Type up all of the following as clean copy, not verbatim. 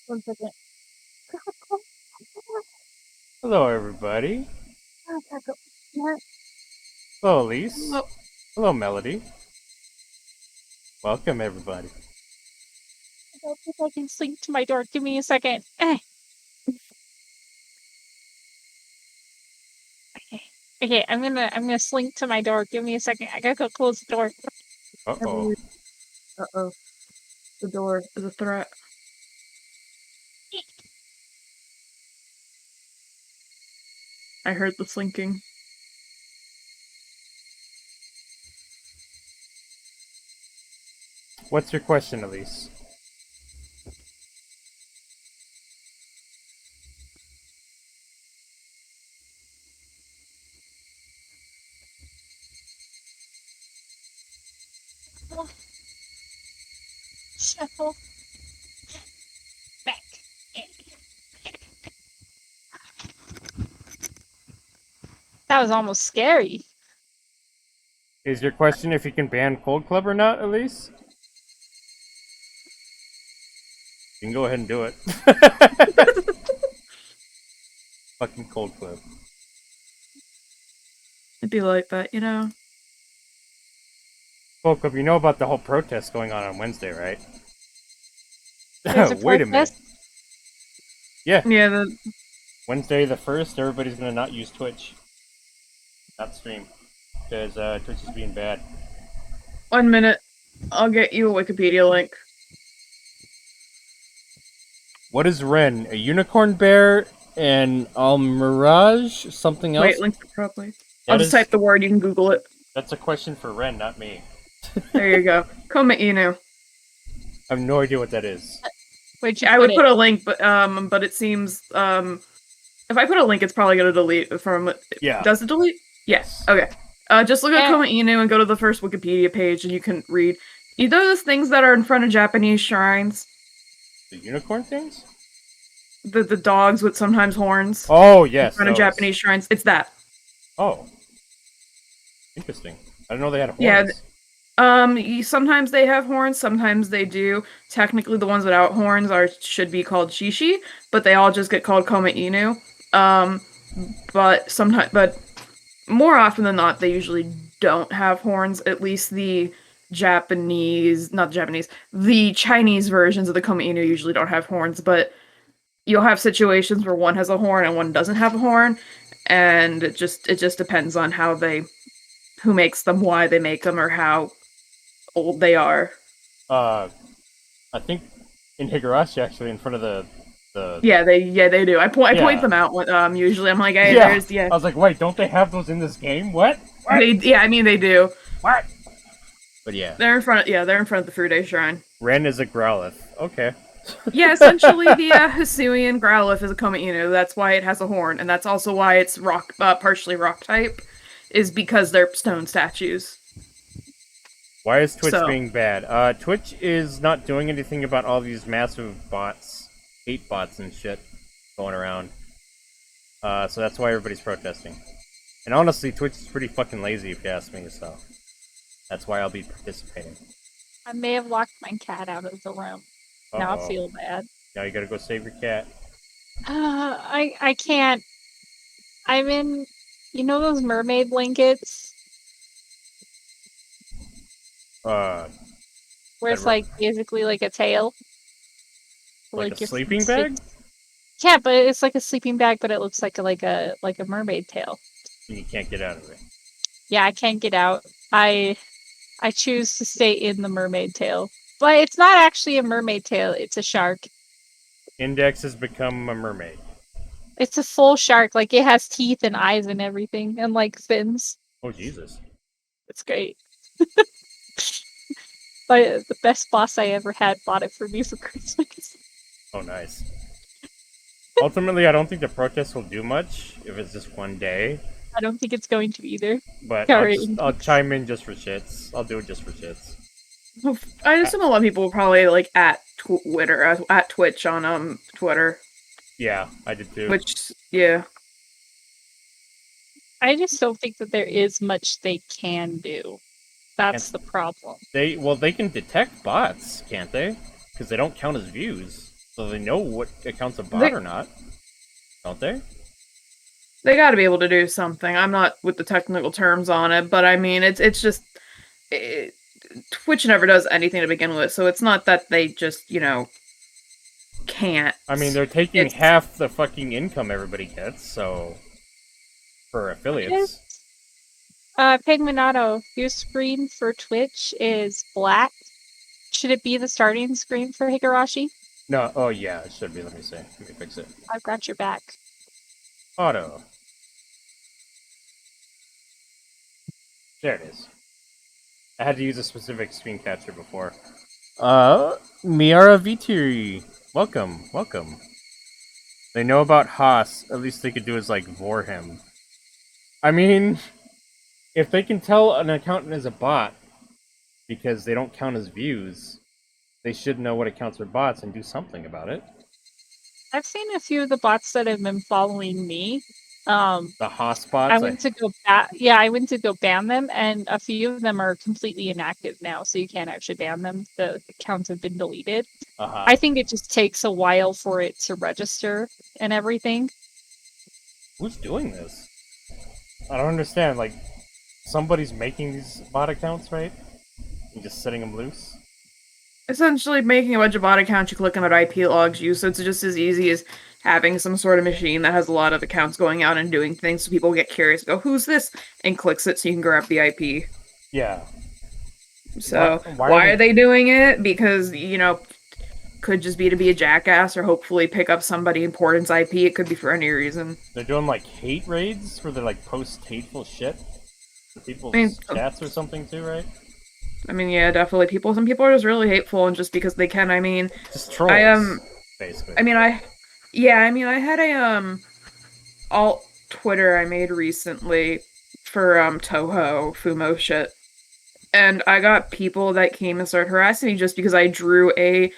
1 second. Hello, everybody. Yeah, Hello, Elise. well, Hello, Melody. Welcome, everybody. I don't think I can slink to my door. Give me a second. Okay. Okay, I'm gonna slink to my door. Give me a second. I gotta go close the door. Uh-oh. Uh-oh. The door is a threat. I heard the slinking. What's your question, Elise? Shuffle back. That was almost scary. Is your question if you can ban Cold Club or not, Elise? You can go ahead and do it. Fucking Cold Club. It'd be like that, you know? Cold Club, you know about the whole protest going on Wednesday, right? There's a Wait a minute. protest. Yeah, Yeah, Wednesday the 1st, everybody's gonna not use Twitch. Not stream. Because Twitch is being bad. 1 minute. I'll get you a Wikipedia link. What is Wren? A unicorn bear? An almirage? Something Wait, else? link it properly. I'll That just is type the word, you can Google it. That's a question for Ren, not me. There you go. Comment Inu. I have no idea what that is. Which I would put a link, but it seems if I put a link, it's probably gonna delete from. Yeah. Does it delete? Yeah. Yes. Okay. Just look at Comment Inu and go to the first Wikipedia page, and you can read. You know those things that are in front of Japanese shrines? The unicorn things? The dogs with sometimes horns Oh, in yes, front of those. Japanese shrines. It's that. Oh, interesting. I didn't know they had Yeah. horns. Sometimes they have horns, sometimes they do. Technically, the ones without horns should be called shishi, but they all just get called koma inu. Um, but more often than not, they usually don't have horns. At least the not the Japanese, the Chinese versions of the koma inu usually don't have horns. But you'll have situations where one has a horn and one doesn't have a horn, and it just depends on who makes them, why they make them, or how old they are. Uh, I think in Higurashi, actually, in front of the Yeah, they do. I point yeah, them out usually. I'm like, hey, yeah. there's yeah. I was like, wait, don't they have those in this game? What? What? I mean they do. What? But yeah, They're in front of the Fude Shrine. Ren is a Growlithe. Okay. Yeah, essentially the Hisuian Growlithe is a Koma Inu. That's why it has a horn, and that's also why it's partially rock type, is because they're stone statues. Why is Twitch So being bad? Twitch is not doing anything about all these massive bots, hate bots and shit going around. So that's why everybody's protesting. And honestly, Twitch is pretty fucking lazy if you ask me, so that's why I'll be participating. I may have locked my cat out of the room. Now I feel bad. Now you gotta go save your cat. I can't. I'm in. You know those mermaid blankets Uh, where it's like basically like a tail, like a sleeping bag? Yeah, but it's like a sleeping bag, but it looks like a mermaid tail. And you can't get out of it. Yeah, I can't get out. I choose to stay in the mermaid tail. But it's not actually a mermaid tail, it's a shark. Index has become a mermaid. It's a full shark, like it has teeth and eyes and everything, and like fins. Oh Jesus! It's great. But the best boss I ever had bought it for me for Christmas. Oh nice. Ultimately, I don't think the protest will do much if it's just one day. I don't think it's going to either. But I'll chime in just for shits. I'll do it just for shits. I assume a lot of people will probably like at Twitter, at Twitch on Twitter. Yeah, I did too. Which yeah. I just don't think that there is much they can do. That's the problem. They can detect bots, can't they? Because they don't count as views. So they know what it counts a bot They or not, don't they? they got to be able to do something. I'm not with the technical terms on it, but I mean, it's just it, Twitch never does anything to begin with, so it's not that they just can't. I mean, they're taking It's half the fucking income everybody gets, so for affiliates. Pigmanato, your screen for Twitch is black. Should it be the starting screen for Higurashi? No, oh yeah, it should be. Let me see. Let me fix it. I've got your back. Auto. There it is. I had to use a specific screen capture before. Miara Vitiri. Welcome, welcome. They know about Haas. At least they could do is like vor him. I mean, if they can tell an accountant is a bot because they don't count as views, they should know what accounts are bots and do something about it. I've seen a few of the bots that have been following me. The Haas bots. I went to go ban them, and a few of them are completely inactive now, so you can't actually ban them. The accounts have been deleted. I think it just takes a while for it to register and everything. Who's doing this? I don't understand. Like, somebody's making these bot accounts, right? And just setting them loose. essentially making a bunch of bot accounts. You click on what IP logs you, so it's just as easy as having some sort of machine that has a lot of accounts going out and doing things, so people get curious, go, "Who's this?" and clicks it, so you can grab the IP. Yeah. So Why are they doing it? Because could just be to be a jackass, or hopefully pick up somebody important's IP. It could be for any reason. They're doing like hate raids where they like post hateful shit to people's chats or something too, right? I mean, yeah, definitely. Some people are just really hateful, and just because they can. I mean, just trolls. Basically. I mean, I had a alt Twitter I made recently for Toho Fumo shit, and I got people that came and started harassing me just because I drew a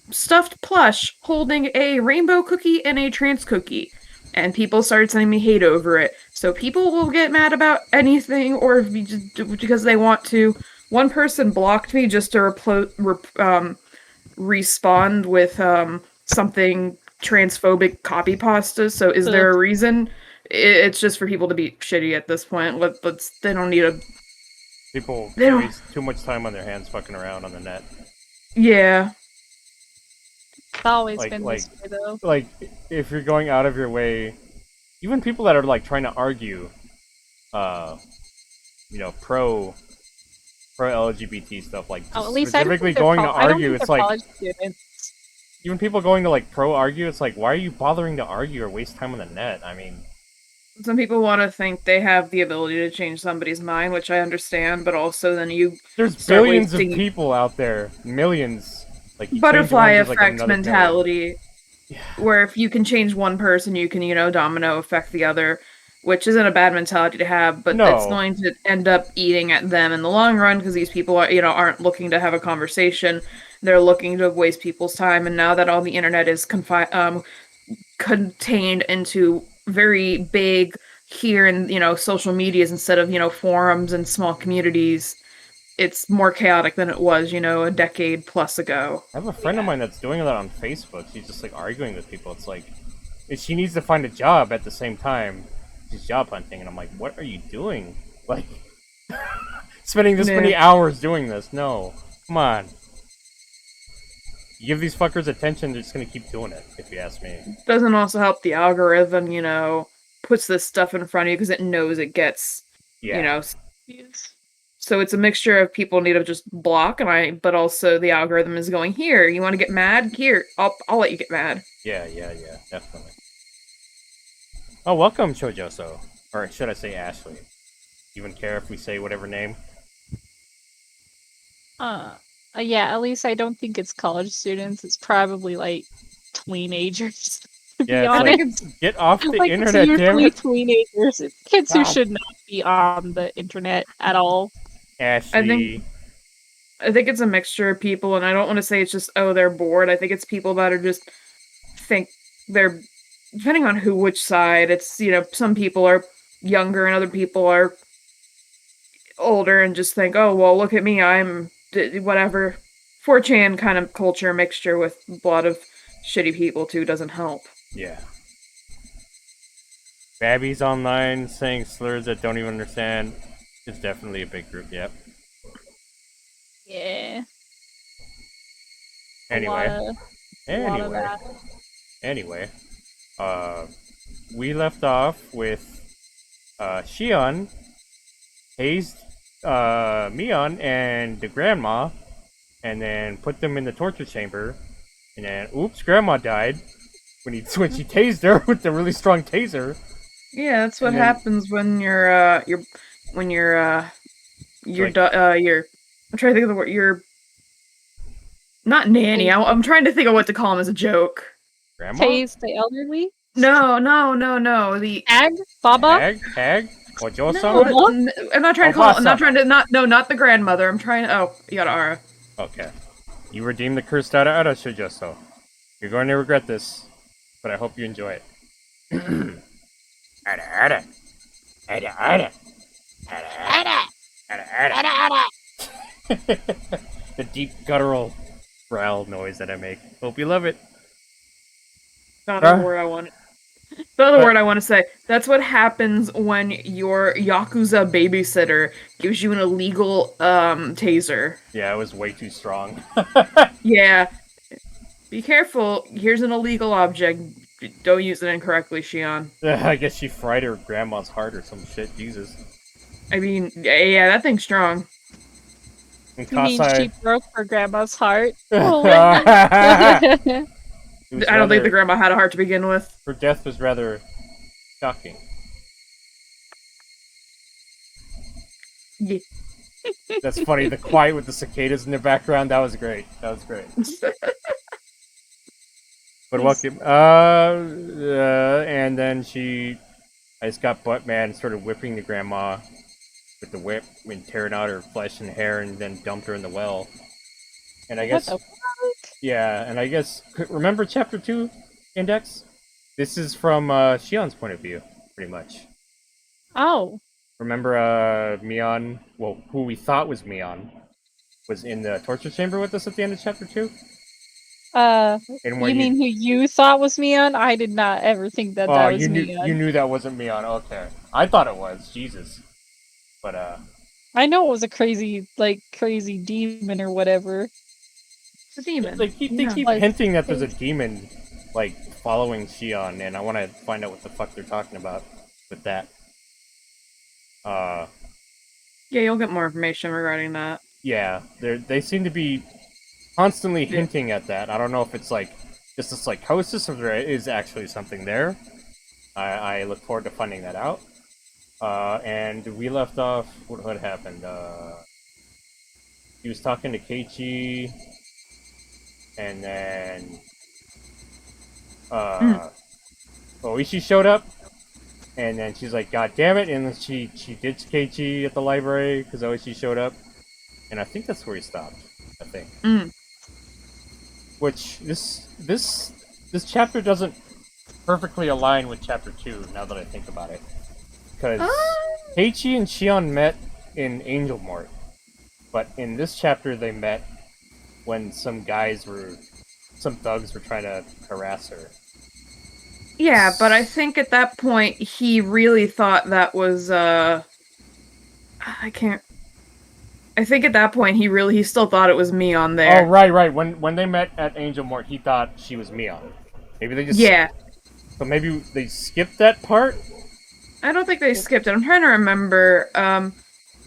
stuffed plush holding a rainbow cookie and a trans cookie. And people started sending me hate over it. So people will get mad about anything, or because they want to. One person blocked me just to respond with something transphobic copy pasta. So is there a reason? It's just for people to be shitty at this point. They don't need a. People waste too much time on their hands fucking around on the net. Yeah. It's always been this way, though. Like, if you're going out of your way, even people that are like trying to argue, pro LGBT stuff, like at least specifically going to argue, it's like students. Even people going to like pro argue, it's like, why are you bothering to argue or waste time on the net? I mean, some people want to think they have the ability to change somebody's mind, which I understand, but also then there's billions of people out there, millions. Like butterfly effect mentality, where if you can change one person, you can domino effect the other, which isn't a bad mentality to have, but it's going to end up eating at them in the long run because these people aren't looking to have a conversation. They're looking to waste people's time, and now that all the internet is contained into very big here in social medias instead of forums and small communities, it's more chaotic than it was a decade plus ago. I have a friend of mine that's doing that on Facebook. She's just like arguing with people. It's like she needs to find a job at the same time she's job hunting, and I'm like, what are you doing? Like spending this many hours doing this? No, come on. You give these fuckers attention, they're just gonna keep doing it, if you ask me. Doesn't also help the algorithm, puts this stuff in front of you because it knows it gets, So it's a mixture of people need to just block, but also the algorithm is going, here, you want to get mad? Here, I'll let you get mad. Yeah, definitely. Oh, welcome, Chojoso. Or should I say Ashley? Even care if we say whatever name? Yeah, at least I don't think it's college students. It's probably like teenagers. To be honest, get off the internet, damn it! Teenagers, kids who should not be on the internet at all. Ashley. I think it's a mixture of people, and I don't want to say it's just they're bored. I think it's people that are just think they're depending on which side. It's some people are younger and other people are older and just think, oh well, look at me, I'm whatever 4chan kind of culture mixture with a lot of shitty people too doesn't help. Yeah. Babby's online saying slurs that don't even understand. It's definitely a big group, yep. Yeah. Anyway. A lot of that. Anyway. We left off with Shion hazed Mion and the grandma, and then put them in the torture chamber, and then oops, grandma died when she tased her with the really strong taser. Yeah, that's what happens when you're I'm trying to think of the word. You're not nanny. I'm trying to think of what to call him as a joke. Grandma? Tase the elderly? No. The Hag? Baba? Hag? No, I'm not trying to call. Not the grandmother. I'm trying to. Oh, you got Ara. Okay. You redeemed the cursed Ara Shujoso. You're going to regret this, but I hope you enjoy it. Ara. The deep guttural growl noise that I make. Hope you love it. Not the word I want. The other word I want to say. That's what happens when your Yakuza babysitter gives you an illegal taser. Yeah, it was way too strong. Yeah. Be careful. Here's an illegal object. Don't use it incorrectly, Shion. I guess she fried her grandma's heart or some shit. Jesus. I mean, yeah, that thing's strong. You mean she broke her grandma's heart? Oh. I don't think the grandma had a heart to begin with. Her death was rather shocking. Yeah. That's funny. The quiet with the cicadas in the background. That was great. But welcome. And then I just got butt mad and started whipping the grandma with the whip and tearing out her flesh and hair, and then dumped her in the well. And I guess, remember Chapter 2, Index? This is from Shion's point of view, pretty much. Oh. Remember Mion, well, who we thought was Mion, was in the torture chamber with us at the end of Chapter 2? You mean who you thought was Mion? I did not ever think that was Mion. You knew that wasn't Mion, okay. I thought it was, Jesus. But, I know it was a crazy demon or whatever. It's a demon. They keep hinting that there's a demon, following Shion, and I want to find out what the fuck they're talking about with that. Yeah, you'll get more information regarding that. Yeah, they seem to be constantly hinting at that. I don't know if it's just a psychosis or there is actually something there. I look forward to finding that out. And we left off. What happened? He was talking to Keiichi, and then Oishi showed up, and then she's like, "God damn it!" And then she ditched Keiichi at the library because Oishi showed up, and I think that's where he stopped. I think. Which this chapter doesn't perfectly align with Chapter 2. Now that I think about it. Because Keiichi and Shion met in Angel Mort, but in this chapter they met when some thugs were trying to harass her. Yeah, but I think at that point he really thought that was I think at that point he still thought it was Mion there. Oh right. When they met at Angel Mort, he thought she was Mion. Maybe they just So maybe they skipped that part. I don't think they skipped it. I'm trying to remember.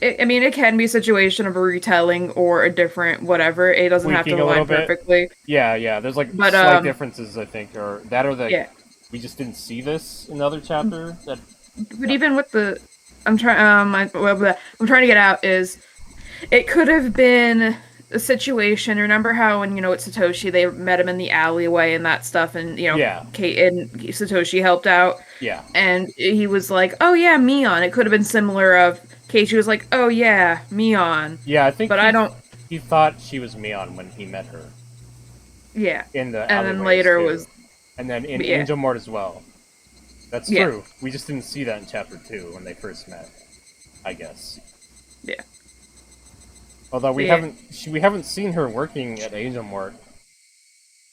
It can be a situation of a retelling or a different whatever. It doesn't have to align perfectly. Yeah. There's slight differences, I think, or we just didn't see this in the other chapter. But even with the, I'm trying to get out is, it could have been a situation. Remember how when with Satoshi they met him in the alleyway and that stuff, and Kate and Satoshi helped out. Yeah. And he was like, "Oh yeah, Mion." It could have been similar. Of Keiichi was like, "Oh yeah, Mion." Yeah, I think. But He thought she was Mion when he met her. Yeah. In the and then later too. Was. And then in Angel Mort as well. That's true. We just didn't see that in Chapter 2 when they first met. I guess. Yeah. Although we haven't seen her working at Angel Mort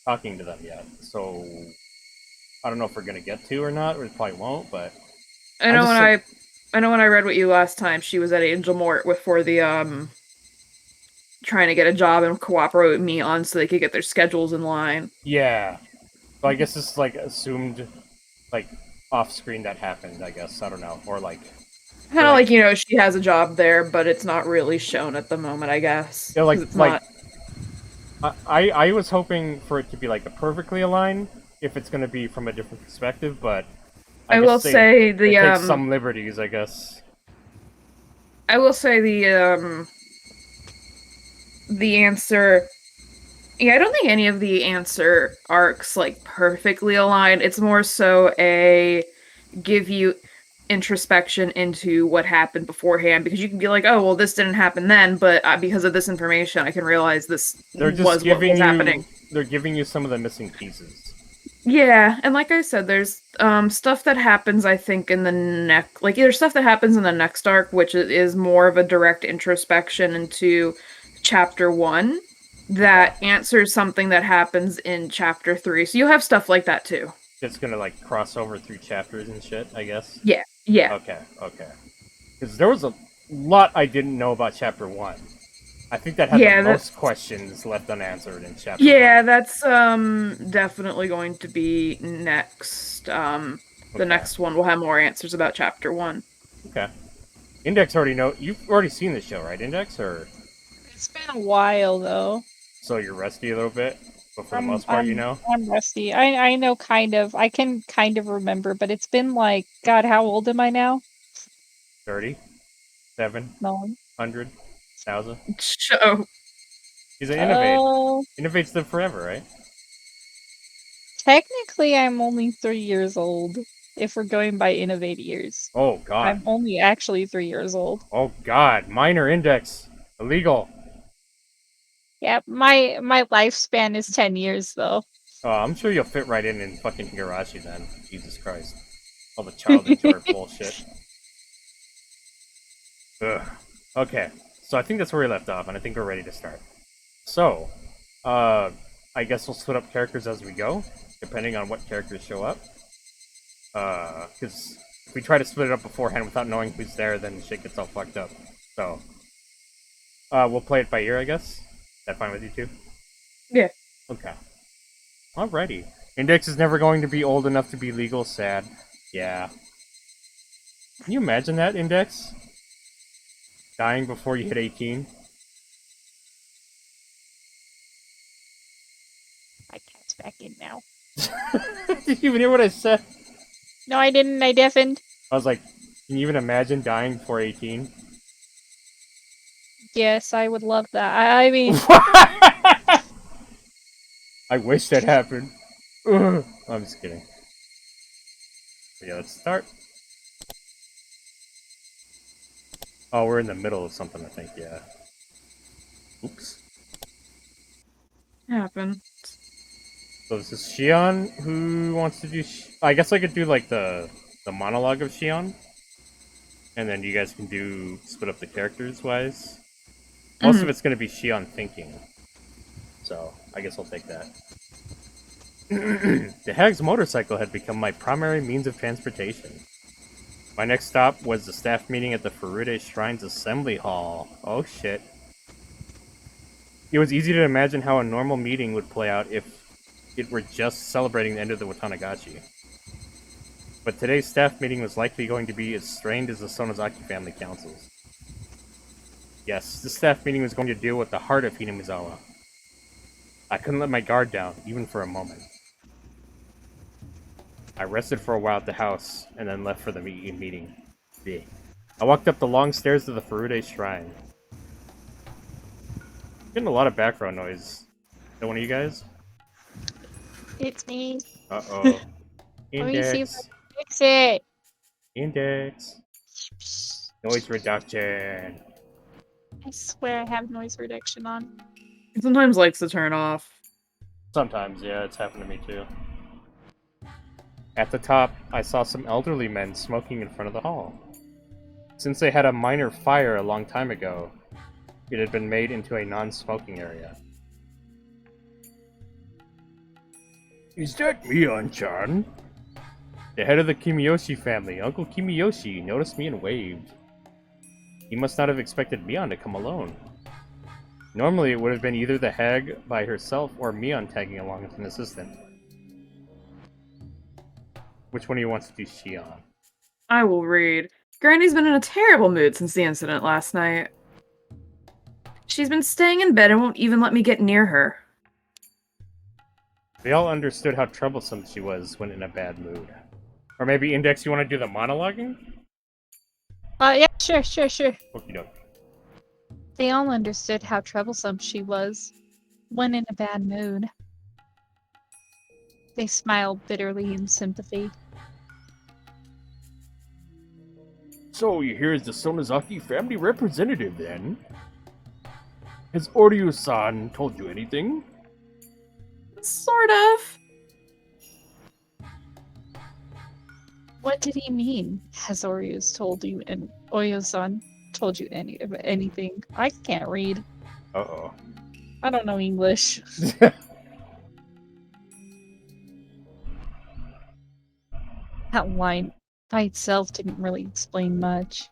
talking to them yet. So I don't know if we're gonna get to or not. We probably won't, but I know when I know when I read what you last time, she was at Angel Mort with for the trying to get a job and cooperate with me on so they could get their schedules in line. yeah. So I guess it's like assumed, like off screen that happened. I guess I don't know, or like, Kind of like, she has a job there, but it's not really shown at the moment, I guess. they're 'Cause it's not. I was hoping for it to be like a perfectly aligned if it's gonna be from a different perspective, but I I guess will say they take some liberties, I guess. I will say the answer. Yeah, I don't think any of the answer arcs like perfectly aligned. It's more so a give you introspection into what happened beforehand because you can be like, oh, well, this didn't happen then, but because of this information, I can realize this They're just was what was happening. they're giving you some of the missing pieces. Yeah, and like I said, there's stuff that happens, I think, in the like there's stuff that happens in the next arc, which is more of a direct introspection into chapter 1 that answers something that happens in chapter 3. So you'll have stuff like that too. It's gonna like cross over through chapters and shit, I guess. Yeah, yeah. Okay. Because there was a lot I didn't know about chapter 1. I think that had the most questions left unanswered in chapter 1. That's definitely going to be next. The next one will have more answers about chapter 1. Okay. Index you've already seen the show, right, Index? Or it's been a while though. So you're rusty a little bit, but for the most part, you know? I'm rusty. I know kind of. I can kind of remember, but it's been like, God, how old am I now? 30? 7? No. 100? 1,000? Show. He's an innovate. Innovates them forever, right? Technically, I'm only 3 years old, if we're going by innovate years. Oh, God. I'm only actually 3 years old. Oh, God. Minor Index. Illegal. Yeah, my lifespan is 10 years, though. Oh, I'm sure you'll fit right in fucking Higurashi then. Jesus Christ. All the child enjoyer bullshit. Ugh. Okay. So I think that's where we left off, and I think we're ready to start. So, I guess we'll split up characters as we go, depending on what characters show up. Because if we try to split it up beforehand without knowing who's there, then shit gets all fucked up. So, we'll play it by ear, I guess. Is that fine with you two? Yeah. Okay. Alrighty. Index is never going to be old enough to be legal, sad. Yeah. Can you imagine that, Index? Dying before you hit 18? My cat's back in now. Did you even hear what I said? No, I didn't. I deafened. I was like, can you even imagine dying before 18? Yes, I would love that. I mean... I wish that happened. Ugh. I'm just kidding. But yeah, let's start. Oh, we're in the middle of something, I think, yeah. Oops. Happened. So this is Shion who wants to do... I guess I could do, like, the monologue of Shion. And then you guys can split up the characters-wise. Most of it's going to be Shion thinking. So, I guess I'll take that. The hag's motorcycle had become my primary means of transportation. My next stop was the staff meeting at the Furude Shrine's Assembly Hall. Oh shit. It was easy to imagine how a normal meeting would play out if it were just celebrating the end of the Watanagachi. But today's staff meeting was likely going to be as strained as the Sonozaki family councils. Yes, the staff meeting was going to deal with the heart of Hinamizawa. I couldn't let my guard down, even for a moment. I rested for a while at the house, and then left for the meeting. Yeah. I walked up the long stairs to the Furude Shrine. Getting a lot of background noise. Is that one of you guys? It's me. Uh-oh. Let me see if Index. I can fix it. Index. Noise reduction. I swear I have noise reduction on. It sometimes likes to turn off. Sometimes, yeah, it's happened to me too. At the top, I saw some elderly men smoking in front of the hall. Since they had a minor fire a long time ago, it had been made into a non-smoking area. Is that Mion-chan? The head of the Kimiyoshi family, Uncle Kimiyoshi, noticed me and waved. He must not have expected Mion to come alone. Normally, it would have been either the hag by herself or Mion tagging along as an assistant. Which one do you want to do Shion? I will read. Granny's been in a terrible mood since the incident last night. She's been staying in bed and won't even let me get near her. They all understood how troublesome she was when in a bad mood. Or maybe, Index, you want to do the monologuing? Yeah, sure. Okie doke. They all understood how troublesome she was when in a bad mood. They smiled bitterly in sympathy. So, you're here as the Sonozaki family representative, then? Has Oryu-san told you anything? Sort of. What did he mean? Has Oryu's told you and Oyo-san told you anything? I can't read. Uh-oh. I don't know English. That line by itself didn't really explain much.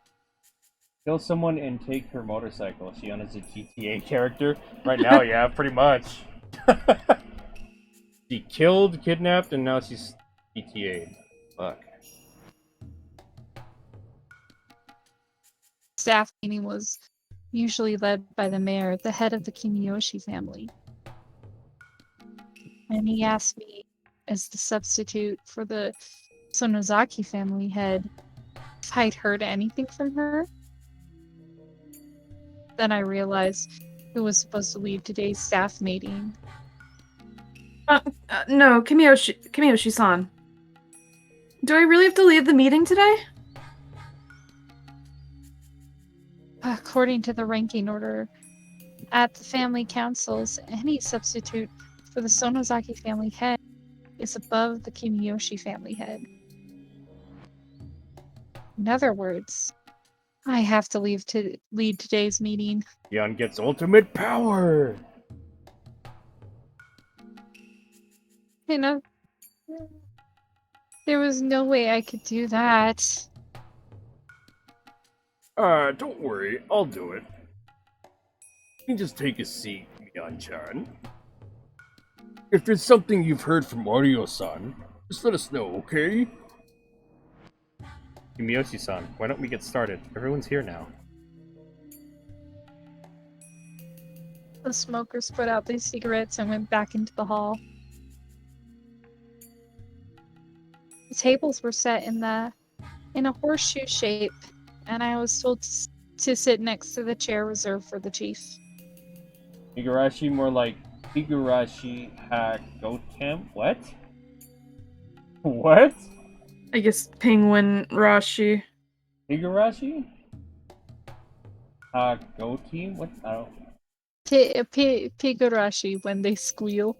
Kill someone and take her motorcycle. Shion is a GTA character. Right now, yeah, pretty much. She killed, kidnapped, and now she's GTA'd. Fuck. Staff meeting was usually led by the mayor, the head of the Kimiyoshi family. And he asked me, as the substitute for the Sonozaki family head, if I'd heard anything from her. Then I realized who was supposed to leave today's staff meeting. No, Kimiyoshi-san. Do I really have to leave the meeting today? According to the ranking order at the family councils, any substitute for the Sonozaki family head is above the Kimiyoshi family head. In other words, I have to leave to lead today's meeting. Shion gets ultimate power! You know, there was no way I could do that. Don't worry, I'll do it. You can just take a seat, Mion-chan. If there's something you've heard from Oryu-san, just let us know, okay? Kimiyoshi-san, why don't we get started? Everyone's here now. The smokers put out their cigarettes and went back into the hall. The tables were set in a horseshoe shape, and I was told to sit next to the chair reserved for the chief. Higurashi, more like Higurashi Hagotem? What? What? I guess Penguin Rashi. Higurashi? Hagoteam? What? I don't... Higurashi when they squeal.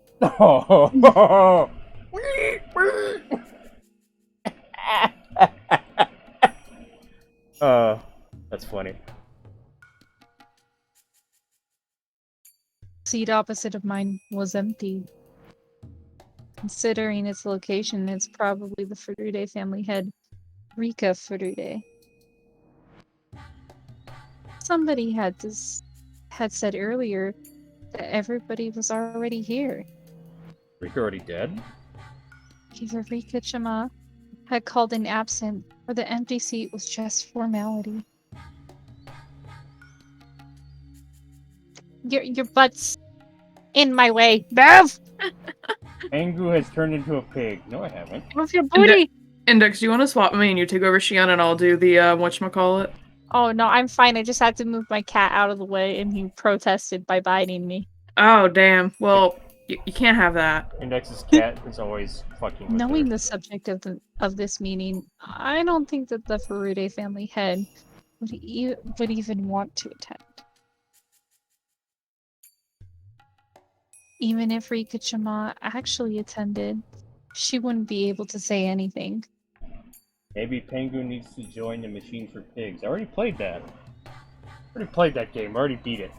Oh! That's funny. The seat opposite of mine was empty. Considering its location, it's probably the Furude family head, Rika Furude. Somebody had said earlier that everybody was already here. Rika already dead? Either Rika-chama had called in absent, or the empty seat was just formality. Your butt's in my way. Bev! Angu has turned into a pig. No, I haven't. Move your booty! Index, do you want to swap me and you take over Shion and I'll do the, whatchamacallit? Oh, no, I'm fine. I just had to move my cat out of the way, and he protested by biting me. Oh, damn. Well, you can't have that. Index's cat is always fucking with Knowing her. the subject of this meeting, I don't think that the Furude family head would even want to attend. Even if Rika-chama actually attended, she wouldn't be able to say anything. Maybe Pengu needs to join the Machine for Pigs. I already played that. Already played that game. I already beat it.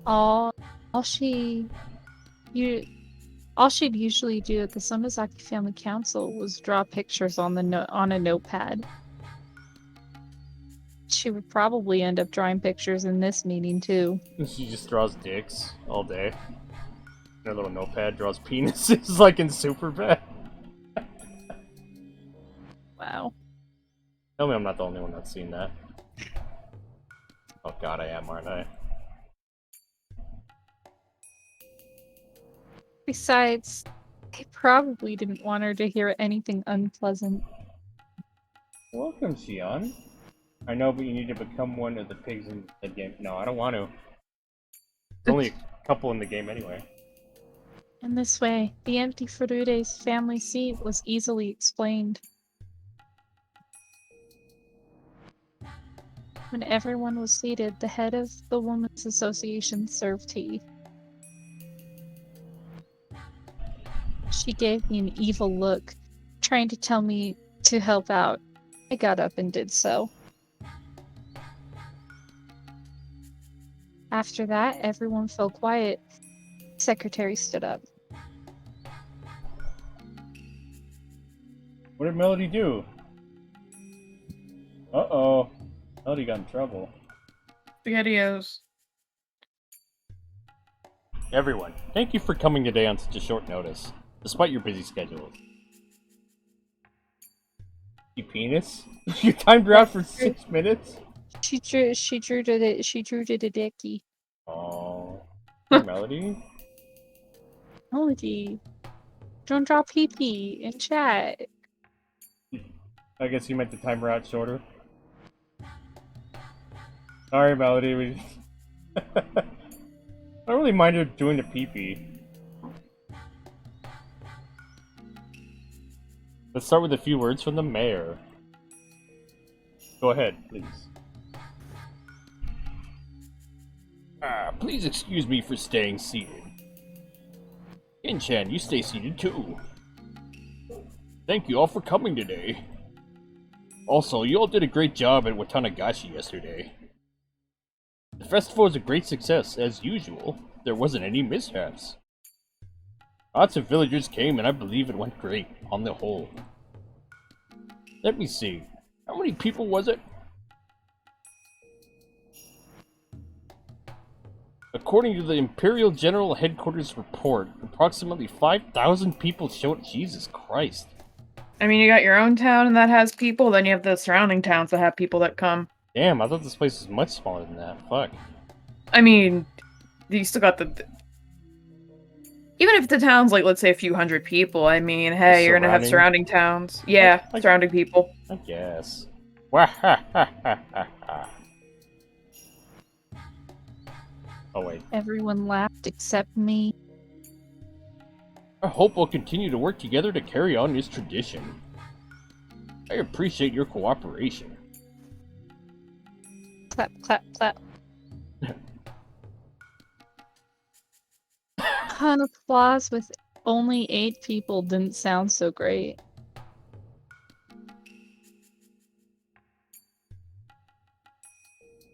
All All she, you, all she'd usually do at the Sonozaki Family Council was draw pictures on on a notepad. She would probably end up drawing pictures in this meeting too. She just draws dicks all day. Her little notepad draws penises like in Superbad. Wow. Tell me I'm not the only one that's seen that. Oh god, I am, aren't I? Besides, I probably didn't want her to hear anything unpleasant. Welcome, Shion. I know, but you need to become one of the pigs in the game. No, I don't want to. There's only a couple in the game anyway. In this way, the empty Furude's family seat was easily explained. When everyone was seated, the head of the Women's Association served tea. She gave me an evil look, trying to tell me to help out. I got up and did so. After that, everyone fell quiet. The secretary stood up. What did Melody do? Uh-oh. Melody got in trouble. SpaghettiOs. Everyone, thank you for coming today on such a short notice, despite your busy schedules. You penis? You timed her out for 6 minutes? She drew to the dicky. Oh, Melody? Melody, don't draw pee-pee in chat. I guess you meant to time her out shorter. Sorry, Melody. We... I don't really mind her doing the pee-pee. Let's start with a few words from the mayor. Go ahead, please. Please excuse me for staying seated. In-chan, you stay seated too. Thank you all for coming today. Also, you all did a great job at Watanagashi yesterday. The festival was a great success, as usual. There wasn't any mishaps. Lots of villagers came and I believe it went great, on the whole. Let me see. How many people was it? According to the Imperial General Headquarters report, approximately 5,000 people showed. Jesus Christ. I mean, you got your own town and that has people, then you have the surrounding towns that have people that come. Damn, I thought this place was much smaller than that. Fuck. I mean, you still got the... Even if the town's like, let's say a few hundred people, I mean, hey, you're gonna have surrounding towns. Yeah, surrounding people. I guess. Oh, wait. Everyone laughed except me. I hope we'll continue to work together to carry on this tradition. I appreciate your cooperation. Clap, clap, clap. An applause with only 8 people didn't sound so great.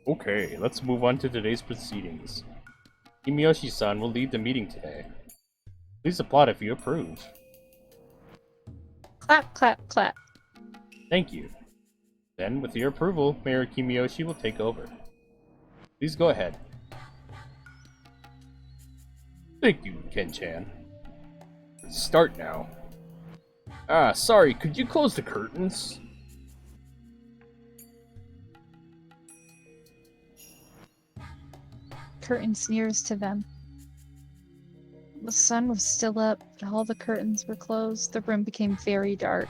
Okay, let's move on to today's proceedings. Kimiyoshi-san will lead the meeting today. Please applaud if you approve. Clap, clap, clap. Thank you. Then, with your approval, Mayor Kimiyoshi will take over. Please go ahead. Thank you, Ken-chan. Start now. Sorry, could you close the curtains? Curtains nearest to them. The sun was still up, but all the curtains were closed. The room became very dark.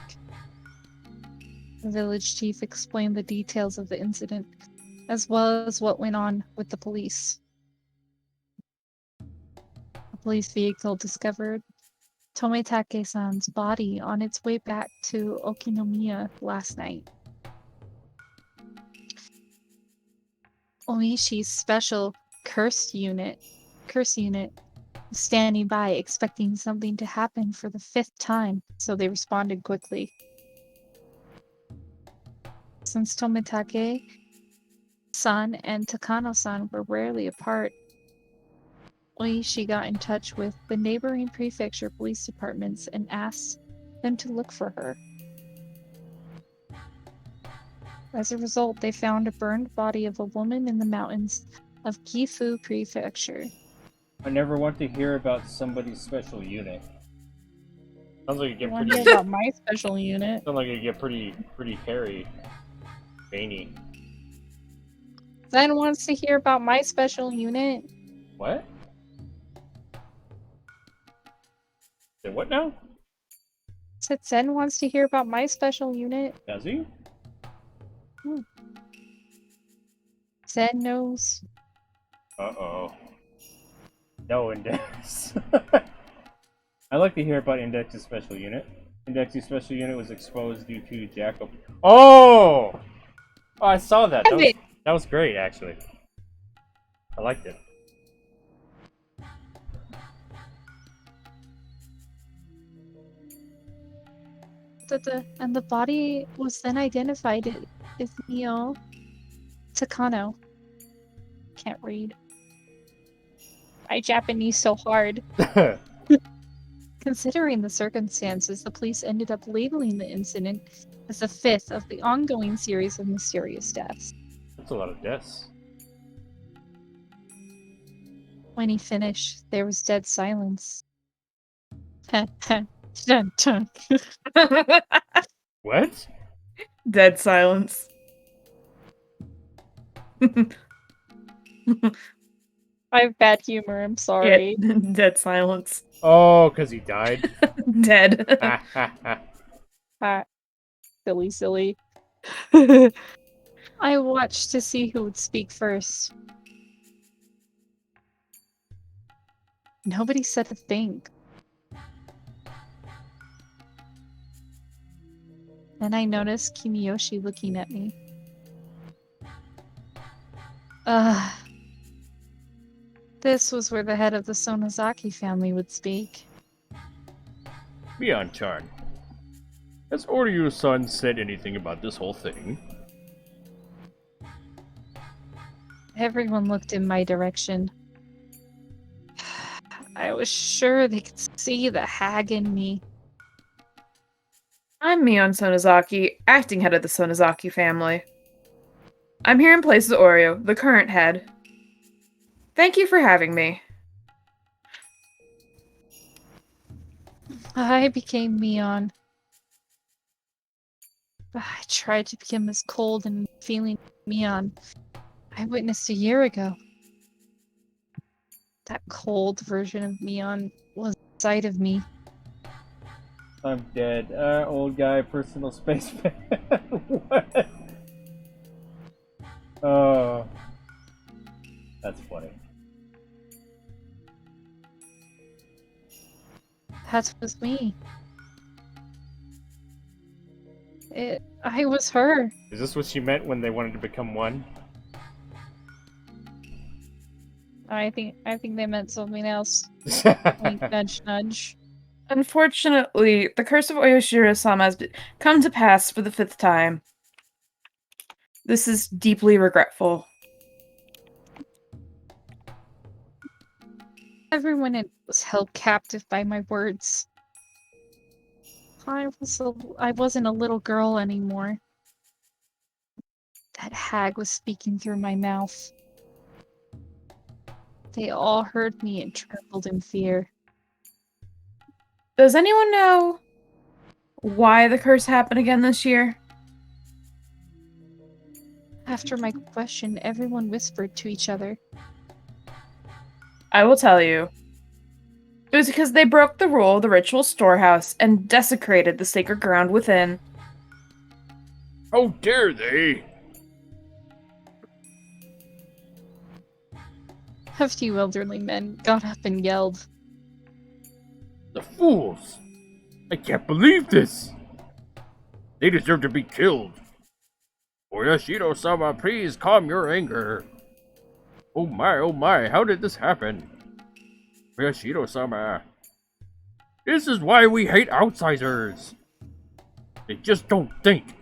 The village chief explained the details of the incident, as well as what went on with the police. A police vehicle discovered Tomitake-san's body on its way back to Okinomiya last night. Oishi's special curse unit was standing by expecting something to happen for the 5th time, so they responded quickly. Since Tomitake-san and Takano-san were rarely apart, Oishi got in touch with the neighboring prefecture police departments and asked them to look for her. As a result, they found a burned body of a woman in the mountains of Gifu Prefecture. I never want to hear about somebody's special unit. Sounds like you get Want pretty. to hear about my special unit? Sounds like you get pretty hairy, veiny. Zen wants to hear about my special unit. What? Say what now? Said Zen wants to hear about my special unit. Does he? Zen knows. Uh-oh. No Index. I'd like to hear about Index's special unit. Index's special unit was exposed due to Jacob. Oh! Oh, I saw that. That was great, actually. I liked it. And the body was then identified as Mio Takano. Can't read. I Japanese so hard. Considering the circumstances, the police ended up labeling the incident as the fifth of the ongoing series of mysterious deaths. That's a lot of deaths. When he finished, there was dead silence. Dun, dun. What? Dead silence. I have bad humor, I'm sorry. Yeah, dead silence. Oh, because he died? Dead. Silly. I watched to see who would speak first. Nobody said a thing. Then I noticed Kimiyoshi looking at me. This was where the head of the Sonozaki family would speak. Mion-chan, has Oryu-san said anything about this whole thing? Everyone looked in my direction. I was sure they could see the hag in me. I'm Mion Sonozaki, acting head of the Sonozaki family. I'm here in place of Oreo, the current head. Thank you for having me. I became Mion. I tried to become as cold and feeling Mion I witnessed a year ago. That cold version of Mion was inside of me. I'm dead. Old guy, personal space fan. What? Oh. That's funny. That was me. I was her. Is this what she meant when they wanted to become one? I think they meant something else. Wink, nudge, nudge. Unfortunately, the curse of Oyoshiro-sama has come to pass for the 5th time. This is deeply regretful. Everyone was held captive by my words. I wasn't a little girl anymore. That hag was speaking through my mouth. They all heard me and trembled in fear. Does anyone know why the curse happened again this year? After my question, everyone whispered to each other. I will tell you. It was because they broke the rule of the ritual storehouse and desecrated the sacred ground within. How dare they? A few elderly men got up and yelled. The fools! I can't believe this! They deserve to be killed. Oyashiro-sama, please calm your anger. Oh my, how did this happen? Oyashiro-sama. This is why we hate outsiders. They just don't think.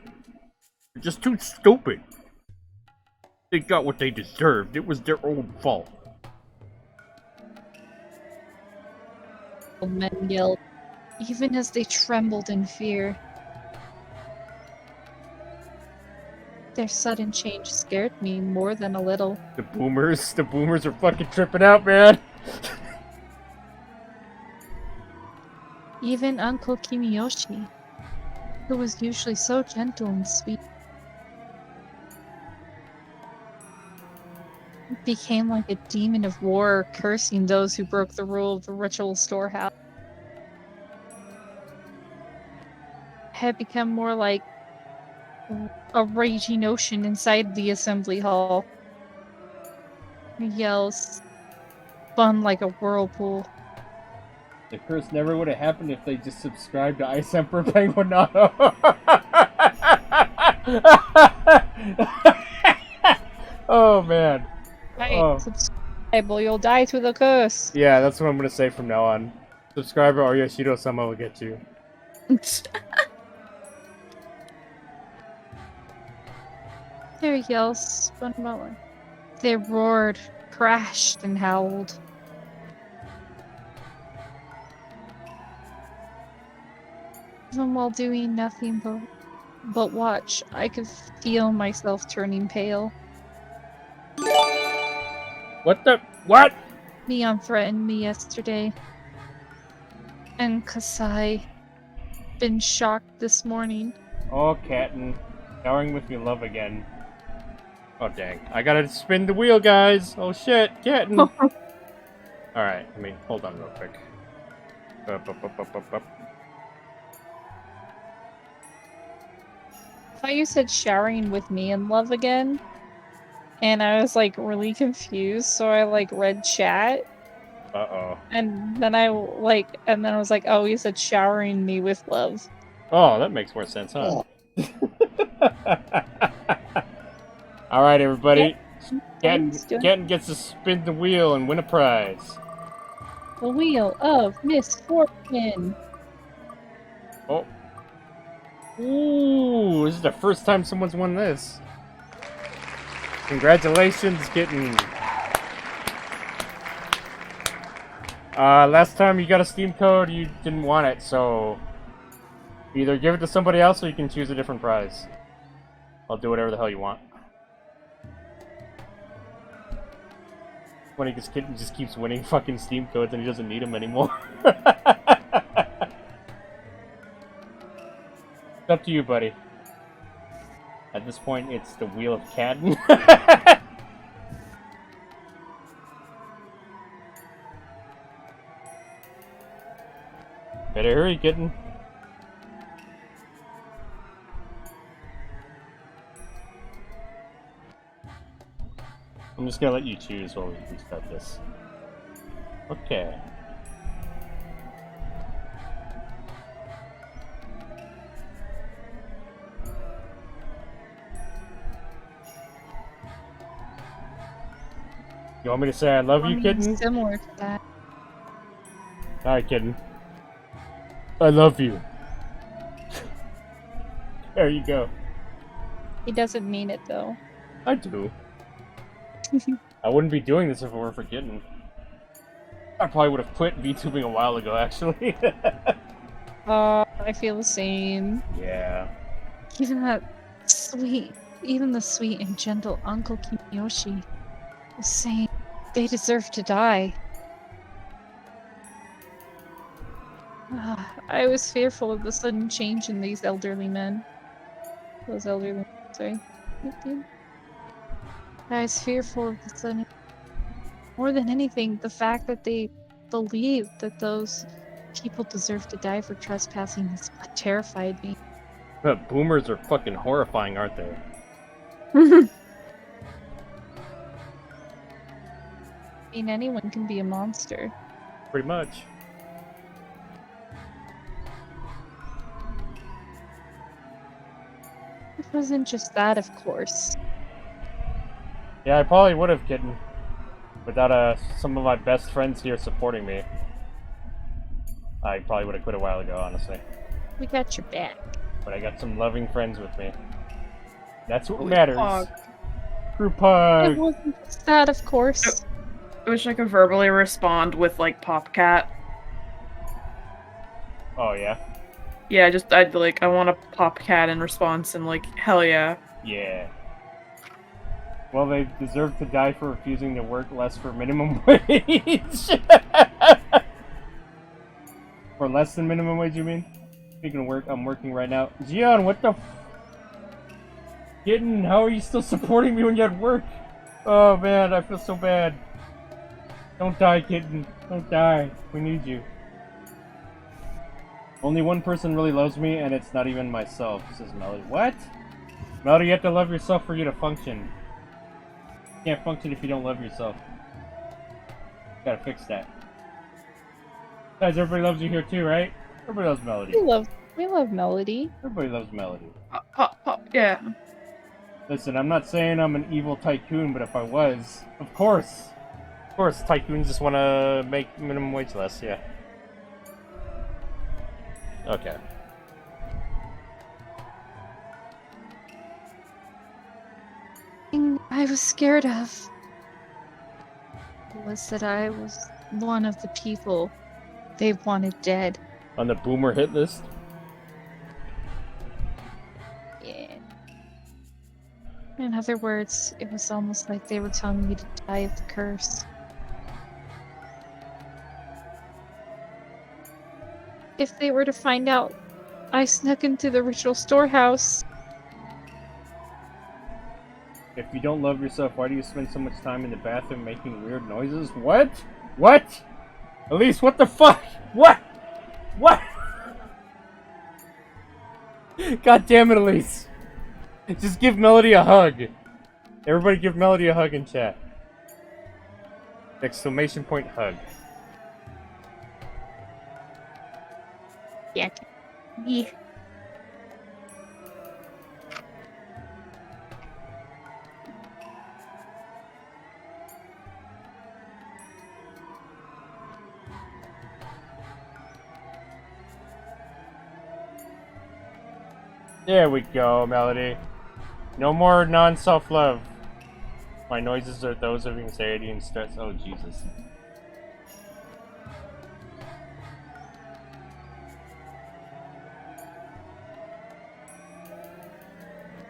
They're just too stupid. They got what they deserved. It was their own fault. The men yelled, even as they trembled in fear. Their sudden change scared me more than a little. The boomers are fucking tripping out, man. Even Uncle Kimiyoshi, who was usually so gentle and sweet, became like a demon of war, cursing those who broke the rule of the ritual storehouse. Had become more like a raging ocean inside the assembly hall. Her yells spun like a whirlpool. The curse never would have happened if they just subscribed to Ice Emperor Penguinato. Oh, man. Right, subscribe or you'll die to the curse. Yeah, that's what I'm gonna say from now on. Subscriber or Yoshido-sama will get you. Their yells spun about. They roared, crashed, and howled. Even while doing nothing but watch, I could feel myself turning pale. What the? What? Neon threatened me yesterday. And Kasai been shocked this morning. Oh, Katten. Showering with me love again. Oh, dang. I gotta spin the wheel, guys! Oh, shit! Katten! Alright, let me... Hold on real quick. Up. I thought you said showering with me in love again. And I was like really confused, so I like read chat. Uh-oh. And then I was like, oh, you said showering me with love. Oh, that makes more sense, huh? Alright, everybody. Katten gets to spin the wheel and win a prize. The wheel of misfortune. Oh. Ooh, this is the first time someone's won this. Congratulations, Kitten. Last time you got a Steam code, you didn't want it, so either give it to somebody else or you can choose a different prize. I'll do whatever the hell you want. Funny because Kitten just keeps winning fucking Steam codes and he doesn't need them anymore. It's up to you, buddy. At this point, it's the Wheel of Katten. Better hurry, Kitten. I'm just gonna let you choose while we restart this. Okay. You want me to say I love you, Kitten? Similar to that. Alright, Kitten. I love you. There you go. He doesn't mean it though. I do. I wouldn't be doing this if it were for Kitten. I probably would have quit VTubing a while ago, actually. I feel the same. Yeah. Even the sweet and gentle Uncle Kimiyoshi was saying they deserve to die. I was fearful of the sudden change in these elderly men. Sorry. I was fearful of the sudden... More than anything, the fact that they believed that those people deserve to die for trespassing is what terrified me. But boomers are fucking horrifying, aren't they? I mean, anyone can be a monster. Pretty much. It wasn't just that, of course. Yeah, I probably would have, Kitten. Without some of my best friends here supporting me. I probably would have quit a while ago, honestly. We got your back. But I got some loving friends with me. That's what matters. Hug. Group hug! It wasn't just that, of course. I wish I could verbally respond with, like, Popcat. Oh, yeah? Yeah, I want to pop cat in response and, like, hell yeah. Yeah. Well, they deserve to die for refusing to work less for minimum wage. For less than minimum wage, you mean? Speaking of work, I'm working right now. Gian, what the Kitten, how are you still supporting me when you had work? Oh man, I feel so bad. Don't die, Kitten. Don't die. We need you. Only one person really loves me, and it's not even myself, says Melody. What? Melody, you have to love yourself for you to function. You can't function if you don't love yourself. Gotta fix that. Guys, everybody loves you here too, right? Everybody loves Melody. We love Melody. Everybody loves Melody. Yeah. Listen, I'm not saying I'm an evil tycoon, but if I was, of course, tycoons just want to make minimum wage less, yeah. Okay. I was scared of was that I was one of the people they wanted dead. On the boomer hit list? Yeah. In other words, it was almost like they were telling me to die of the curse. If they were to find out I snuck into the ritual storehouse. If you don't love yourself, why do you spend so much time in the bathroom making weird noises? What? What? Elise, what the fuck? What? What? God damn it, Elise. Just give Melody a hug. Everybody give Melody a hug in chat. Exclamation point hug. Yeah. There we go, Melody. No more non-self-love. My noises are those of anxiety and stress. Oh, Jesus.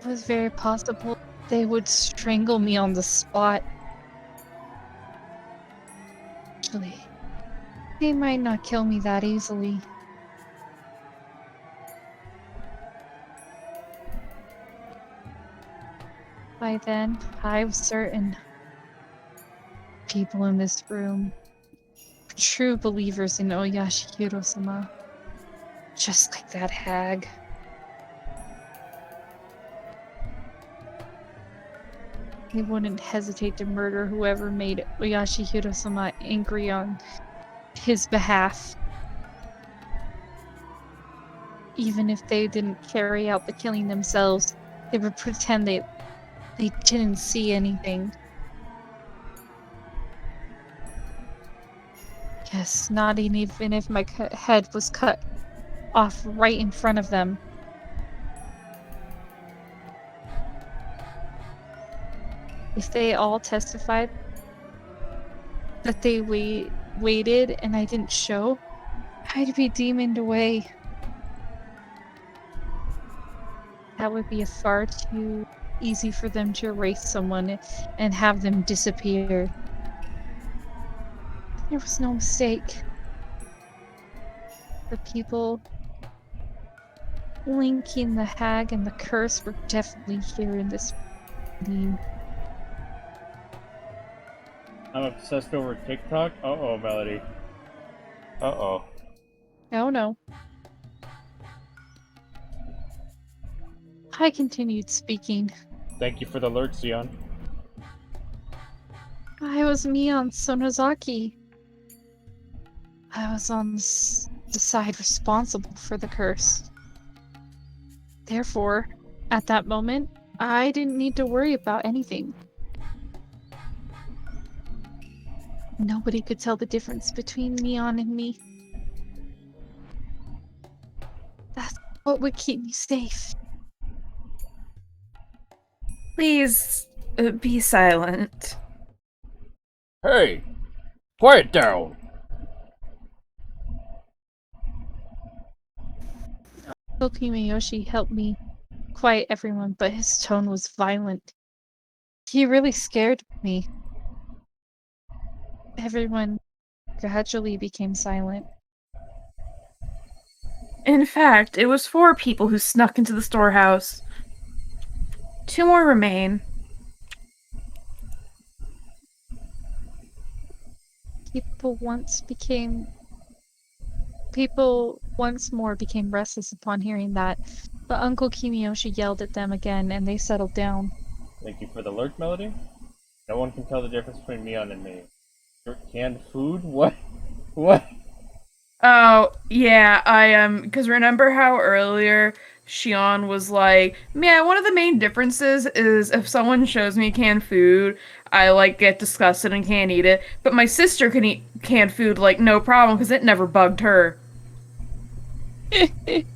It was very possible they would strangle me on the spot. Actually, they might not kill me that easily. By then, I was certain people in this room were true believers in Oyashihiro-sama. Just like that hag. They wouldn't hesitate to murder whoever made Oyashihiro-sama angry on his behalf. Even if they didn't carry out the killing themselves, they would pretend they didn't see anything. Yes, not even if my head was cut off right in front of them. If they all testified that they waited and I didn't show, I'd be demoned away. That would be far too easy for them to erase someone and have them disappear. There was no mistake. The people linking the hag and the curse were definitely here in this meeting. I'm obsessed over TikTok? Uh-oh, Melody. Uh-oh. Oh no. I continued speaking. Thank you for the alert, Sion. I was me on Sonozaki. I was on the side responsible for the curse. Therefore, at that moment, I didn't need to worry about anything. Nobody could tell the difference between Neon and me. That's what would keep me safe. Please be silent. Hey! Quiet down! Miyoshi helped me quiet everyone, but his tone was violent. He really scared me. Everyone gradually became silent. In fact, it was 4 people who snuck into the storehouse. 2 more remain. People once more became restless upon hearing that, but Uncle Kimiyoshi yelled at them again, and they settled down. Thank you for the lurch melody. No one can tell the difference between me and me. Canned food? What? What? Oh, yeah, because remember how earlier Shion was like, "Man, one of the main differences is if someone shows me canned food, I like get disgusted and can't eat it, but my sister can eat canned food like no problem because it never bugged her." Did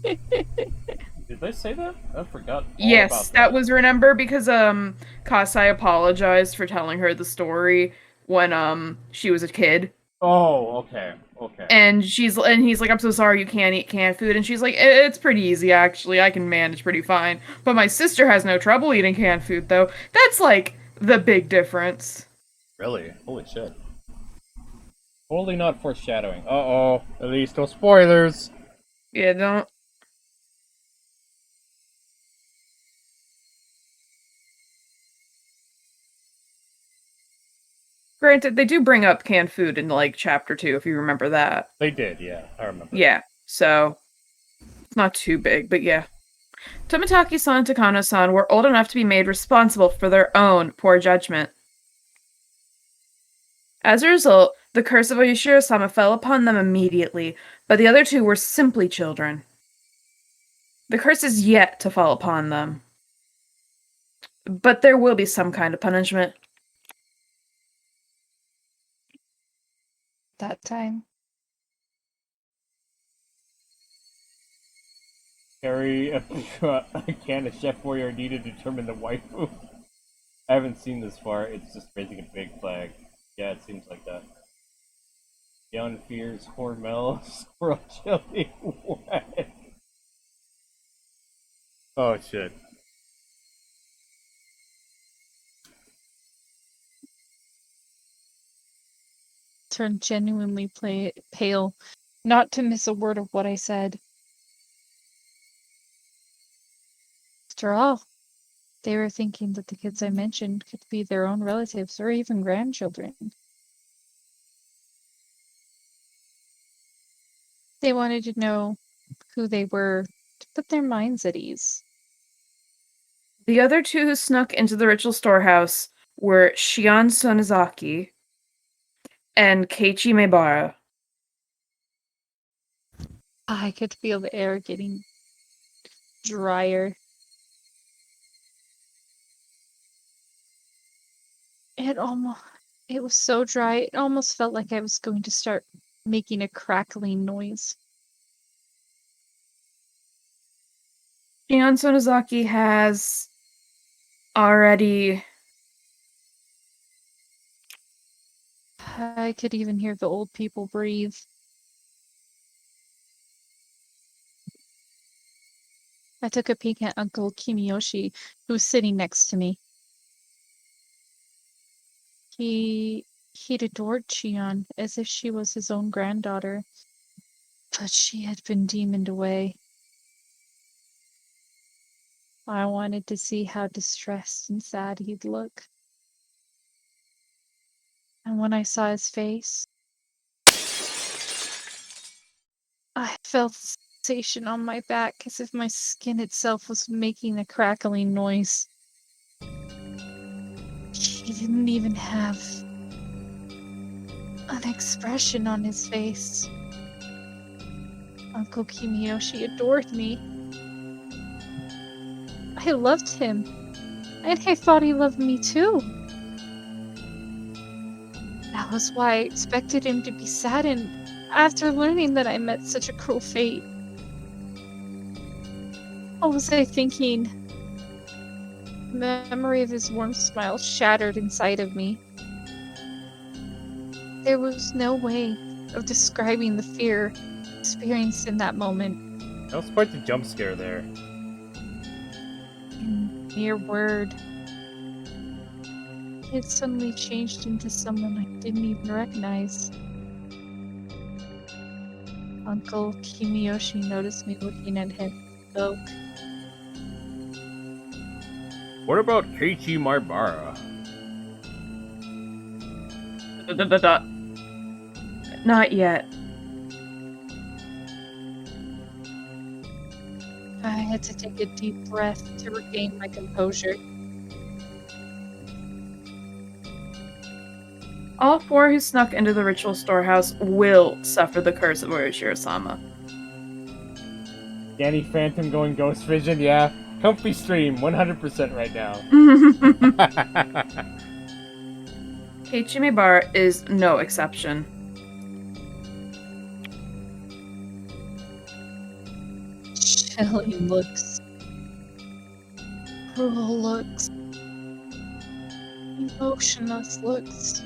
they say that? I forgot all Yes, about that that. was remember because Kasai apologized for telling her the story when she was a kid. Oh, okay, okay. And he's like, "I'm so sorry you can't eat canned food." And she's like, "It's pretty easy actually. I can manage pretty fine. But my sister has no trouble eating canned food though." That's like the big difference. Really? Holy shit. Totally not foreshadowing. Uh-oh. At least no spoilers. Yeah, don't. Granted, they do bring up canned food in like chapter 2 if you remember that. They did, yeah. I remember. Yeah. So, it's not too big, but yeah. Tomitaki-san and Takano-san were old enough to be made responsible for their own poor judgment. As a result, the curse of Oyashiro-sama fell upon them immediately, but the other 2 were simply children. The curse is yet to fall upon them. But there will be some kind of punishment. That time. Carry a can of Chef Boyardee to determine the waifu. I haven't seen this far. It's just raising a big flag. Yeah, it seems like that. Beyond Fears, Hormel, Squirrel Chili. What? Oh, shit. Turned genuinely pale, not to miss a word of what I said. After all, they were thinking that the kids I mentioned could be their own relatives or even grandchildren. They wanted to know who they were to put their minds at ease. The other 2 who snuck into the ritual storehouse were Shion Sonozaki and Keiichi Maebara. I could feel the air getting drier. It was so dry, it almost felt like I was going to start making a crackling noise. Shion Sonozaki has already... I could even hear the old people breathe. I took a peek at Uncle Kimiyoshi, who was sitting next to me. He'd adored Chion as if she was his own granddaughter, but she had been demoned away. I wanted to see how distressed and sad he'd look. And when I saw his face, I felt a sensation on my back as if my skin itself was making a crackling noise. He didn't even have an expression on his face. Uncle Kimiyoshi adored me. I loved him, and I thought he loved me too. That was why I expected him to be saddened after learning that I met such a cruel fate. What was I thinking? The memory of his warm smile shattered inside of me. There was no way of describing the fear experienced in that moment. That was quite the jump scare there. Mere word. He had suddenly changed into someone I didn't even recognize. Uncle Kimiyoshi noticed me looking at him and spoke. What about Keiichi Maibara? Not yet. I had to take a deep breath to regain my composure. All 4 who snuck into the ritual storehouse will suffer the curse of Oroshiro-sama. Danny Phantom going Ghost Vision, yeah. Comfy stream, 100% right now. Keiichi Bar is no exception. Chilling looks. Cruel looks. Emotionless looks.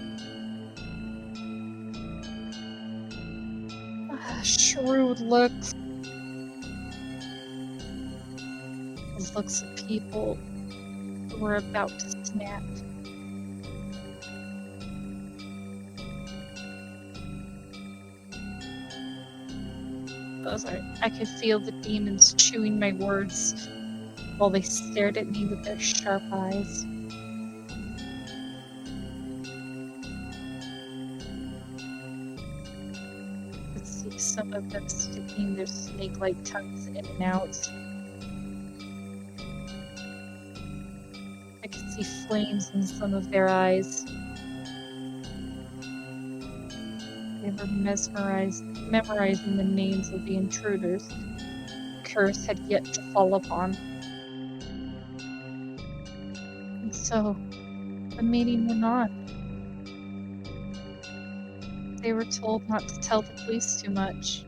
Shrewd looks. The looks of people who were about to snap. I could feel the demons chewing my words while they stared at me with their sharp eyes. I could see some of them sticking their snake-like tongues in and out. I could see flames in some of their eyes. They were memorizing the names of the intruders the curse had yet to fall upon. And so, the meeting went on. They were told not to tell the police too much.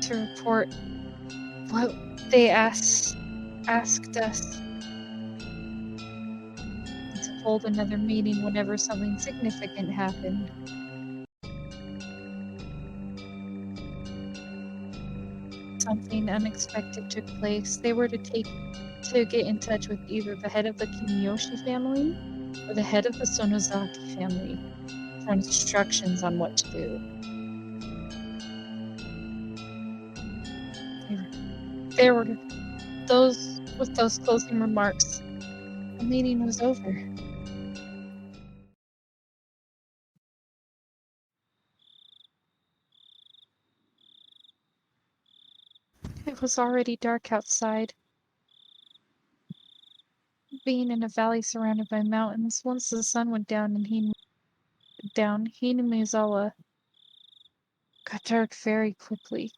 To report what they asked us. To hold another meeting whenever something significant happened. Something unexpected took place. They were to get in touch with either the head of the Kimiyoshi family or the head of the Sonozaki family for instructions on what to do. There were with those closing remarks. The meeting was over. It was already dark outside. Being in a valley surrounded by mountains, once the sun went down Hinamizawa got dark very quickly.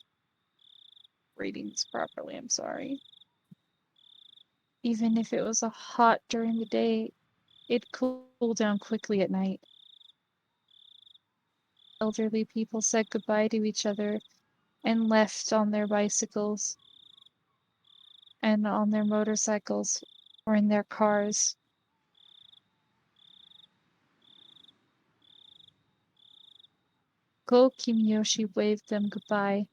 Reading this properly, I'm sorry. Even if it was hot during the day, it cooled down quickly at night. Elderly people said goodbye to each other and left on their bicycles and on their motorcycles or in their cars. Go Kimiyoshi waved them goodbye,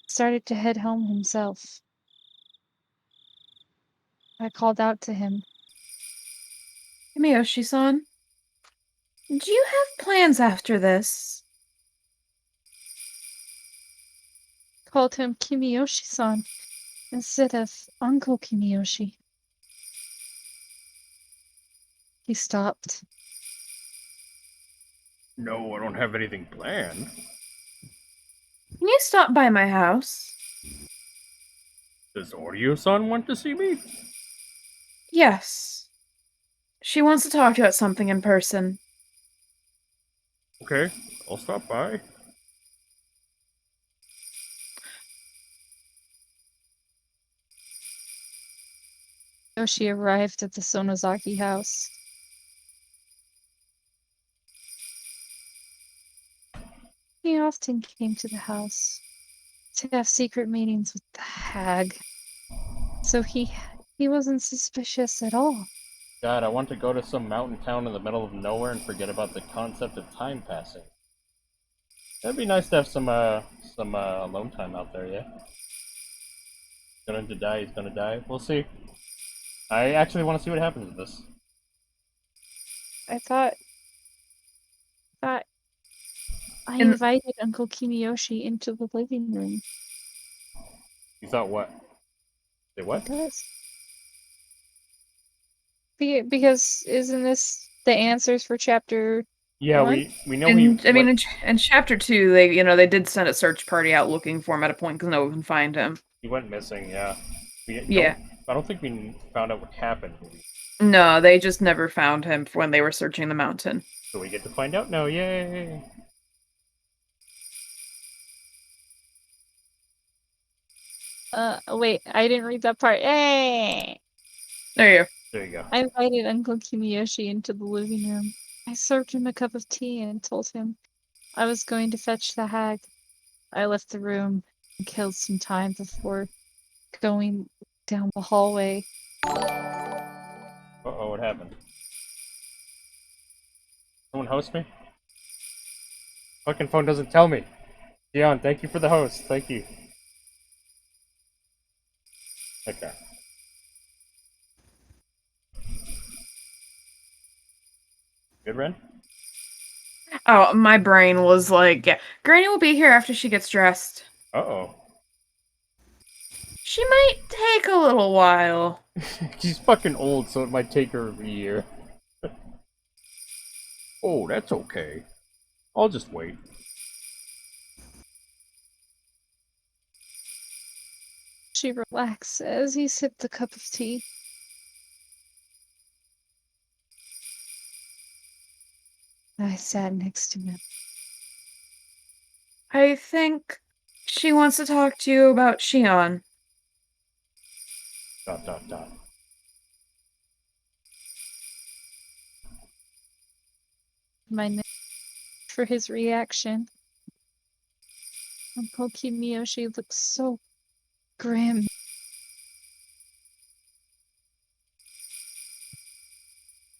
started to head home himself. I called out to him. Kimiyoshi-san, do you have plans after this? Called him Kimiyoshi-san instead of Uncle Kimiyoshi. He stopped. No, I don't have anything planned. Can you stop by my house? Does Oreo-san want to see me? Yes. She wants to talk to you about something in person. Okay, I'll stop by. Yoshi arrived at the Sonozaki house. He often came to the house to have secret meetings with the hag. So he wasn't suspicious at all. God, I want to go to some mountain town in the middle of nowhere and forget about the concept of time passing. That'd be nice to have some alone time out there, yeah? Going to die, he's gonna die. We'll see. I actually want to see what happens with this. I thought I invited Uncle Kimiyoshi into the living room. You thought what? Say what? Because isn't this the answers for chapter? Yeah, one? we know in chapter 2, they did send a search party out looking for him at a point because no one can find him. He went missing. Yeah. Yeah. I don't think we found out what happened. No, they just never found him when they were searching the mountain. So we get to find out now. Yay! Wait, I didn't read that part. Yay! There you go. I invited Uncle Kimiyoshi into the living room. I served him a cup of tea and told him I was going to fetch the hag. I left the room and killed some time before going down the hallway. Uh-oh, what happened? Someone host me? Fucking phone doesn't tell me. Dion, thank you for the host. Thank you. Okay. Good, Wren? Oh, my brain was like, yeah, Granny will be here after she gets dressed. Uh-oh. She might take a little while. She's fucking old, so it might take her a year. Oh, that's okay. I'll just wait. She relaxed as he sipped the cup of tea. I sat next to him. I think she wants to talk to you about Shion. ... My neck for his reaction. Uncle Kimiyoshi looked so grim.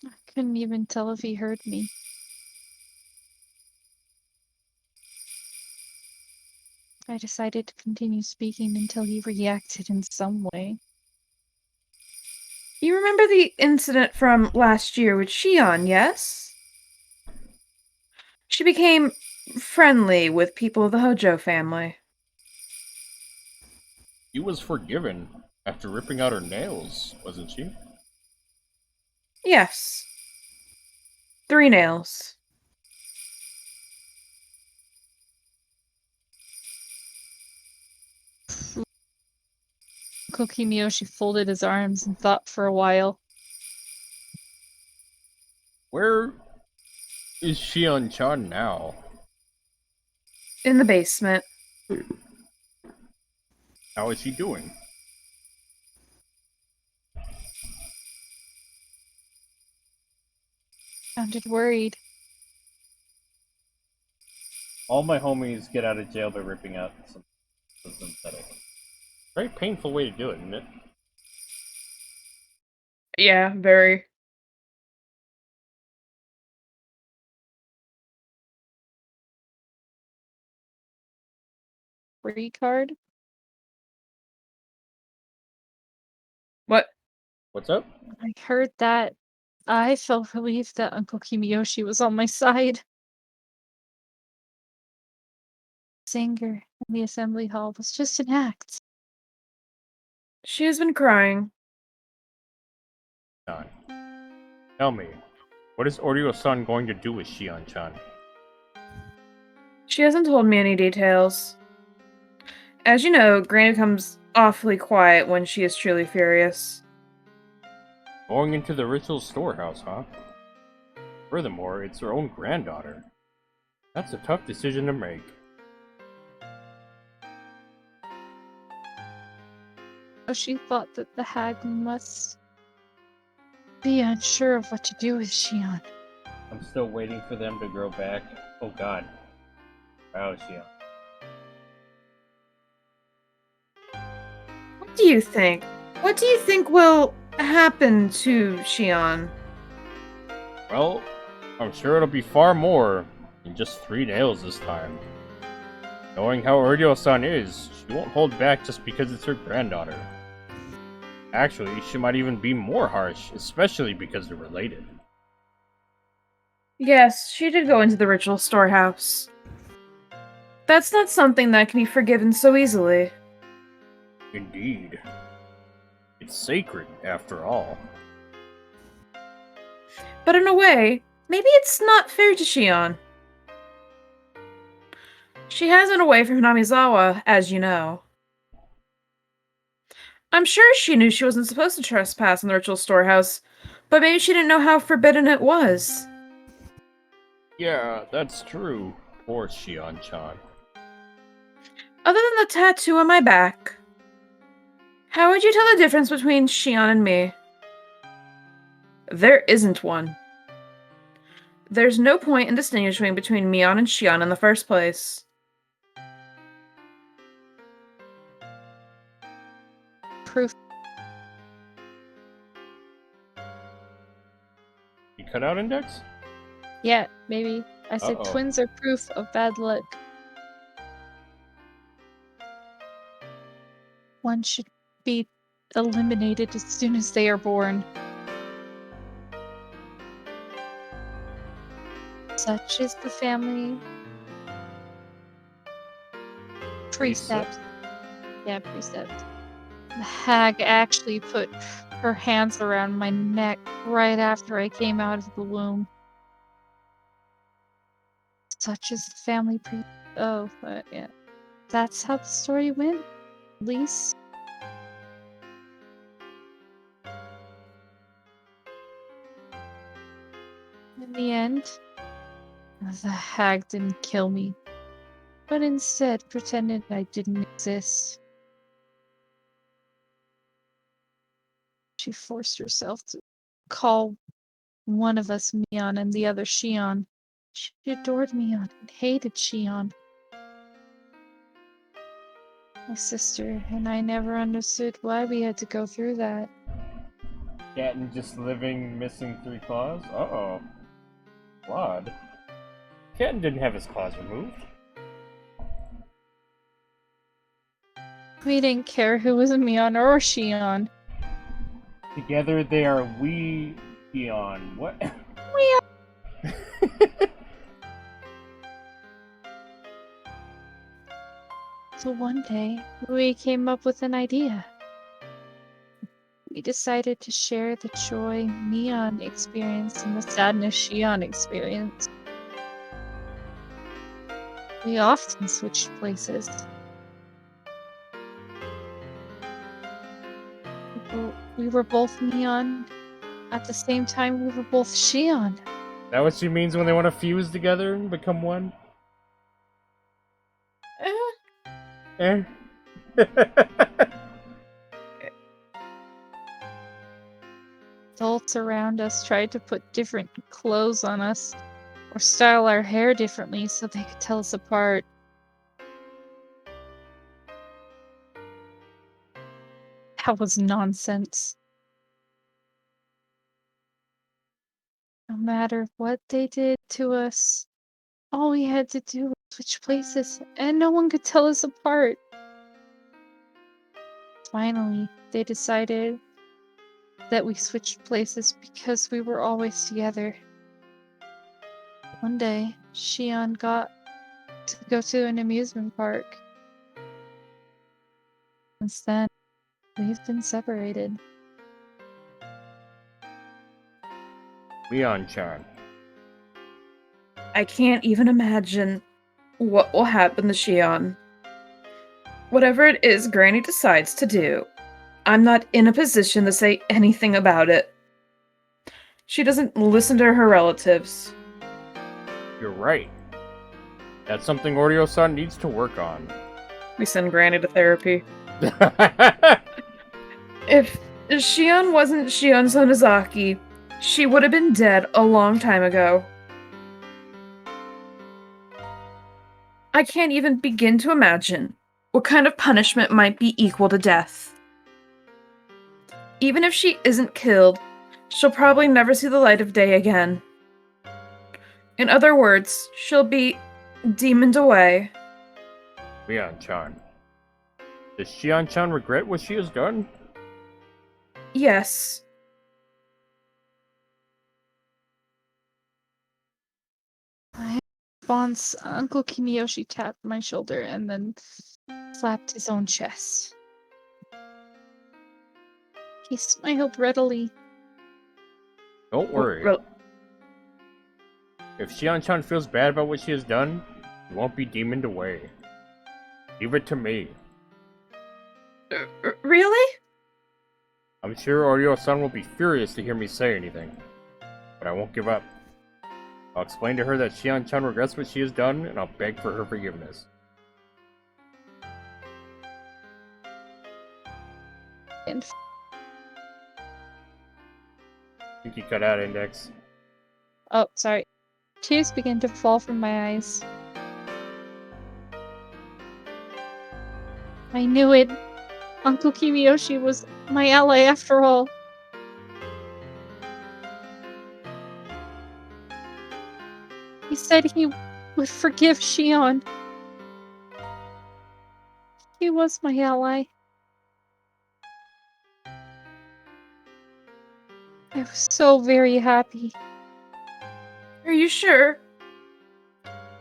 I couldn't even tell if he heard me. I decided to continue speaking until he reacted in some way. You remember the incident from last year with Shion, yes? She became friendly with people of the Hojo family. She was forgiven after ripping out her nails, wasn't she? Yes. 3 nails. Uncle Kimiyoshi folded his arms and thought for a while. Where is Shion-chan now? In the basement. How is she doing? Sounded worried. All my homies get out of jail by ripping out some synthetic. Very painful way to do it, isn't it? Yeah, very. Free card? What? What's up? I heard that. I felt relieved that Uncle Kimiyoshi was on my side. His anger in the assembly hall was just an act. She has been crying. Tell me, what is Oryo-san going to do with Shion-chan? She hasn't told me any details. As you know, Granny becomes awfully quiet when she is truly furious. Going into the ritual storehouse, huh? Furthermore, it's her own granddaughter. That's a tough decision to make. She thought that the hag must be unsure of what to do with Shion. I'm still waiting for them to grow back. Oh god. Wow, Shion. What do you think? What do you think will happen to Shion? Well, I'm sure it'll be far more than just 3 nails this time. Knowing how Oryo-san is, she won't hold back just because it's her granddaughter. Actually, she might even be more harsh, especially because they're related. Yes, she did go into the ritual storehouse. That's not something that can be forgiven so easily. Indeed. It's sacred, after all. But in a way, maybe it's not fair to Shion. She has been away from Namizawa, as you know. I'm sure she knew she wasn't supposed to trespass in the ritual storehouse, but maybe she didn't know how forbidden it was. Yeah, that's true. Poor Shion-chan. Other than the tattoo on my back, how would you tell the difference between Shion and me? There isn't one. There's no point in distinguishing between Mion and Shion in the first place. Proof. You cut out index? Yeah, maybe. I said Uh-oh. twins are proof of bad luck. One should be eliminated as soon as they are born. Such is the family precept. Yeah, precept. The hag actually put her hands around my neck right after I came out of the womb. Such is the family Oh, yeah. That's how the story went, at least. In the end, the hag didn't kill me, but instead pretended I didn't exist. She forced herself to call one of us Mion and the other Shion. She adored Mion and hated Shion. My sister and I never understood why we had to go through that. Captain just living, missing 3 claws? Uh-oh. Odd. Captain didn't have his claws removed. We didn't care who was Mion or Shion. Together they are we Eon. What? So one day, we came up with an idea. We decided to share the joy Mion experienced and the sadness Shion experienced. We often switched places. We were both Mion. At the same time, we were both Shion. That what she means when they want to fuse together and become one? Eh? Adults around us tried to put different clothes on us or style our hair differently so they could tell us apart. That was nonsense. No matter what they did to us, all we had to do was switch places, and no one could tell us apart. Finally, they decided that we switched places because we were always together. One day, Shion got to go to an amusement park. Since then, we've been separated. Leon-chan. I can't even imagine what will happen to Shion. Whatever it is Granny decides to do, I'm not in a position to say anything about it. She doesn't listen to her relatives. You're right. That's something Oryo-san needs to work on. We send Granny to therapy. If Shion wasn't Shion Sonozaki, she would have been dead a long time ago. I can't even begin to imagine what kind of punishment might be equal to death. Even if she isn't killed, she'll probably never see the light of day again. In other words, she'll be demoned away. Mian-chan. Does Shion-chan regret what she has done? Yes. Response, Uncle Kimiyoshi tapped my shoulder and then slapped his own chest. He smiled readily. Don't worry. If Shion-chan feels bad about what she has done, he won't be demoned away. Leave it to me. Really? I'm sure Oryo-san will be furious to hear me say anything, but I won't give up. I'll explain to her that Shion-chan regrets what she has done, and I'll beg for her forgiveness. And I think you cut out, Index. oh, sorry. Tears began to fall from my eyes. I knew it. Uncle Kimiyoshi was my ally after all. He said he would forgive Shion. He was my ally. I was so very happy. Are you sure?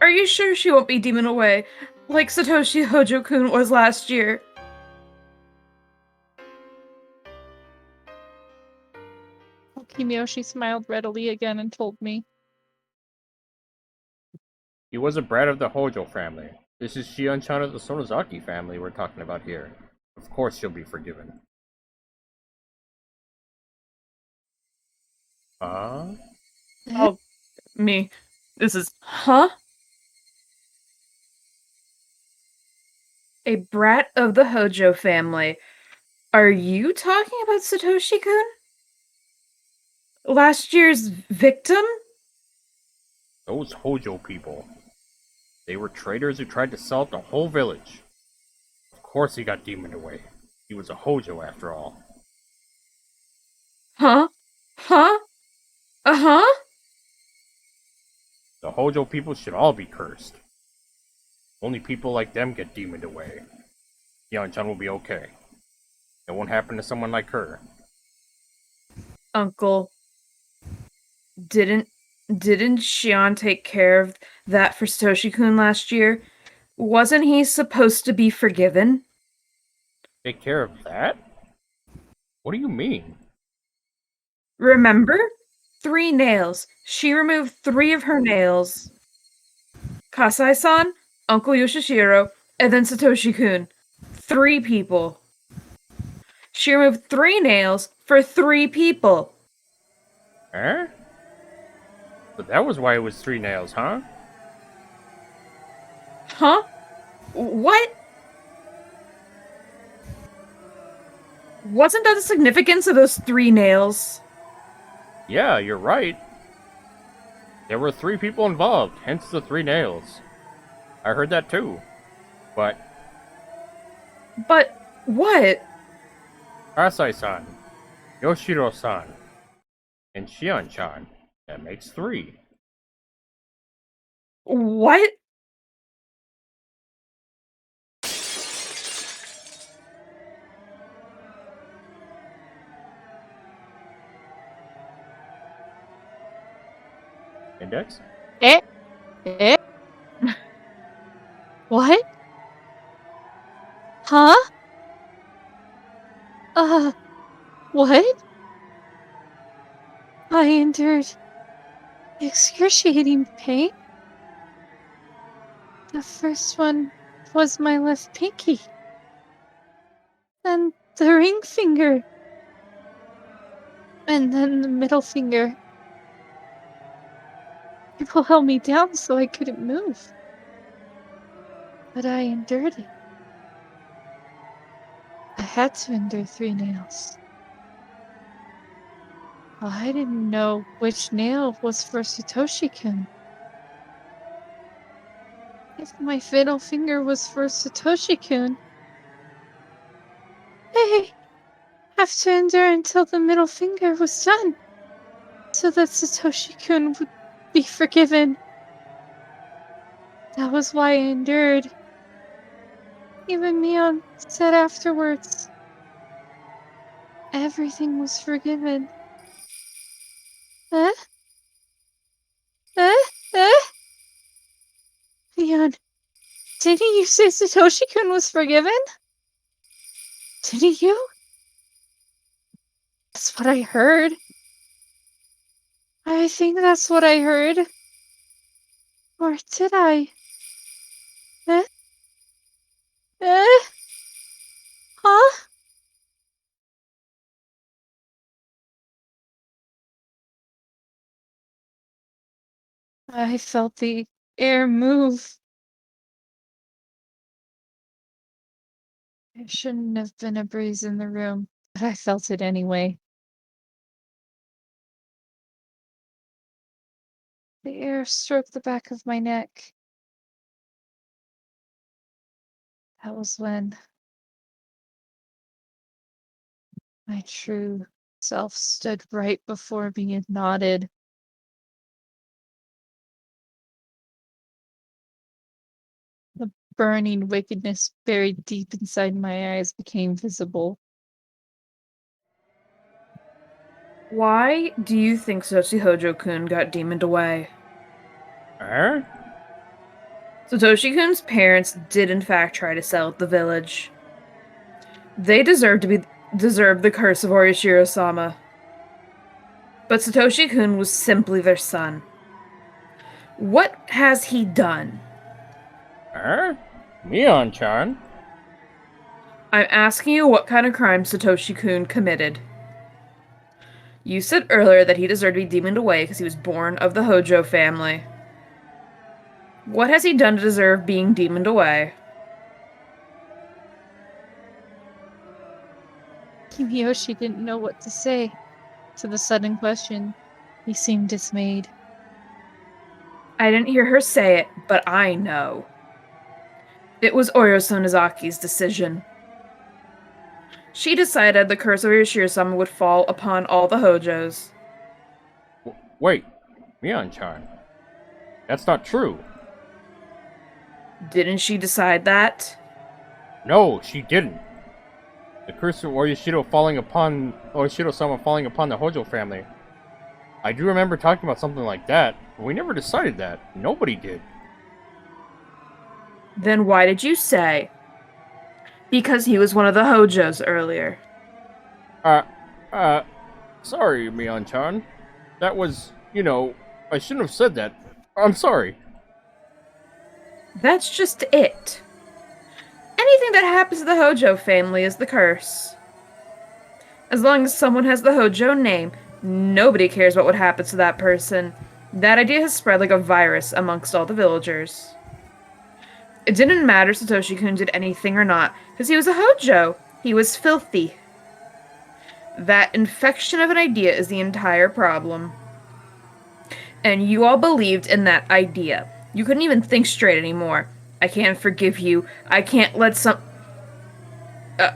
Are you sure she won't be demoned away, like Satoshi Hojo-kun was last year? Kimiyoshi smiled readily again and told me. He was a brat of the Hojo family. This is Shion-chan of the Sonozaki family we're talking about here. Of course she'll be forgiven. Huh? Oh, me. This is... Huh? A brat of the Hojo family. Are you talking about Satoshi-kun? Last year's victim? Those Hojo people. They were traitors who tried to sell out the whole village. Of course he got demoned away. He was a Hojo after all. Huh? Huh? Uh-huh? The Hojo people should all be cursed. Only people like them get demoned away. Shion-chan will be okay. It won't happen to someone like her. Uncle, didn't Shion take care of that for Satoshi-kun last year? Wasn't he supposed to be forgiven? Take care of that? What do you mean? Remember? 3 nails. She removed 3 of her nails. Kasai-san, Uncle Yoshishiro, and then Satoshi-kun. 3 people. She removed 3 nails for 3 people. Huh? But that was why it was 3 nails, huh? Huh? What? Wasn't that the significance of those 3 nails? Yeah, you're right. There were 3 people involved, hence the 3 nails. I heard that too. But what? Kasai-san, Yoshiro-san, and Shion-chan. That makes 3. What? Index? Eh? What? Huh? What? I endured excruciating pain. The first one was my left pinky. Then the ring finger. And then the middle finger. People held me down so I couldn't move. But I endured it. I had to endure 3 nails. I didn't know which nail was for Satoshi-kun. If my middle finger was for Satoshi-kun, I have to endure until the middle finger was done, so that Satoshi-kun would be forgiven. That was why I endured. Even Mion said afterwards, everything was forgiven. Eh? Eh? Eh? Mion, didn't you say Satoshi-kun was forgiven? Didn't you? That's what I heard. I think that's what I heard. Or did I? Eh? Eh? Huh? I felt the air move. There shouldn't have been a breeze in the room, but I felt it anyway. The air stroked the back of my neck. That was when my true self stood right before me and nodded. The burning wickedness buried deep inside my eyes became visible. Why do you think Satoshi Hojo-kun got demoned away? Satoshi-kun's parents did in fact try to sell the village. They deserved the curse of Orishiro-sama. But Satoshi-kun was simply their son. What has he done? Mion-chan? I'm asking you what kind of crime Satoshi-kun committed. You said earlier that he deserved to be demoned away because he was born of the Hojo family. What has he done to deserve being demoned away? Kimiyoshi didn't know what to say to the sudden question. He seemed dismayed. I didn't hear her say it, but I know. It was Oyo Sonozaki's decision. She decided the curse of Yoshiro-sama would fall upon all the Hojos. Wait, Mion-chan. That's not true. Didn't she decide that? No, she didn't. The curse of Orishiro-sama falling upon the Hojo family. I do remember talking about something like that, but we never decided that. Nobody did. Then why did you say? Because he was one of the Hojos earlier. Sorry, Mion-chan. That was, I shouldn't have said that. I'm sorry. That's just it. Anything that happens to the Hojo family is the curse. As long as someone has the Hojo name, nobody cares about what happens to that person. That idea has spread like a virus amongst all the villagers. It didn't matter Satoshi-kun did anything or not, because he was a Hojo. He was filthy. That infection of an idea is the entire problem. And you all believed in that idea. You couldn't even think straight anymore. I can't forgive you. I can't let some... It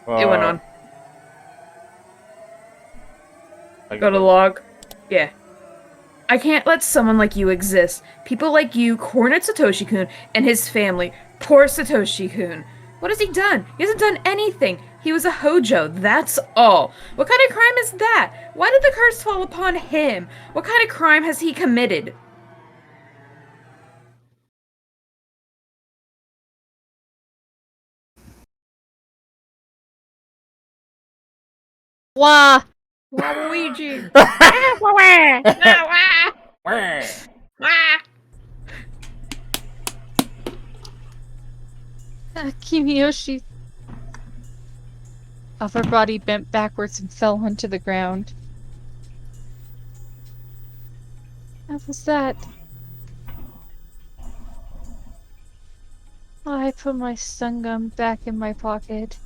went on. Go to log. Yeah. I can't let someone like you exist. People like you cornered Satoshi-kun and his family. Poor Satoshi-kun. What has he done? He hasn't done anything. He was a Hojo, that's all. What kind of crime is that? Why did the curse fall upon him? What kind of crime has he committed? Wah! Waluigi! Kimiyoshi. Her body bent backwards and fell onto the ground. What was that? I put my stun gun back in my pocket.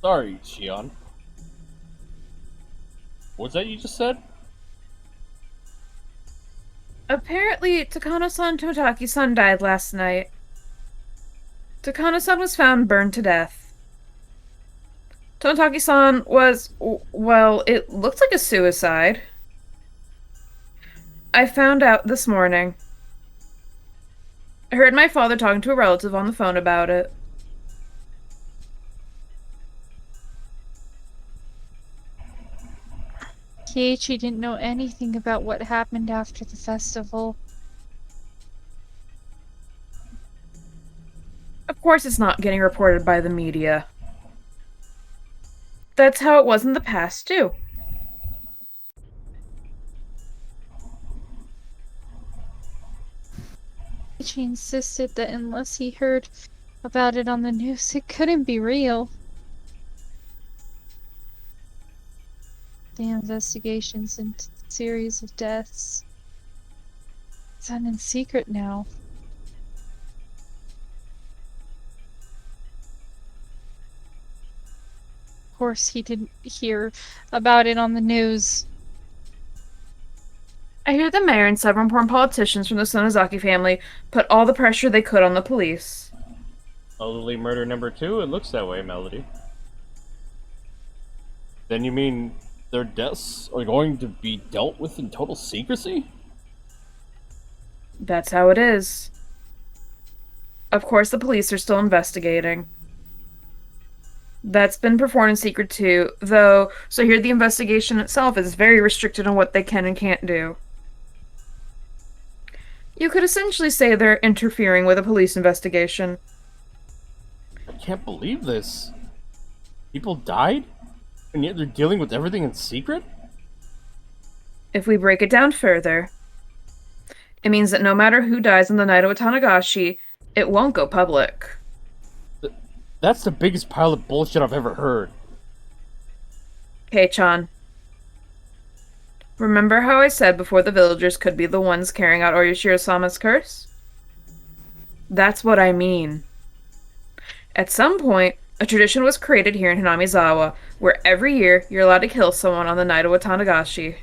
Sorry, Shion. What's that you just said? Apparently, Takano-san Totaki-san died last night. Takano-san was found burned to death. Tonotaki-san was, well, it looks like a suicide. I found out this morning. I heard my father talking to a relative on the phone about it. Keiichi didn't know anything about what happened after the festival. Of course it's not getting reported by the media. That's how it was in the past, too. Keiichi insisted that unless he heard about it on the news, it couldn't be real. The investigations into the series of deaths. It's done in secret now. Of course, he didn't hear about it on the news. I hear the mayor and several important politicians from the Sonozaki family put all the pressure they could on the police. Elderly murder number 2? It looks that way, Melody. Then you mean their deaths are going to be dealt with in total secrecy? That's how it is. Of course, the police are still investigating. That's been performed in secret too, though, so here the investigation itself is very restricted on what they can and can't do. You could essentially say they're interfering with a police investigation. I can't believe this. People died? And yet they're dealing with everything in secret? If we break it down further, it means that no matter who dies in the night of Tanagashi, it won't go public. That's the biggest pile of bullshit I've ever heard. Kei-chan, remember how I said before the villagers could be the ones carrying out Orishiro-sama's curse? That's what I mean. At some point, a tradition was created here in Hinamizawa, where every year you're allowed to kill someone on the night of Tanagashi.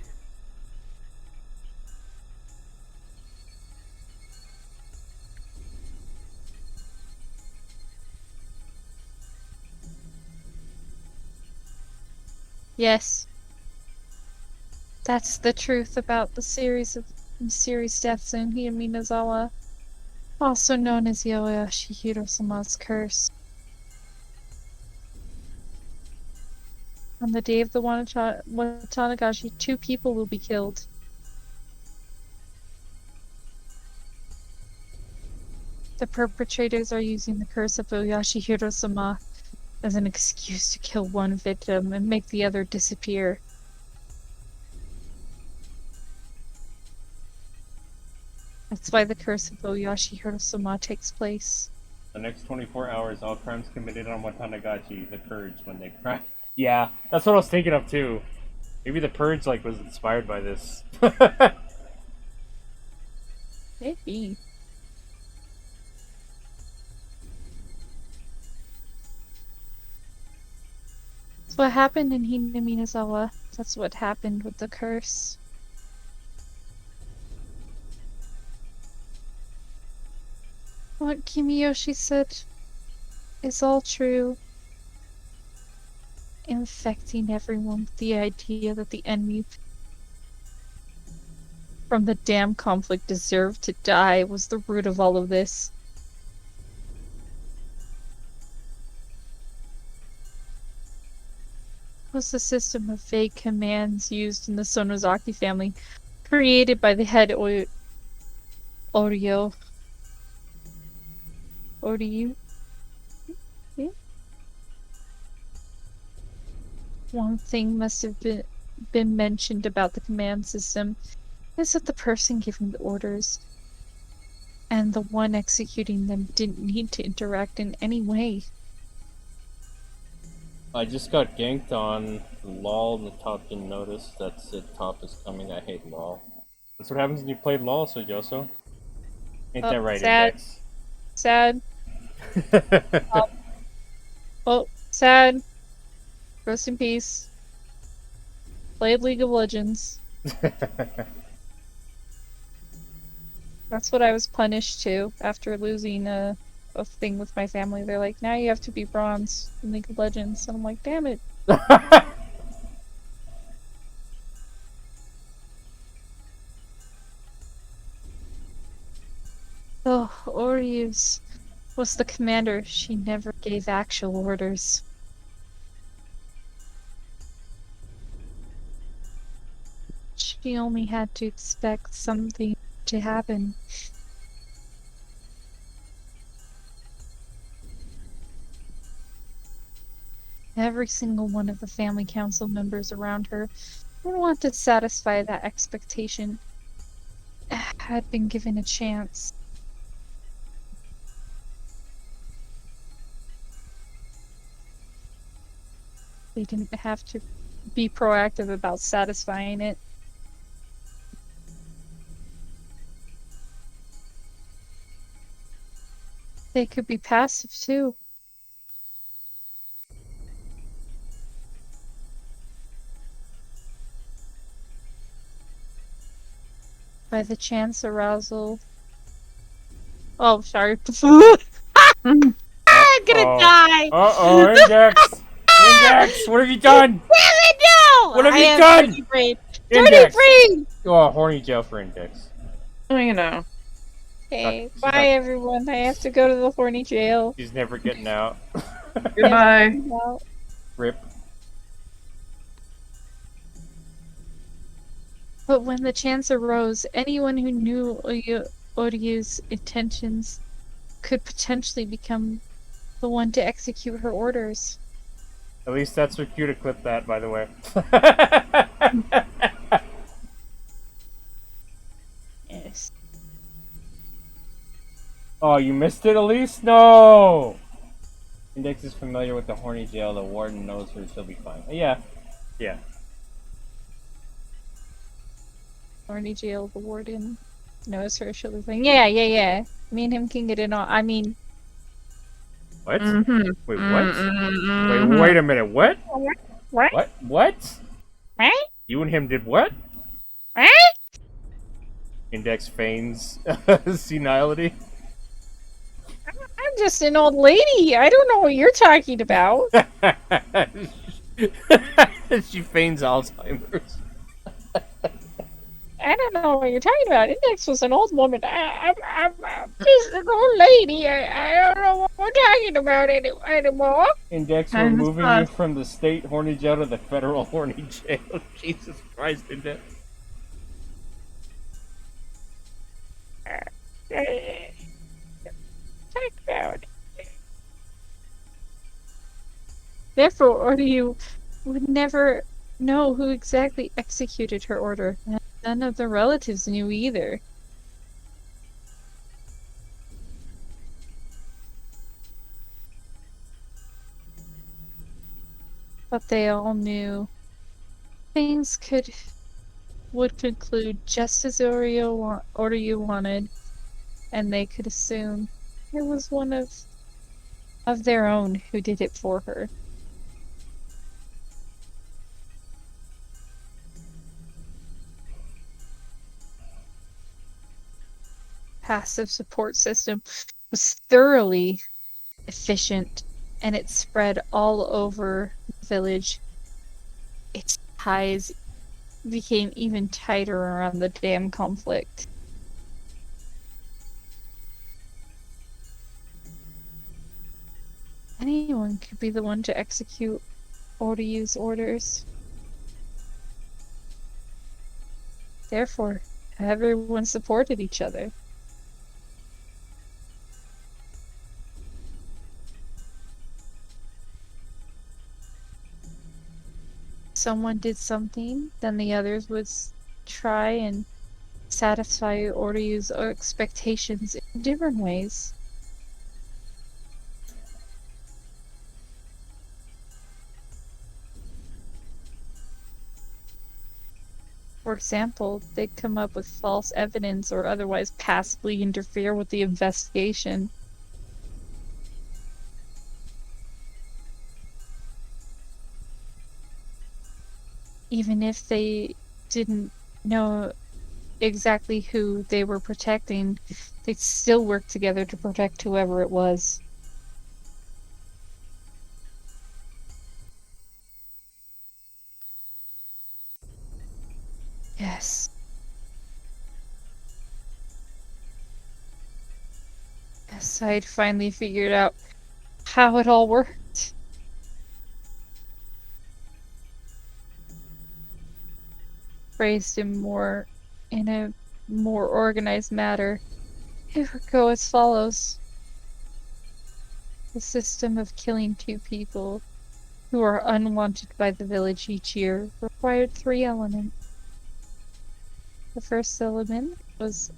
Yes. That's the truth about the series of mysterious deaths in Minazawa, also known as Yoshihiro-sama's curse. On the day of the Watanagashi, 2 people will be killed. The perpetrators are using the curse of Yoshihiro-sama as an excuse to kill one victim and make the other disappear. That's why the curse of Yoshihiro-sama takes place. The next 24 hours, all crimes committed on Watanagashi, the Purge, when they cry. Yeah, that's what I was thinking of too. Maybe the Purge was inspired by this. Maybe. That's what happened in Minazawa. That's what happened with the curse. What Kimiyoshi said is all true. Infecting everyone with the idea that the enemy from the damn conflict deserved to die was the root of all of this. It was the system of vague commands used in the Sonozaki family, created by the head Oryu. Yeah. One thing must have been mentioned about the command system is that the person giving the orders and the one executing them didn't need to interact in any way. I just got ganked on LOL and the top didn't notice. That's it, top is coming. I hate LOL. That's what happens when you play LOL, so Joso. Ain't that right, sad. Index? Sad. Oh, sad. Rest in peace. Played League of Legends. That's what I was punished to after losing a thing with my family. They're like, now you have to be bronze in League of Legends. And I'm like, damn it. Oh, Orius was the commander. She never gave actual orders. She only had to expect something to happen. Every single one of the family council members around her would want to satisfy that expectation. Had been given a chance. They didn't have to be proactive about satisfying it. They could be passive too. By the chance arousal. Oh, sorry. I'm gonna die! Uh-oh, Index! Index, what have you done? Damn it, no! What have I you done? Dirty brain! Index! Dirty brain! Oh, horny jail for Index. Well, you know. Okay, bye everyone. I have to go to the horny jail. She's never getting out. Goodbye. Rip. But when the chance arose, anyone who knew Oryu's intentions could potentially become the one to execute her orders. At least that's her cue to clip that, by the way. Yes. Oh, you missed it, Elise? No! Index is familiar with the horny jail. The warden knows her. She'll be fine. Yeah. Yeah. Horny jail, the warden knows her. She'll be fine. Yeah. Me and him can get it on. I mean... What? Mm-hmm. Wait, what? Mm-hmm. Wait a minute. What? What? What? What? What? You and him did what? What? Index feigns senility. I'm just an old lady. I don't know what you're talking about. She feigns Alzheimer's. I don't know what you're talking about. Index was an old woman. I'm just an old lady. I don't know what we're talking about anymore. Index, we're moving you from the state horny jail to the federal horny jail. Jesus Christ, Index. Talk about. Therefore, Oryu would never know who exactly executed her order. None of the relatives knew either. But they all knew things would conclude just as Oryu wanted, and they could assume it was one of their own who did it for her. Passive support system was thoroughly efficient, and it spread all over the village. Its ties became even tighter around the damn conflict. Anyone could be the one to execute or to use orders. Therefore, everyone supported each other. Someone did something, then the others would try and satisfy Oryu's expectations in different ways. For example, they'd come up with false evidence or otherwise passively interfere with the investigation. Even if they didn't know exactly who they were protecting, they'd still work together to protect whoever it was. Yes. Yes, I'd finally figured out how it all worked. Phrased in a more organized manner. It would go as follows. The system of killing 2 people who are unwanted by the village each year required 3 elements. The first element was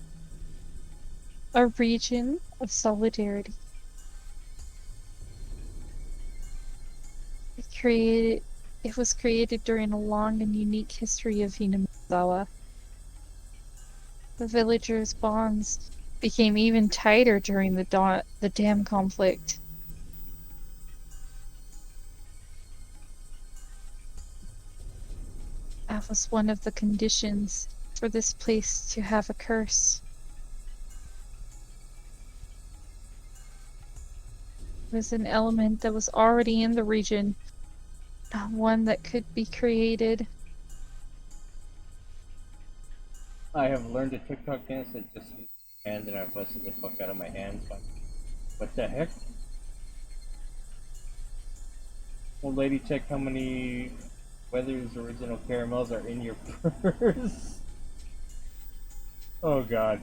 a region of solidarity. It was created during a long and unique history of Hinamizawa. The villagers' bonds became even tighter during the dam conflict. That was one of the conditions for this place to have a curse. It was an element that was already in the region, not one that could be created. I have learned a TikTok dance that just hands and I busted the fuck out of my hands. What the heck? Old lady, check how many Weather's original caramels are in your purse. Oh god.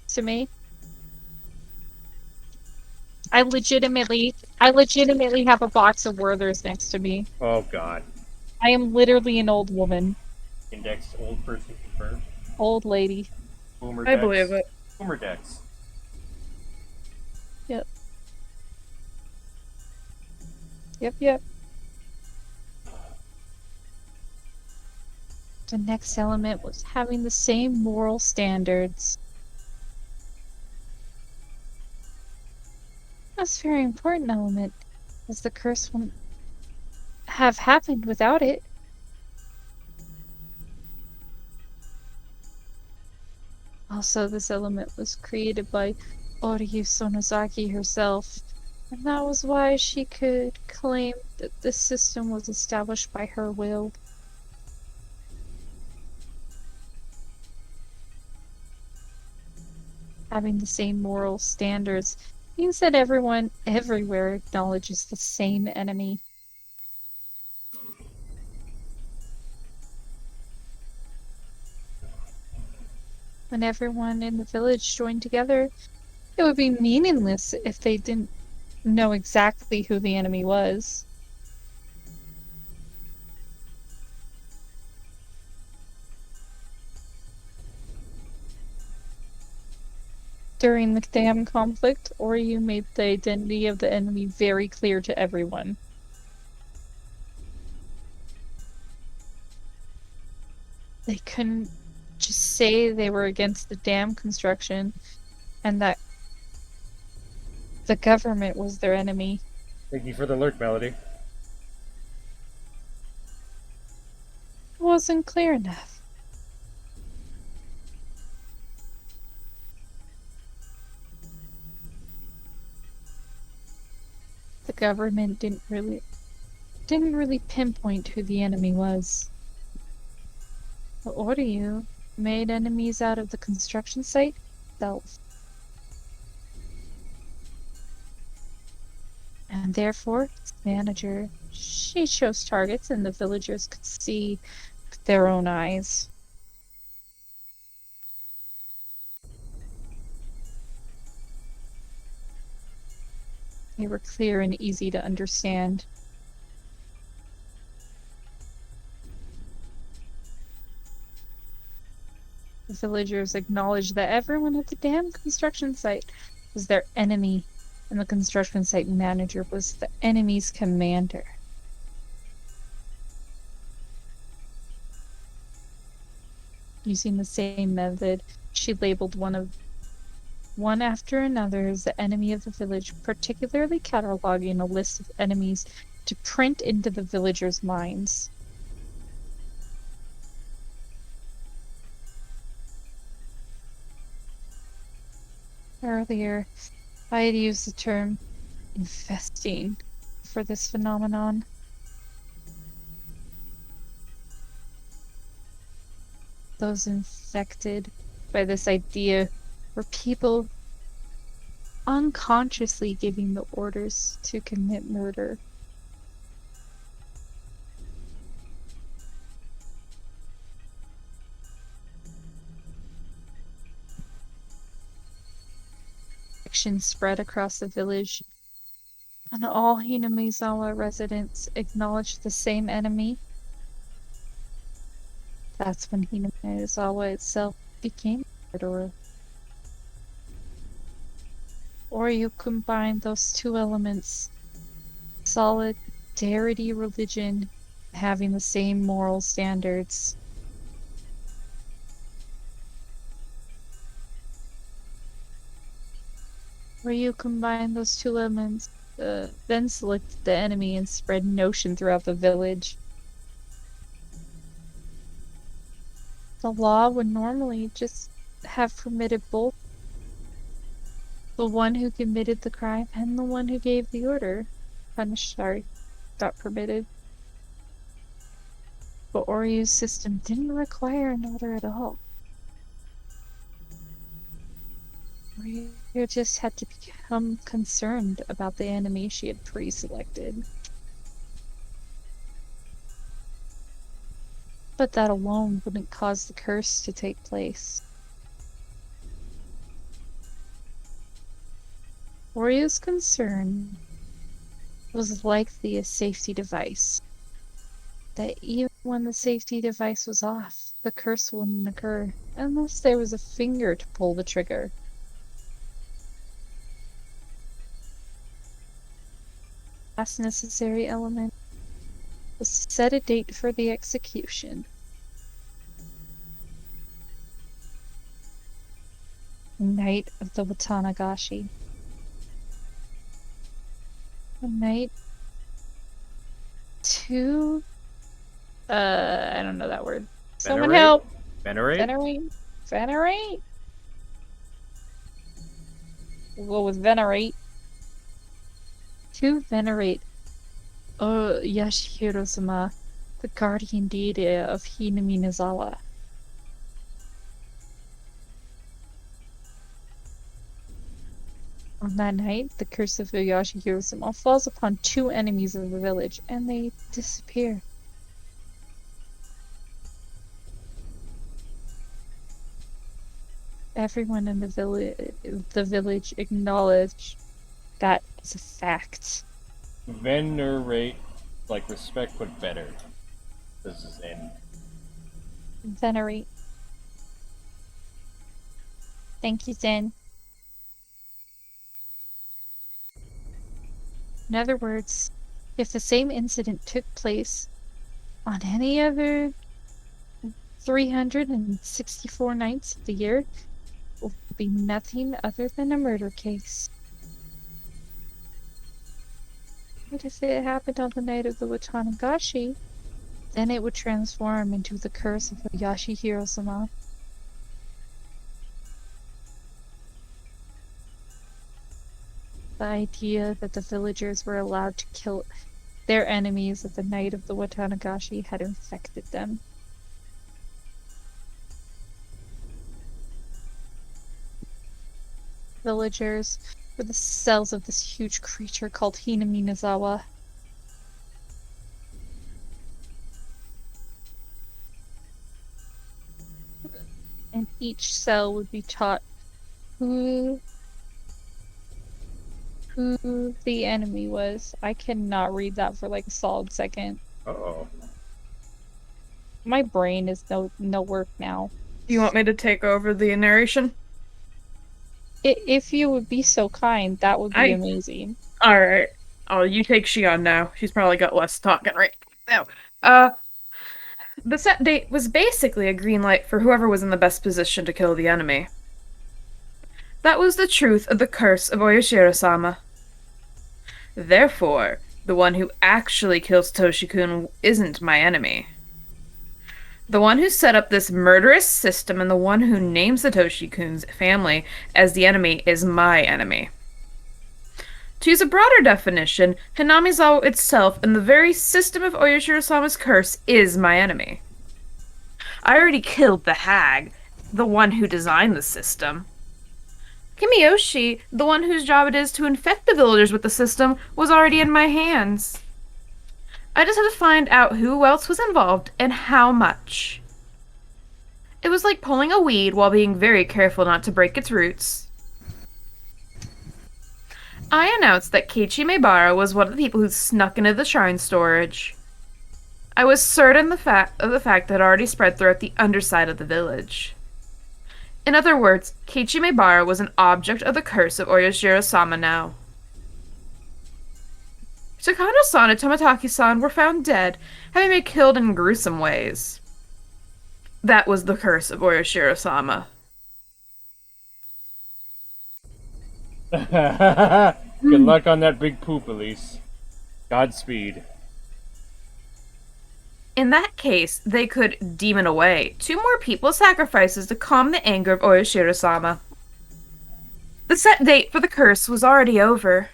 To me, I legitimately have a box of Werther's next to me. Oh god. I am literally an old woman. Index old person confirmed. Old lady. Boomer I Dex. believe it. Boomer Dex. Yep. Yep. The next element was having the same moral standards. That's a very important element, as the curse wouldn't have happened without it. Also, this element was created by Oryu Sonozaki herself, and that was why she could claim that this system was established by her will. Having the same moral standards means that everyone everywhere acknowledges the same enemy. When everyone in the village joined together, it would be meaningless if they didn't know exactly who the enemy was. During the dam conflict, Oryu made the identity of the enemy very clear to everyone. They couldn't just say they were against the dam construction and that the government was their enemy. Thank you for the alert, Melody. It wasn't clear enough. The government didn't really pinpoint who the enemy was. But Oryu made enemies out of the construction site itself. And therefore, its manager, she chose targets and the villagers could see with their own eyes. They were clear and easy to understand. The villagers acknowledged that everyone at the dam construction site was their enemy, and the construction site manager was the enemy's commander. Using the same method, she labeled one after another as the enemy of the village, particularly cataloging a list of enemies to print into the villagers' minds. Earlier, I had used the term infesting for this phenomenon. Those infected by this idea were people unconsciously giving the orders to commit murder. Action spread across the village, and all Hinamizawa residents acknowledged the same enemy. That's when Hinamizawa itself became a murderer. Or you combine those two elements, solidarity, religion, having the same moral standards. Or you combine those two elements, then select the enemy and spread notion throughout the village. The law would normally just have permitted both the one who committed the crime and the one who gave the order. Got permitted. But Oryu's system didn't require an order at all. Oryu just had to become concerned about the enemy she had pre-selected. But that alone wouldn't cause the curse to take place. Oryu's concern was likely a safety device. That even when the safety device was off, the curse wouldn't occur unless there was a finger to pull the trigger. Last necessary element was to set a date for the execution. Night of the Watanagashi. The night to... I don't know that word. Someone help! Venerate? Venerate? What was venerate? To venerate Yashihiro-sama, the guardian deity of Hinami-Nazawa. On that night, the curse of Yashihiro-sama falls upon two enemies of the village, and they disappear. Everyone in the village acknowledged that as a fact. Venerate, like respect, but better. This is in. Venerate. Thank you, Zen. In other words, if the same incident took place on any other 364 nights of the year, it would be nothing other than a murder case. But if it happened on the night of the Watanagashi, then it would transform into the curse of Yashihiro-sama. The idea that the villagers were allowed to kill their enemies at the night of the Watanagashi had infected them. Villagers were the cells of this huge creature called Hinami-Nazawa. And each cell would be taught who the enemy was. I cannot read that for like a solid second. Uh-oh. My brain is no work now. Do you want me to take over the narration? If you would be so kind, that would be amazing. Alright. Oh, you take Shion now. She's probably got less talking right now. The set date was basically a green light for whoever was in the best position to kill the enemy. That was the truth of the curse of Oyashiro-sama. Therefore, the one who actually kills Toshikun isn't my enemy. The one who set up this murderous system and the one who names Satoshi-kun's family as the enemy is my enemy. To use a broader definition, Hinamizawa itself and the very system of Oyashiro-sama's curse is my enemy. I already killed the hag, the one who designed the system. Kimiyoshi, the one whose job it is to infect the villagers with the system, was already in my hands. I just had to find out who else was involved and how much. It was like pulling a weed while being very careful not to break its roots. I announced that Keiichi Maebara was one of the people who snuck into the shrine storage. I was certain of the fact that had already spread throughout the underside of the village. In other words, Keiichi Maebara was an object of the curse of Oyashiro-sama now. Takano-san and Toмотaki-san were found dead, having been killed in gruesome ways. That was the curse of Oyashiro-sama. Good luck on that big poop, Elise. Godspeed. In that case, they could demon away 2 more people's sacrifices to calm the anger of Oyashiro-sama. The set date for the curse was already over.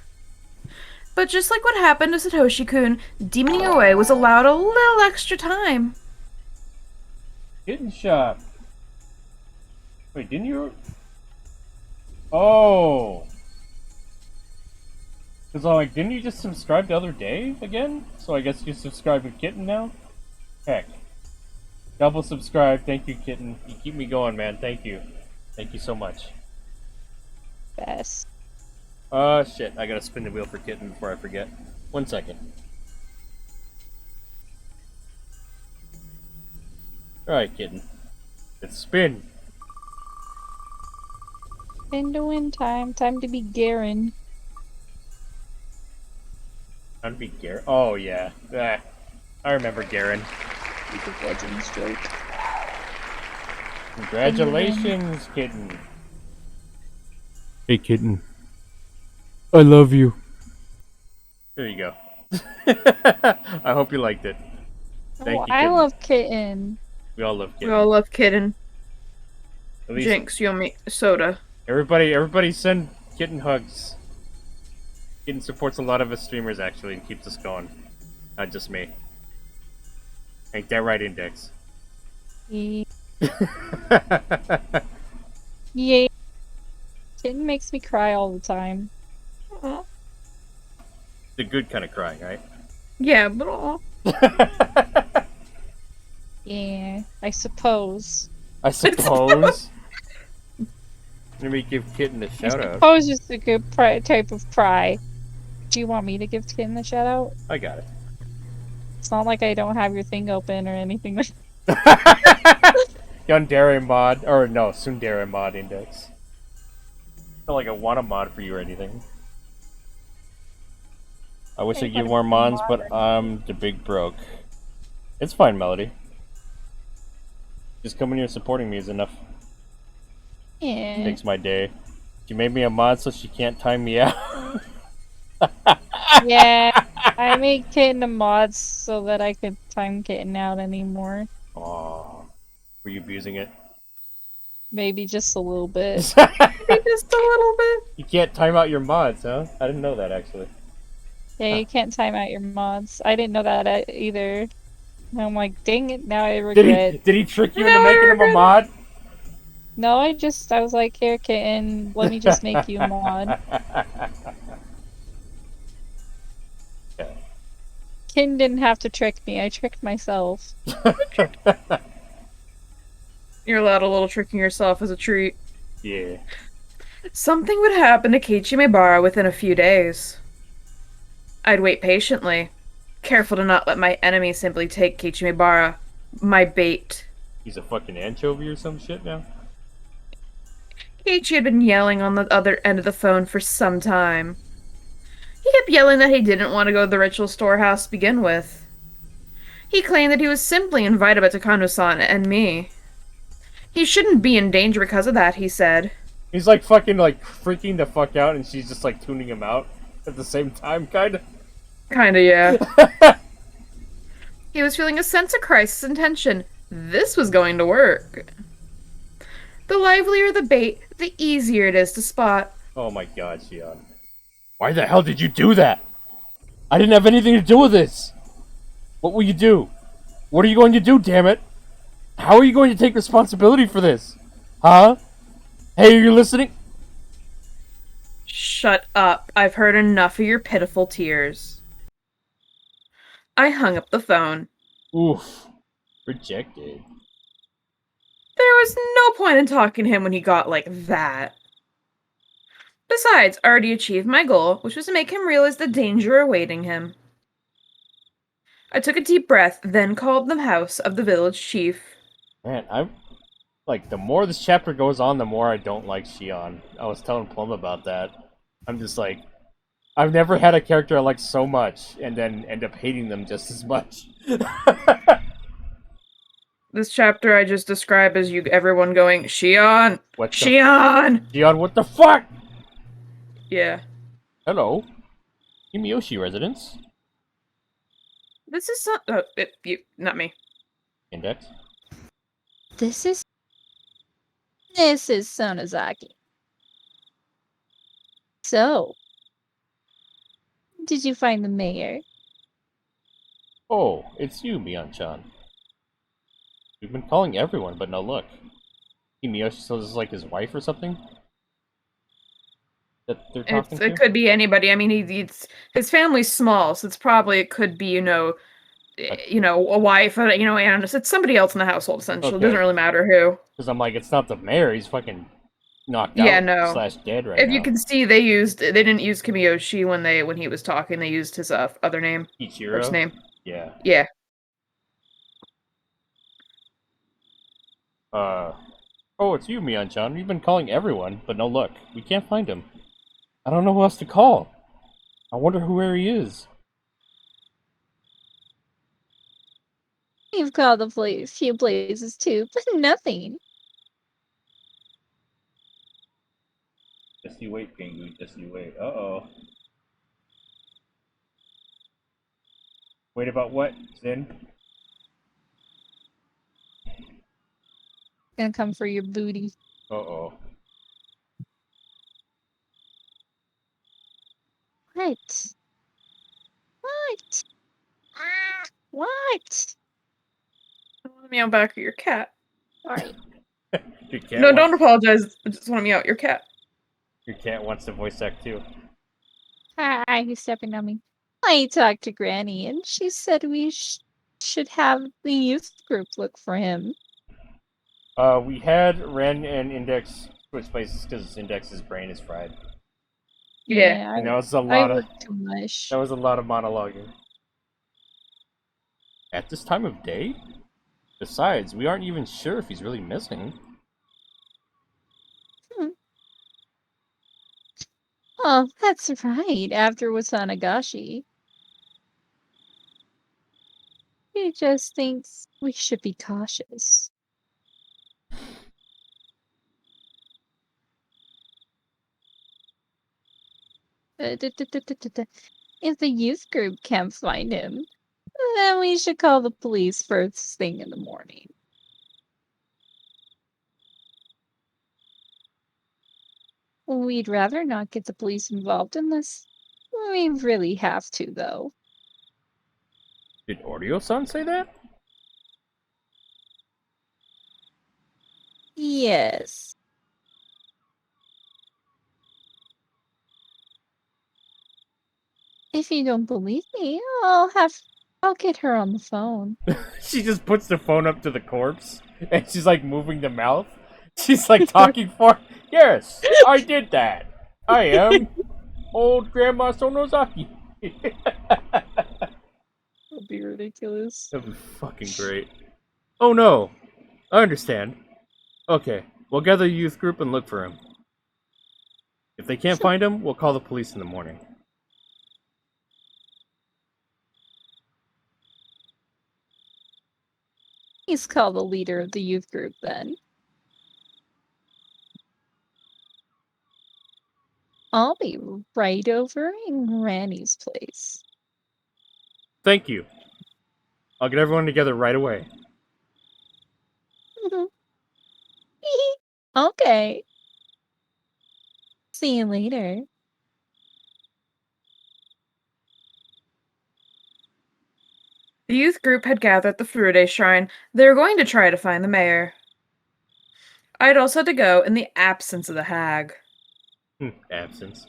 But just like what happened to Satoshi-kun, demoning away was allowed a little extra time. Kitten shop. Wait, didn't you... Oh! Because I'm like, didn't you just subscribe the other day again? So I guess you subscribe to Kitten now? Heck. Double subscribe. Thank you, Kitten. You keep me going, man. Thank you. Thank you so much. Best. Shit. I gotta spin the wheel for Kitten before I forget. 1 second. Alright, Kitten. Let's spin. Spin to win time. Time to be Garen. Time to be Garen. Oh, yeah. I remember Garen. Legends joke. Congratulations, Kitten. Hey, Kitten. I love you. There you go. I hope you liked it. Thank you, Kitten. I love Kitten. We all love Kitten. We all love Kitten. At least Jinx, you'll make soda. everybody send Kitten hugs. Kitten supports a lot of us streamers, actually, and keeps us going. Not just me. Ain't that right, Index? Yeah. Yeah. Kitten makes me cry all the time. The good kind of crying, right? Yeah, but aw. Yeah, I suppose. I suppose. Let me give Kitten a shout out. Suppose it's a good type of cry. Do you want me to give Kitten a shout out? I got it. It's not like I don't have your thing open or anything. Yandere mod, or no, Tsundere mod Index. Not like I want a mod for you or anything. I wish I could give more mods, but I'm the big broke. It's fine, Melody. Just coming here supporting me is enough. Yeah. Makes my day. She made me a mod so she can't time me out. Yeah, I made Kitten a mod so that I could time Kitten out anymore. Aww. Were you abusing it? Maybe just a little bit. Just a little bit. You can't time out your mods, huh? I didn't know that, actually. Yeah, you can't time out your mods. I didn't know that either. And I'm like, dang it, now I regret. Did he trick you into making him a mod? No, I was like, here, Kitten, let me just make you a mod. Kitten didn't have to trick me, I tricked myself. You're allowed a little tricking yourself as a treat. Yeah. Something would happen to Keiichi Maebara within a few days. I'd wait patiently, careful to not let my enemy simply take Keiichi Maebara, my bait. He's a fucking anchovy or some shit now? Keiichi had been yelling on the other end of the phone for some time. He kept yelling that he didn't want to go to the ritual storehouse to begin with. He claimed that he was simply invited by Takano-san and me. He shouldn't be in danger because of that, he said. He's like fucking like freaking the fuck out and she's just like tuning him out at the same time, kinda? Kinda, yeah. He was feeling a sense of crisis and tension, This was going to work. The livelier the bait, the easier it is to spot. Oh my god, Shion. Why the hell did you do that? I didn't have anything to do with this! What will you do? What are you going to do, damn it? How are you going to take responsibility for this? Huh? Hey, are you listening? Shut up. I've heard enough of your pitiful tears. I hung up the phone. Oof. Rejected. There was no point in talking to him when he got like that. Besides, I already achieved my goal, which was to make him realize the danger awaiting him. I took a deep breath, then called the house of the village chief. Man, I'm... Like, the more this chapter goes on, the more I don't like Shion. I was telling Plum about that. I'm just like... I've never had a character I like so much, and then end up hating them just as much. This chapter I just describe as everyone going, Shion! What the Shion! Shion, what the fuck? Yeah. Hello. Kimiyoshi residence. This is not me. Index. This is Sonozaki. So, did you find the mayor? Oh, it's you, Mion-chan. We've been calling everyone, but no luck. Kimiyoshi says it's like his wife or something? That they're talking to? It could be anybody. I mean, his family's small, so it could be, a wife, and it's somebody else in the household, essentially. Okay. It doesn't really matter who. Because I'm like, it's not the mayor, he's fucking knocked Yeah, out no. / dead right If now. you can see, they didn't use Kimiyoshi when he was talking. They used his other name. Ichiro? First name. Yeah. Yeah. Oh, it's you, Mion-chan. We've been calling everyone, but no luck. We can't find him. I don't know who else to call. I wonder where he is. You've called the few places too, but nothing. Just you wait, Pingu. Just you wait. Uh-oh. Wait about what, Zin? Gonna come for your booty. Uh-oh. What? What? What? Let me out back of your cat. Sorry. Your cat No, don't apologize. I just want me out your cat. Your cat wants to voice act too. Hi, he's stepping on me. I talked to Granny, and she said we should have the youth group look for him. We had Wren and Index switch places because Index's brain is fried. Yeah. And that was a I lot of work too much. that was a lot of monologuing. At this time of day? Besides, we aren't even sure if he's really missing. Oh, that's right. After Wasanagashi. He just thinks we should be cautious. If the youth group can't find him, then we should call the police first thing in the morning. We'd rather not get the police involved in this. We really have to, though. Did Oreo-san say that? Yes. If you don't believe me, I'll get her on the phone. She just puts the phone up to the corpse, and she's like moving the mouth. She's like talking for. Yes, I did that. I am old Grandma Sonozaki. That'd be ridiculous. That'd be fucking great. Oh no, I understand. Okay, we'll gather a youth group and look for him. If they can't find him, we'll call the police in the morning. He's called the leader of the youth group then. I'll be right over in Granny's place. Thank you. I'll get everyone together right away. Okay. See you later. The youth group had gathered at the Furude shrine. They were going to try to find the mayor. I'd also had to go in the absence of the hag. Absence.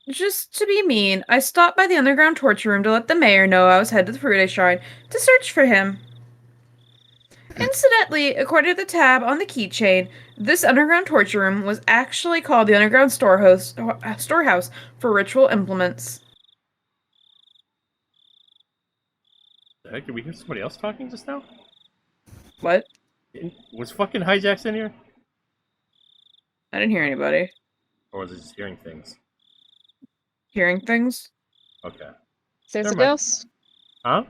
Just to be mean, I stopped by the underground torture room to let the mayor know I was headed to the Furude shrine to search for him. Incidentally, according to the tab on the keychain, this underground torture room was actually called the Underground Storehouse for Ritual Implements. The heck, did we hear somebody else talking just now? What? Was fucking Hijacks in here? I didn't hear anybody. Or was it just hearing things? Hearing things? Okay. There's Never a mind. ghost. Huh?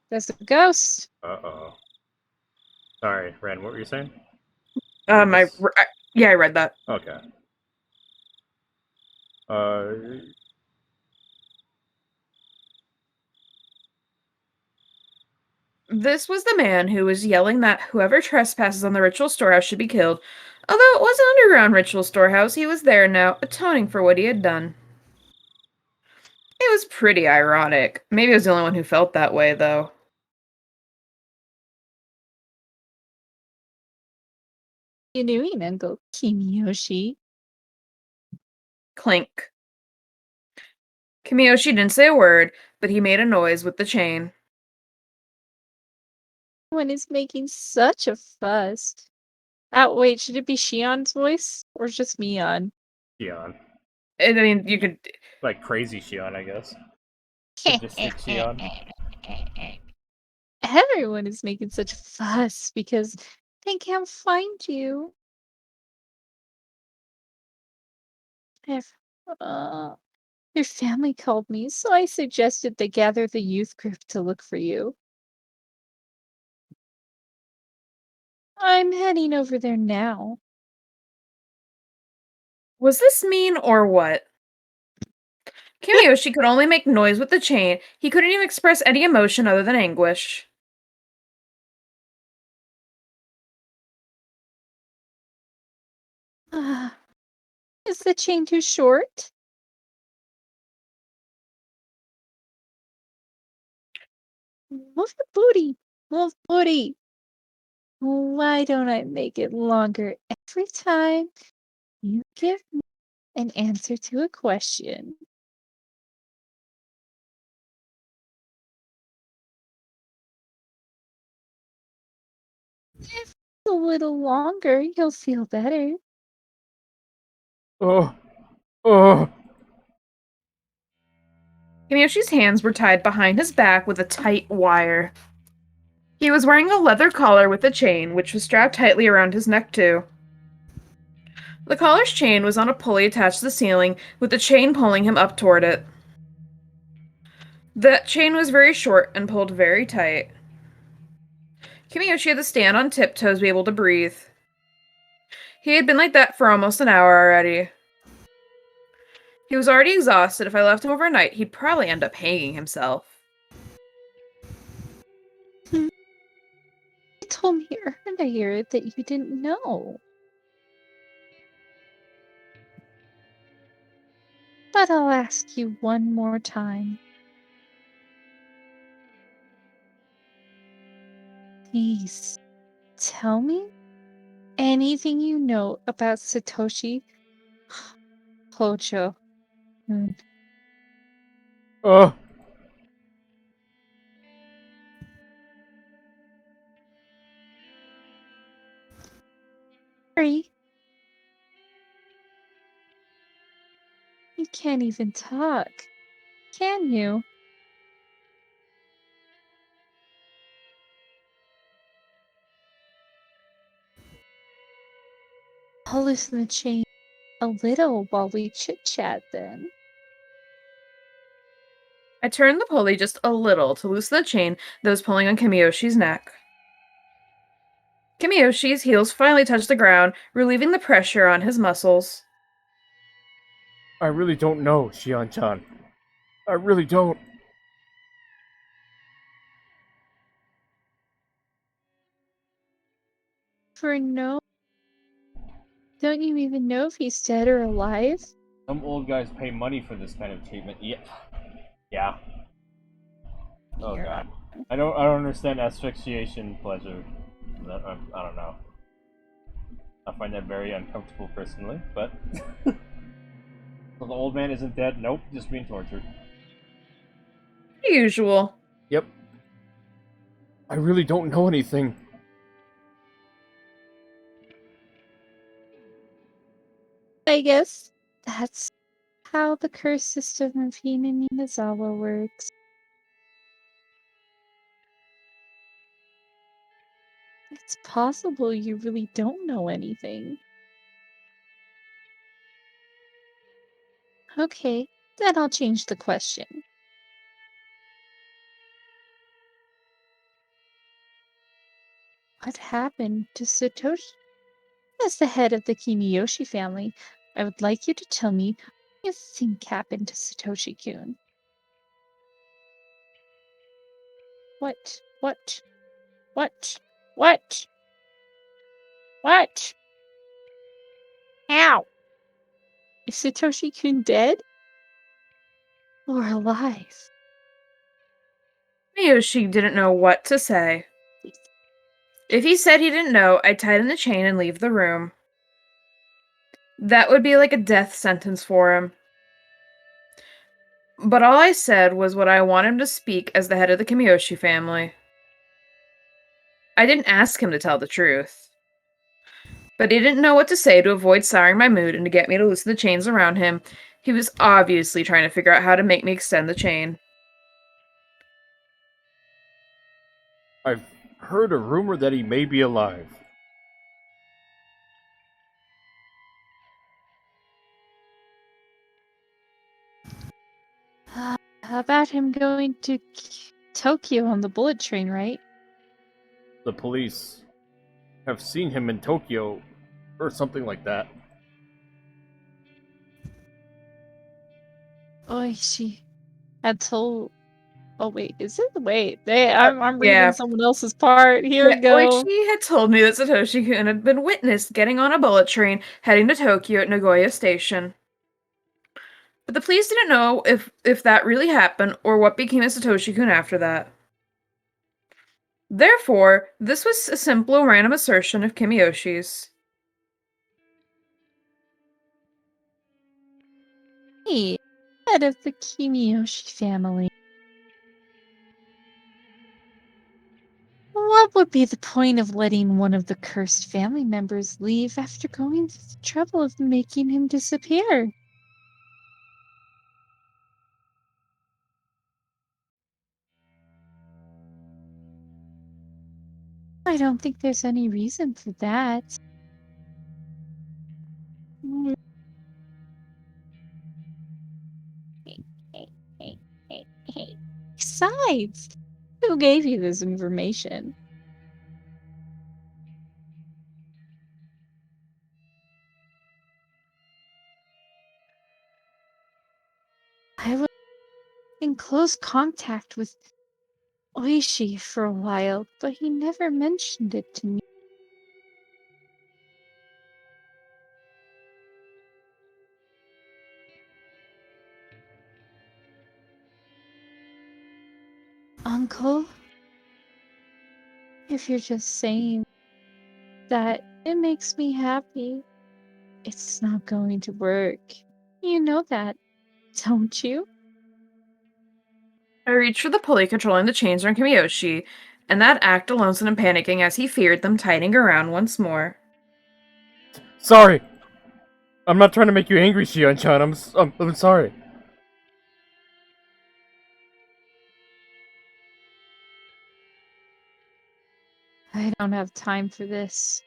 There's a ghost. Uh-oh. Sorry, Wren, what were you saying? Yeah, I read that. Okay. This was the man who was yelling that whoever trespasses on the ritual storehouse should be killed. Although it was an underground ritual storehouse, he was there now, atoning for what he had done. It was pretty ironic. Maybe I was the only one who felt that way, though. Kimiyoshi. Clink. Kimiyoshi didn't say a word, but he made a noise with the chain. Everyone is making such a fuss. Wait, should it be Shion's voice? Or just Mion? Shion. I mean, you could... Like crazy Shion, I guess. Sadistic Shion. Everyone is making such a fuss because they can't find you. Your family called me, so I suggested they gather the youth group to look for you. I'm heading over there now. Was this mean or what? Kimiyoshi could only make noise with the chain. He couldn't even express any emotion other than anguish. Is the chain too short? Move the booty. Move booty. Why don't I make it longer every time you give me an answer to a question? If it's a little longer, you'll feel better. Oh. Oh. Kimiyoshi's hands were tied behind his back with a tight wire. He was wearing a leather collar with a chain, which was strapped tightly around his neck, too. The collar's chain was on a pulley attached to the ceiling, with the chain pulling him up toward it. That chain was very short and pulled very tight. Kimiyoshi had to stand on tiptoes to be able to breathe. He had been like that for almost an hour already. He was already exhausted. If I left him overnight, he'd probably end up hanging himself. You told me earlier that you didn't know. But I'll ask you one more time. Please, tell me anything you know about Satoshi Hojo. Oh. Hurry. You can't even talk, can you? I'll loosen the chain a little while we chit-chat then. I turned the pulley just a little to loosen the chain that was pulling on Kimiyoshi's neck. Kimiyoshi's heels finally touched the ground, relieving the pressure on his muscles. I really don't know, Shion-chan. I really don't. never know? Don't you even know if he's dead or alive? Some old guys pay money for this kind of treatment. Yeah. Yeah. Oh You're god. I don't understand asphyxiation pleasure. I don't know. I find that very uncomfortable personally, but so the old man isn't dead? Nope, just being tortured. Usual. Yep. I really don't know anything. I guess that's how the curse system of Hinamizawa works. It's possible you really don't know anything. Okay, then I'll change the question. What happened to Satoshi? As the head of the Kimiyoshi family, I would like you to tell me what you think happened to Satoshi-kun. What? What? What? What? What? How? Is Satoshi-kun dead? Or alive? Miyoshi didn't know what to say. If he said he didn't know, I'd tighten the chain and leave the room. That would be like a death sentence for him. But all I said was what I want him to speak as the head of the Kimiyoshi family. I didn't ask him to tell the truth. But he didn't know what to say to avoid souring my mood and to get me to loosen the chains around him. He was obviously trying to figure out how to make me extend the chain. I've heard a rumor that he may be alive. How about him going to Tokyo on the bullet train, right? The police have seen him in Tokyo, or something like that. Oh, she had told. Oh wait, is it? Wait, I'm reading Yeah. someone else's part. Here we Yeah, go. Oichi had told me that Satoshi-kun had been witnessed getting on a bullet train heading to Tokyo at Nagoya Station. But the police didn't know if that really happened or what became of Satoshi-kun after that. Therefore, this was a simple random assertion of Kimiyoshi's. Hey, head of the Kimiyoshi family. What would be the point of letting one of the cursed family members leave after going to the trouble of making him disappear? I don't think there's any reason for that. Besides, who gave you this information? I was in close contact with Oishi for a while, but he never mentioned it to me. Uncle, if you're just saying that, it makes me happy. It's not going to work. You know that, don't you? I reached for the pulley controlling the chains on Kimiyoshi, and that act alone sent him panicking as he feared them tightening around once more. Sorry! I'm not trying to make you angry, Shion-chan. I'm sorry. I don't have time for this.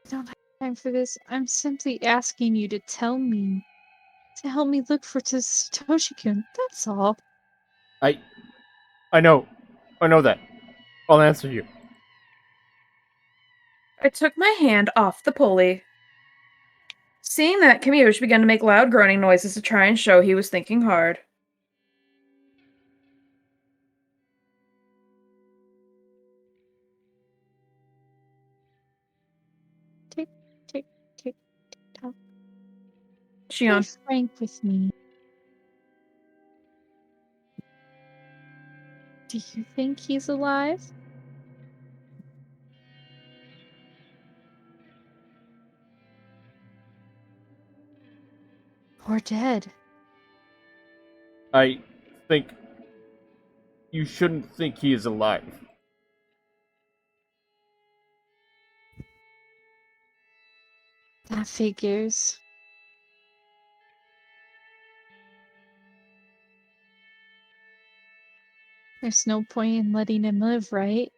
I don't have time for this. I'm simply asking you to tell me. To help me look for Satoshi-kun. That's all. I know. I know that. I'll answer you. I took my hand off the pulley. Seeing that, Kimiyoshi began to make loud groaning noises to try and show he was thinking hard. Tick, tick, tick, tock. Shion. Be frank with me. Do you think he's alive? Or dead? I think you shouldn't think he is alive. That figures. There's no point in letting him live, right?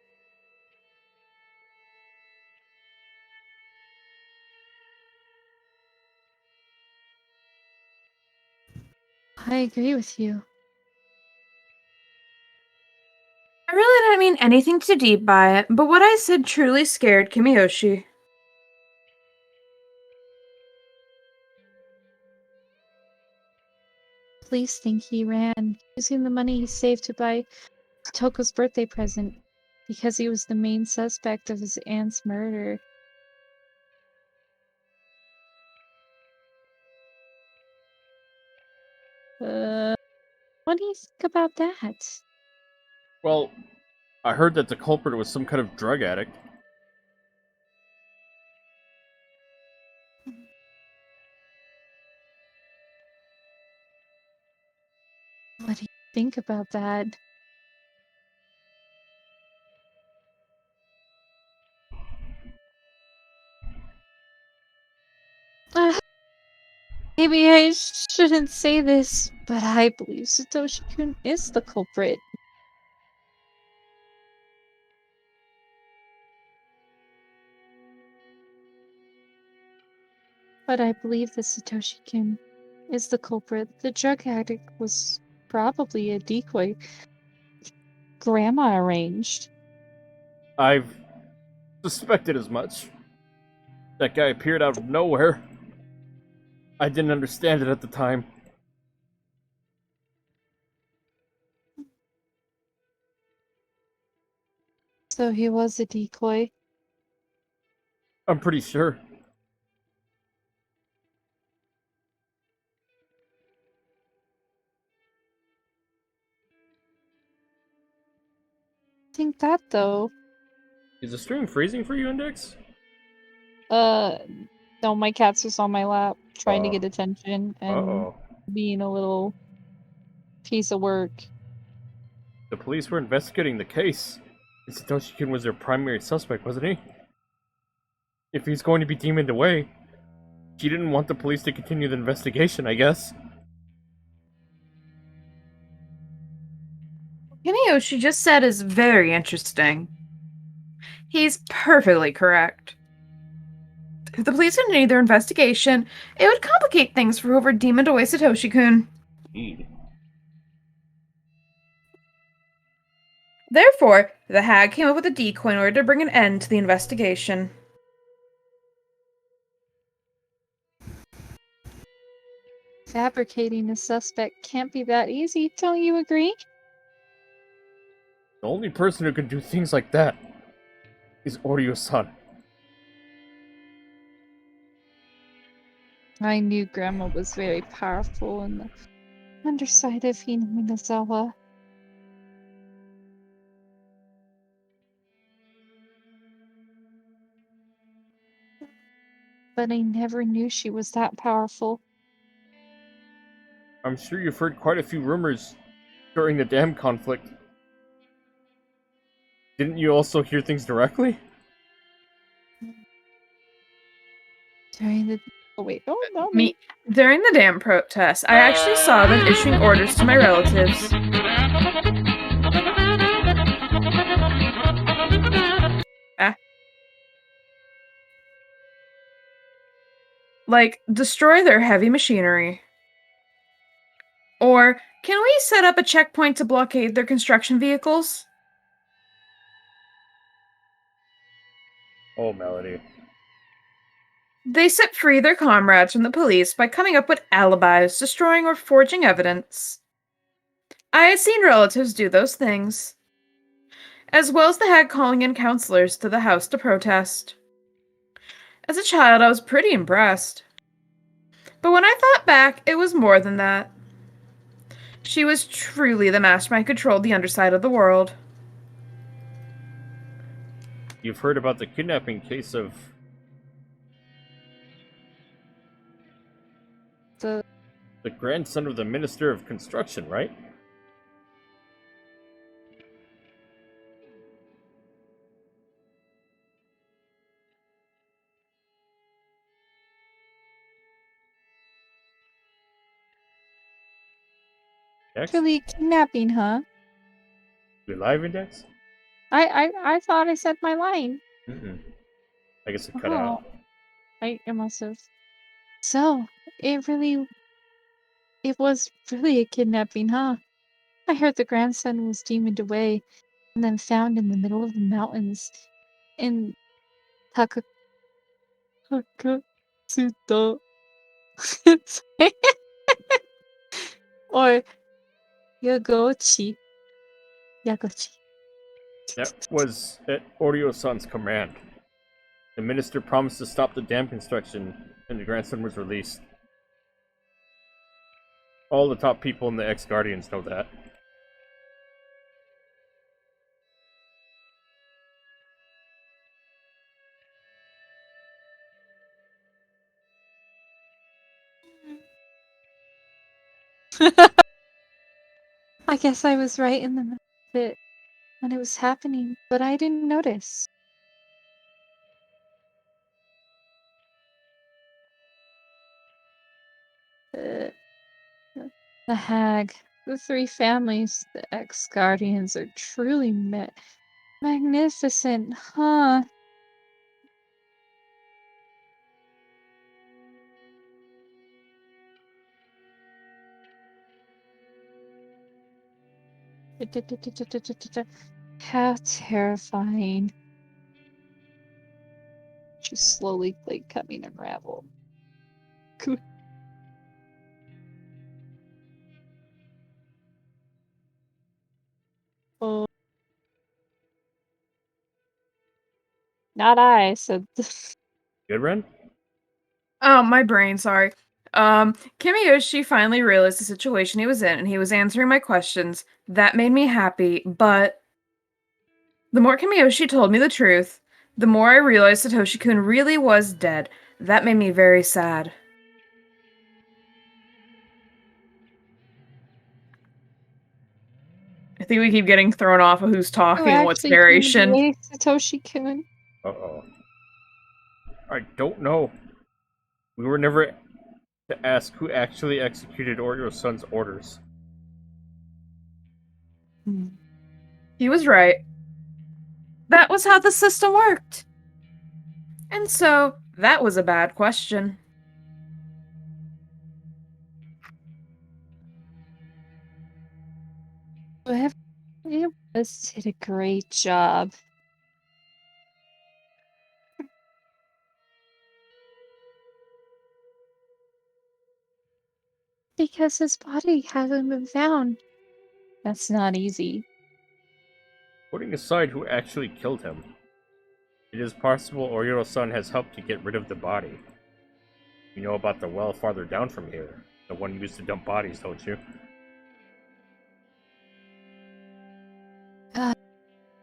I agree with you. I really didn't mean anything too deep by it, but what I said truly scared Kimiyoshi. Police think he ran, using the money he saved to buy Toko's birthday present, because he was the main suspect of his aunt's murder. What do you think about that? Well, I heard that the culprit was some kind of drug addict. What do you think about that? Maybe I shouldn't say this, but I believe Satoshi-kun is the culprit. But I believe that Satoshi-kun is the culprit. The drug addict was probably a decoy Grandma arranged. I've suspected as much. That guy appeared out of nowhere. I didn't understand it at the time. So he was a decoy. I'm pretty sure. I think that though. Is the stream freezing for you, Index? No, my cat's just on my lap, trying to get attention and being a little piece of work. The police were investigating the case. Satoshi-kun was their primary suspect, wasn't he? If he's going to be demoned away, she didn't want the police to continue the investigation, I guess. Kimiyoshi just said is very interesting. He's perfectly correct. If the police continued their investigation, it would complicate things for whoever demoned away Satoshi-kun. Indeed. Therefore, the hag came up with a decoy in order to bring an end to the investigation. Fabricating a suspect can't be that easy, don't you agree? The only person who can do things like that is Oryu-san. I knew Grandma was very powerful in the underside of Minazawa. But I never knew she was that powerful. I'm sure you've heard quite a few rumors during the dam conflict. Didn't you also hear things directly? During the... Oh wait, oh no. Me. During the dam protests, I actually saw them issuing orders to my relatives. Like, destroy their heavy machinery. Or, can we set up a checkpoint to blockade their construction vehicles? Oh, Melody. They set free their comrades from the police by coming up with alibis, destroying or forging evidence. I had seen relatives do those things, as well as the hag calling in counselors to the house to protest. As a child, I was pretty impressed. But when I thought back, it was more than that. She was truly the mastermind who controlled the underside of the world. You've heard about the kidnapping case of... The grandson of the Minister of Construction, right? Actually kidnapping, huh? Your live index? I thought I said my line. I guess it cut out. I must have. So, it was really a kidnapping, huh? I heard the grandson was demoned away and then found in the middle of the mountains in Takatsuta. Or Yagochi. Yagochi. That was at Oreo-san's command. The minister promised to stop the dam construction, and the grandson was released. All the top people in the ex-Guardians know that. I guess I was right in the middle of it when it was happening, but I didn't notice. Uh, the hag, the three families, the ex-guardians are truly magnificent, huh? How terrifying. She's slowly becoming unraveled. Oh. Not I, said. Good, Wren? Oh, my brain, sorry. Kimiyoshi finally realized the situation he was in, and he was answering my questions. That made me happy, but the more Kimiyoshi told me the truth, the more I realized Satoshi-kun really was dead. That made me very sad. I think we keep getting thrown off of who's talking and what's narration. Satoshi-kun. Uh-oh. I don't know. We were never to ask who actually executed Oreo-san's orders. He was right. That was how the system worked. And so, that was a bad question. Whoever it was did a great job. Because his body hasn't been found. That's not easy. Putting aside who actually killed him, it is possible Oreo-san has helped to get rid of the body. You know about the well farther down from here. The one used to dump bodies, don't you?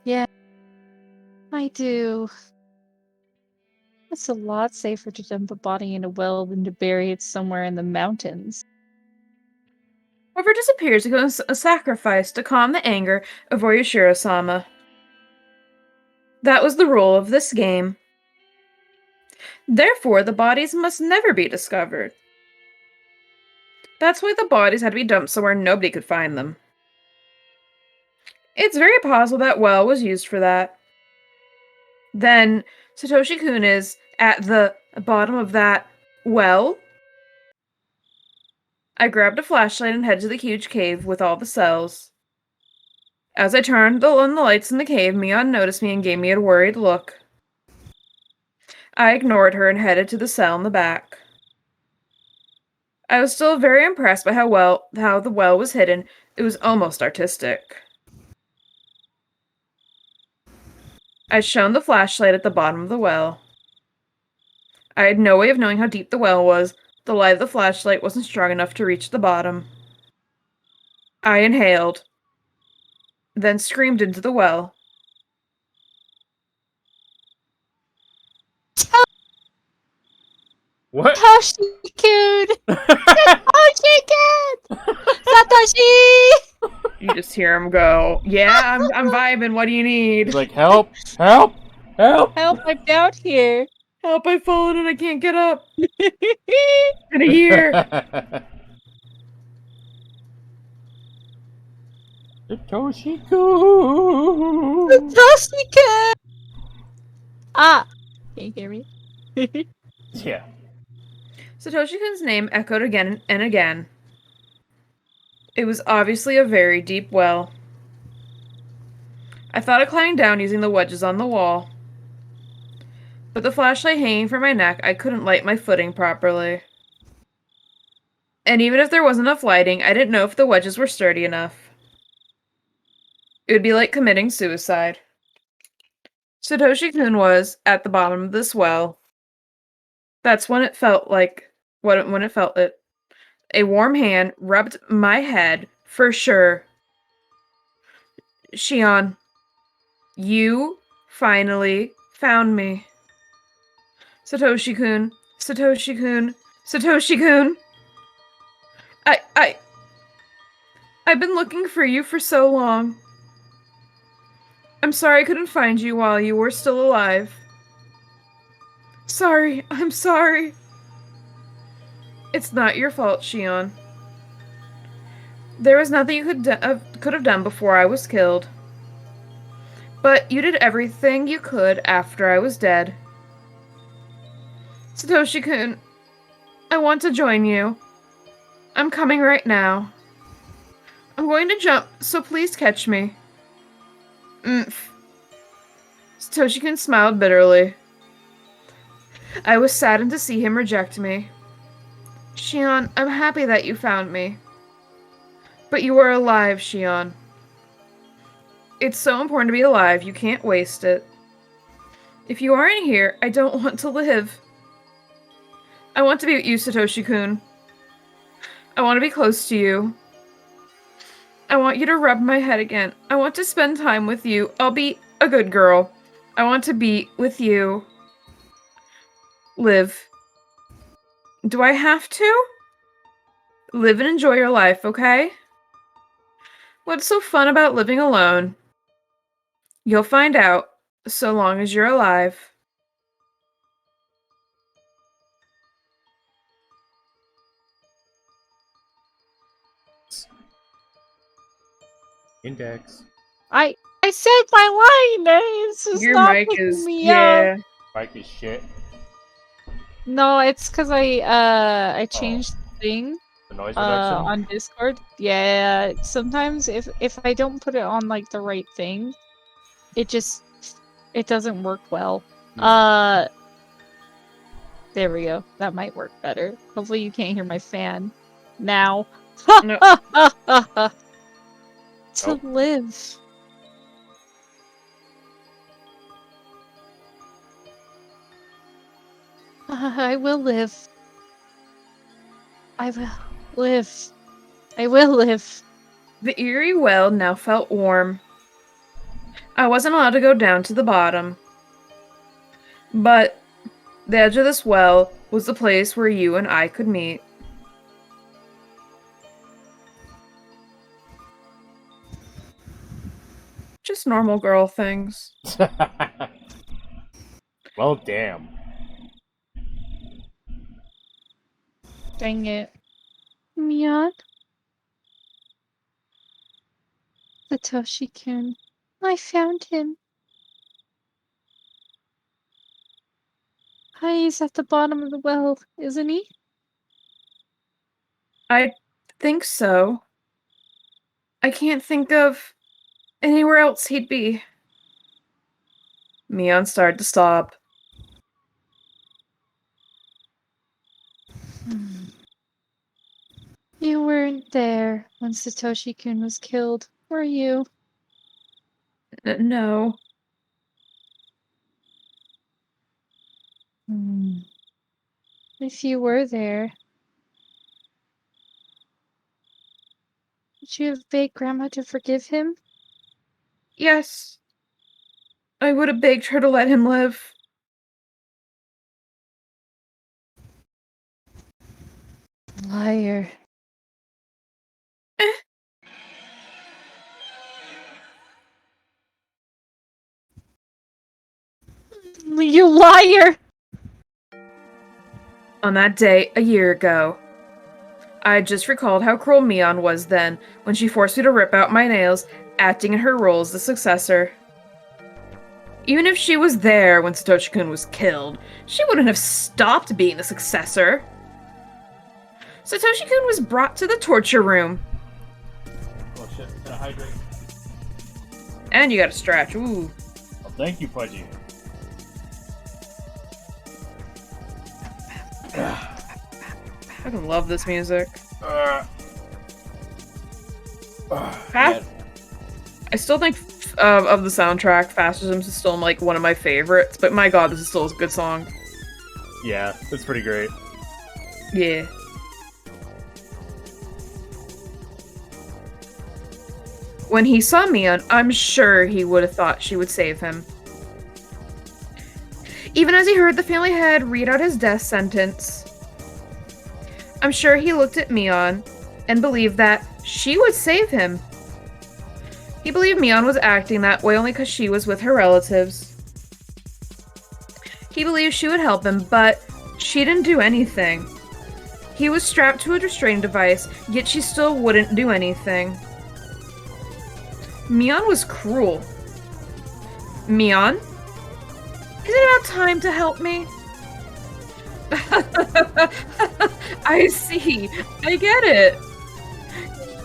Yeah, I do. It's a lot safer to dump a body in a well than to bury it somewhere in the mountains. Whoever disappears becomes a sacrifice to calm the anger of Oyashiro-sama. That was the rule of this game. Therefore, the bodies must never be discovered. That's why the bodies had to be dumped somewhere nobody could find them. It's very possible that well was used for that. Then, Satoshi-kun is at the bottom of that well? I grabbed a flashlight and headed to the huge cave with all the cells. As I turned on the lights in the cave, Mion noticed me and gave me a worried look. I ignored her and headed to the cell in the back. I was still very impressed by how the well was hidden. It was almost artistic. I'd shone the flashlight at the bottom of the well. I had no way of knowing how deep the well was. The light of the flashlight wasn't strong enough to reach the bottom. I inhaled, then screamed into the well. What? Satoshi-kun! Satoshi-kun! Satoshi! You just hear him go, "Yeah, I'm vibing. What do you need?" He's like, help! Help! Help! Help, I'm down here. "Help, I've fallen and I can't get up." In a year. Satoshi-kun! Satoshi-kun! Ah! Can you hear me? Yeah. Satoshi-kun's name echoed again and again. It was obviously a very deep well. I thought of climbing down using the wedges on the wall. With the flashlight hanging from my neck, I couldn't light my footing properly. And even if there was enough lighting, I didn't know if the wedges were sturdy enough. It would be like committing suicide. Satoshi-kun was at the bottom of this well. That's when it felt like when it felt it. A warm hand rubbed my head for sure. Shion, you finally found me. Satoshi-kun, Satoshi-kun, Satoshi-kun. I've been looking for you for so long. I'm sorry I couldn't find you while you were still alive. Sorry, I'm sorry. It's not your fault, Shion. There was nothing you could have done before I was killed. But you did everything you could after I was dead. Satoshi-kun, I want to join you. I'm coming right now. I'm going to jump, so please catch me. Satoshi-kun smiled bitterly. I was saddened to see him reject me. Shion, I'm happy that you found me. But you are alive, Shion. It's so important to be alive, you can't waste it. If you aren't here, I don't want to live. I want to be with you, Satoshi-kun. I want to be close to you. I want you to rub my head again. I want to spend time with you. I'll be a good girl. I want to be with you. Live. Do I have to? Live and enjoy your life, okay? What's so fun about living alone? You'll find out, so long as you're alive. Index. I said my line! It's just Your not mic picking is, me yeah. up. Mic is shit. No, it's because I changed the thing The noise reduction? on Discord. Yeah, sometimes if I don't put it on like the right thing, it doesn't work well. There we go. That might work better. Hopefully you can't hear my fan now. No. To live. I will live. I will live. I will live. The eerie well now felt warm. I wasn't allowed to go down to the bottom. But the edge of this well was the place where you and I could meet. Just normal girl things. Well, damn. Dang it. Mion? Satoshi-kun. I found him. Hi, he's at the bottom of the well, isn't he? I think so. I can't think of anywhere else he'd be. Mion started to sob. You weren't there when Satoshi-kun was killed, were you? No. If you were there, would you have begged Grandma to forgive him? Yes. I would have begged her to let him live. Liar. You liar! On that day, a year ago. I had just recalled how cruel Mion was then, when she forced me to rip out my nails, acting in her role as the successor. Even if she was there when Satoshi-kun was killed, she wouldn't have stopped being the successor. Satoshi-kun was brought to the torture room. Oh shit, gotta hydrate. And you gotta stretch, ooh. Well, thank you, Pudgy. I love this music. Yeah. I still think of the soundtrack, Fascisms is still like one of my favorites, but my god, this is still a good song. Yeah, it's pretty great. Yeah. When he saw Mion, I'm sure he would have thought she would save him. Even as he heard the family head read out his death sentence, I'm sure he looked at Mion and believed that she would save him. He believed Mion was acting that way only because she was with her relatives. He believed she would help him, but she didn't do anything. He was strapped to a restraining device, yet she still wouldn't do anything. Mion was cruel. Mion? Is it about time to help me? I see. I get it.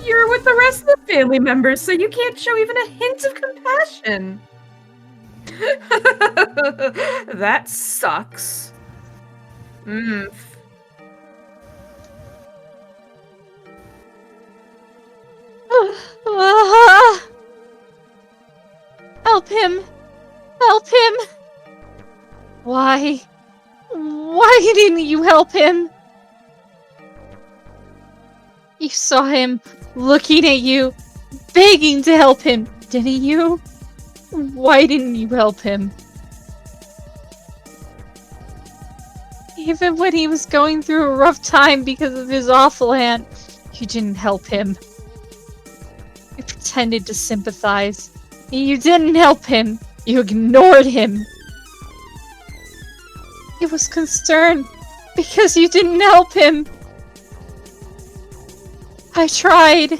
You're with the rest of the family members, so you can't show even a hint of compassion. That sucks. Help him! Help him! Why? Why didn't you help him? You saw him looking at you, begging to help him, didn't you? Why didn't you help him? Even when he was going through a rough time because of his awful aunt, you didn't help him. You pretended to sympathize. You didn't help him. You ignored him. It was concern because you didn't help him. I tried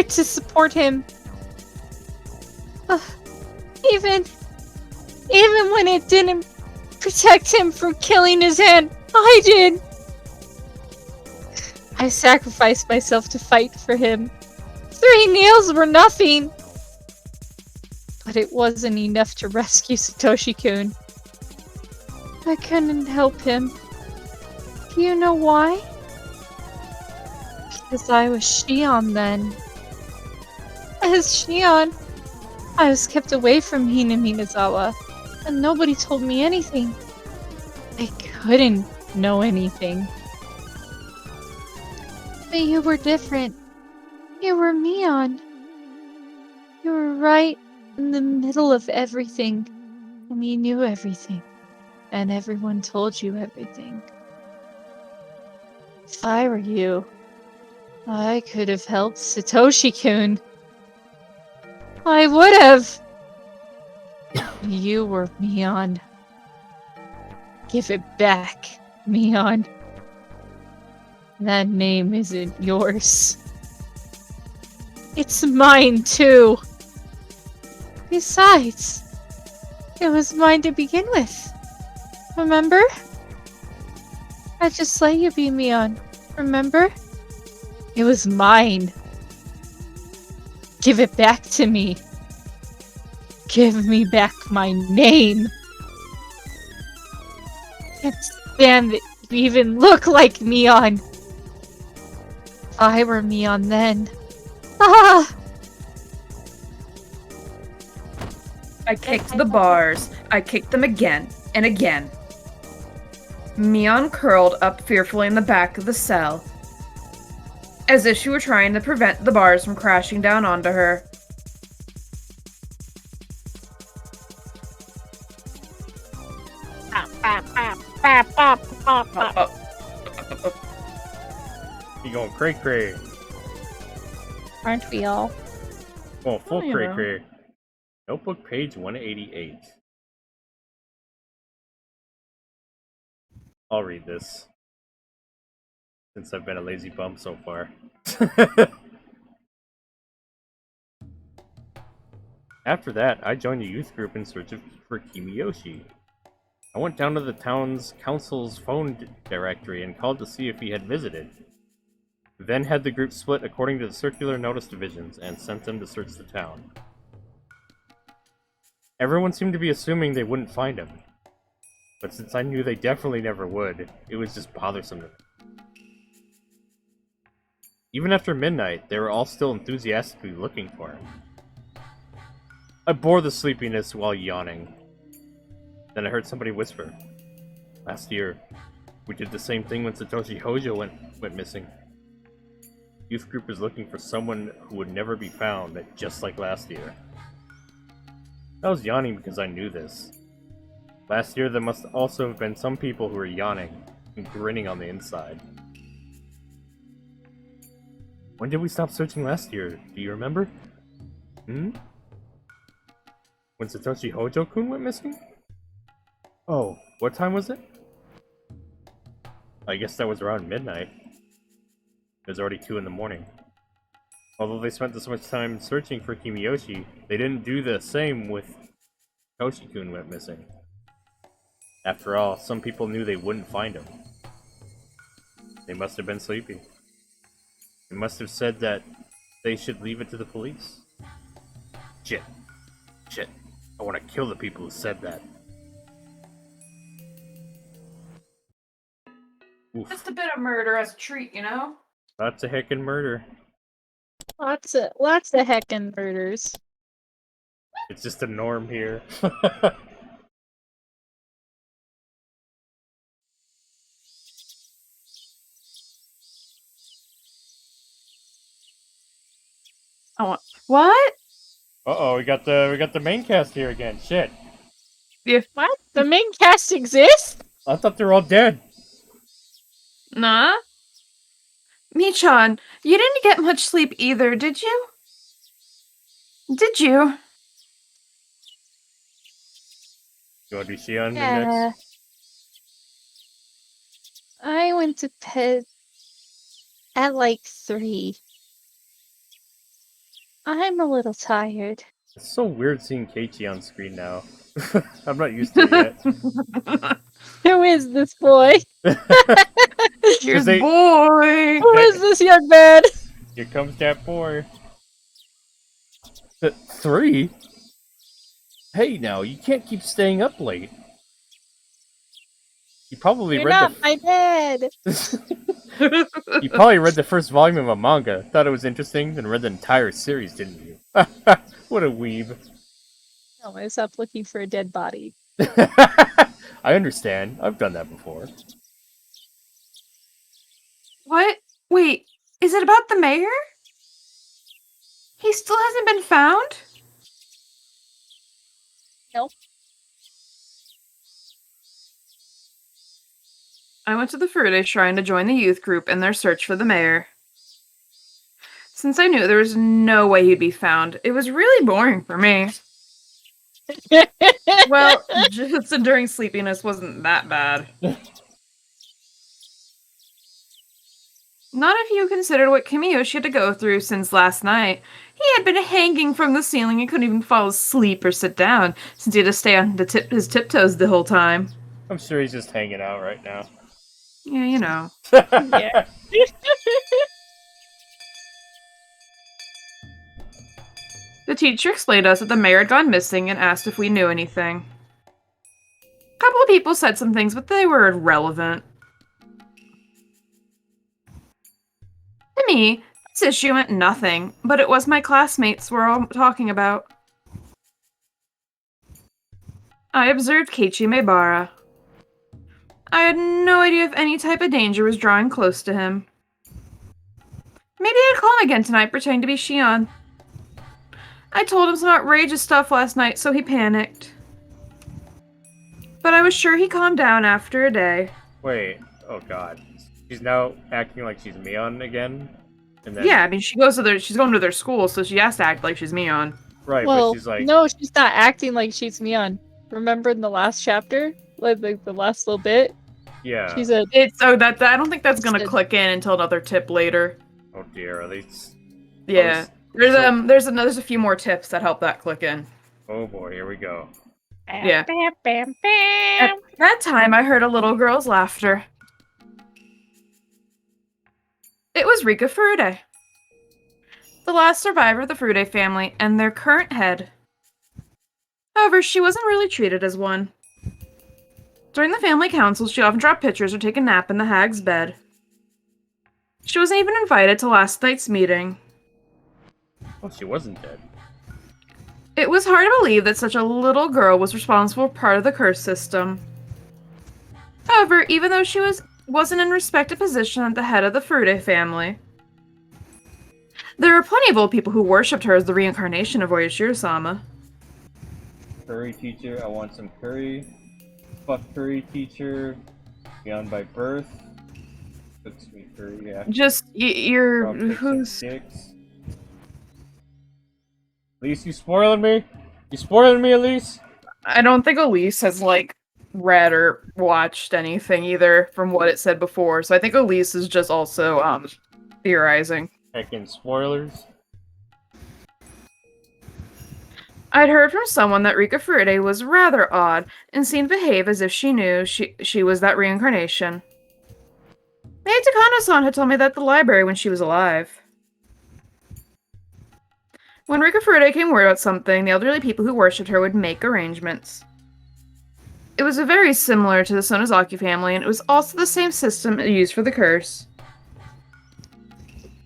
to support him. Even when it didn't protect him from killing his aunt, I did. I sacrificed myself to fight for him. 3 nails were nothing. But it wasn't enough to rescue Satoshi-kun. I couldn't help him. Do you know why? Because I was Shion then. As Shion, I was kept away from Hina Minazawa, and nobody told me anything. I couldn't know anything. But you were different. You were Mion. You were right in the middle of everything, and you knew everything, and everyone told you everything. If I were you, I could have helped Satoshi-kun. I would have! You were Mion. Give it back, Mion. That name isn't yours. It's mine, too. Besides, it was mine to begin with. Remember? I just let you be Mion. Remember? It was mine. Give it back to me. Give me back my name. I can't stand that you even look like Mion. I were Mion then. Ah! I kicked the bars. I kicked them again and again. Mion curled up fearfully in the back of the cell, as if she were trying to prevent the bars from crashing down onto her. You going cray-cray. Aren't we all? Well, full you know. cray-cray. Notebook page 188. I'll read this, since I've been a lazy bum so far. After that, I joined a youth group in search for Kimiyoshi. I went down to the town's council's phone directory and called to see if he had visited. We then had the group split according to the circular notice divisions and sent them to search the town. Everyone seemed to be assuming they wouldn't find him. But since I knew they definitely never would, it was just bothersome to me. Even after midnight, they were all still enthusiastically looking for him. I bore the sleepiness while yawning. Then I heard somebody whisper, "Last year, we did the same thing when Satoshi Hojo went missing. Youth group is looking for someone who would never be found, just like last year." I was yawning because I knew this. Last year there must also have been some people who were yawning and grinning on the inside. When did we stop searching last year? Do you remember? When Satoshi Hojo-kun went missing? Oh, what time was it? I guess that was around midnight. It was already 2 in the morning. Although they spent so much time searching for Kimiyoshi, they didn't do the same with Toshi-kun went missing. After all, some people knew they wouldn't find him. They must have been sleepy. They must have said that they should leave it to the police. Shit. I want to kill the people who said that. Oof. Just a bit of murder as a treat, you know? Lots of heckin' murder. Lots of heckin' murders. It's just a norm here. What? Uh-oh, we got the main cast here again. Shit. Yeah. What? The main cast exists? I thought they were all dead. Nah? Michan, you didn't get much sleep either, did you? Did you? You want to do Shion next? I went to bed at like 3. I'm a little tired. It's so weird seeing Keiichi on screen now. I'm not used to it yet. Who is this boy? Here's boy! Who is this young man? Here comes that boy. 3? Hey now, you can't keep staying up late. You probably You're read not my dad. You probably read the first volume of a manga, thought it was interesting, then read the entire series, didn't you? What a weeb. No, I stopped looking for a dead body. I understand. I've done that before. What? Wait, is it about the mayor? He still hasn't been found? Nope. I went to the Furude Shrine to join the youth group in their search for the mayor. Since I knew there was no way he'd be found, it was really boring for me. Well, just enduring sleepiness wasn't that bad. Not if you consider what Kimiyoshi had to go through since last night. He had been hanging from the ceiling and couldn't even fall asleep or sit down, since he had to stay on his tiptoes the whole time. I'm sure he's just hanging out right now. Yeah, you know. Yeah. The teacher explained to us that the mayor had gone missing and asked if we knew anything. A couple of people said some things, but they were irrelevant. To me, this issue meant nothing, but it was my classmates we're all talking about. I observed Keiichi Maebara. I had no idea if any type of danger was drawing close to him. Maybe I'd call him again tonight pretending to be Shion. I told him some outrageous stuff last night, so he panicked. But I was sure he calmed down after a day. Wait, oh god. She's now acting like she's Mion again? And then... Yeah, I mean, she's going to their school, so she has to act like she's Mion. Right, well, but she's like... no, she's not acting like she's Mion. Remember in the last chapter? Like the last little bit? Yeah. She's a... I don't think that's gonna click in until another tip later. Oh dear, at least... Yeah. There's a few more tips that help that click in. Oh boy, here we go. Yeah. Bam, bam, bam. At that time, I heard a little girl's laughter. It was Rika Furude, the last survivor of the Furude family and their current head. However, she wasn't really treated as one. During the family councils, she often dropped pictures or take a nap in the hag's bed. She wasn't even invited to last night's meeting. Well, she wasn't dead. It was hard to believe that such a little girl was responsible for part of the curse system. However, even though she wasn't in respected position at the head of the Furude family, there were plenty of old people who worshipped her as the reincarnation of Oyashiro-sama. Curry teacher, I want some curry. Fuck curry teacher. Beyond by birth. Cook sweet curry, yeah. Just, you're... Who's... Sticks. Elise, you spoiling me? You spoiling me, Elise? I don't think Elise has, like, read or watched anything either from what it said before, so I think Elise is just also, theorizing. Heckin' spoilers. I'd heard from someone that Rika Furude was rather odd and seemed to behave as if she knew she was that reincarnation. Maid Takano-san had told me that at the library when she was alive. When Rika Furude came word about something, the elderly people who worshipped her would make arrangements. It was very similar to the Sonozaki family, and it was also the same system used for the curse.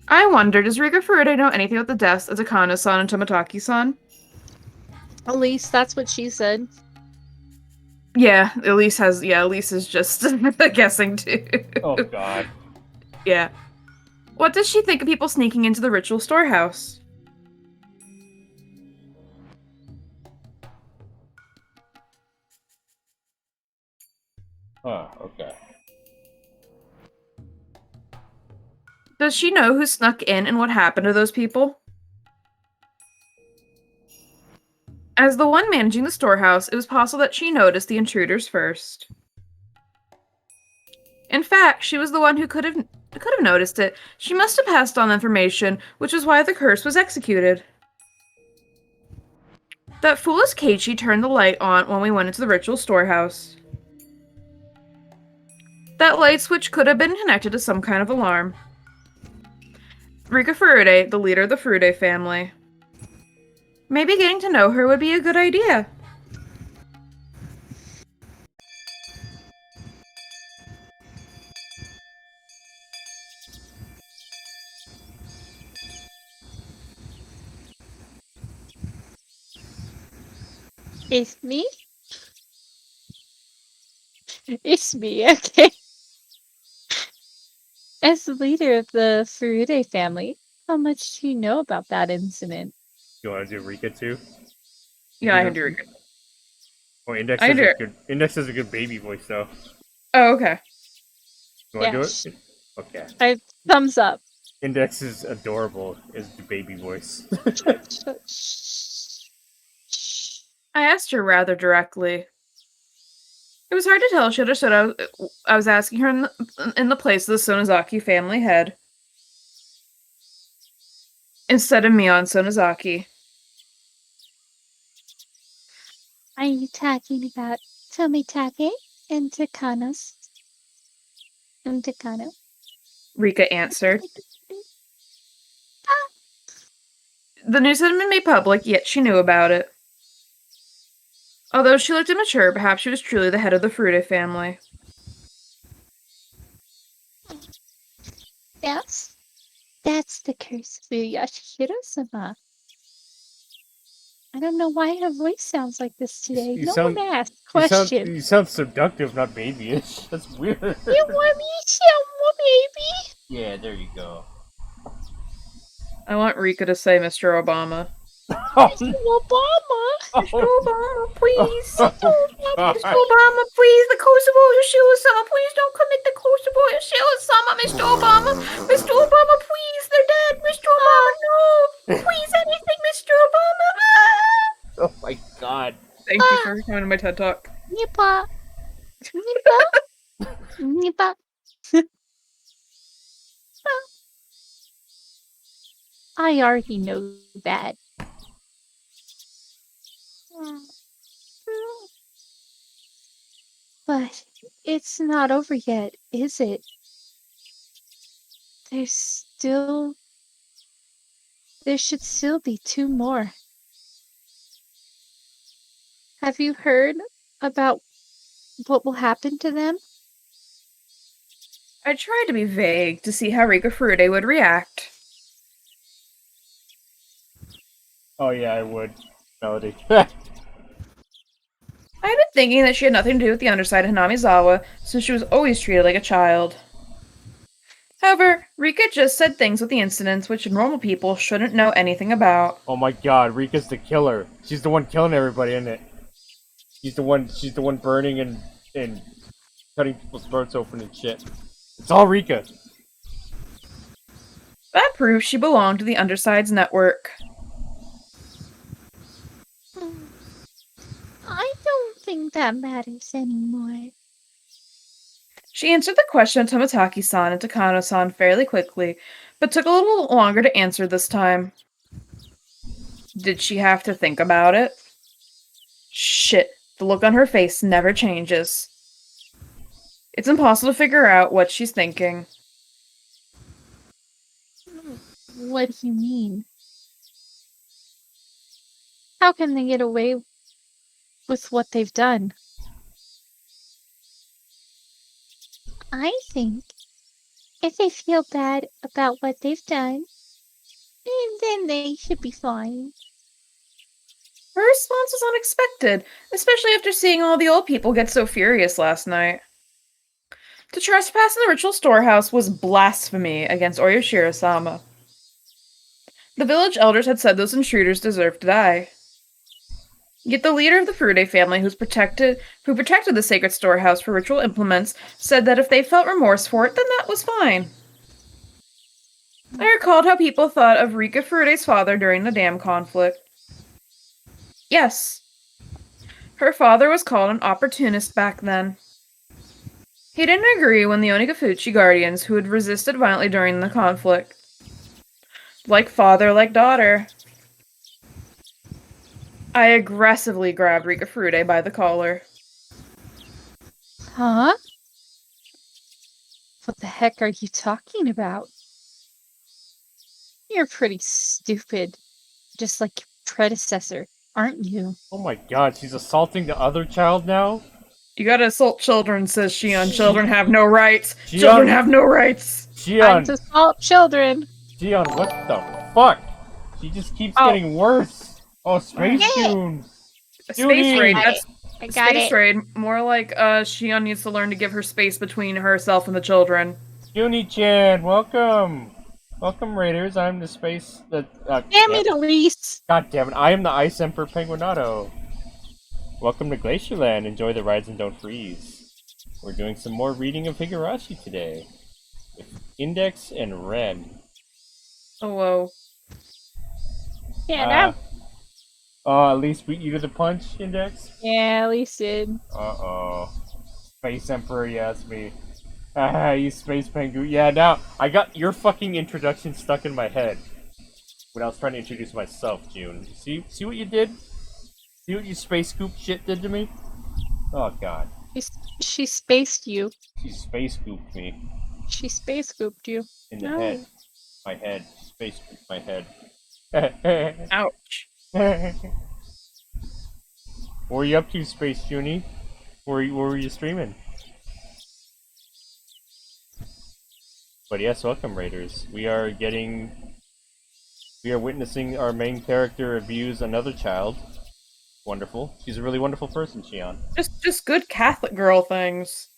I wonder, does Rika Furude know anything about the deaths of Takano-san and Tomotaki-san? At least that's what she said. Yeah, Elise is just guessing too. Oh god. Yeah. What does she think of people sneaking into the ritual storehouse? Huh, okay. Does she know who snuck in and what happened to those people? As the one managing the storehouse, it was possible that she noticed the intruders first. In fact, she was the one who could have noticed it. She must have passed on information, which is why the curse was executed. That foolish Keiichi turned the light on when we went into the ritual storehouse. That light switch could have been connected to some kind of alarm. Rika Furude, the leader of the Furude family. Maybe getting to know her would be a good idea. It's me? It's me, okay. As the leader of the Furude family, how much do you know about that incident? You want to do Rika too? Yeah, I can do Rika. Oh, Index I has do a it. good Index has a good baby voice though. Oh, okay. You want to Yeah. do it? Okay. Thumbs up. Index is adorable as the baby voice. I asked her rather directly. It was hard to tell if she understood I was asking her in the place of the Sonozaki family head. Instead of Mion Sonozaki. Are you talking about Tomitake and Takano's? And Takano? Rika answered. The news hadn't been made public, yet she knew about it. Although she looked immature, perhaps she was truly the head of the Furude family. Yes. That's the curse of Yashihiro-sama. I don't know why her voice sounds like this today. No one asked question. You sound seductive, not babyish. That's weird. You want me to sound more baby? Yeah, there you go. I want Rika to say Mr. Obama. Mr. Obama! Mr. Obama, please. Mr. Obama. Mr. Obama, please. The Kosovo Yoshua-sama. Please don't commit the Kosovo Yoshua-sama, Mr. Obama. Mr. Obama, please. They're dead. Mr. Obama, no. Please, anything, Mr. Obama. Oh my god. Thank you for coming to my TED Talk. Nipa. Nipa. Nipa. I already know that. But it's not over yet, is it? There should still be 2 more. Have you heard about what will happen to them? I tried to be vague to see how Rika Furude would react. Oh yeah, I would. Melody. I had been thinking that she had nothing to do with the underside of Hanamizawa, since she was always treated like a child. However, Rika just said things with the incidents which normal people shouldn't know anything about. Oh my god, Rika's the killer. She's the one killing everybody, isn't it? She's the one burning and cutting people's throats open and shit. It's all Rika. That proves she belonged to the Underside's network. I don't think that matters anymore. She answered the question of Toмотaki-san and Takano-san fairly quickly, but took a little longer to answer this time. Did she have to think about it? Shit, the look on her face never changes. It's impossible to figure out what she's thinking. What do you mean? How can they get away with what they've done? I think if they feel bad about what they've done, then they should be fine. Her response was unexpected, especially after seeing all the old people get so furious last night. To trespass in the ritual storehouse was blasphemy against Oyashiro-sama. The village elders had said those intruders deserved to die. Yet the leader of the Furude family, who protected the sacred storehouse for ritual implements, said that if they felt remorse for it, then that was fine. I recalled how people thought of Rika Furude's father during the dam conflict. Yes. Her father was called an opportunist back then. He didn't agree when the Onigafuchi guardians, who had resisted violently during the conflict. Like father, like daughter. I aggressively grabbed Rika Furude by the collar. Huh? What the heck are you talking about? You're pretty stupid, just like your predecessor, aren't you? Oh my god, she's assaulting the other child now? You gotta assault children, says Shion. Children have no rights. Shion. Children have no rights. Shion, Assault children. Shion, what the fuck? She just keeps getting worse. Oh, Space Tune. Space Raid. That's I got Space it. Raid. More like Shion needs to learn to give her space between herself and the children. Junie-chan, welcome. Welcome, Raiders. I'm the space... Damn it, Elise! God damn it, I am the Ice Emperor Penguinato. Welcome to Glacierland. Enjoy the rides and don't freeze. We're doing some more reading of Higurashi today. With Index and Wren. Oh, whoa. Yeah, at least beat you to the punch, Index? yeah, Elise did. Uh-oh. Space Emperor, yeah, it's me. Haha, you Space Penguin. Yeah, now, I got your fucking introduction stuck in my head. When I was trying to introduce myself, June. See what you did? See what you Space Scoop shit did to me? Oh, God. She spaced you. She Space Scooped me. She space scooped you. In the head. My head. Space Scooped my head. Ouch. What were you up to, Space Junie? What were you streaming? But yes, welcome Raiders. We are witnessing our main character abuse another child. Wonderful. She's a really wonderful person, Shion. Just good Catholic girl things.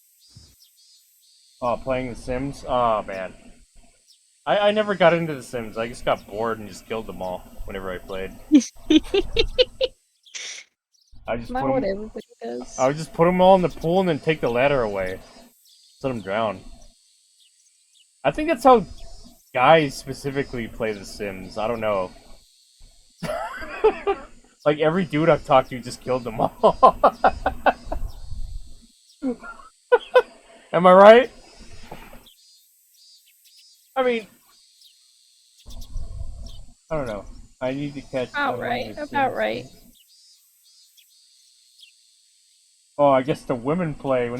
Oh, playing The Sims? Oh, man. I never got into The Sims. I just got bored and just killed them all whenever I played. I just Not what everybody does. I would just put them all in the pool and then take the ladder away. Let them drown. I think that's how guys specifically play The Sims. I don't know. Like, every dude I've talked to just killed them all. Am I right? I mean, I don't know. I need to catch... About right. Oh, I guess the women play.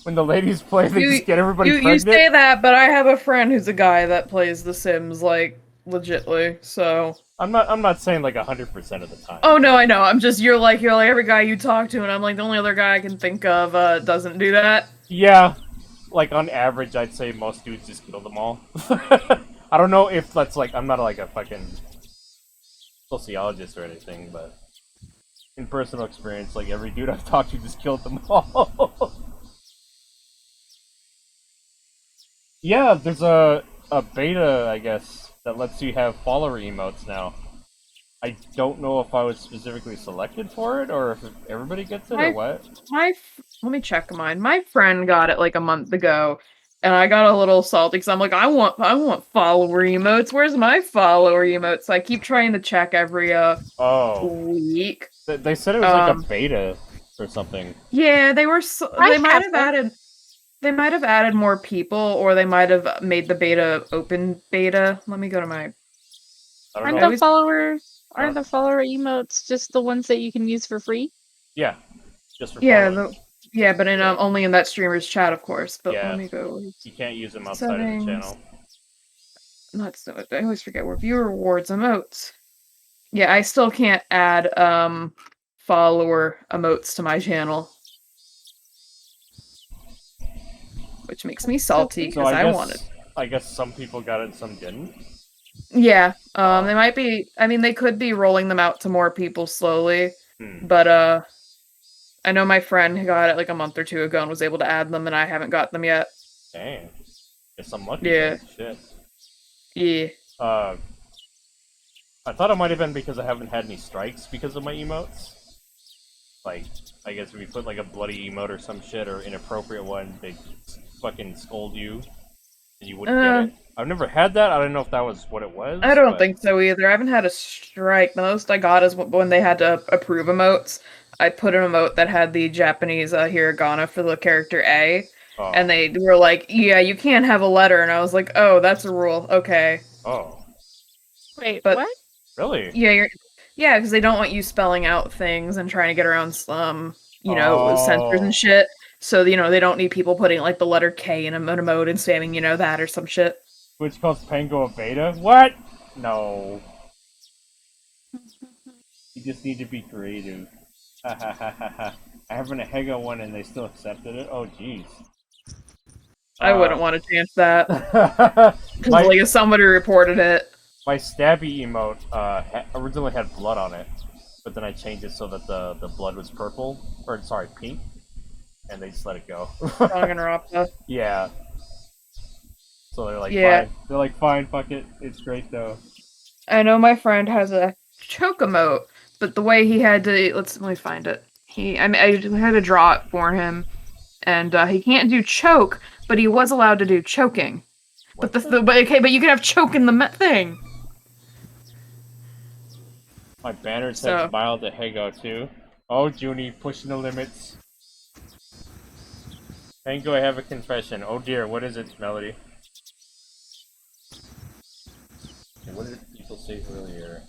When the ladies play, they just get everybody pregnant. You say that, but I have a friend who's a guy that plays The Sims, like, legitly, so... I'm not saying, like, 100% of the time. Oh, no, I know. You're like, every guy you talk to, and I'm like, the only other guy I can think of, doesn't do that. Yeah. Like, on average, I'd say most dudes just kill them all. I don't know if that's, like, I'm not, like, a fucking sociologist or anything, but... in personal experience, like, every dude I've talked to just killed them all. Yeah, there's a beta, I guess, that lets you have follower emotes now. I don't know if I was specifically selected for it, or if everybody gets it, or what. Let me check mine. My friend got it, like, a month ago, and I got a little salty, because I'm like, I want follower emotes. Where's my follower emotes? So I keep trying to check every, week. They said it was, like, a beta or something. Yeah, they might have added more people, or they might have made the beta open beta. Let me go to my... Aren't the follower emotes just the ones that you can use for free? Yeah, just for followers. But only in that streamer's chat, of course. But yeah. let me go. You can't use them outside of the channel. I always forget. Viewer rewards emotes. Yeah, I still can't add follower emotes to my channel, which makes me salty because I wanted. I guess some people got it and some didn't. Yeah, they might be. I mean, they could be rolling them out to more people slowly, but I know my friend who got it like a month or two ago and was able to add them, and I haven't got them yet. Dang, guess I'm lucky. Yeah. Shit. Yeah. I thought it might have been because I haven't had any strikes because of my emotes. Like, I guess if you put like a bloody emote or some shit or inappropriate one, they fucking scold you, and you wouldn't get it. I've never had that. I don't know if that was what it was. I don't think so either. I haven't had a strike. The most I got is when they had to approve emotes. I put an emote that had the Japanese hiragana for the character A, and they were like, "Yeah, you can't have a letter," and I was like, "Oh, that's a rule. Okay." Oh. Wait, what? Really? Yeah, because they don't want you spelling out things and trying to get around some, censors and shit. So, they don't need people putting, like, the letter K in an emote and spamming, that or some shit. Which calls Pango a beta? What? No. You just need to be creative. Ha ha ha ha ha. I haven't a Hega one and they still accepted it? Oh, jeez. I wouldn't want to chance that. Because, if somebody reported it. My stabby emote originally had blood on it, but then I changed it so that the blood was purple, or sorry, pink, and they just let it go. Yeah. So they're like, fine. They're like, fine, fuck it. It's great though. I know my friend has a choke emote, but the way he had to let me find it. I had to draw it for him, and he can't do choke, but he was allowed to do choking. But but you can have choke in the thing. My banner says smile to Hego too. Oh, Junie, pushing the limits. Pango, I have a confession. Oh dear, what is it, Melody? Okay, what did people say earlier?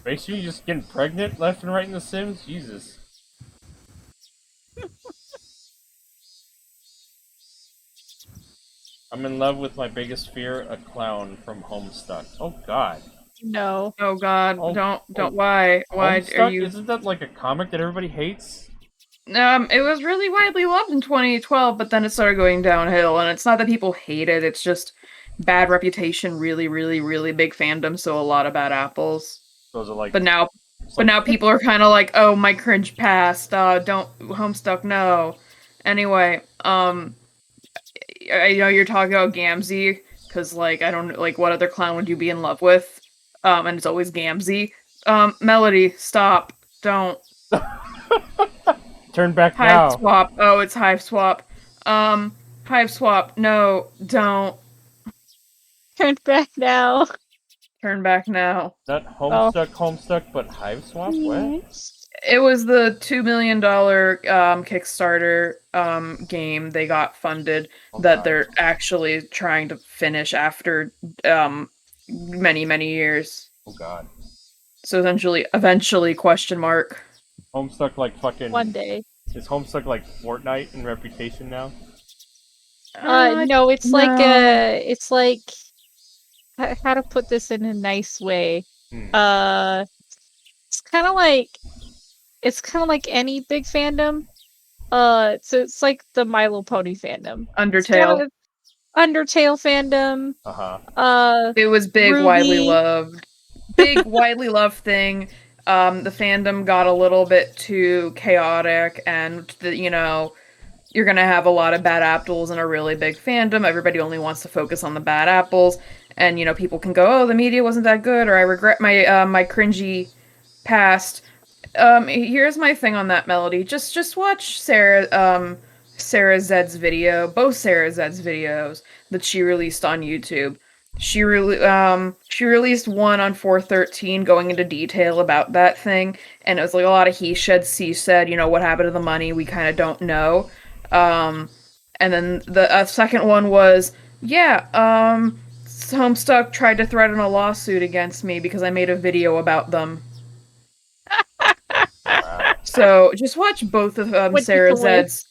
Basically, just getting pregnant left and right in The Sims? Jesus. I'm in love with my biggest fear, a clown from Homestuck. Oh god. No. Oh God, don't. Why are Homestuck? you? Isn't that like a comic that everybody hates? It was really widely loved in 2012, but then it started going downhill. And it's not that people hate it; it's just bad reputation, really, really, really big fandom, so a lot of bad apples. Those are like. But now, Like, people are kind of like, oh, my cringe passed. Don't Homestuck, no. Anyway, I know you're talking about Gamzee, because, like, I don't, like, what other clown would you be in love with? And it's always Gamzee. Melody, stop. Don't. turn back Hive now. Swap. Oh, it's Hive Swap. Hive Swap, no, don't. Turn back now. Turn back now. Not Homestuck, but Hive Swap? What? It was the $2 million Kickstarter game they got funded that they're actually trying to finish after many, many years. Oh God. So eventually question mark. Homestuck like fucking One day. Is Homestuck like Fortnite in reputation now? No, it's no. it's like how to put this in a nice way. It's kind of like any big fandom. So it's like the My Little Pony fandom. Undertale. Undertale fandom. It was big, Ruby. widely loved. Big, widely loved thing. The fandom got a little bit too chaotic, and you're gonna have a lot of bad apples in a really big fandom. Everybody only wants to focus on the bad apples, and people can go, "Oh, the media wasn't that good," or "I regret my cringy past." Here's my thing on that, Melody. Just watch Sarah Zed's video, both Sarah Zed's videos that she released on YouTube. She released one on 413 going into detail about that thing, and it was like a lot of he said, she said, what happened to the money, we kind of don't know. And then the second one was, Homestuck tried to threaten a lawsuit against me because I made a video about them. So just watch both of Sarah Zed's.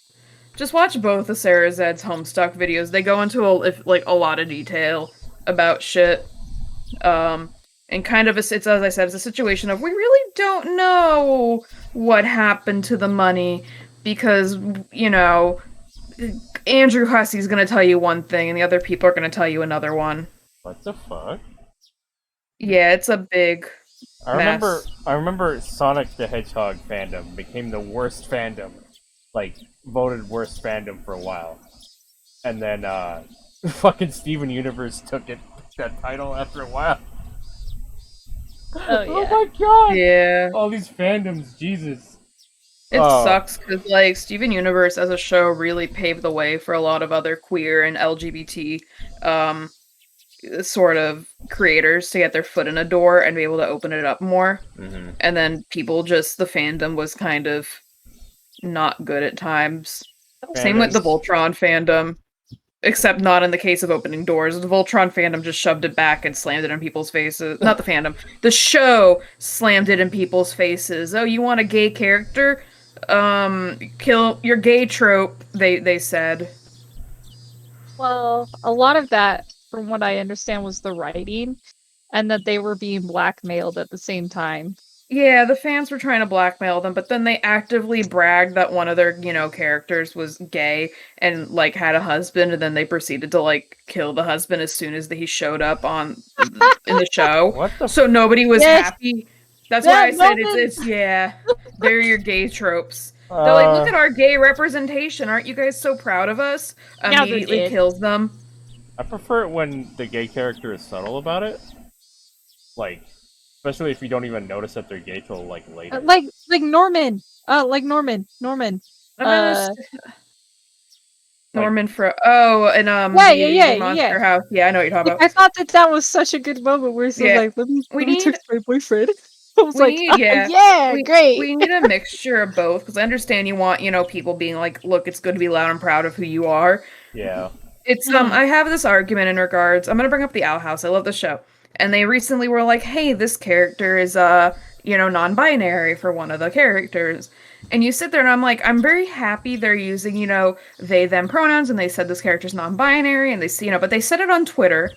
Just watch both of Sarah Zed's Homestuck videos. They go into a lot of detail about shit. And kind of it's, as I said, it's a situation of we really don't know what happened to the money because Andrew Hussey's gonna tell you one thing and the other people are gonna tell you another one. What the fuck? Yeah, it's a big. I remember Sonic the Hedgehog fandom became the worst fandom, like voted worst fandom for a while, and then fucking Steven Universe took that title after a while. Oh yeah. Oh my god! Yeah. All these fandoms, Jesus. It sucks because Steven Universe as a show really paved the way for a lot of other queer and LGBT sort of creators to get their foot in a door and be able to open it up more. Mm-hmm. And then the fandom was kind of not good at times. Same with the Voltron fandom. Except not in the case of opening doors. The Voltron fandom just shoved it back and slammed it in people's faces. Not the fandom. The show slammed it in people's faces. Oh, you want a gay character? Kill your gay trope, they said. Well, a lot of that, from what I understand, was the writing, and that they were being blackmailed at the same time. Yeah, the fans were trying to blackmail them, but then they actively bragged that one of their, characters was gay and, had a husband, and then they proceeded to, kill the husband as soon as he showed up in the show. What the so nobody was happy. That's why I said it's they're your gay tropes. They're like, look at our gay representation. Aren't you guys so proud of us? Immediately kills them. I prefer it when the gay character is subtle about it. Especially if you don't even notice that they're gay till later. Like Norman. Norman. Norman Monster House. Yeah, I know what you're talking about. I thought that was such a good moment where he's let me text my boyfriend. I was great. We need a mixture of both because I understand you want people being like, look, it's good to be loud and proud of who you are. Yeah. It's I have this argument in regards. I'm gonna bring up the Owl House. I love the show. And they recently were like, hey, this character is, non-binary for one of the characters. And you sit there and I'm like, I'm very happy they're using, they, them pronouns. And they said this character's non-binary and they see, but they said it on Twitter.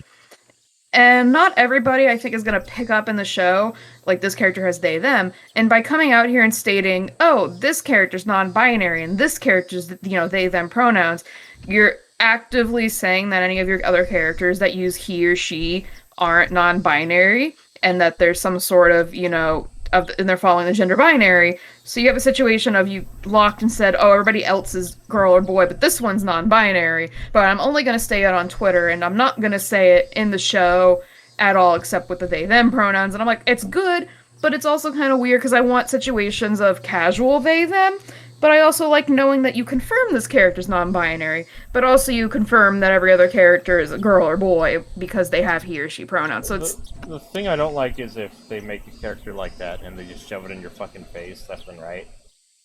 And not everybody, I think, is going to pick up in the show, like, this character has they, them. And by coming out here and stating, oh, this character's non-binary and this character's, they, them pronouns, you're actively saying that any of your other characters that use he or she aren't non-binary and that there's some sort of, and they're following the gender binary. So you have a situation of you locked and said, oh, everybody else is girl or boy, but this one's non-binary. But I'm only going to say it on Twitter, and I'm not going to say it in the show at all, except with the they, them pronouns. And I'm like, it's good, but it's also kind of weird because I want situations of casual they, them. But I also like knowing that you confirm this character's non-binary, but also you confirm that every other character is a girl or boy because they have he or she pronouns. So it's the thing I don't like is if they make a character like that and they just shove it in your fucking face left and right.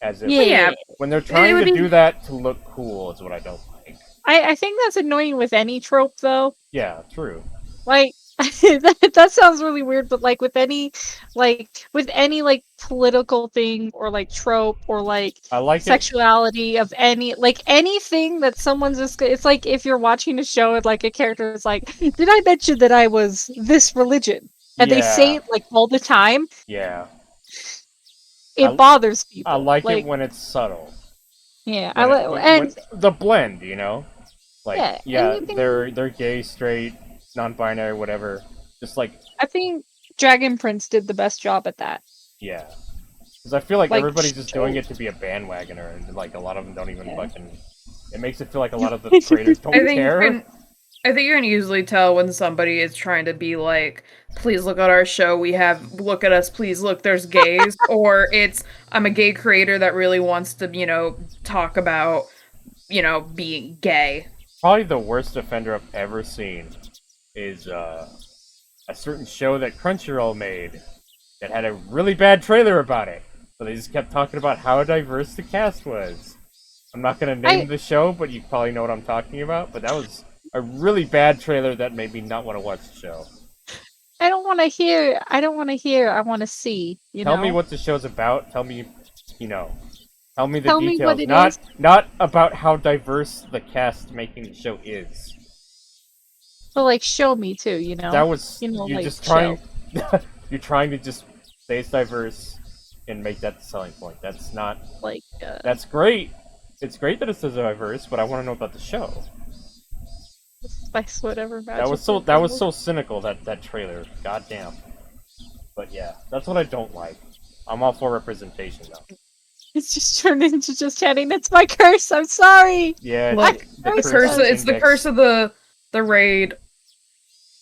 As if when they're trying to do that to look cool is what I don't like. I think that's annoying with any trope, though. Yeah, true. Like, that sounds really weird, but like with any political thing or like trope or like I like sexuality of any anything that someone's just, it's like if you're watching a show and like a character is like, did I mention that I was this religion? And they say it like all the time. Yeah. It bothers people. I like it when it's subtle. Yeah, when the blend, like yeah, they're gay, straight, non-binary, whatever. Just like I think Dragon Prince did the best job at that. Yeah, because I feel like everybody's just doing it to be a bandwagoner, and like a lot of them don't even fucking. It makes it feel like a lot of the creators don't care. I think you can usually tell when somebody is trying to be like, please look at our show, look at us, please look, there's gays, or it's, I'm a gay creator that really wants to, talk about, being gay. Probably the worst offender I've ever seen is a certain show that Crunchyroll made that had a really bad trailer about it. So they just kept talking about how diverse the cast was. I'm not going to name the show, but you probably know what I'm talking about. But that was a really bad trailer that made me not want to watch the show. I don't want to hear. I want to see. Tell me what the show's about. Tell me, Tell me the Tell details. me what it is. Not about how diverse the cast making the show is. But like, show me too. That was you're like, just trying. You're trying to just say it's diverse and make that the selling point. That's not like. That's great. It's great that it's so diverse, but I want to know about the show. Spice whatever magic. That was so cynical, that trailer. Goddamn. But yeah, that's what I don't like. I'm all for representation though. It's just turned into just chatting. It's my curse. I'm sorry. Yeah, it's the curse of the raid.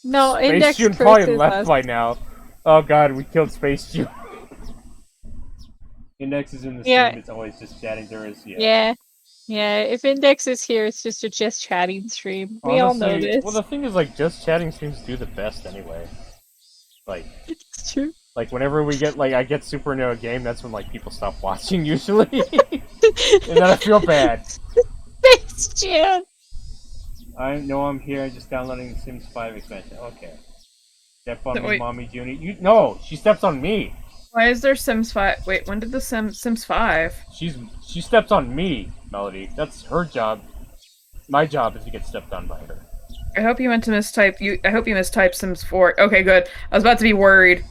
No, Space Index June probably left by now. Oh god, we killed Space June. Index is in the stream. It's always just chatting. There is Yeah, if Index is here, it's just a just chatting stream. We all know this. Well, the thing is, like, just chatting streams do the best anyway. Like, it's true. Like, whenever we get, like, I get super into a game, that's when, like, people stop watching, usually. And then I feel bad. Thanks, Jan! I know I'm here, I'm just downloading the Sims 5 expansion. Okay. Step on me, Mommy Junie. No! She steps on me! Why is there Sims 5? Wait, when did the Sims 5? She steps on me, Melody. That's her job. My job is to get stepped on by her. I hope you meant to mistype. I hope you mistyped Sims 4. Okay, good. I was about to be worried.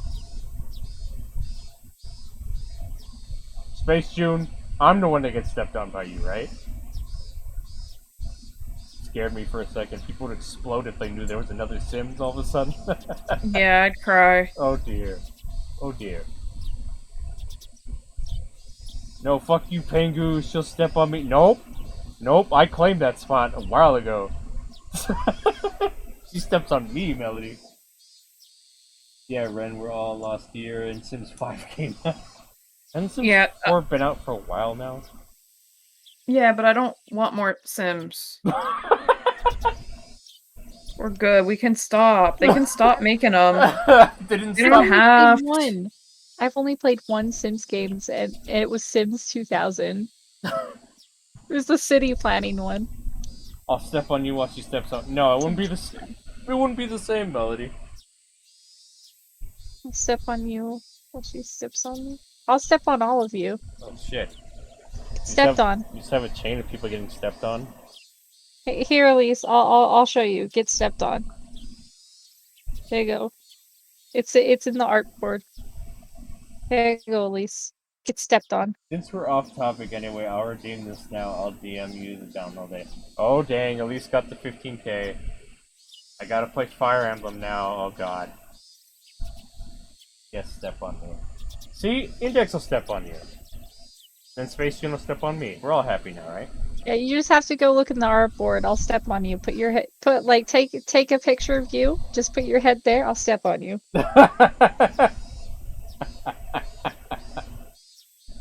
Space June, I'm the one that gets stepped on by you, right? Scared me for a second. People would explode if they knew there was another Sims all of a sudden. Yeah, I'd cry. Oh dear. Oh dear. No, fuck you, Pengu. She'll step on me. Nope. Nope, I claimed that spot a while ago. She steps on me, Melody. Yeah, Wren, we're all lost here, and Sims 5 came out. Hasn't Sims 4 been out for a while now? Yeah, but I don't want more Sims. We're good. We can stop. They can stop making them. They don't have one. I've only played one Sims games, and it was Sims 2000. It was the city planning one. I'll step on you while she steps on. No, it wouldn't be the same. It wouldn't be the same, Melody. I'll step on you while she steps on me. I'll step on all of you. Oh shit. Stepped on. You just have a chain of people getting stepped on. Hey, here, Elise. I'll show you. Get stepped on. There you go. It's in the artboard. There you go, Elise. Get stepped on. Since we're off topic anyway, I'll redeem this now. I'll DM you the download it. Oh dang, Elise got the 15k. I gotta play Fire Emblem now. Oh god. Yes, step on me. See? Index will step on you. Then Space June will step on me. We're all happy now, right? Yeah, you just have to go look in the artboard. I'll step on you. Put your head. Take a picture of you. Just put your head there. I'll step on you.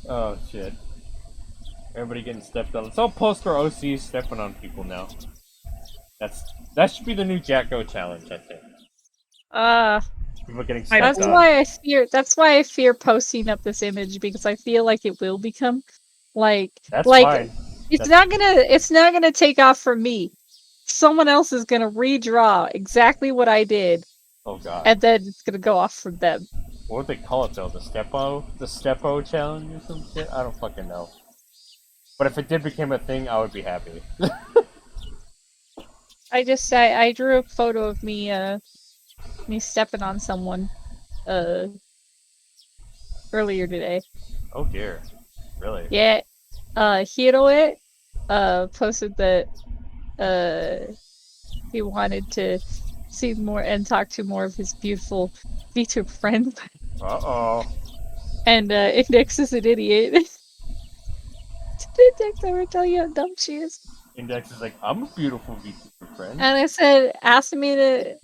Oh shit. Everybody getting stepped on. Let's all post our OCs stepping on people now. That should be the new Jacko challenge, I think. People getting stepped that's on. That's why I fear posting up this image, because I feel like it will become like That's fine. It's not gonna take off from me. Someone else is gonna redraw exactly what I did. Oh god. And then it's gonna go off from them. What would they call it though? The Stepo challenge or some shit? I don't fucking know. But if it did become a thing, I would be happy. I drew a photo of me stepping on someone earlier today. Oh dear. Really? Yeah. Hiroe posted that he wanted to see more and talk to more of his beautiful VTuber friends. Uh-oh. And Index is an idiot. Did Index ever tell you how dumb she is? Index is like, I'm a beautiful VTuber friend. And I said, ask me to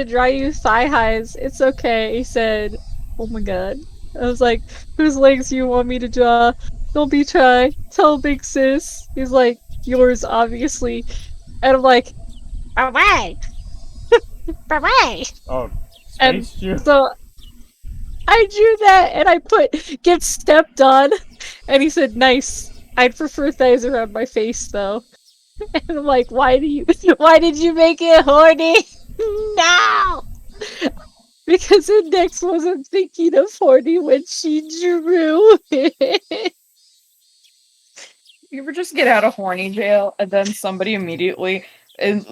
draw you thigh highs. It's okay. He said, oh my god. I was like, whose legs do you want me to draw? Don't be shy. Tell big sis. He's like, yours, obviously. And I'm like, alright. Alright. Oh, Space June. So I drew that and I put get stepped on. And he said, nice. I'd prefer thighs around my face though. And I'm like, why did you make it horny? No! Because Index wasn't thinking of horny when she drew it. You ever just get out of horny jail and then somebody immediately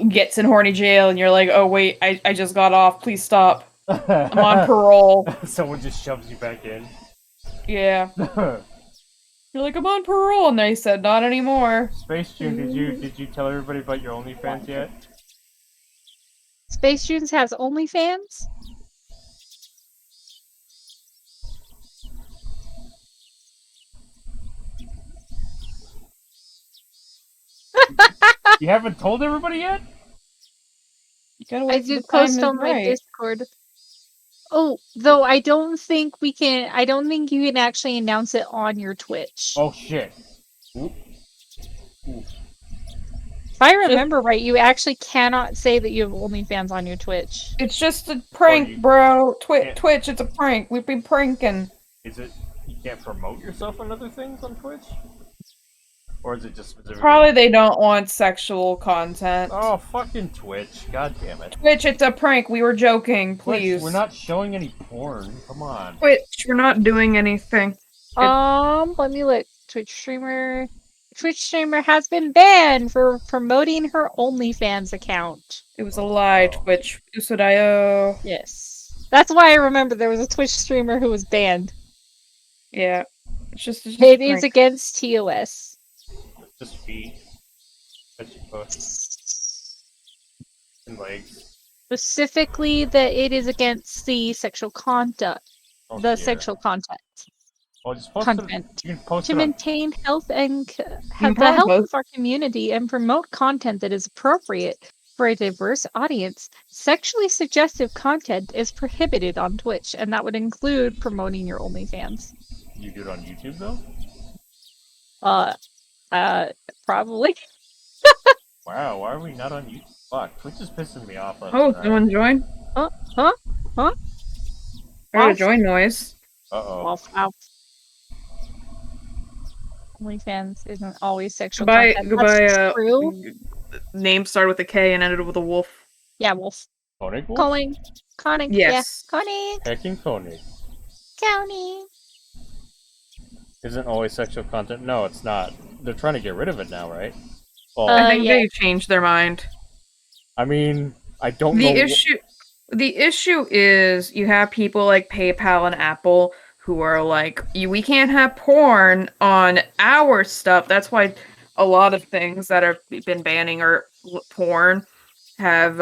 gets in horny jail and you're like, oh wait, I just got off, please stop. I'm on parole. Someone just shoves you back in. Yeah. You're like, I'm on parole, and they said not anymore. Space June, did you tell everybody about your OnlyFans yet? Space Junes has OnlyFans? You haven't told everybody yet? You gotta wait I till the did post time on is my right. Discord. Oh, though I don't think you can actually announce it on your Twitch. Oh shit. Ooh. Ooh. If I remember right, you actually cannot say that you have OnlyFans on your Twitch. It's just a prank, bro. Twitch, it's a prank. We've been pranking. Is it you can't promote yourself on other things on Twitch? Or is it just specifically? Probably they don't want sexual content. Oh, fucking Twitch. God damn it. Twitch, it's a prank. We were joking, please. Twitch, we're not showing any porn. Come on. Twitch, we're not doing anything. Let me look. Twitch streamer has been banned for promoting her OnlyFans account. It was a lie, Twitch. Usodayo. Yes. That's why I remember there was a Twitch streamer who was banned. Yeah. It's just It is against TOS. Just feet. That's your push. And legs. Specifically that it is against the sexual conduct. Oh, the dear. sexual content. Well, just post Content. You can post To it on... maintain health and the health of our community and promote content that is appropriate for a diverse audience, sexually suggestive content is prohibited on Twitch, and that would include promoting your OnlyFans. You do it on YouTube though? Probably. Wow, why are we not on YouTube? Fuck, Twitch is pissing me off. Oh, someone joined? Huh? I heard a join noise. Uh-oh. OnlyFans isn't always sexual Goodbye, content. That's true. Name started with a K and ended with a wolf. Yeah, wolf. Koenig wolf? Koenig. Yes. Yeah. Koenig. Hecking Koenig. Koenig. Isn't always sexual content? No, it's not. They're trying to get rid of it now, right? Well, I think they changed their mind. I mean, I don't know. The issue. The issue is you have people like PayPal and Apple who are like, we can't have porn on our stuff. That's why a lot of things that have been banning or porn have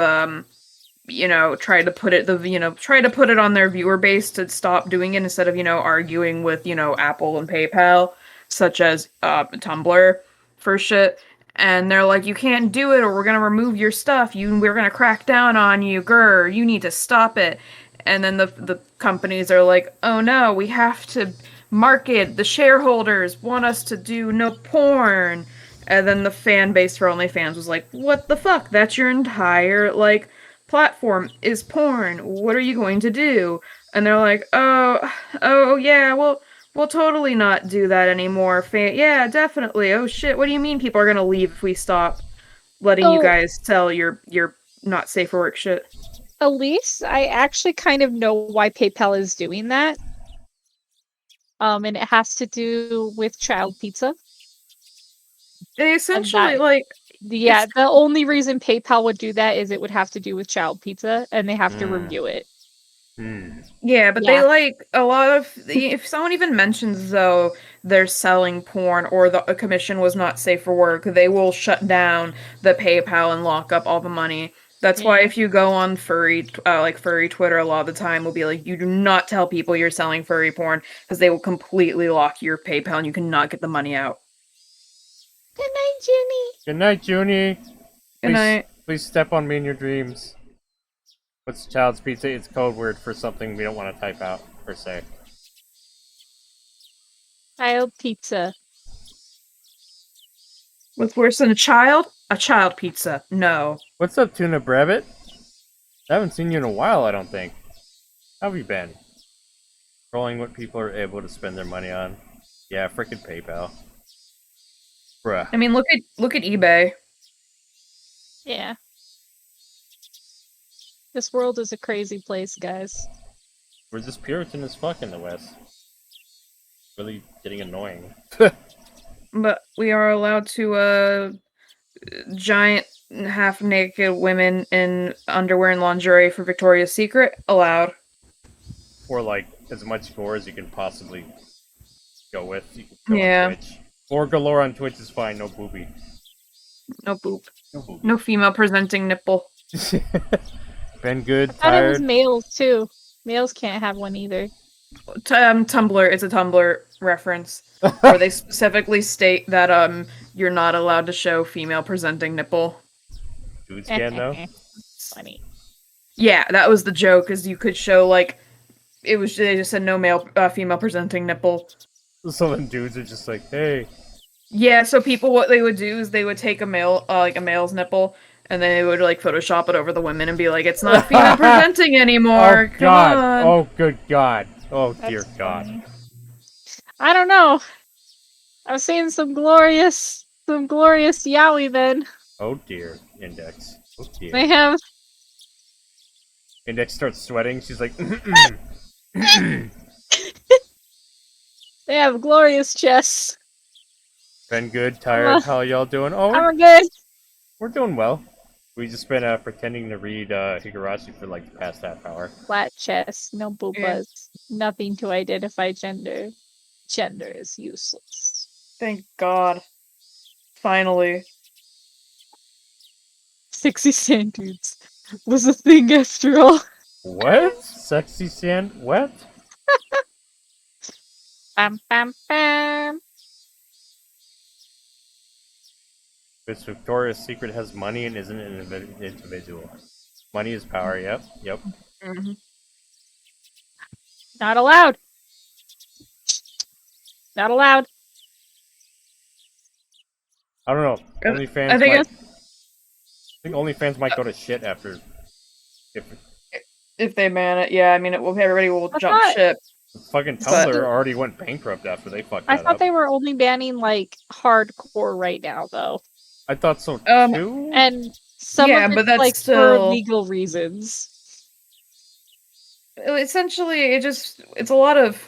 try to put it try to put it on their viewer base to stop doing it instead of arguing with Apple and PayPal, such as Tumblr for shit. And they're like, you can't do it, or we're gonna remove your stuff. We're gonna crack down on you, grr. You need to stop it. And then the companies are like, oh no, we have to market. The shareholders want us to do no porn. And then the fan base for OnlyFans was like, what the fuck? That's your entire platform is porn. What are you going to do? And they're like, oh yeah, we'll totally not do that anymore. Yeah, definitely. Oh shit, what do you mean people are gonna leave if we stop letting you guys sell your not safe for work shit? Elise, I actually kind of know why PayPal is doing that. And it has to do with child pizza. They essentially the only reason PayPal would do that is it would have to do with child pizza, and they have to review it. Yeah, but they a lot of if someone even mentions though they're selling porn or the commission was not safe for work, they will shut down the PayPal and lock up all the money. That's why if you go on furry Twitter, a lot of the time will be like, you do not tell people you're selling furry porn because they will completely lock your PayPal and you cannot get the money out. Good night, Junie. Good night, Junie. Good night. Please step on me in your dreams. What's child's pizza? It's code word for something we don't want to type out, per se. Child pizza. What's worse than a child? A child pizza. No. What's up, Tuna Brevet? I haven't seen you in a while, I don't think. How have you been? Controlling what people are able to spend their money on. Yeah, frickin' PayPal. Bruh. I mean, look at eBay. Yeah. This world is a crazy place, guys. We're just Puritan as fuck in the West. Really getting annoying. But we are allowed to, giant half-naked women in underwear and lingerie for Victoria's Secret allowed. Or like, as much gore as you can possibly go with. You can go on Twitch. Or galore on Twitch is fine, no boobie. No boob. No female presenting nipple. Been good, I thought tired. it was males too. Males can't have one either. Tumblr, it's a Tumblr reference. Where they specifically state that you're not allowed to show female presenting nipple. Dudes can though? Funny. Yeah, that was the joke, is you could show they just said no female presenting nipple. So then dudes are just like, hey. Yeah, so people, what they would do is they would take a male's nipple, and then they would Photoshop it over the women and be like, it's not female presenting anymore. Oh god. Come on. Oh good god. Oh That's dear god. funny. I don't know. I'm seeing some glorious yaoi men. Oh dear, Index. Oh dear. They have. Index starts sweating. She's like, They have glorious chests. been good, tired. How y'all doing? Oh, I'm good. we're doing well. We just been pretending to read Higurashi for the past half hour. Flat chest, no boobas, nothing to identify gender. Gender is useless. Thank God. Finally. Sexy sand dudes was a thing after all. What? Sexy sand? What? Bam bam bam. This Victoria's Secret has money and isn't an individual. Money is power, yep. Mm-hmm. Not allowed. Not allowed. I don't know. OnlyFans I think OnlyFans might go to shit after. if they ban it, yeah, I mean, everybody will jump ship. Fucking Tumblr already went bankrupt after they fucked that up. I thought they were only banning hardcore right now, though. I thought so too. And some of but it's that's for still legal reasons. Essentially, it's a lot of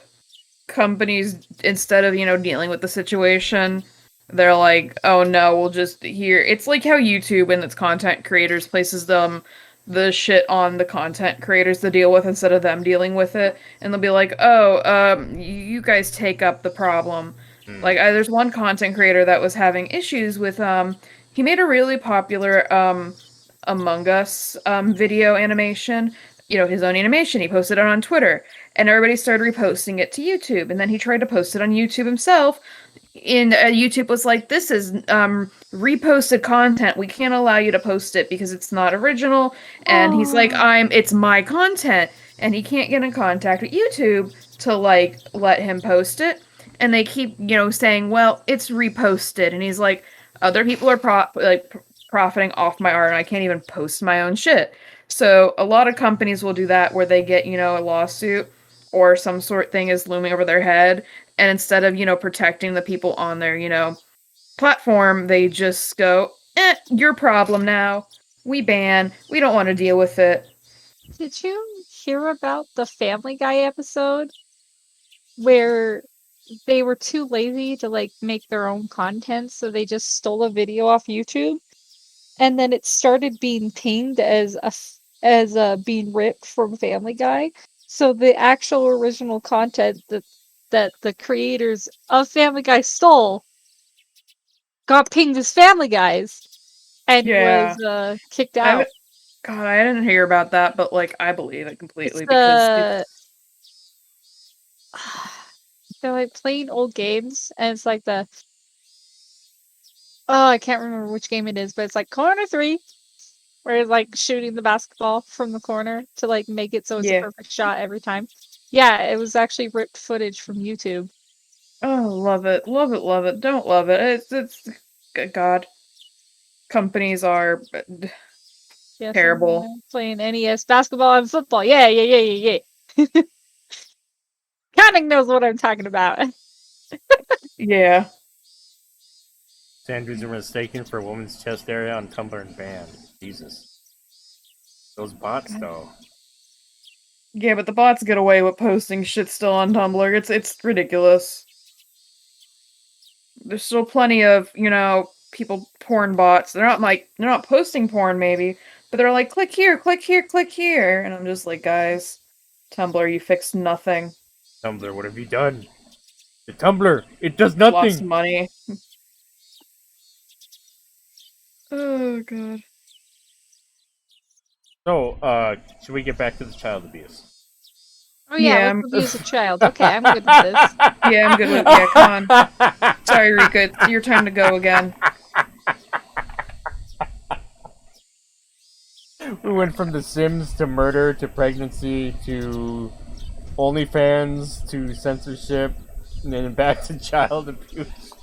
companies, instead of dealing with the situation, they're like, oh no, we'll just here. It's like how YouTube and its content creators places them the shit on the content creators to deal with instead of them dealing with it, and they'll be like, "Oh, you guys take up the problem." Like, there's one content creator that was having issues with he made a really popular Among Us video animation, his own animation. He posted it on Twitter, and everybody started reposting it to YouTube, and then he tried to post it on YouTube himself, and YouTube was like, "This is reposted content. We can't allow you to post it because it's not original." And he's like, "It's my content," and he can't get in contact with YouTube to like let him post it. And they keep, saying, "Well, it's reposted," and he's like, "Other people are profiting off my art, and I can't even post my own shit." So a lot of companies will do that where they get, a lawsuit or some sort thing is looming over their head, and instead of, protecting the people on their, platform, they just go, your problem now. We ban. We don't want to deal with it. Did you hear about the Family Guy episode where they were too lazy to like make their own content, so they just stole a video off YouTube, and then it started being pinged as being ripped from Family Guy. So the actual original content that the creators of Family Guy stole got pinged as Family Guys and was kicked out. God, I didn't hear about that, but like I believe it completely because they're like playing old games, and it's like I can't remember which game it is, but it's like corner 3, where it's like shooting the basketball from the corner to like make it so it's a perfect shot every time. Yeah, it was actually ripped footage from YouTube. Oh, love it, love it, love it. Don't love it. It's God. Companies are terrible. Playing NES basketball and football. Yeah. Counting knows what I'm talking about. Yeah. Sandwiches are mistaken for a woman's chest area on Tumblr and banned. Jesus. Those bots, though. Yeah, but the bots get away with posting shit still on Tumblr. It's ridiculous. There's still plenty of, people porn bots. They're not posting porn maybe, but they're like, click here, click here, click here. And I'm just like, guys, Tumblr, you fixed nothing. Tumblr, what have you done? The Tumblr, it does nothing. Lost money. Oh god. So, should we get back to the child abuse? Oh yeah, let's abuse a child. Okay, I'm good with this. Yeah, I'm good with it. Yeah, come on. Sorry, Rika, it's your time to go again. We went from The Sims to murder to pregnancy to OnlyFans to censorship and then back to child abuse.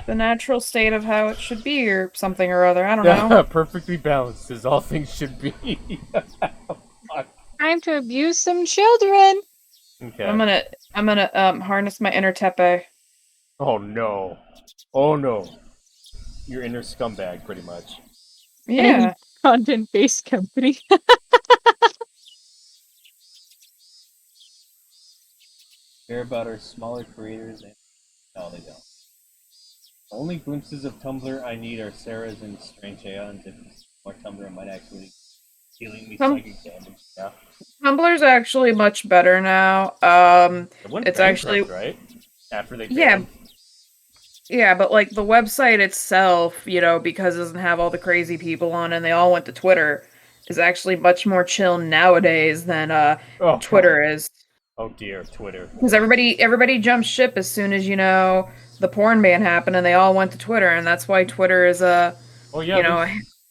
The natural state of how it should be, or something or other. I don't know. Perfectly balanced, as all things should be. Time to abuse some children. Okay. I'm gonna harness my inner Tepe. Oh no. Oh no. Your inner scumbag, pretty much. Yeah. Content-based company. Care about our smaller creators and no, they don't. The only glimpses of Tumblr I need are Sarah's and Strange Aeons. If more Tumblr might actually healing me psychic damage. Yeah. Tumblr's actually much better now. It's actually right after they yeah, but like the website itself, because it doesn't have all the crazy people on, and they all went to Twitter, is actually much more chill nowadays than Twitter is. Oh dear, Twitter. Because everybody jumped ship as soon as the porn ban happened, and they all went to Twitter, and that's why Twitter is there's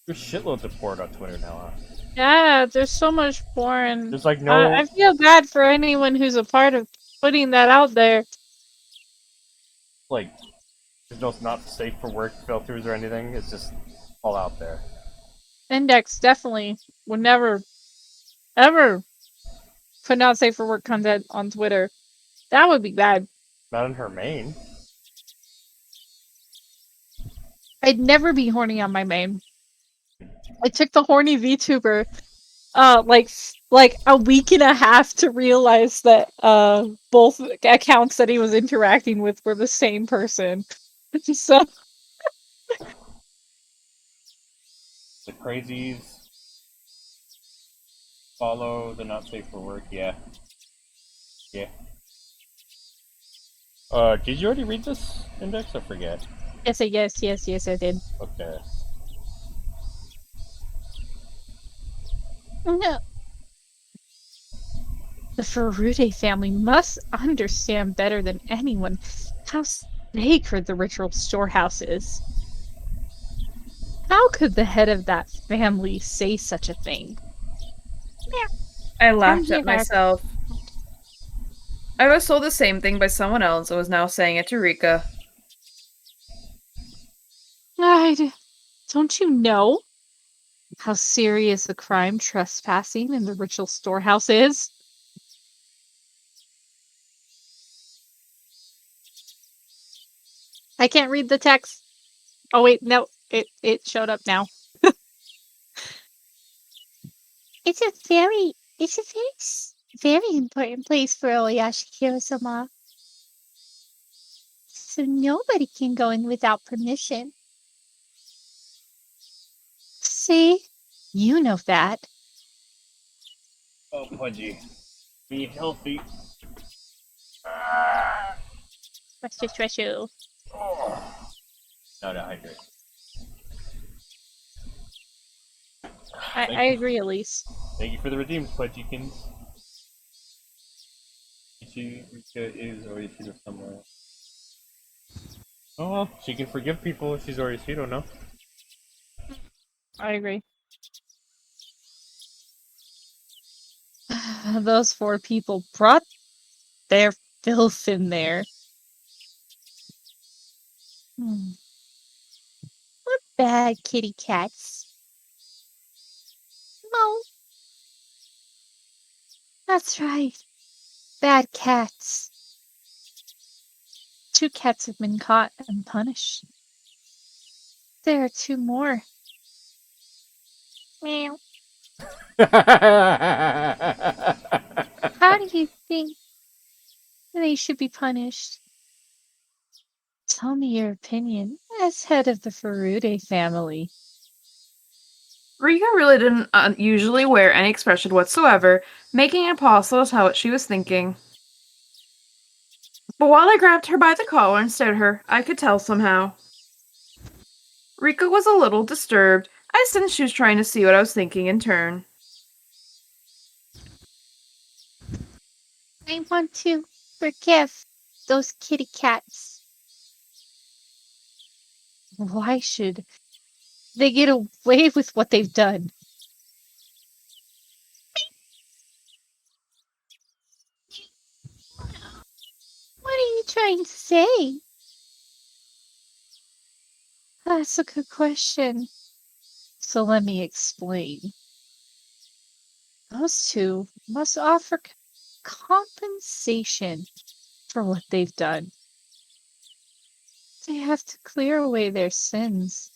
shitloads of porn on Twitter now. Huh? Yeah, there's so much porn. There's like no. I feel bad for anyone who's a part of putting that out there. Like, there's no not safe for work filters or anything. It's just all out there. Index definitely would never, ever put not safe for work content on Twitter. That would be bad. Not in her main. I'd never be horny on my main. It took the horny VTuber like a week and a half to realize that both accounts that he was interacting with were the same person. So The crazies follow the not safe for work. Yeah. Yeah. Did you already read this index? I forget. Yes, I did. Okay. No. The Ferude family must understand better than anyone how sacred the ritual storehouse is. How could the head of that family say such a thing? I Come laughed here, at myself. I was told the same thing by someone else and was now saying it to Rika. Don't you know how serious a crime trespassing in the ritual storehouse is? I can't read the text. Oh wait, no, it showed up now. It's a very very important place for Oyashi Hiro-sama. So nobody can go in without permission. See? You know that. Oh, Pudgy. Be healthy. Special. Oh. Now to hydrate. I agree, Elise. Thank you for the redeems, Pudgykins. Rika is Orishiro somewhere. Oh well, she can forgive people if she's Orishiro, no? I agree. Those 4 people brought their filth in there. What bad kitty cats. No. That's right. Bad cats. 2 cats have been caught and punished. There are 2 more. Meow. How do you think they should be punished? Tell me your opinion as head of the Ferude family. Rika really didn't usually wear any expression whatsoever, making it impossible to tell what she was thinking. But while I grabbed her by the collar and stared at her, I could tell somehow. Rika was a little disturbed. I sensed she was trying to see what I was thinking in turn. I want to forgive those kitty cats. Why should they get away with what they've done? What are you trying to say? That's a good question. So let me explain. Those 2 must offer compensation for what they've done. They have to clear away their sins.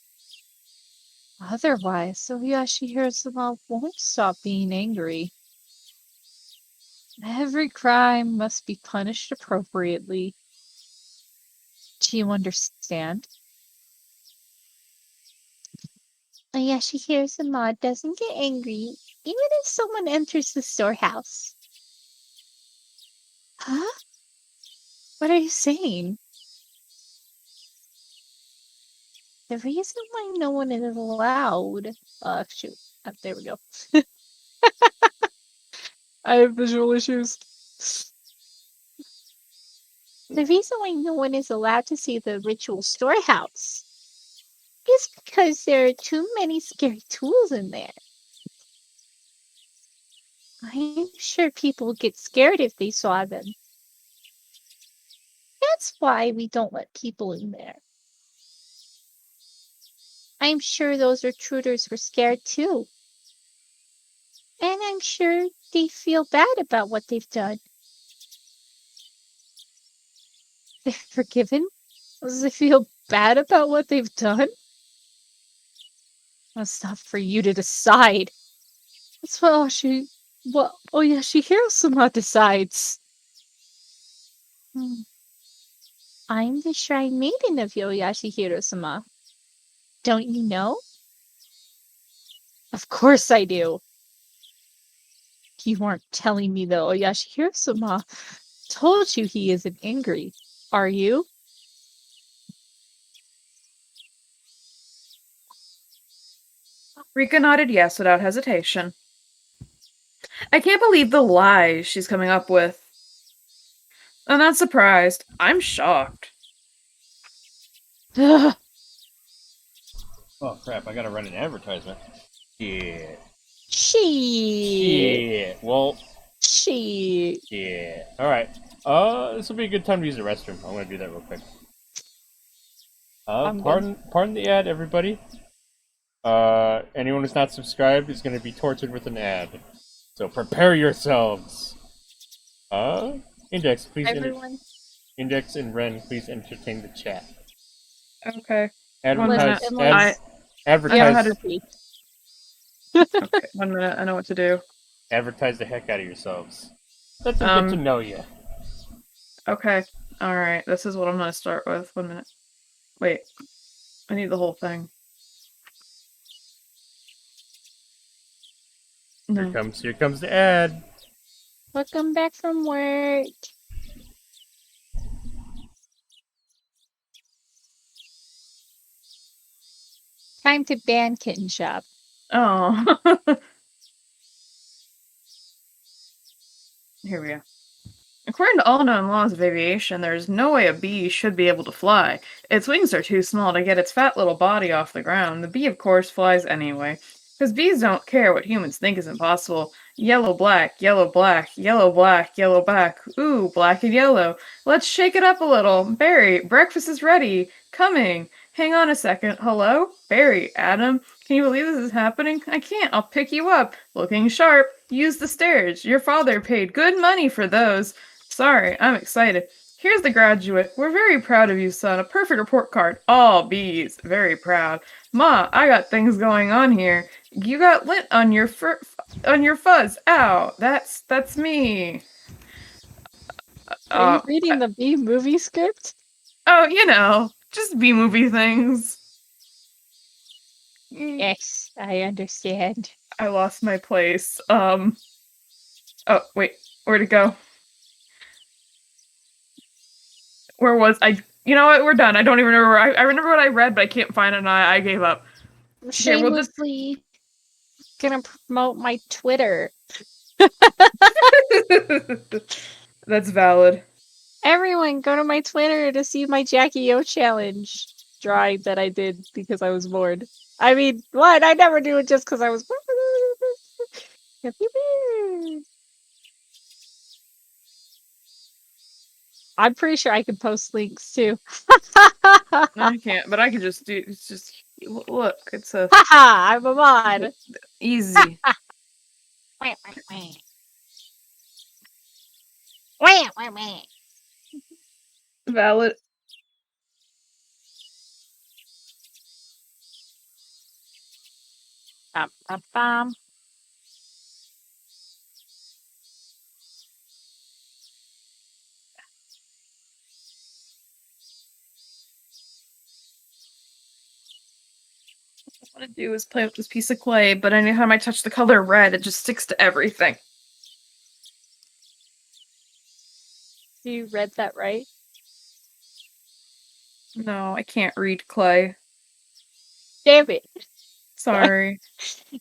Otherwise, Oyashi Hirosama won't stop being angry. Every crime must be punished appropriately. Do you understand? Oyashi Hirosama doesn't get angry even if someone enters the storehouse. Huh? What are you saying? The reason why no one is allowed. Shoot. There we go. I have visual issues. The reason why no one is allowed to see the ritual storehouse is because there are too many scary tools in there. I'm sure people would get scared if they saw them. That's why we don't let people in there. I'm sure those intruders were scared too. And I'm sure they feel bad about what they've done. They're forgiven? Does they feel bad about what they've done? That's not for you to decide. That's what Oyashi Hirosama decides. I'm the shrine maiden of Oyashi Hirosama. Don't you know? Of course I do. You weren't telling me though. Yashihiro-sama told you he isn't angry. Are you? Rika nodded yes without hesitation. I can't believe the lies she's coming up with. I'm not surprised. I'm shocked. Oh crap, I gotta run an advertisement. Yeah. Shit. Well. Shit. Yeah. Alright. This will be a good time to use the restroom. I'm gonna do that real quick. Pardon the ad, everybody. Anyone who's not subscribed is gonna be tortured with an ad. So prepare yourselves. Index, please. Everyone. Index and Wren, please entertain the chat. Okay. Advertise. I know how to. Okay, 1 minute. I know what to do. Advertise the heck out of yourselves. Let them get to know you. Okay. Alright, this is what I'm gonna start with. 1 minute. Wait. I need the whole thing. No. Here comes the ad. Welcome back from work. Time to ban Kitten Shop. Oh. Here we go. According to all known laws of aviation, there is no way a bee should be able to fly. Its wings are too small to get its fat little body off the ground. The bee, of course, flies anyway. Because bees don't care what humans think is impossible. Yellow, black, yellow, black, yellow, black, yellow, black. Ooh, black and yellow. Let's shake it up a little. Barry, breakfast is ready. Coming. Hang on a second. Hello? Barry, Adam. Can you believe this is happening? I can't. I'll pick you up. Looking sharp. Use the stairs. Your father paid good money for those. Sorry, I'm excited. Here's the graduate. We're very proud of you, son. A perfect report card. All B's. Very proud. Ma, I got things going on here. You got lint on your fuzz. Ow. That's me. Are you reading the B movie script? Oh, you know, just B movie things. Yes, I understand. I lost my place. Oh, wait. Where'd it go? Where was I? You know what? We're done. I don't even remember. I remember what I read, but I can't find it, and I gave up. Shamelessly gonna promote my Twitter. That's valid. Everyone, go to my Twitter to see my Jackie O challenge drawing that I did because I was bored. I mean, what? I never do it just because I was bored. I'm pretty sure I can post links too. I can't, but I can just do. It's just look. It's a. Haha! I'm a mod. Easy. Valid. Bum. What I want to do is play with this piece of clay, but anytime I touch the color red, it just sticks to everything. You read that right? No, I can't read clay. Damn it. Sorry.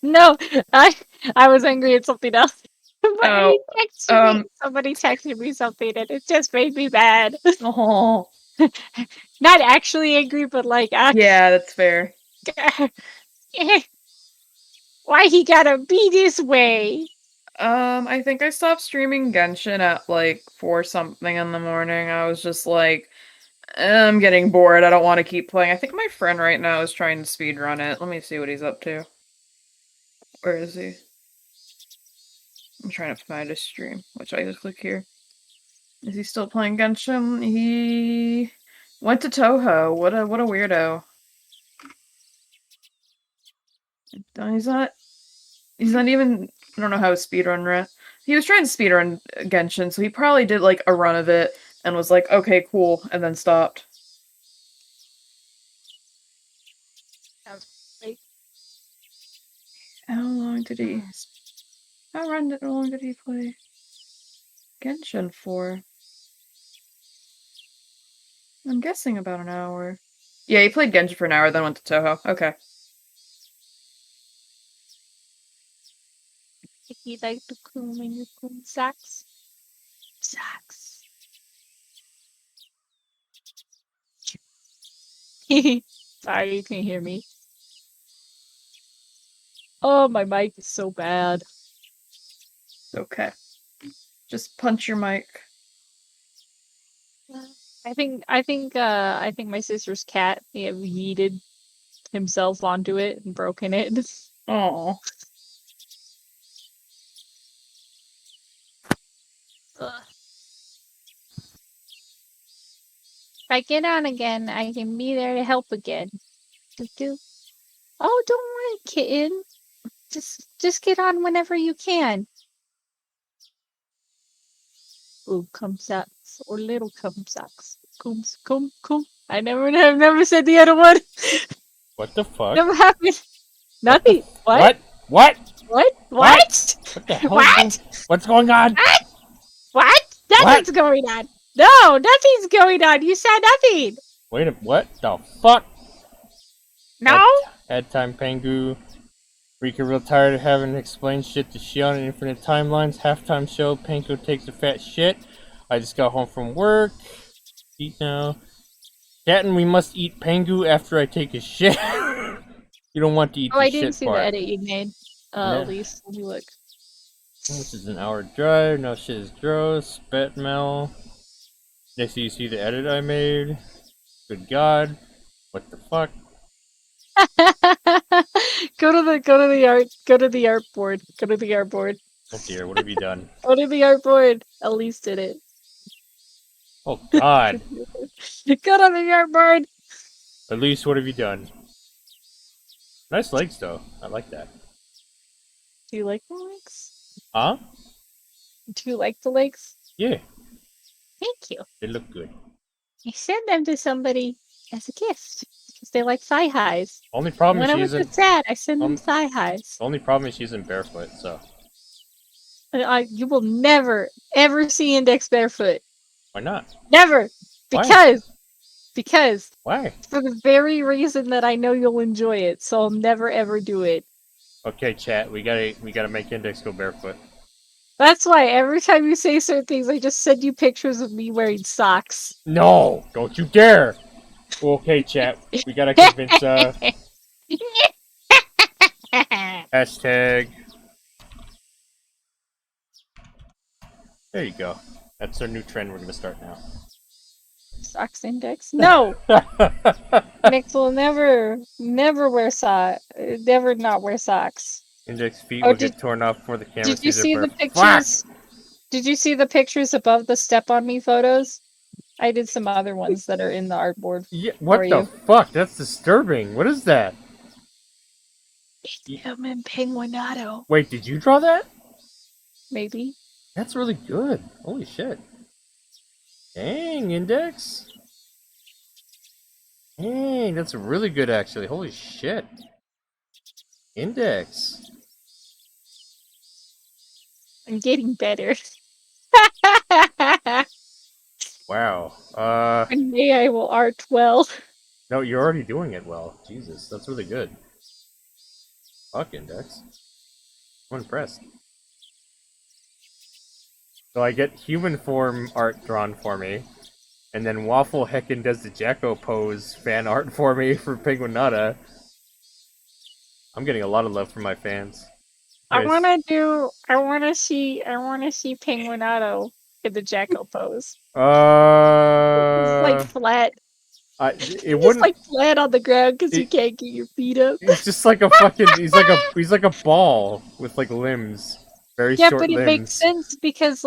No, I was angry at something else. Somebody texted me something and it just made me mad. Oh. Not actually angry, but like yeah, that's fair. Why he gotta be this way? I think I stopped streaming Genshin at like 4 something in the morning. I was just like, I'm getting bored. I don't want to keep playing. I think my friend right now is trying to speedrun it. Let me see what he's up to. Where is he? I'm trying to find his stream, which I just click here. Is he still playing Genshin? He went to Toho. What a weirdo. He's not even. I don't know how his speedrun ran. He was trying to speedrun Genshin, so he probably did like a run of it and was like, okay, cool, and then stopped. How long did he play Genshin for? I'm guessing about an hour. Yeah, he played Genshin for an hour, then went to Toho. Okay. He liked to coom in your coom sacks. Sacks. Sorry, you can't hear me. Oh, my mic is so bad. Okay. Just punch your mic. I think my sister's cat yeeted himself onto it and broken it. Oh. If I get on again, I can be there to help again. Oh, don't worry, kitten. Just get on whenever you can. Ooh, cumsacks or little cumsacks. Cum. I've never said the other one. What the fuck? Never happened. Nothing. What? What? What? What? What the hell? What? What's going on? What? Nothing's going on. No, nothing's going on. You said nothing. Wait a what the fuck? No? Head time Pangu. Rika real tired of having to explain shit to Shion in infinite timelines. Halftime show, Panko takes a fat shit. I just got home from work. Eat now. Captain, we must eat Pangu after I take a shit. You don't want to eat the shit part. I didn't see the edit you made. At least, let me look. This is an hour drive. No shit is gross. Bet Mel. Next you see the edit I made. Good God. What the fuck? Go to the art board. Go to the art board. Oh dear, what have you done? Go to the art board. Elise did it. Oh God. Go to the art board. Elise, what have you done? Nice legs though. I like that. Do you like the legs? Huh? Do you like the legs? Yeah. Thank you. They look good. I send them to somebody as a gift because they like thigh highs. Only problem When is I she was isn't. sad, I send them thigh highs. The only problem is she isn't barefoot, so. You will never ever see Index barefoot. Why not? Never. Because. Why? For the very reason that I know you'll enjoy it, so I'll never ever do it. Okay, chat. We gotta make Index go barefoot. That's why every time you say certain things, I just send you pictures of me wearing socks. No! Don't you dare! Okay, chat. We gotta convince, Hashtag. There you go. That's our new trend we're gonna start now. Socks Index? No! Index will never wear socks. Never not wear socks. Index feet will get torn off before the camera Did you sees see it. the pictures? Did you see the pictures above the Step on Me photos? I did some other ones that are in the artboard. Yeah, what the fuck? That's disturbing. What is that? It's him and Penguinato. Wait, did you draw that? Maybe. That's really good. Holy shit. Dang, Index. Dang, that's really good actually. Holy shit. Index. I'm getting better. Wow. One day I will art well. No, you're already doing it well. Jesus, that's really good. Fuck, Index. I'm impressed. So I get human form art drawn for me, and then Waffle Heckin does the Jacko pose fan art for me for Penguinata. I'm getting a lot of love from my fans. I wanna see Penguinato in the Jacko pose. It's like flat. It wouldn't like flat on the ground because you can't get your feet up. It's just like a fucking. He's like a ball with like limbs, very short limbs. Yeah, but it makes sense because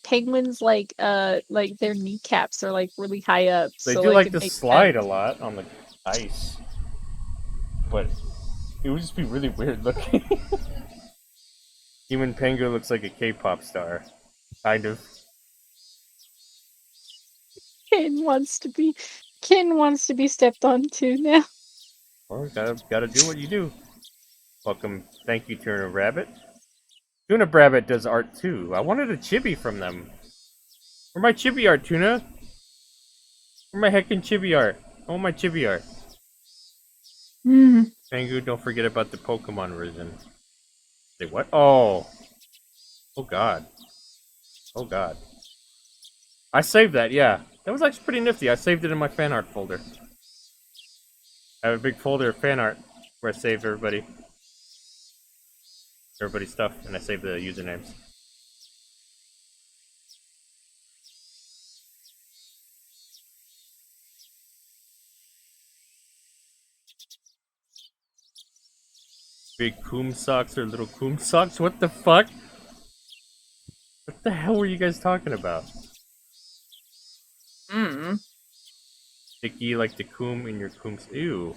penguins like their kneecaps are like really high up. They do like to slide a lot on the ice, but it would just be really weird looking. Human Pengu looks like a K-pop star, kind of. Ken wants to be stepped on too now. Well, gotta do what you do. Welcome. Thank you, Tuna Rabbit. Tuna Rabbit does art too. I wanted a chibi from them. Where my chibi art, Tuna? Where my heckin' chibi art? I want my chibi art. Fangu, don't forget about the Pokemon version. Say what? Oh. Oh god. Oh god. I saved that, yeah. That was actually pretty nifty. I saved it in my fan art folder. I have a big folder of fan art where I save everybody's stuff, and I save the usernames. Big coom socks or little coom socks? What the fuck? What the hell were you guys talking about? Sticky like the coom in your coom's. Ew.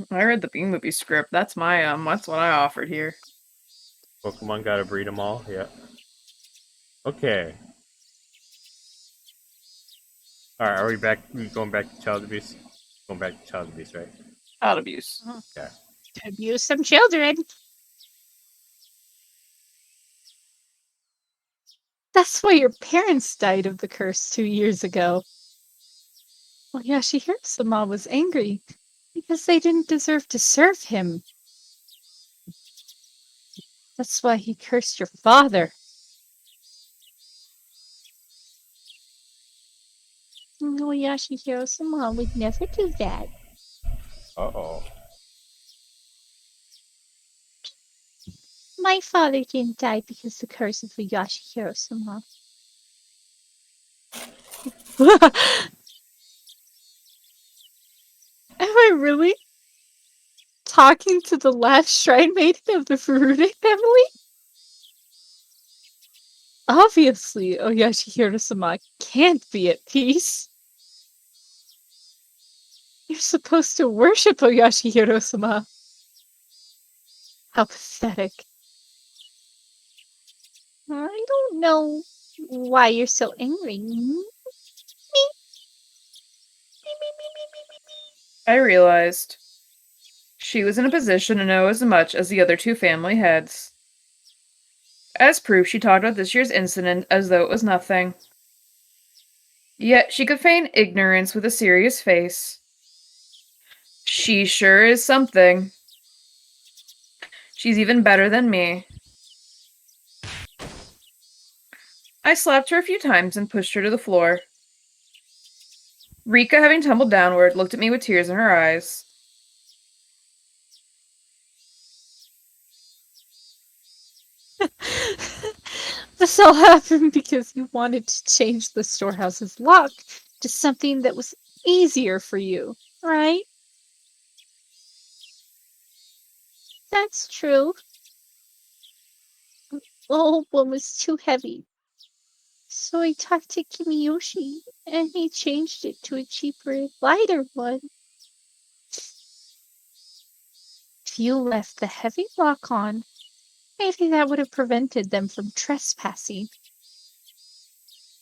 I read the B movie script. That's my that's what I offered here. Pokemon gotta breed them all. Yeah. Okay. All right. Are we back? We going back to child abuse? Going back to child abuse, right? Child abuse. Okay. Abuse some children. That's why your parents died of the curse 2 years ago. Well, Yashihiro-sama was angry because they didn't deserve to serve him. That's why he cursed your father. No, Yashihiro-sama would never do that. Uh-oh. My father didn't die because the curse of the Yashihiro-sama. Am I really talking to the last shrine maiden of the Furude family? Obviously, Oyashihiro-sama can't be at peace. You're supposed to worship Oyashihiro-sama. How pathetic. I don't know why you're so angry. I realized she was in a position to know as much as the other two family heads. As proof, she talked about this year's incident as though it was nothing. Yet she could feign ignorance with a serious face. She sure is something. She's even better than me. I slapped her a few times and pushed her to the floor. Rika, having tumbled downward, looked at me with tears in her eyes. This all happened because you wanted to change the storehouse's lock to something that was easier for you, right? That's true. The old one was too heavy. So I talked to Kimiyoshi, and he changed it to a cheaper, lighter one. If you left the heavy lock on, maybe that would have prevented them from trespassing.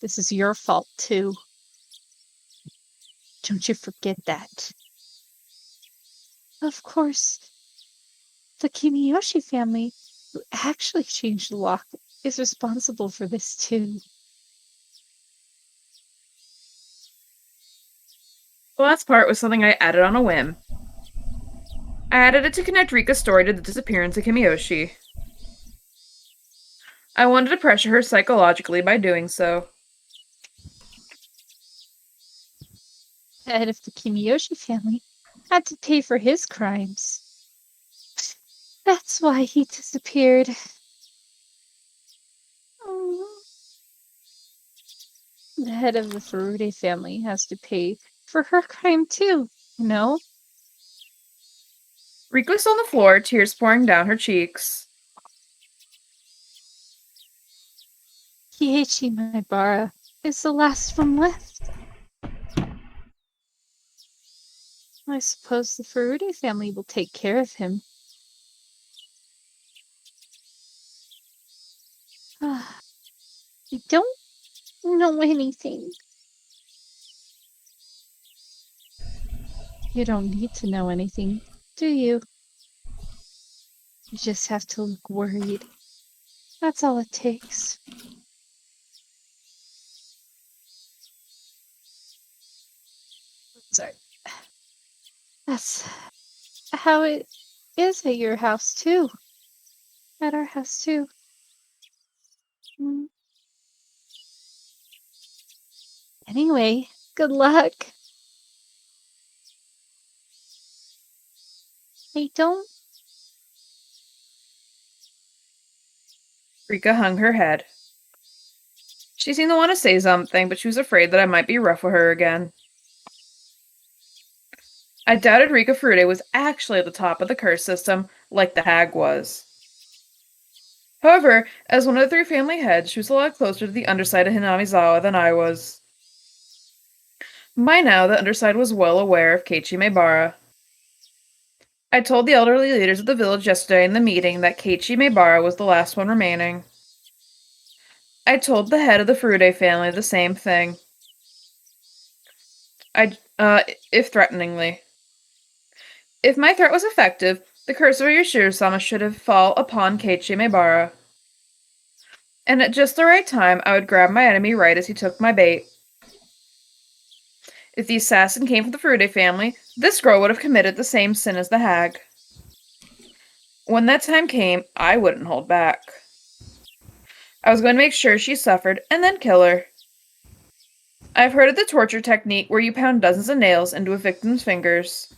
This is your fault, too. Don't you forget that. Of course, the Kimiyoshi family, who actually changed the lock, is responsible for this, too. The last part was something I added on a whim. I added it to connect Rika's story to the disappearance of Kimiyoshi. I wanted to pressure her psychologically by doing so. The head of the Kimiyoshi family had to pay for his crimes. That's why he disappeared. The head of the Furude family has to pay for her crime too, you know? Rika was on the floor, tears pouring down her cheeks. Kiichi Maibara is the last one left. I suppose the Furude family will take care of him. I don't know anything. You don't need to know anything, do you? You just have to look worried. That's all it takes. Sorry. That's how it is at your house, too. At our house, too. Mm. Anyway, good luck. Hey, don't. Rika hung her head. She seemed to want to say something, but she was afraid that I might be rough with her again. I doubted Rika Frude was actually at the top of the curse system, like the hag was. However, as one of the three family heads, she was a lot closer to the underside of Hinamizawa than I was. By now, the underside was well aware of Keiichi Maebara. I told the elderly leaders of the village yesterday in the meeting that Keiichi Maebara was the last one remaining. I told the head of the Furude family the same thing. If threateningly. If my threat was effective, the curse of Yoshiro-sama should have fall upon Keiichi Maebara. And at just the right time, I would grab my enemy right as he took my bait. If the assassin came from the Furude family, this girl would have committed the same sin as the hag. When that time came, I wouldn't hold back. I was going to make sure she suffered, and then kill her. I've heard of the torture technique where you pound dozens of nails into a victim's fingers.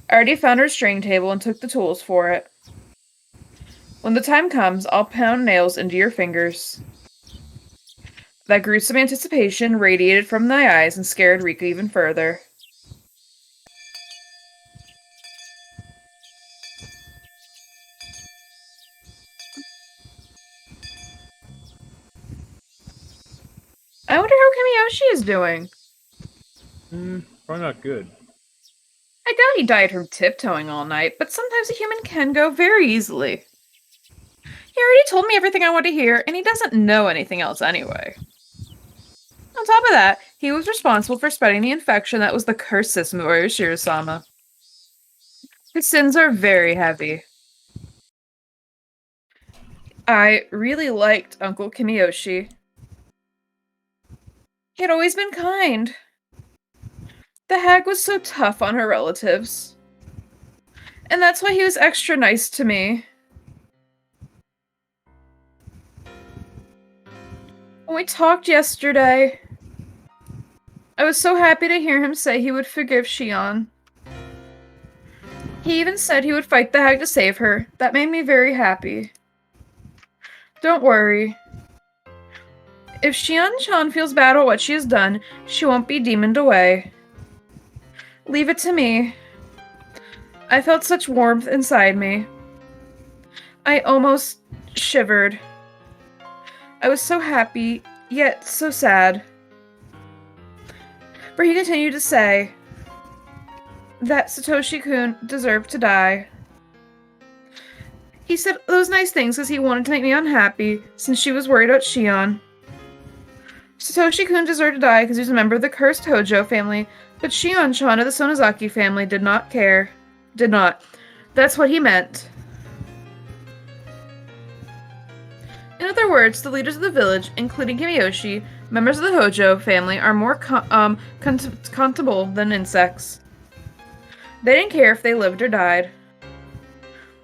I already found her string table and took the tools for it. When the time comes, I'll pound nails into your fingers. That gruesome anticipation radiated from my eyes and scared Rika even further. I wonder how Kamiyoshi is doing. Probably not good. I doubt he died from tiptoeing all night, but sometimes a human can go very easily. He already told me everything I want to hear, and he doesn't know anything else anyway. On top of that, he was responsible for spreading the infection that was the curse system of Yoshiro-sama. His sins are very heavy. I really liked Uncle Kamiyoshi. He had always been kind. The hag was so tough on her relatives. And that's why he was extra nice to me. When we talked yesterday, I was so happy to hear him say he would forgive Shion. He even said he would fight the hag to save her. That made me very happy. Don't worry. If Shion-chan feels bad at what she has done, she won't be demoned away. Leave it to me. I felt such warmth inside me. I almost shivered. I was so happy, yet so sad. For he continued to say that Satoshi-kun deserved to die. He said those nice things because he wanted to make me unhappy, since she was worried about Shion. Satoshi-kun deserved to die because he was a member of the cursed Hojo family, but Shion-chan of the Sonozaki family did not care. Did not. That's what he meant. In other words, the leaders of the village, including Kamiyoshi, members of the Hojo family, are more contemptible than insects. They didn't care if they lived or died.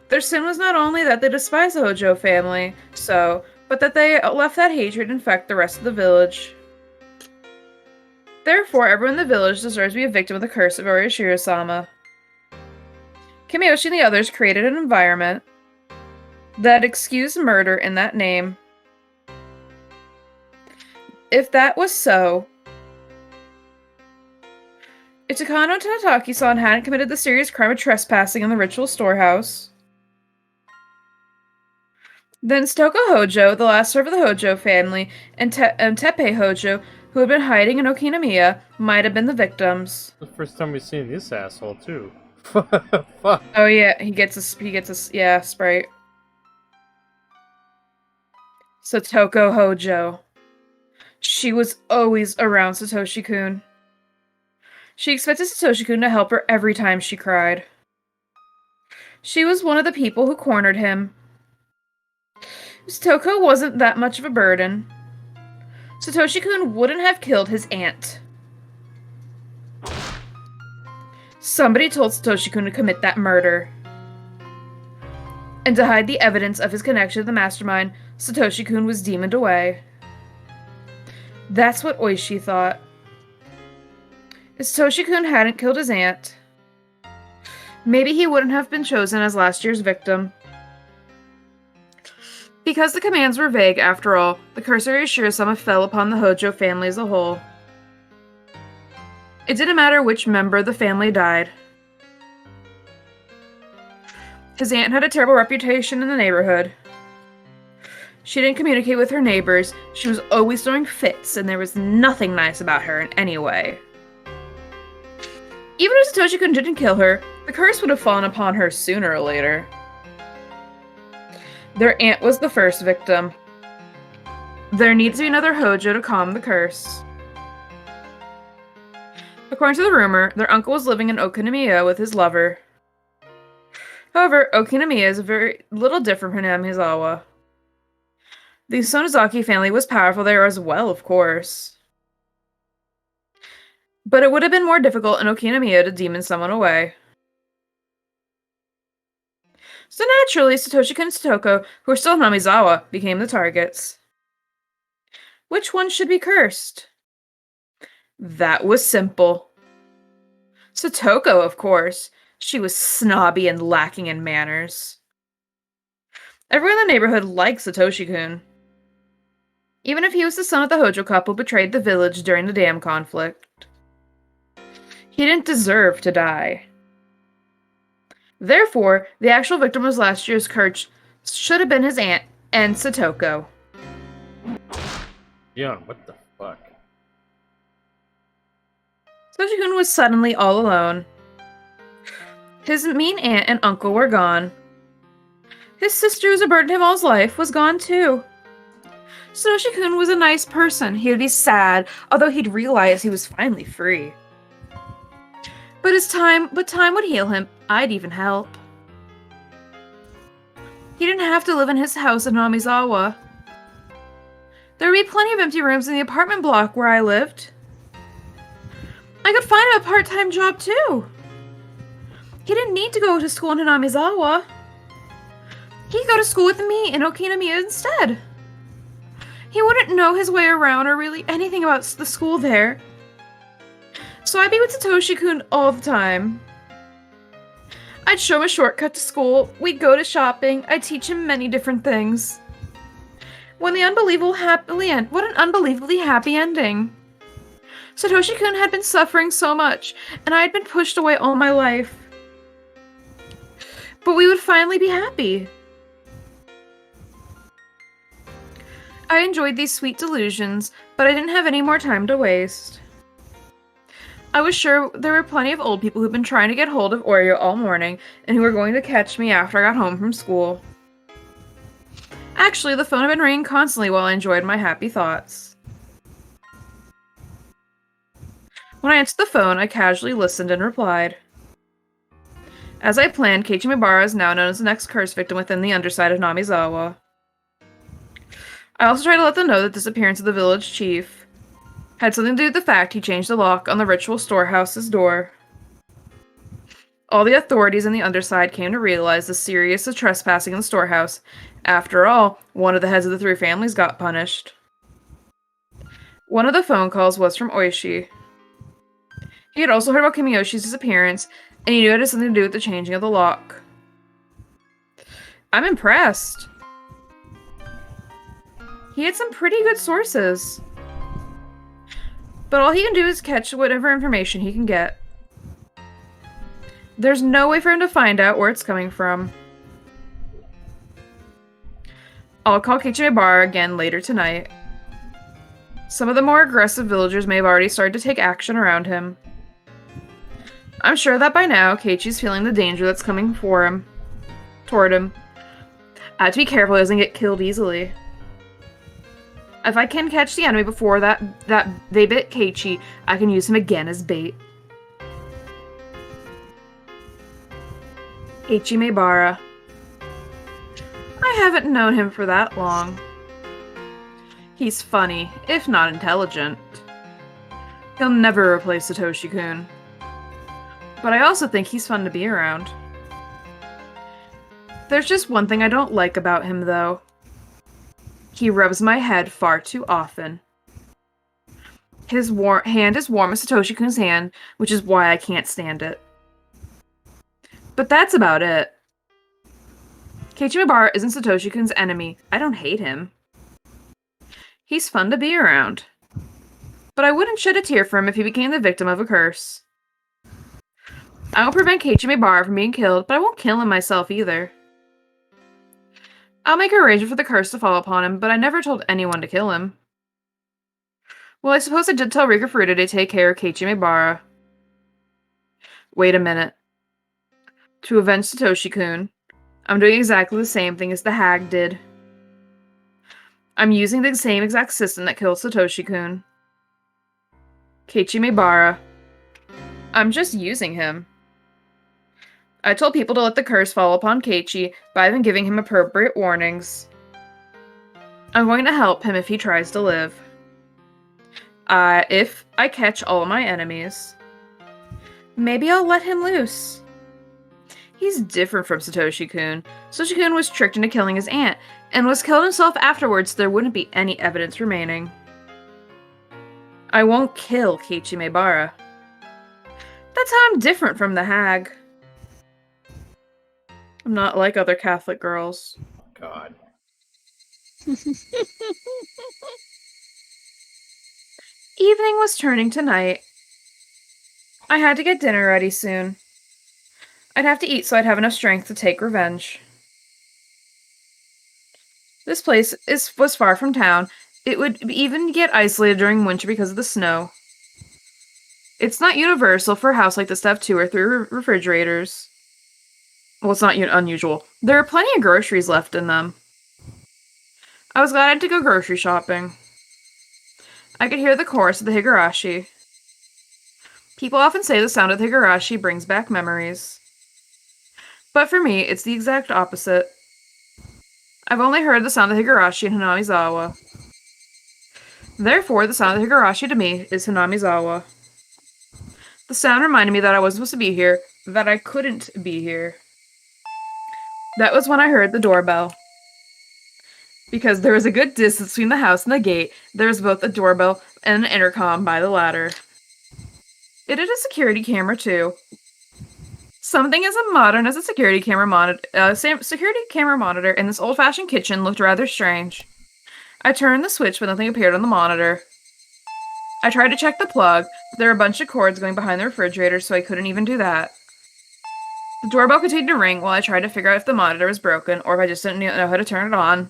Their sin was not only that they despised the Hojo family, but that they left that hatred infect the rest of the village. Therefore, everyone in the village deserves to be a victim of the curse of Orishiro-sama. Kamiyoshi and the others created an environment that excused murder in that name. If that was so, if Takano Tanataki-san hadn't committed the serious crime of trespassing in the ritual storehouse, then Stoko Hojo, the last servant of the Hojo family, and Teppei Hojo, who had been hiding in Okinomiya, might have been the victims. The first time we've seen this asshole, too. Fuck. Oh yeah, he gets a Sprite. Satoko Hojo. She was always around Satoshi-kun. She expected Satoshi-kun to help her every time she cried. She was one of the people who cornered him. Satoko wasn't that much of a burden. Satoshi-kun wouldn't have killed his aunt. Somebody told Satoshi-kun to commit that murder. And to hide the evidence of his connection to the mastermind, Satoshi-kun was demoned away. That's what Oishi thought. If Satoshi-kun hadn't killed his aunt, maybe he wouldn't have been chosen as last year's victim. Because the commands were vague, after all, the cursory Shirasama fell upon the Hojo family as a whole. It didn't matter which member of the family died. His aunt had a terrible reputation in the neighborhood. She didn't communicate with her neighbors, she was always throwing fits, and there was nothing nice about her in any way. Even if Satoshi-kun didn't kill her, the curse would have fallen upon her sooner or later. Their aunt was the first victim. There needs to be another Hojo to calm the curse. According to the rumor, their uncle was living in Okinomiya with his lover. However, Okinomiya is very little different from Namizawa. The Sonozaki family was powerful there as well, of course. But it would have been more difficult in Okinomiya to demon someone away. So naturally, Satoshi-kun and Satoko, who were still in Namizawa, became the targets. Which one should be cursed? That was simple. Satoko, of course. She was snobby and lacking in manners. Everyone in the neighborhood liked Satoshi-kun. Even if he was the son of the Hojo couple who betrayed the village during the dam conflict. He didn't deserve to die. Therefore, the actual victim of last year's curse should have been his aunt and Satoko. Yeah, what the fuck? Satoshi-kun was suddenly all alone. His mean aunt and uncle were gone. His sister, who's a burden to him all his life, was gone too. Satoshi-kun was a nice person. He would be sad, although he'd realize he was finally free. But time would heal him. I'd even help. He didn't have to live in his house in Namizawa. There would be plenty of empty rooms in the apartment block where I lived. I could find him a part-time job too. He didn't need to go to school in Namizawa. He could go to school with me in Okinomiya instead. He wouldn't know his way around or really anything about the school there. So I'd be with Satoshi-kun all the time. I'd show him a shortcut to school, we'd go to shopping, I'd teach him many different things. What an unbelievably happy ending. Satoshi-kun had been suffering so much, and I had been pushed away all my life. But we would finally be happy. I enjoyed these sweet delusions, but I didn't have any more time to waste. I was sure there were plenty of old people who'd been trying to get hold of Oreo all morning, and who were going to catch me after I got home from school. Actually, the phone had been ringing constantly while I enjoyed my happy thoughts. When I answered the phone, I casually listened and replied. As I planned, Keiichi Mibara is now known as the next curse victim within the underside of Namizawa. I also tried to let them know that the disappearance of the village chief had something to do with the fact he changed the lock on the ritual storehouse's door. All the authorities in the underside came to realize the seriousness of trespassing in the storehouse. After all, one of the heads of the three families got punished. One of the phone calls was from Oishi. He had also heard about Kimiyoshi's disappearance, and he knew it had something to do with the changing of the lock. I'm impressed. He had some pretty good sources. But all he can do is catch whatever information he can get. There's no way for him to find out where it's coming from. I'll call Keiichi Mibara again later tonight. Some of the more aggressive villagers may have already started to take action around him. I'm sure that by now, Keiichi's feeling the danger that's coming toward him. I have to be careful he doesn't get killed easily. If I can catch the enemy before that they bit Keiichi, I can use him again as bait. Keiichi Maebara. I haven't known him for that long. He's funny, if not intelligent. He'll never replace Satoshi-kun. But I also think he's fun to be around. There's just one thing I don't like about him, though. He rubs my head far too often. His hand is warm as Satoshi-kun's hand, which is why I can't stand it. But that's about it. Keiichi Maebara isn't Satoshi-kun's enemy. I don't hate him. He's fun to be around. But I wouldn't shed a tear for him if he became the victim of a curse. I will prevent Keiichi Maebara from being killed, but I won't kill him myself either. I'll make arrangements for the curse to fall upon him, but I never told anyone to kill him. Well, I suppose I did tell Rika Furuta to take care of Keiichi Maebara. Wait a minute. To avenge Satoshi-kun, I'm doing exactly the same thing as the hag did. I'm using the same exact system that killed Satoshi-kun. Keiichi Maebara. I'm just using him. I told people to let the curse fall upon Keiichi by even giving him appropriate warnings. I'm going to help him if he tries to live. If I catch all my enemies. Maybe I'll let him loose. He's different from Satoshi-kun. Satoshi-kun was tricked into killing his aunt, and was killed himself afterwards so there wouldn't be any evidence remaining. I won't kill Keiichi Maebara. That's how I'm different from the hag. I'm not like other Catholic girls. God. Evening was turning to night. I had to get dinner ready soon. I'd have to eat so I'd have enough strength to take revenge. This place was far from town. It would even get isolated during winter because of the snow. It's not universal for a house like this to have 2 or 3 refrigerators. Well, it's not unusual. There are plenty of groceries left in them. I was glad I had to go grocery shopping. I could hear the chorus of the Higurashi. People often say the sound of the Higurashi brings back memories. But for me, it's the exact opposite. I've only heard the sound of the Higurashi in Hanamizawa. Therefore, the sound of the Higurashi to me is Hanamizawa. The sound reminded me that I wasn't supposed to be here, that I couldn't be here. That was when I heard the doorbell. Because there was a good distance between the house and the gate, there was both a doorbell and an intercom by the ladder. It had a security camera, too. Something as modern as a security camera monitor in this old-fashioned kitchen looked rather strange. I turned the switch, but nothing appeared on the monitor. I tried to check the plug, but there were a bunch of cords going behind the refrigerator, so I couldn't even do that. The doorbell continued to ring while I tried to figure out if the monitor was broken, or if I just didn't know how to turn it on.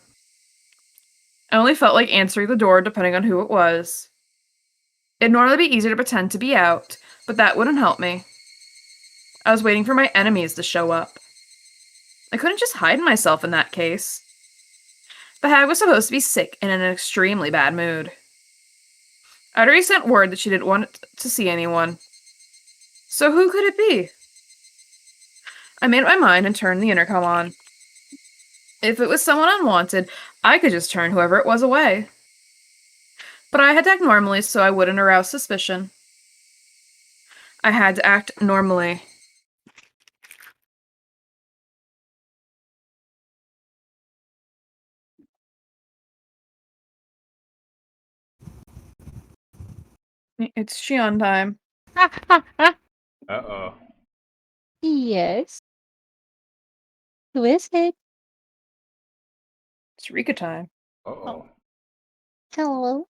I only felt like answering the door depending on who it was. It'd normally be easier to pretend to be out, but that wouldn't help me. I was waiting for my enemies to show up. I couldn't just hide myself in that case. The hag was supposed to be sick and in an extremely bad mood. I'd already sent word that she didn't want to see anyone. So who could it be? I made up my mind and turned the intercom on. If it was someone unwanted, I could just turn whoever it was away. But I had to act normally so I wouldn't arouse suspicion. I had to act normally. It's Shion time. Uh-oh. Yes. Who is it? It's Rika time. Uh-oh. Hello.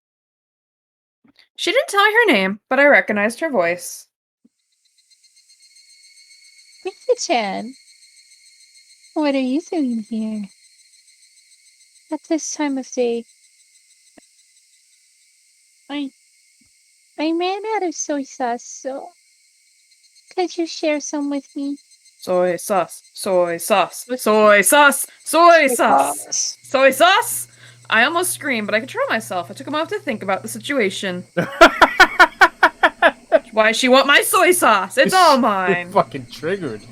She didn't tell me her name, but I recognized her voice. Rika-chan. What are you doing here? At this time of day? I ran out of soy sauce, so could you share some with me? Soy sauce, soy sauce, soy sauce, soy sauce, soy sauce! I almost screamed, but I controlled myself. I took a moment to think about the situation. Why she want my soy sauce? It's all mine. You're fucking triggered.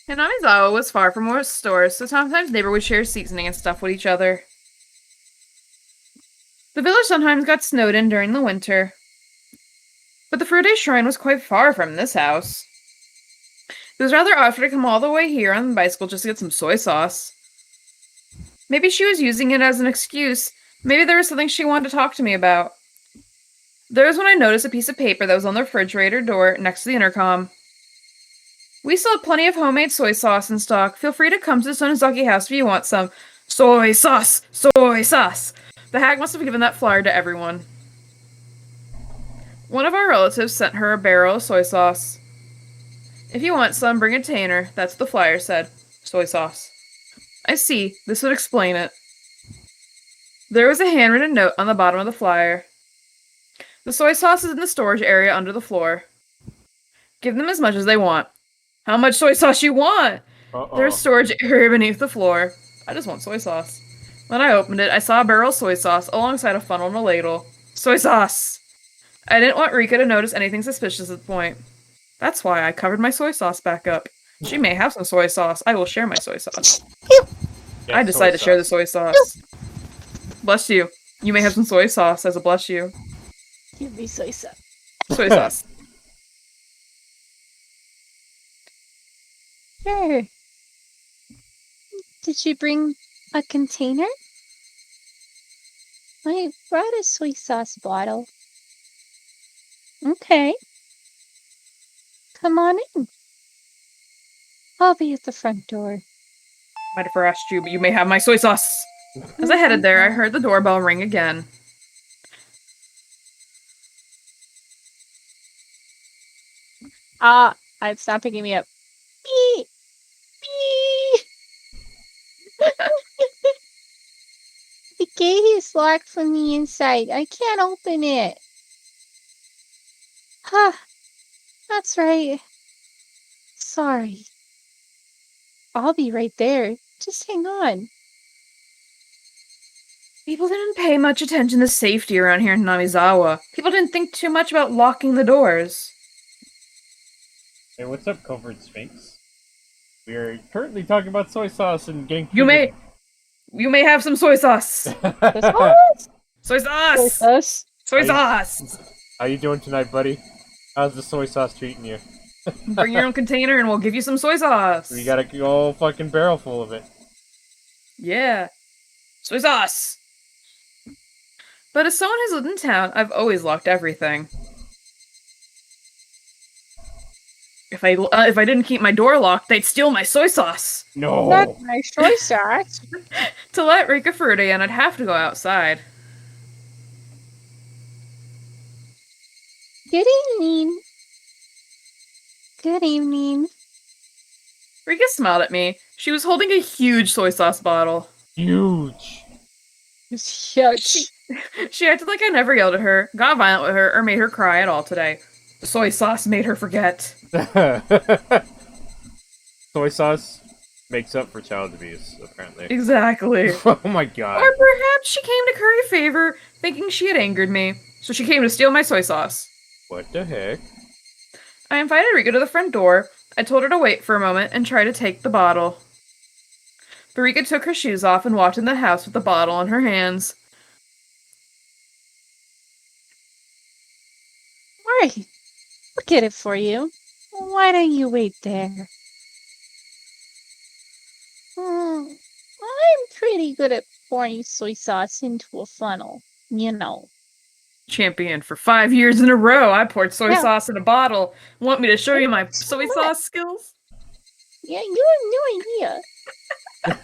Hinamizawa was far from most stores, so sometimes neighbors would share seasoning and stuff with each other. The village sometimes got snowed in during the winter. But the Furude Shrine was quite far from this house. It was rather odd for her to come all the way here on the bicycle just to get some soy sauce. Maybe she was using it as an excuse. Maybe there was something she wanted to talk to me about. There was when I noticed a piece of paper that was on the refrigerator door next to the intercom. We still have plenty of homemade soy sauce in stock. Feel free to come to the Sonozaki house if you want some. Soy sauce! Soy sauce! The hag must have given that flyer to everyone. One of our relatives sent her a barrel of soy sauce. If you want some, bring a container. That's what the flyer said. Soy sauce. I see. This would explain it. There was a handwritten note on the bottom of the flyer. The soy sauce is in the storage area under the floor. Give them as much as they want. How much soy sauce you want? There's storage area beneath the floor. I just want soy sauce. When I opened it, I saw a barrel of soy sauce alongside a funnel and a ladle. Soy sauce! I didn't want Rika to notice anything suspicious at the point. That's why I covered my soy sauce back up. She may have some soy sauce. I will share my soy sauce. I decided to share the soy sauce. Bless you. You may have some soy sauce as a bless you. Give me soy sauce. Soy sauce. Sure. Did you bring a container? I brought a soy sauce bottle. Okay. Come on in. I'll be at the front door. Might have asked you, but you may have my soy sauce. As I headed there, I heard the doorbell ring again. It's not picking me up. Beep! Beep! The gate is locked from the inside. I can't open it. That's right. Sorry. I'll be right there. Just hang on. People didn't pay much attention to safety around here in Namizawa. People didn't think too much about locking the doors. Hey, what's up, Covert Sphinx? We are currently talking about soy sauce and getting... You may have some soy sauce! Soy sauce! Soy sauce! How you doing tonight, buddy? How's the soy sauce treating you? Bring your own container and we'll give you some soy sauce! We got a whole fucking barrel full of it. Yeah. Soy sauce! But as someone who's lived in town, I've always locked everything. If I didn't keep my door locked, they'd steal my soy sauce! No! Not my soy sauce! To let Rika Furude in, I'd have to go outside. Good evening. Good evening. Rika smiled at me. She was holding a huge soy sauce bottle. Huge! It's huge. She acted like I never yelled at her, got violent with her, or made her cry at all today. The soy sauce made her forget. Soy sauce makes up for child abuse, apparently. Exactly. Oh my god. Or perhaps she came to curry favor, thinking she had angered me, so she came to steal my soy sauce. What the heck? I invited Rika to the front door. I told her to wait for a moment and try to take the bottle. But Rika took her shoes off and walked in the house with the bottle in her hands. Alright. I'll get it for you. Why don't you wait there? I'm pretty good at pouring soy sauce into a funnel, you know. Champion for 5 years in a row. I poured soy sauce in a bottle. Want me to show you my soy sauce skills? Yeah, you have no idea.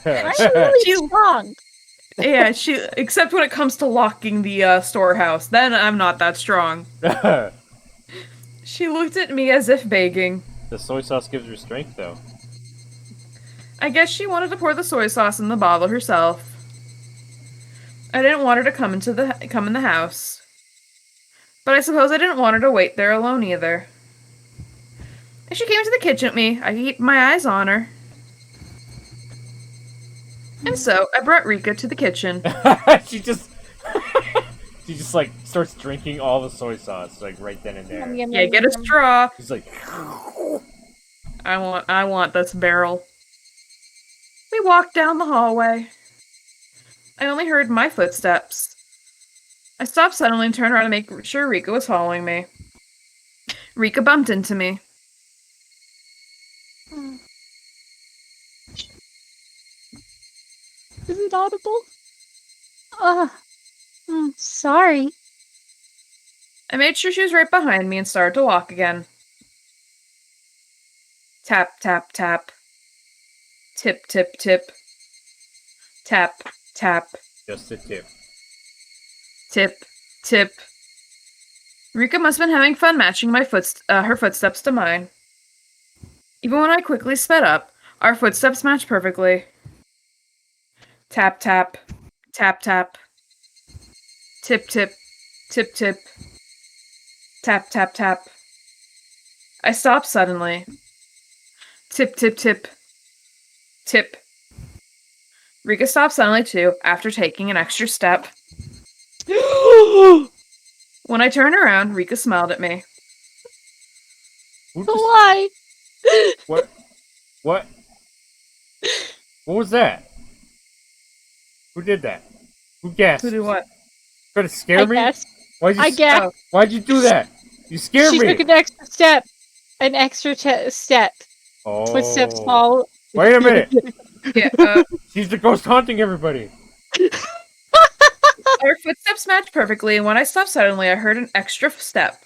I'm really strong. Yeah, except when it comes to locking the storehouse. Then I'm not that strong. She looked at me as if begging. The soy sauce gives her strength, though. I guess she wanted to pour the soy sauce in the bottle herself. I didn't want her to come in the house. But I suppose I didn't want her to wait there alone either. If she came into the kitchen with me, I could keep my eyes on her. And so, I brought Rika to the kitchen. She just like starts drinking all the soy sauce, like right then and there. Yeah, get a straw. She's like, I want this barrel. We walked down the hallway. I only heard my footsteps. I stopped suddenly and turned around to make sure Rika was following me. Rika bumped into me. Is it audible? Sorry. I made sure she was right behind me and started to walk again. Tap, tap, tap. Tip, tip, tip. Tap, tap. Just a tip. Tip, tip. Rika must have been having fun matching my her footsteps to mine. Even when I quickly sped up, our footsteps matched perfectly. Tap, tap. Tap, tap. Tip, tip. Tip, tip. Tap, tap, tap. I stopped suddenly. Tip, tip, tip. Tip. Rika stopped suddenly too, after taking an extra step. When I turned around, Rika smiled at me. Why? What? What? What was that? Who did that? Who guessed? Who did what? Trying to scare me? Guess. Why'd you I guess. Why'd you do that? You scared She me. took an extra step. An extra step. Oh. Footsteps fall. Wait a minute. Yeah, She's the ghost haunting everybody. our footsteps matched perfectly, and when I stopped suddenly, I heard an extra step.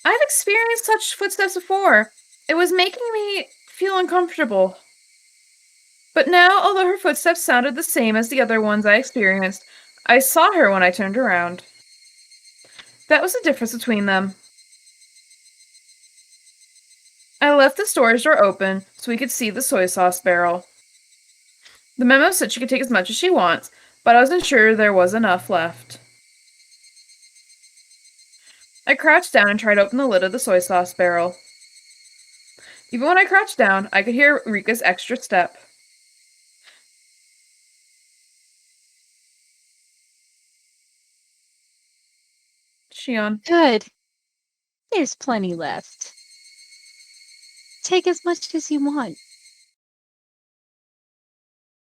I've experienced such footsteps before. It was making me feel uncomfortable. But now, although her footsteps sounded the same as the other ones I experienced, I saw her when I turned around. That was the difference between them. I left the storage door open so we could see the soy sauce barrel. The memo said she could take as much as she wants, but I wasn't sure there was enough left. I crouched down and tried to open the lid of the soy sauce barrel. Even when I crouched down, I could hear Rika's extra step. Shion. Good. There's plenty left. Take as much as you want.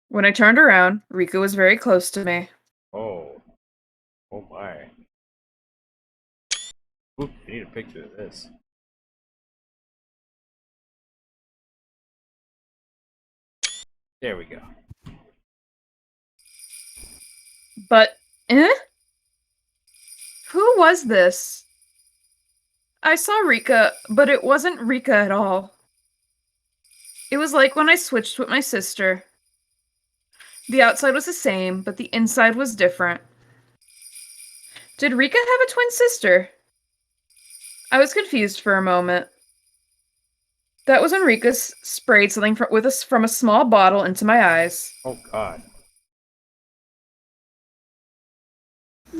When I turned around, Rika was very close to me. Oh. Oh my. Oop, I need a picture of this. There we go. But, who was this? I saw Rika, but it wasn't Rika at all. It was like when I switched with my sister. The outside was the same, but the inside was different. Did Rika have a twin sister? I was confused for a moment. That was when Rika sprayed something from a small bottle into my eyes. Oh god.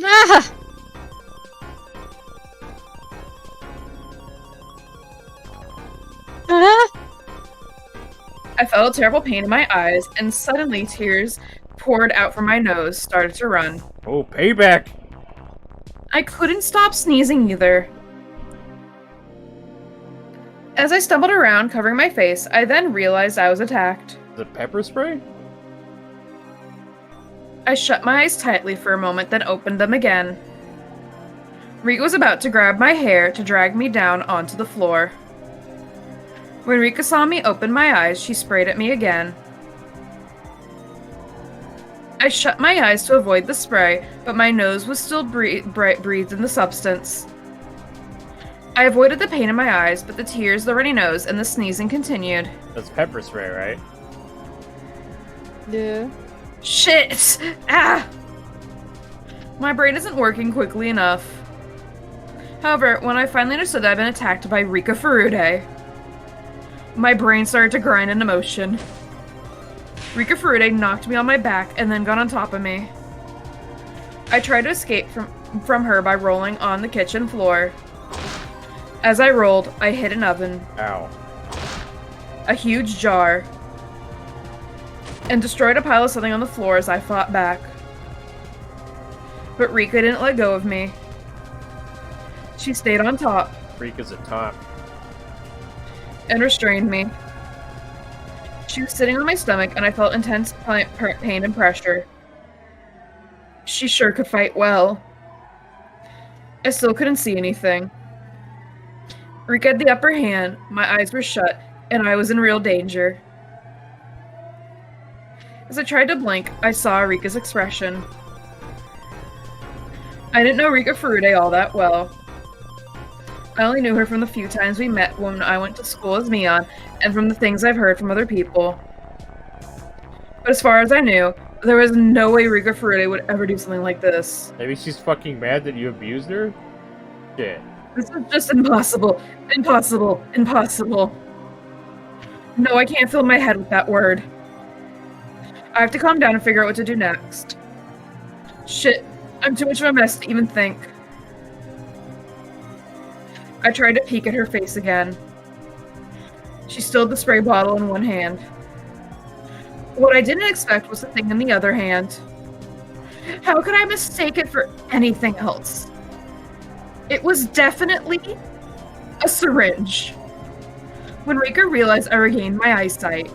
Ah! I felt a terrible pain in my eyes, and suddenly tears poured out from my nose, started to run. Oh, payback! I couldn't stop sneezing either. As I stumbled around, covering my face, I then realized I was attacked. The pepper spray? I shut my eyes tightly for a moment, then opened them again. Rika was about to grab my hair to drag me down onto the floor. When Rika saw me open my eyes, she sprayed at me again. I shut my eyes to avoid the spray, but my nose was still breathed in the substance. I avoided the pain in my eyes, but the tears, the runny nose, and the sneezing continued. That's pepper spray, right? Yeah. Shit! Ah! My brain isn't working quickly enough. However, when I finally understood that I'd been attacked by Rika Furude, my brain started to grind into motion. Rika Furude knocked me on my back and then got on top of me. I tried to escape from her by rolling on the kitchen floor. As I rolled, I hit an oven. Ow. A huge jar. And destroyed a pile of something on the floor as I fought back. But Rika didn't let go of me. She stayed on top. Rika's a top. and restrained me. She was sitting on my stomach, and I felt intense pain and pressure. She sure could fight well. I still couldn't see anything. Rika had the upper hand, my eyes were shut, and I was in real danger. As I tried to blink, I saw Rika's expression. I didn't know Rika Furude all that well. I only knew her from the few times we met when I went to school as Mion, and from the things I've heard from other people. But as far as I knew, there was no way Rika Furude would ever do something like this. Maybe she's fucking mad that you abused her? Shit. This is just impossible. Impossible. Impossible. No, I can't fill my head with that word. I have to calm down and figure out what to do next. Shit, I'm too much of a mess to even think. I tried to peek at her face again. She still had the spray bottle in one hand. What I didn't expect was the thing in the other hand. How could I mistake it for anything else? It was definitely a syringe. When Rika realized I regained my eyesight,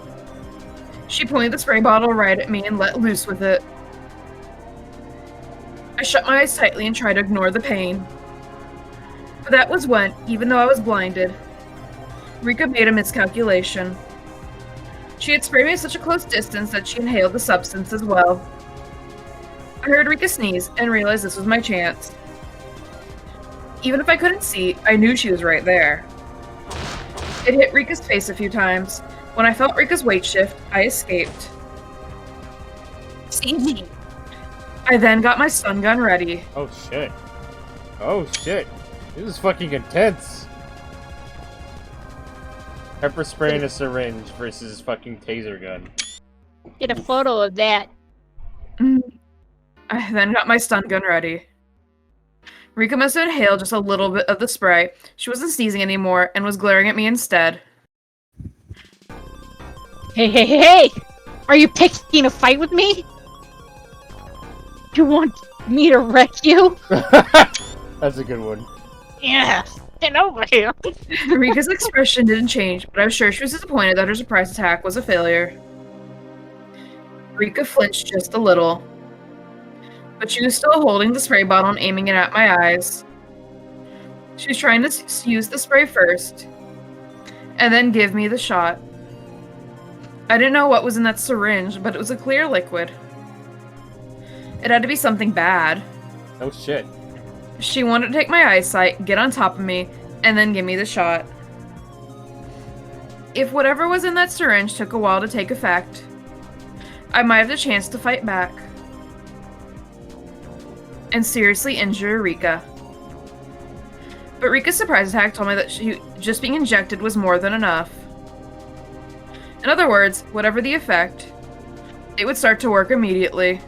she pointed the spray bottle right at me and let loose with it. I shut my eyes tightly and tried to ignore the pain. But that was when, even though I was blinded, Rika made a miscalculation. She had sprayed me at such a close distance that she inhaled the substance as well. I heard Rika sneeze and realized this was my chance. Even if I couldn't see, I knew she was right there. It hit Rika's face a few times. When I felt Rika's weight shift, I escaped. Easy. I then got my stun gun ready. Oh shit. Oh shit. This is fucking intense. Pepper spray in a syringe versus fucking taser gun. Get a photo of that. I then got my stun gun ready. Rika must have inhaled just a little bit of the spray. She wasn't sneezing anymore and was glaring at me instead. Hey! Are you picking a fight with me? You want me to wreck you? That's a good one. Yeah, get over here. Rika's expression didn't change, but I was sure she was disappointed that her surprise attack was a failure. Rika flinched just a little, but she was still holding the spray bottle and aiming it at my eyes. She was trying to use the spray first, and then give me the shot. I didn't know what was in that syringe, but it was a clear liquid. It had to be something bad. Oh shit. She wanted to take my eyesight, get on top of me, and then give me the shot. If whatever was in that syringe took a while to take effect, I might have the chance to fight back and seriously injure Rika. But Rika's surprise attack told me that just being injected was more than enough. In other words, whatever the effect, it would start to work immediately.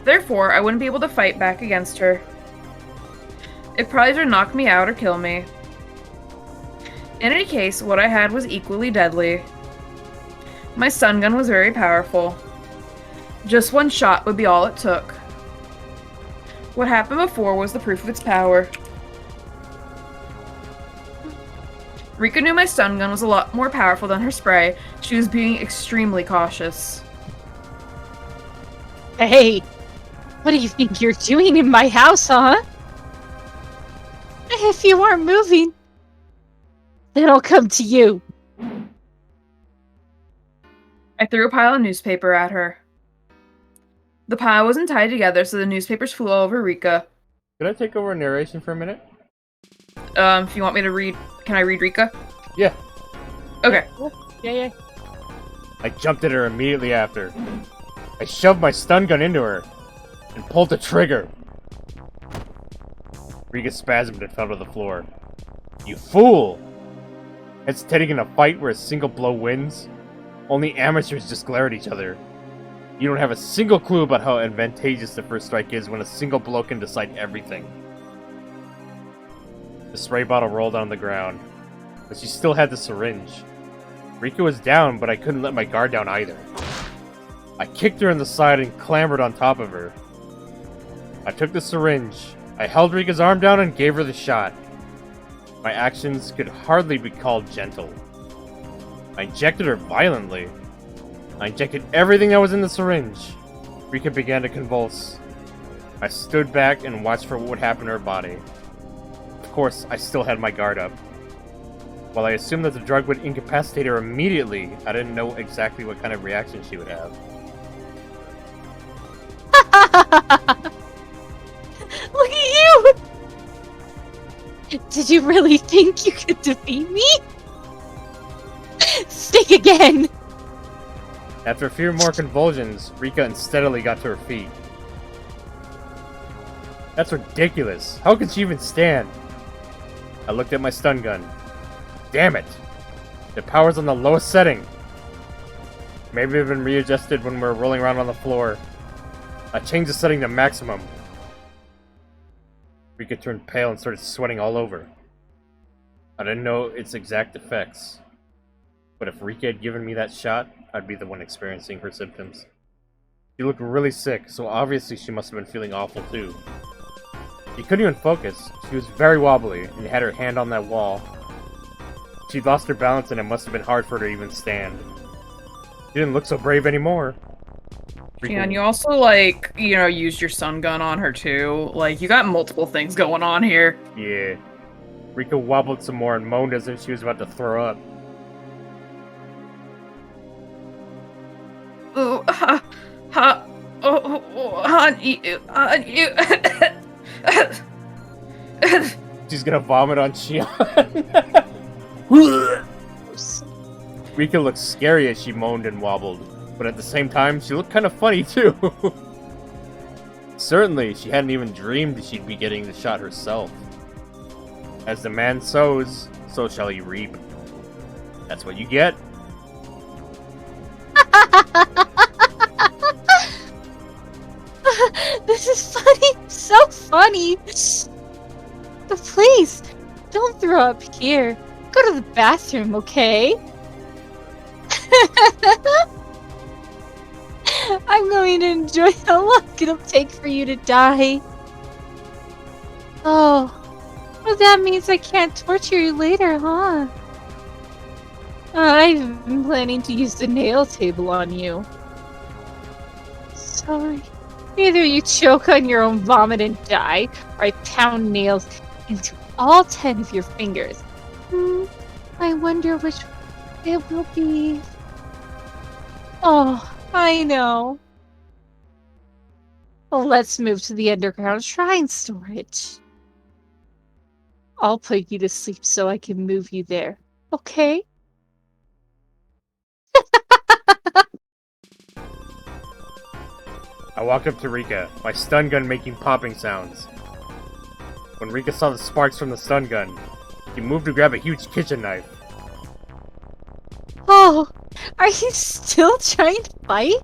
Therefore, I wouldn't be able to fight back against her. It probably would knock me out or kill me. In any case, what I had was equally deadly. My stun gun was very powerful. Just one shot would be all it took. What happened before was the proof of its power. Rika knew my stun gun was a lot more powerful than her spray. She was being extremely cautious. Hey, what do you think you're doing in my house, huh? If you aren't moving, then I'll come to you. I threw a pile of newspaper at her. The pile wasn't tied together, so the newspapers flew all over Rika. Could I take over narration for a minute? If you want me to read, can I read Rika? Yeah. Okay. Yeah. I jumped at her immediately after. I shoved my stun gun into her and pulled the trigger. Rika spasmed and fell to the floor. You fool! Hesitating in a fight where a single blow wins? Only amateurs just glare at each other. You don't have a single clue about how advantageous the first strike is when a single blow can decide everything. The spray bottle rolled on the ground, but she still had the syringe. Rika was down, but I couldn't let my guard down either. I kicked her in the side and clambered on top of her. I took the syringe. I held Rika's arm down and gave her the shot. My actions could hardly be called gentle. I injected her violently. I injected everything that was in the syringe. Rika began to convulse. I stood back and watched for what would happen to her body. Of course, I still had my guard up. While I assumed that the drug would incapacitate her immediately, I didn't know exactly what kind of reaction she would have. Look at you! Did you really think you could defeat me? Think again! After a few more convulsions, Rika unsteadily got to her feet. That's ridiculous. How could she even stand? I looked at my stun gun. Damn it! The power's on the lowest setting. Maybe they've been readjusted when we're rolling around on the floor. I changed the setting to maximum. Rika turned pale and started sweating all over. I didn't know its exact effects. But if Rika had given me that shot, I'd be the one experiencing her symptoms. She looked really sick, so obviously she must have been feeling awful too. She couldn't even focus. She was very wobbly and had her hand on that wall. She'd lost her balance and it must have been hard for her to even stand. She didn't look so brave anymore. Yeah, and you also, like, you know, used your stun gun on her too. Like, you got multiple things going on here. Yeah. Rika wobbled some more and moaned as if she was about to throw up. Oh, honey. She's gonna vomit on Shion. Rika looked scary as she moaned and wobbled, but at the same time, she looked kind of funny too. Certainly, she hadn't even dreamed she'd be getting the shot herself. As the man sows, so shall he reap. That's what you get. This is funny, so funny. But please, don't throw up here. Go to the bathroom, okay? I'm going to enjoy how long it'll take for you to die. Oh, well that means I can't torture you later, huh? I've been planning to use the nail table on you. Sorry. Either you choke on your own vomit and die, or I pound nails into all 10 of your fingers. I wonder which it will be. Oh, I know. Well, let's move to the underground shrine storage. I'll put you to sleep so I can move you there, okay? I walked up to Rika, my stun gun making popping sounds. When Rika saw the sparks from the stun gun, she moved to grab a huge kitchen knife. Oh, are you still trying to fight?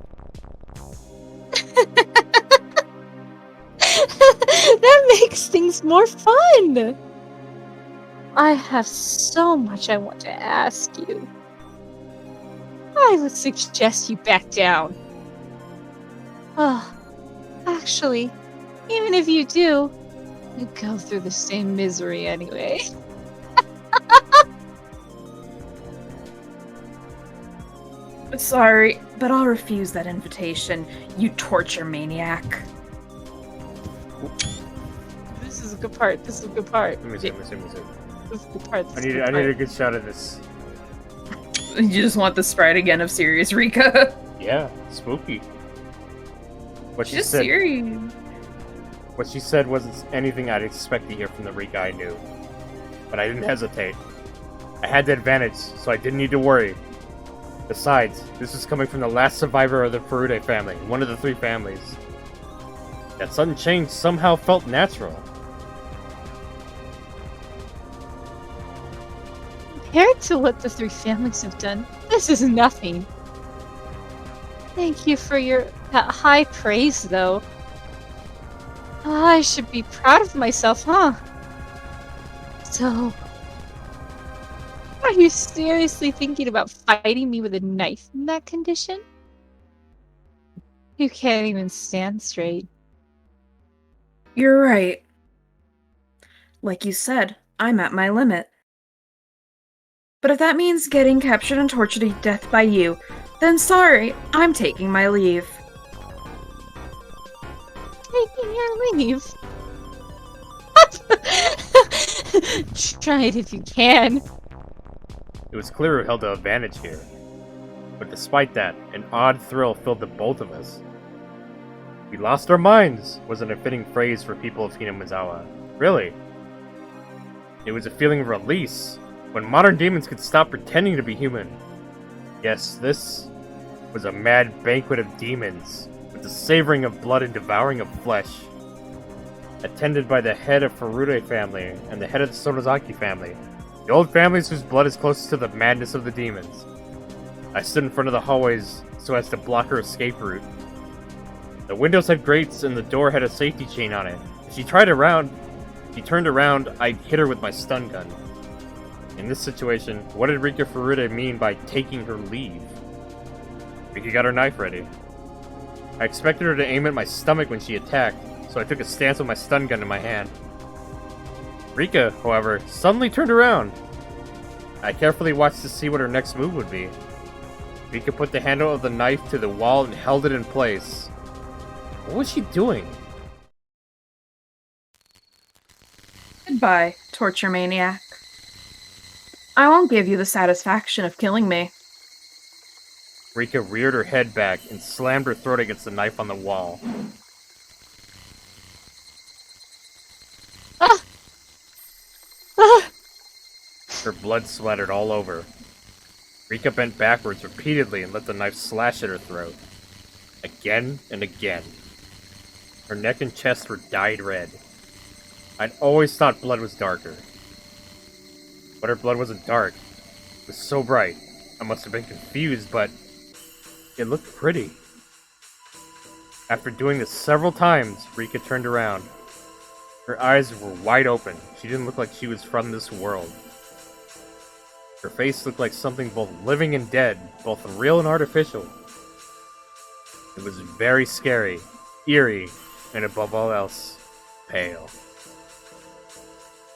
That makes things more fun! I have so much I want to ask you. I would suggest you back down. Oh, actually, even if you do, you go through the same misery anyway. Sorry, but I'll refuse that invitation, you torture maniac. This is a good part. This is a good part. Let me see. This is a good part. I need a good shot of this. You just want the sprite again of serious Rika. Yeah, spooky. What she Just said. serious. What she said wasn't anything I'd expect to hear from the Rika I knew. But I didn't hesitate. I had the advantage, so I didn't need to worry. Besides, this is coming from the last survivor of the Furude family, one of the 3 families. That sudden change somehow felt natural. Compared to what the 3 families have done, this is nothing. Thank you for that high praise, though. I should be proud of myself, huh? So, are you seriously thinking about fighting me with a knife in that condition? You can't even stand straight. You're right. Like you said, I'm at my limit. But if that means getting captured and tortured to death by you, then sorry, I'm taking my leave. Taking your leave? Try it if you can. It was clear who held the advantage here. But despite that, an odd thrill filled the both of us. We lost our minds wasn't a fitting phrase for people of Hinamizawa. Really. It was a feeling of release, when modern demons could stop pretending to be human. Yes, this was a mad banquet of demons, with the savoring of blood and devouring of flesh. Attended by the head of Furude family and the head of the Sonozaki family, the old families whose blood is closest to the madness of the demons. I stood in front of the hallways so as to block her escape route. The windows had grates and the door had a safety chain on it. If she turned around, I'd hit her with my stun gun. In this situation, what did Rika Furude mean by taking her leave? Rika got her knife ready. I expected her to aim at my stomach when she attacked, so I took a stance with my stun gun in my hand. Rika, however, suddenly turned around. I carefully watched to see what her next move would be. Rika put the handle of the knife to the wall and held it in place. What was she doing? Goodbye, torture maniac. I won't give you the satisfaction of killing me. Rika reared her head back and slammed her throat against the knife on the wall. Her blood splattered all over. Rika bent backwards repeatedly and let the knife slash at her throat. Again and again. Her neck and chest were dyed red. I'd always thought blood was darker. But her blood wasn't dark. It was so bright. I must have been confused, but it looked pretty. After doing this several times, Rika turned around. Her eyes were wide open. She didn't look like she was from this world. Her face looked like something both living and dead, both real and artificial. It was very scary, eerie, and above all else, pale.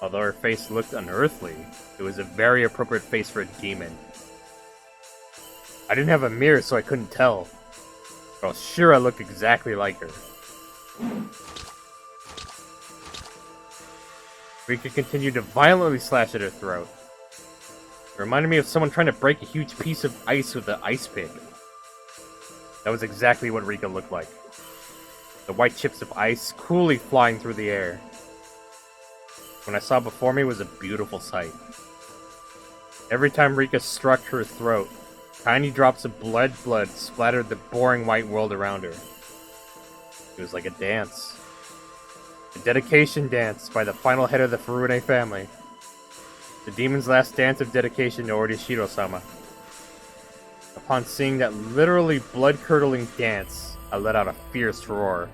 Although her face looked unearthly, it was a very appropriate face for a demon. I didn't have a mirror, so I couldn't tell, but I was sure I looked exactly like her. Rika continued to violently slash at her throat. It reminded me of someone trying to break a huge piece of ice with an ice pick. That was exactly what Rika looked like. The white chips of ice coolly flying through the air. What I saw before me was a beautiful sight. Every time Rika struck her throat, tiny drops of blood splattered the boring white world around her. It was like a dance. A dedication dance by the final head of the Furude family. The demon's last dance of dedication to Orishiro-sama. Upon seeing that literally blood-curdling dance, I let out a fierce roar.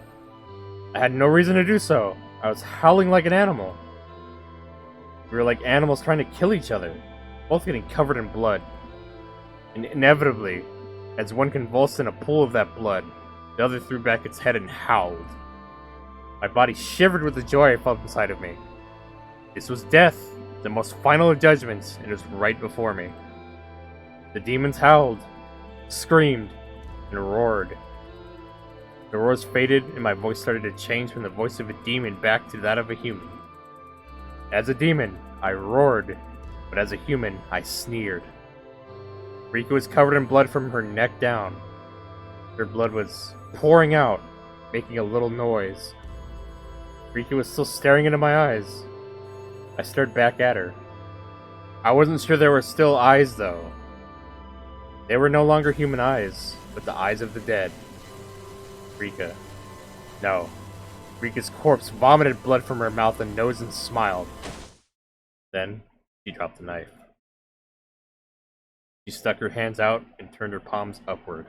I had no reason to do so. I was howling like an animal. We were like animals trying to kill each other, both getting covered in blood. And inevitably, as one convulsed in a pool of that blood, the other threw back its head and howled. My body shivered with the joy I felt inside of me. This was death, the most final of judgments, and it was right before me. The demons howled, screamed, and roared. The roars faded, and my voice started to change from the voice of a demon back to that of a human. As a demon, I roared, but as a human, I sneered. Rika was covered in blood from her neck down. Her blood was pouring out, making a little noise. Rika was still staring into my eyes. I stared back at her. I wasn't sure there were still eyes, though. They were no longer human eyes, but the eyes of the dead. Rika. No. Rika's corpse vomited blood from her mouth and nose and smiled. Then, she dropped the knife. She stuck her hands out and turned her palms upward.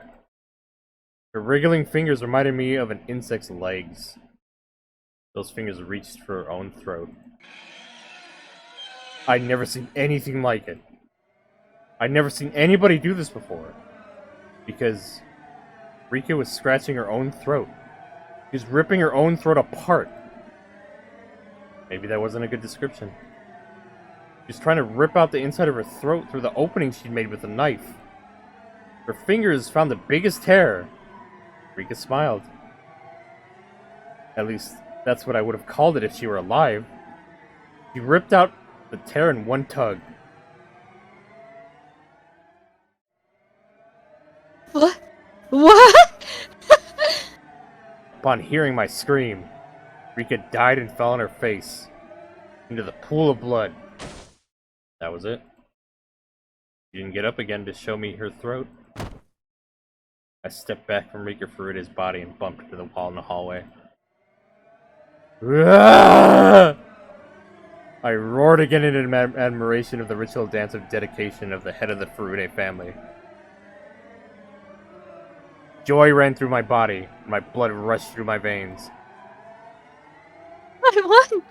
Her wriggling fingers reminded me of an insect's legs. Those fingers reached for her own throat. I'd never seen anything like it. I'd never seen anybody do this before. Because Rika was scratching her own throat. She was ripping her own throat apart. Maybe that wasn't a good description. She was trying to rip out the inside of her throat through the opening she'd made with a knife. Her fingers found the biggest tear. Rika smiled. At least, that's what I would have called it if she were alive. She ripped out the tear in one tug. What? What? Upon hearing my scream, Rika died and fell on her face into the pool of blood. That was it. She didn't get up again to show me her throat. I stepped back from Rika Furude's body and bumped into the wall in the hallway. I roared again in admiration of the ritual dance of dedication of the head of the Furude family. Joy ran through my body, and my blood rushed through my veins. I won!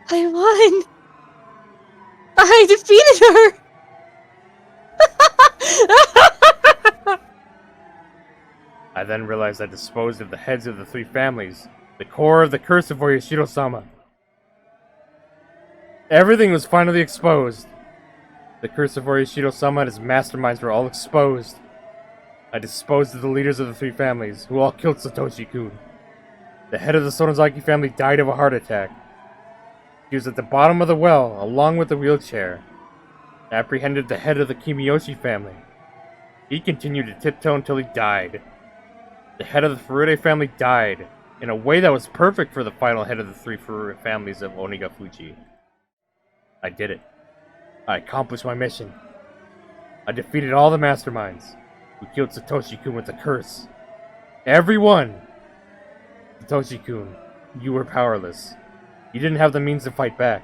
I won! I defeated her! I then realized I disposed of the heads of the three families, the core of the curse of Oyashiro-sama. Everything was finally exposed. The curse of Oyashiro-sama and his masterminds were all exposed. I disposed of the leaders of the three families, who all killed Satoshi-kun. The head of the Sonozaki family died of a heart attack. He was at the bottom of the well, along with the wheelchair. I apprehended the head of the Kimiyoshi family. He continued to tiptoe until he died. The head of the Furude family died, in a way that was perfect for the final head of the three Furude families of Onigafuchi. I did it. I accomplished my mission. I defeated all the masterminds who killed Satoshi-kun with the curse. Everyone! Satoshi-kun, you were powerless. You didn't have the means to fight back.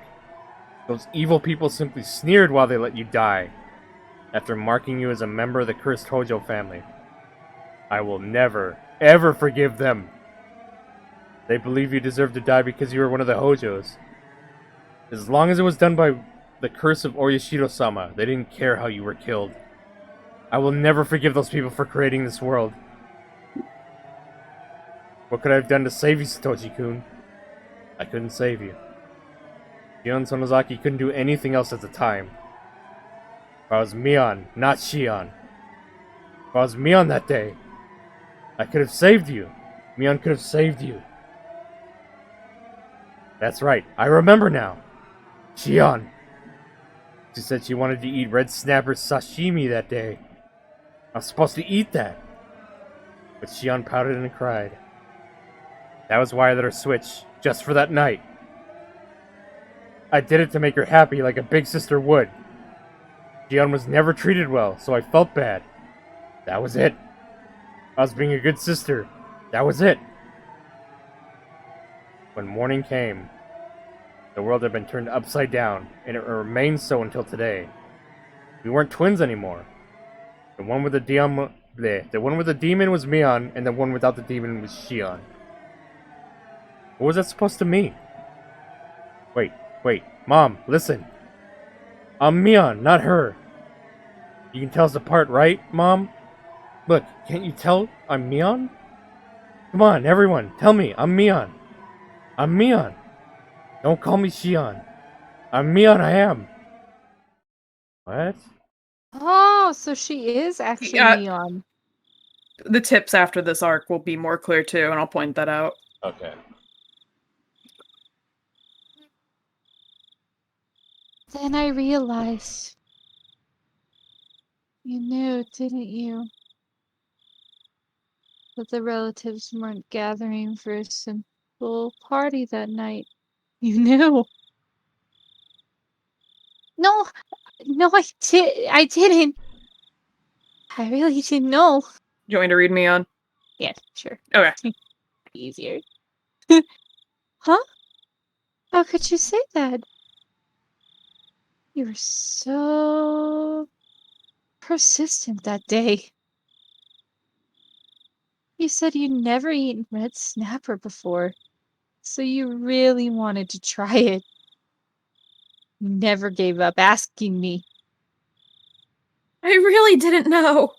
Those evil people simply sneered while they let you die, after marking you as a member of the cursed Hojo family. I will never, ever forgive them. They believe you deserve to die because you were one of the Hojos. As long as it was done by the curse of Oyashiro-sama, they didn't care how you were killed. I will never forgive those people for creating this world. What could I have done to save you, Satoshi-kun? I couldn't save you. Shion Sonozaki couldn't do anything else at the time. If I was Mion, not Shion. If I was Mion that day, I could have saved you. Mion could have saved you. That's right, I remember now. Shion. She said she wanted to eat red snapper sashimi that day. I was supposed to eat that. But Shion pouted and cried. That was why I let her switch, just for that night. I did it to make her happy like a big sister would. Shion was never treated well, so I felt bad. That was it. I was being a good sister. That was it. When morning came, the world had been turned upside down, and it remained so until today. We weren't twins anymore. The one with the demon was Mion, and the one without the demon was Shion. What was that supposed to mean? Wait, Mom, listen. I'm Mion, not her. You can tell us apart, right, Mom? Look, can't you tell I'm Mion? Come on, everyone, tell me, I'm Mion. I'm Mion. Don't call me Shion. I'm Mion, I am. What? Oh, so she is actually Neon. The tips after this arc will be more clear too, and I'll point that out. Okay. Then I realized. You knew, didn't you? That the relatives weren't gathering for a simple party that night. You knew. No, I didn't. I really didn't know. Do you want me to read me on? Yeah, sure. Okay. Easier. Huh? How could you say that? You were so persistent that day. You said you'd never eaten red snapper before, so you really wanted to try it. You never gave up asking me. I really didn't know.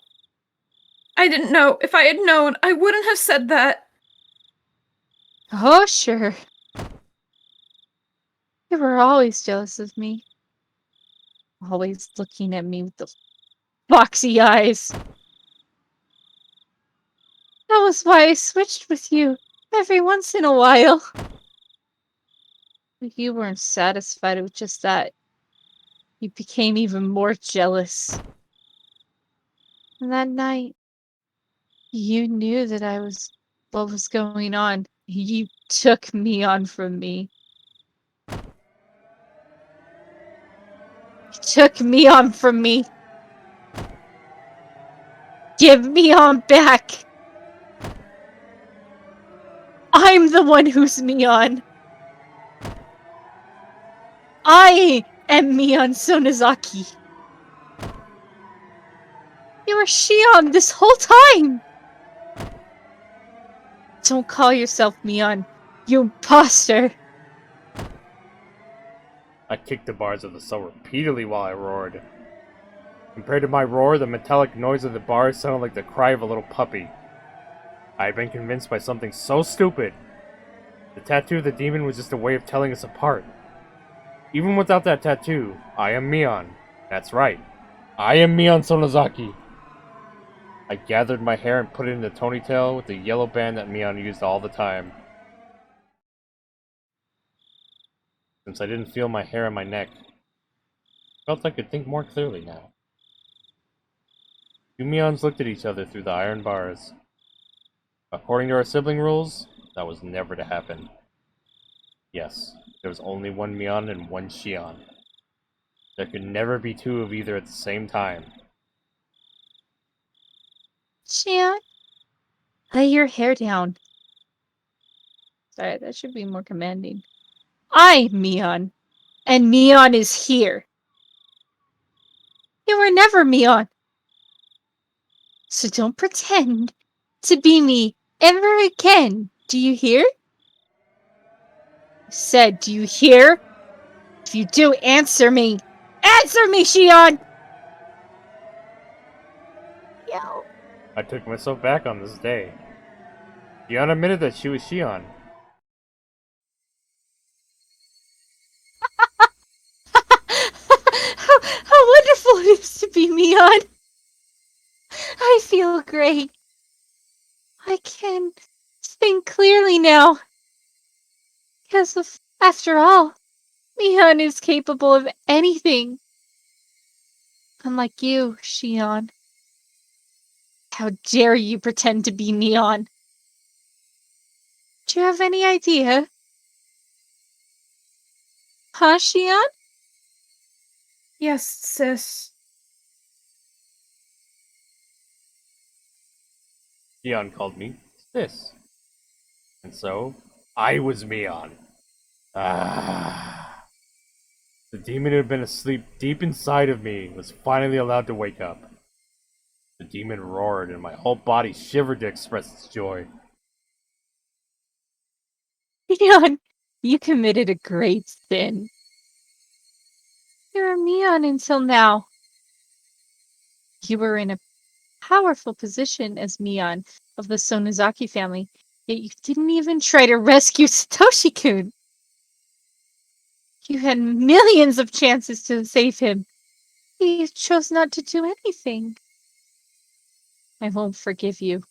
I didn't know. If I had known, I wouldn't have said that. Oh, sure. You were always jealous of me. Always looking at me with those foxy eyes. That was why I switched with you every once in a while. But you weren't satisfied with just that. You became even more jealous. And that night, you knew that what was going on. You took me on from me. You took me on from me. Give me on back. I'm the one who's Mion. I am Mion Sonozaki. You were Shion this whole time! Don't call yourself Mion, you imposter! I kicked the bars of the cell repeatedly while I roared. Compared to my roar, the metallic noise of the bars sounded like the cry of a little puppy. I had been convinced by something so stupid. The tattoo of the demon was just a way of telling us apart. Even without that tattoo, I am Mion. That's right. I am Mion Sonozaki. I gathered my hair and put it in the ponytail with the yellow band that Mion used all the time. Since I didn't feel my hair on my neck, I felt I could think more clearly now. Two Mions looked at each other through the iron bars. According to our sibling rules, that was never to happen. Yes, there was only one Mion and one Shion. There could never be two of either at the same time. Shion, lay your hair down. Sorry, that should be more commanding. I'm Mion, and Mion is here. You were never Mion. So don't pretend to be me ever again. Do you hear? I said, do you hear? If you do, answer me. Answer me, Shion! Yo. I took myself back on this day. Shion admitted that she was Shion. How wonderful it is to be Mion! I feel great. I can think clearly now. Because after all, Mion is capable of anything. Unlike you, Shion. How dare you pretend to be Mion? Do you have any idea? Huh, Shion? Yes, sis. Shion called me Sis. And so, I was Mion. Ah. The demon who had been asleep deep inside of me was finally allowed to wake up. The demon roared and my whole body shivered to express its joy. Mion, you committed a great sin. You were Mion until now. You were in a powerful position as Mion of the Sonozaki family, yet you didn't even try to rescue Satoshi-kun. You had millions of chances to save him. You chose not to do anything. I won't forgive you.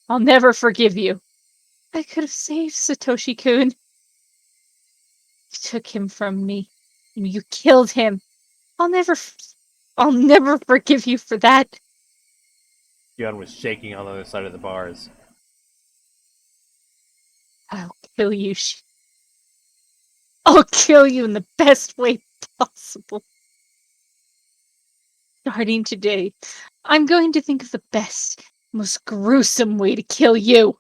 I'll never forgive you. I could have saved Satoshi-kun. You took him from me, and you killed him. I'll never forgive you for that. Shion was shaking on the other side of the bars. I'll kill you. I'll kill you in the best way possible. Starting today, I'm going to think of the best, most gruesome way to kill you.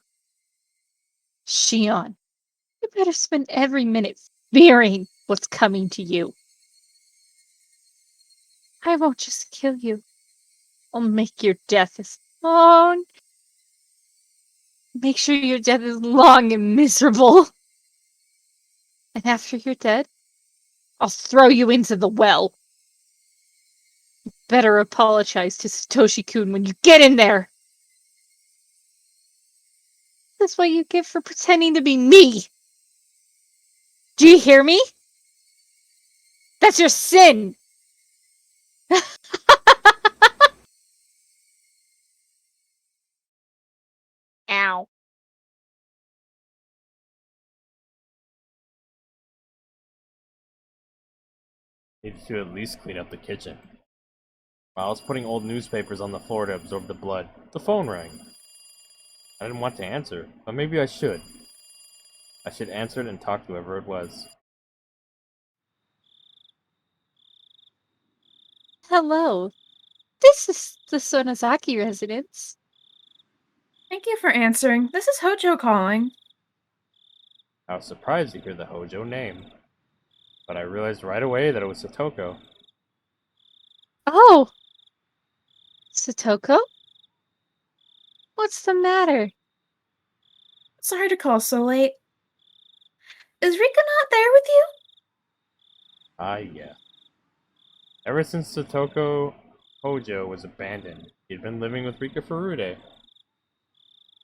Shion, you better spend every minute fearing what's coming to you. I won't just kill you. I'll make your death as long. Make sure your death is long and miserable. And after you're dead, I'll throw you into the well. You better apologize to Satoshi-kun when you get in there. That's what you get for pretending to be me. Do you hear me? That's your sin. Ow. Needs to at least clean up the kitchen. While I was putting old newspapers on the floor to absorb the blood, the phone rang. I didn't want to answer, but maybe I should. I should answer it and talk to whoever it was. Hello. This is the Sonozaki residence. Thank you for answering. This is Hojo calling. I was surprised to hear the Hojo name, but I realized right away that it was Satoko. Oh! Satoko? What's the matter? Sorry to call so late. Is Rika not there with you? Yeah. Ever since Satoko Hojo was abandoned, he'd been living with Rika Furude.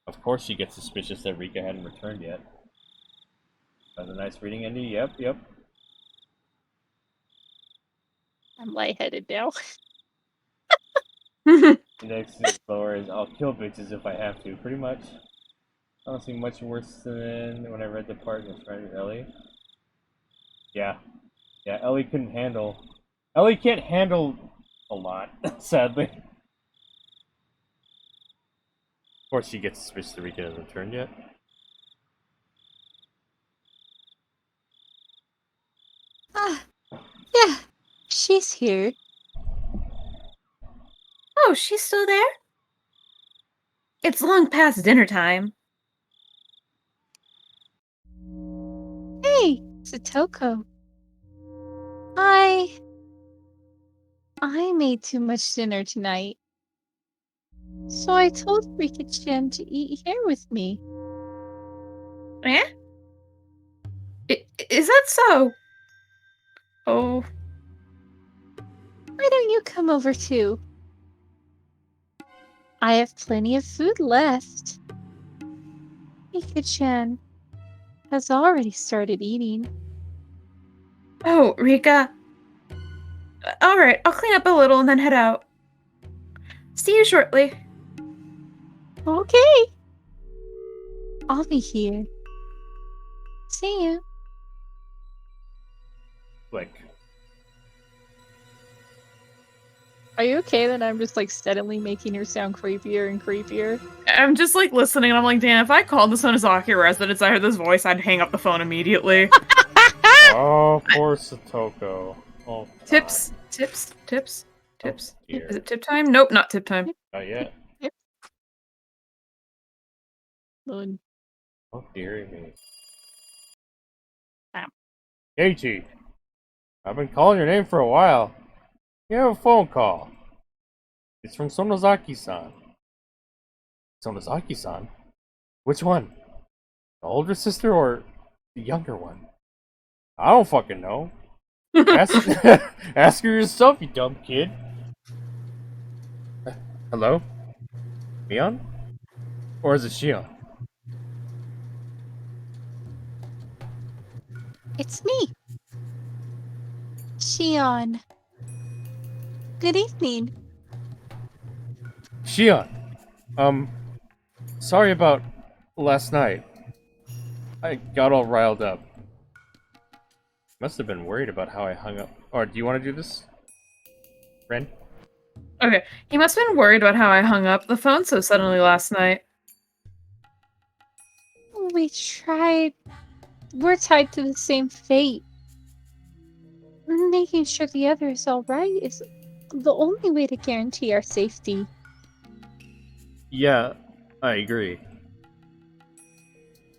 Of course she gets suspicious that Rika hadn't returned yet. That was a nice reading, Andy. Yep. I'm lightheaded now. The next lower is I'll kill bitches if I have to, pretty much. I don't see much worse than when I read the part with friend Ellie. Yeah, Ellie couldn't handle... Ellie can't handle a lot, sadly. Of course she gets suspicious that Rika hasn't returned yet. Yeah, she's here. Oh, she's still there? It's long past dinner time. Hey, Satoko. I made too much dinner tonight. So I told Rika-chan to eat here with me. Eh? Is that so? Oh. Why don't you come over too? I have plenty of food left. Rika-chan has already started eating. Oh, Rika. Alright, I'll clean up a little and then head out. See you shortly. Okay. I'll be here. See you. Like, Are you okay that I'm just like steadily making her sound creepier and creepier? I'm just like listening and I'm like, damn, if I called the Sonozaki residence, I heard this voice, I'd hang up the phone immediately. oh, poor Satoko. Oh, God. Tips. Oh, dear. Is it tip time? Nope, not tip time. Not yet. Moon. Oh, dearie me. Bam. Keiichi, I've been calling your name for a while. You have a phone call. It's from Sonozaki-san. Sonozaki-san? Which one? The older sister or the younger one? I don't fucking know. Ask, ask her yourself, you dumb kid. Hello? Mion? Or is it Shion? It's me. Shion. Good evening. Shion! Sorry about last night. I got all riled up. Must have been worried about how I hung up. Or do you want to do this? Wren? Okay, he must have been worried about how I hung up the phone so suddenly last night. We tried. We're tied to the same fate. Making sure the other is alright is the only way to guarantee our safety. Yeah, I agree.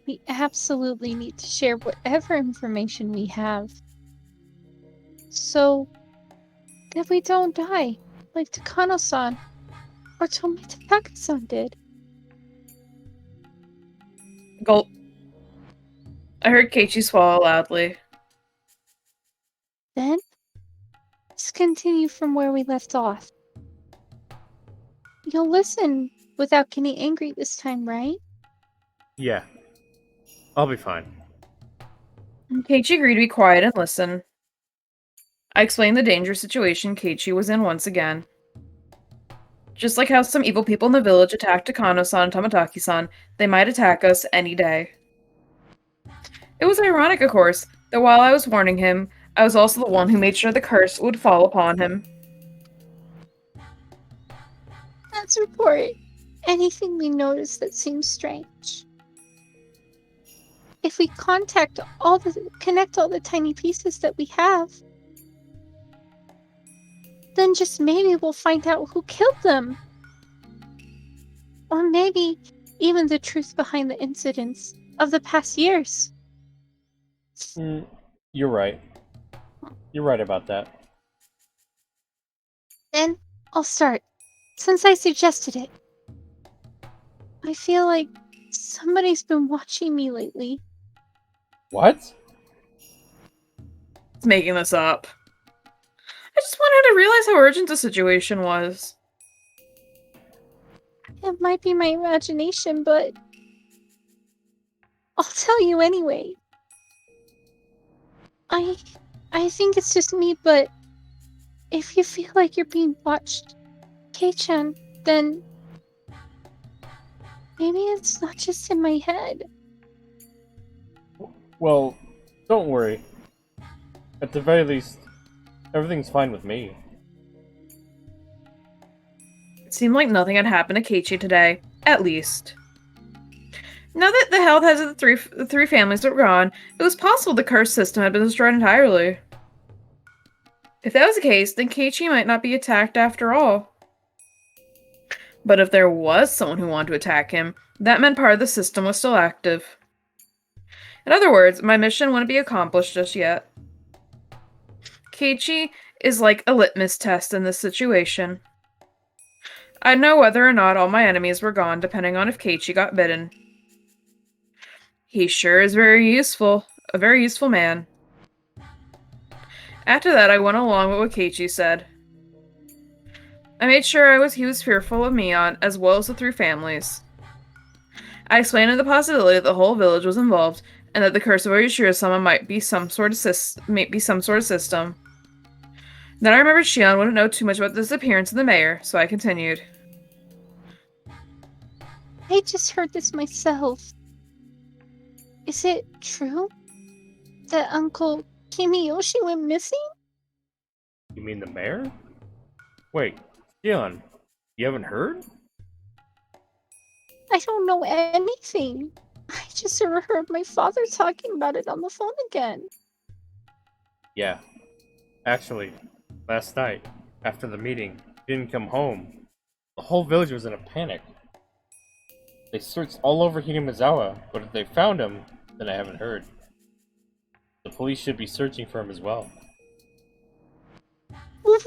We absolutely need to share whatever information we have. So that we don't die, like Takano-san or Tomi Takaka-san did. Gulp. I heard Keiichi swallow loudly. Then, let's continue from where we left off. You'll listen without getting angry this time, right? Yeah. I'll be fine. Keiichi agreed to be quiet and listen. I explained the dangerous situation Keiichi was in once again. Just like how some evil people in the village attacked Takano-san and Toмотaki-san, they might attack us any day. It was ironic, of course, that while I was warning him, I was also the one who made sure the curse would fall upon him. Let's report anything we notice that seems strange. If we connect all the tiny pieces that we have, then just maybe we'll find out who killed them. Or maybe even the truth behind the incidents of the past years. You're right. You're right about that. Then I'll start, since I suggested it. I feel like somebody's been watching me lately. What? It's making this up. I just wanted to realize how urgent the situation was. It might be my imagination, but I'll tell you anyway. I think it's just me, but if you feel like you're being watched, Kei-chan, then maybe it's not just in my head. Well, don't worry. At the very least, everything's fine with me. It seemed like nothing had happened to Keiichi today, at least. Now that the health heads of the three families were gone, it was possible the curse system had been destroyed entirely. If that was the case, then Keiichi might not be attacked after all. But if there was someone who wanted to attack him, that meant part of the system was still active. In other words, my mission wouldn't be accomplished just yet. Keiichi is like a litmus test in this situation. I'd know whether or not all my enemies were gone depending on if Keiichi got bitten. He sure is very useful. A very useful man. After that, I went along with what Keiichi said. I made sure he was fearful of Mion, as well as the three families. I explained the possibility that the whole village was involved, and that the curse of Oyashiro-sama might be some sort of system. Then I remembered Shion wouldn't know too much about the disappearance of the mayor, so I continued. I just heard this myself. Is it true that Uncle Kimiyoshi went missing? You mean the mayor? Wait, Shion, you haven't heard? I don't know anything. I just heard my father talking about it on the phone again. Yeah. Actually, last night, after the meeting, he didn't come home. The whole village was in a panic. They searched all over Hinamizawa, but if they found him, then I haven't heard. The police should be searching for him as well. Why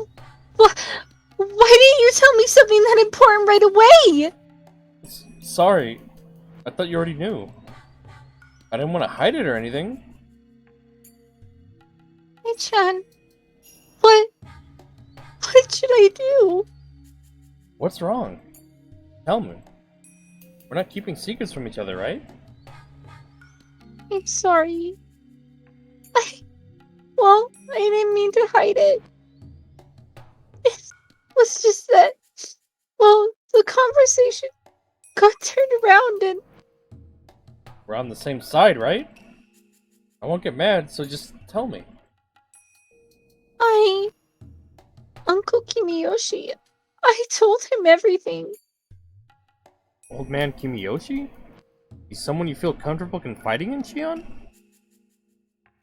didn't you tell me something that important right away? Sorry. I thought you already knew. I didn't want to hide it or anything. Hey, Chan. What should I do? What's wrong? Tell me. We're not keeping secrets from each other, right? I'm sorry. I didn't mean to hide it. It was just that, the conversation got turned around and... We're on the same side, right? I won't get mad, so just tell me. Uncle Kimiyoshi, I told him everything. Old man Kimiyoshi? He's someone you feel comfortable confiding in, Shion?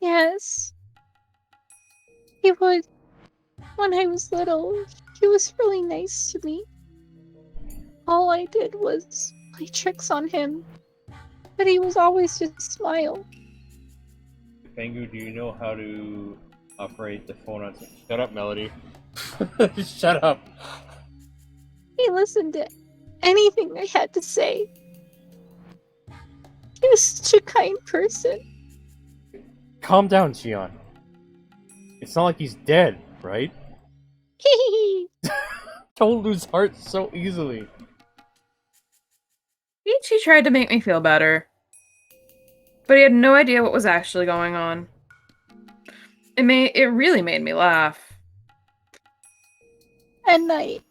Yes. He would. When I was little, he was really nice to me. All I did was play tricks on him, but he was always just smile. Pengu, do you know how to operate the phone on... Shut up, Melody. Shut up. He listened to anything I had to say. He was such a kind person. Calm down, Shion. It's not like he's dead, right? Don't lose heart so easily. Keiichi tried to make me feel better, but he had no idea what was actually going on. It really made me laugh. At night,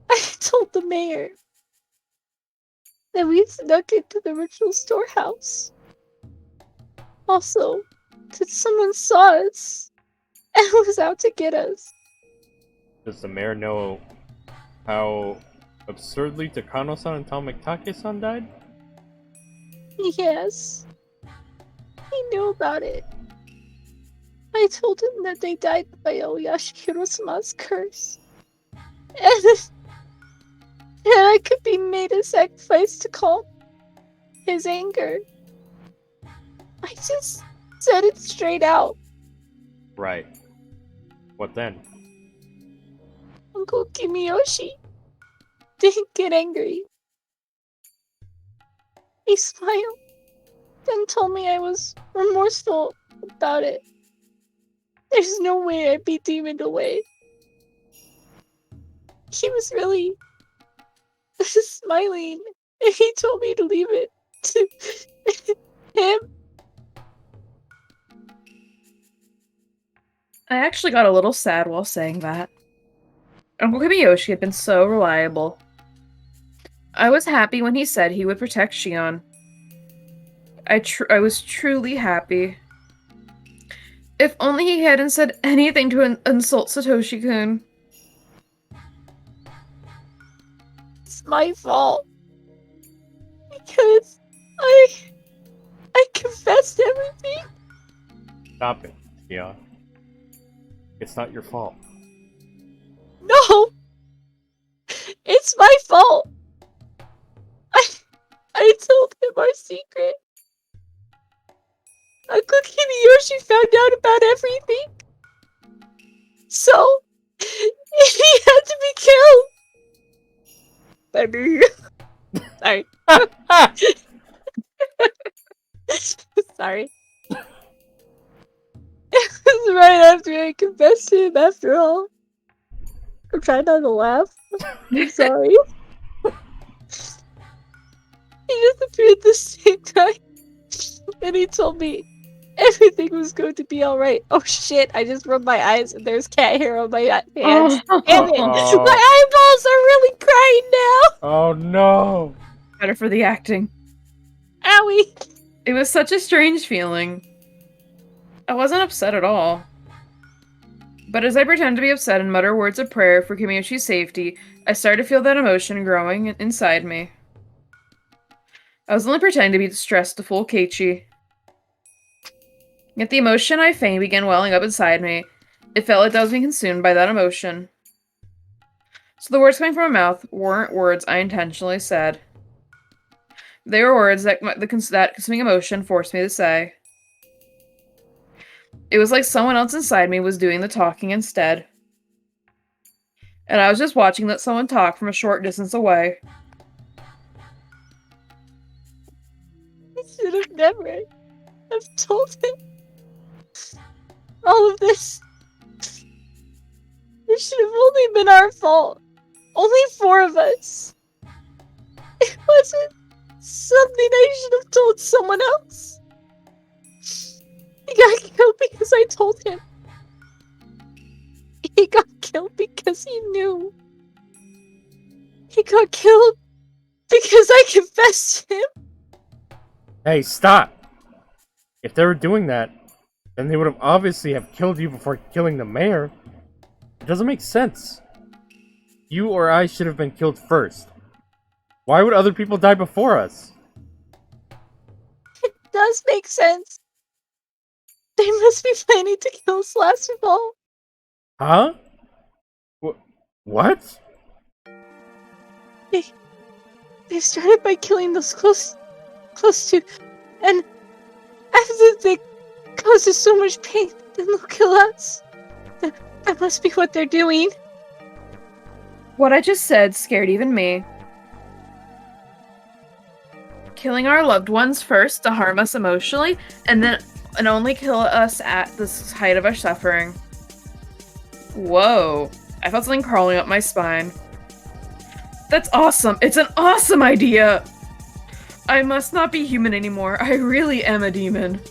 I told the mayor that we snuck into the ritual storehouse. Also, that someone saw us and was out to get us. Does the mayor know how absurdly Takano-san and Tamakake-san died? Yes. He knew about it. I told him that they died by Oyashihiro-sama's curse. And I could be made a sacrifice to calm his anger. I just said it straight out. Right. What then? Uncle Kimiyoshi didn't get angry. He smiled, then told me I was remorseful about it. There's no way I'd be demoned away. He was really smiling, and he told me to leave it to him. I actually got a little sad while saying that. Uncle Kimiyoshi had been so reliable. I was happy when he said he would protect Shion. I was truly happy. If only he hadn't said anything to insult Satoshi-kun. It's my fault. Because I confessed everything. Stop it, Shion. It's not your fault. No! It's my fault! I told him our secret. Uncle Kimiyoshi found out about everything. So, he had to be killed. By me. Sorry. Sorry. It was right after I confessed to him, after all. I'm trying not to laugh. I'm sorry. He just appeared the same time. And he told me everything was going to be alright. Oh shit, I just rubbed my eyes and there's cat hair on my hands. Damn it! Oh. My eyeballs are really crying now! Oh no! Better for the acting. Owie! It was such a strange feeling. I wasn't upset at all. But as I pretend to be upset and mutter words of prayer for Kimiyoshi's safety, I started to feel that emotion growing inside me. I was only pretending to be distressed to fool Keiichi. Yet the emotion I feigned began welling up inside me. It felt like I was being consumed by that emotion. So the words coming from my mouth weren't words I intentionally said. They were words that consuming emotion forced me to say. It was like someone else inside me was doing the talking instead. And I was just watching that someone talk from a short distance away. I should have never have told him all of this. It should have only been our fault. Only 4 of us. It wasn't something I should have told someone else. He got killed because I told him. He got killed because he knew. He got killed because I confessed to him. Hey, stop! If they were doing that, then they would have obviously have killed you before killing the mayor. It doesn't make sense. You or I should have been killed first. Why would other people die before us? It does make sense. They must be planning to kill us last of all. Huh? What? They started by killing those close to, and after they caused us so much pain, then they'll kill us. That must be what they're doing. What I just said scared even me. Killing our loved ones first to harm us emotionally, and only kill us at the height of our suffering. Whoa. I felt something crawling up my spine. That's awesome! It's an awesome idea! I must not be human anymore. I really am a demon.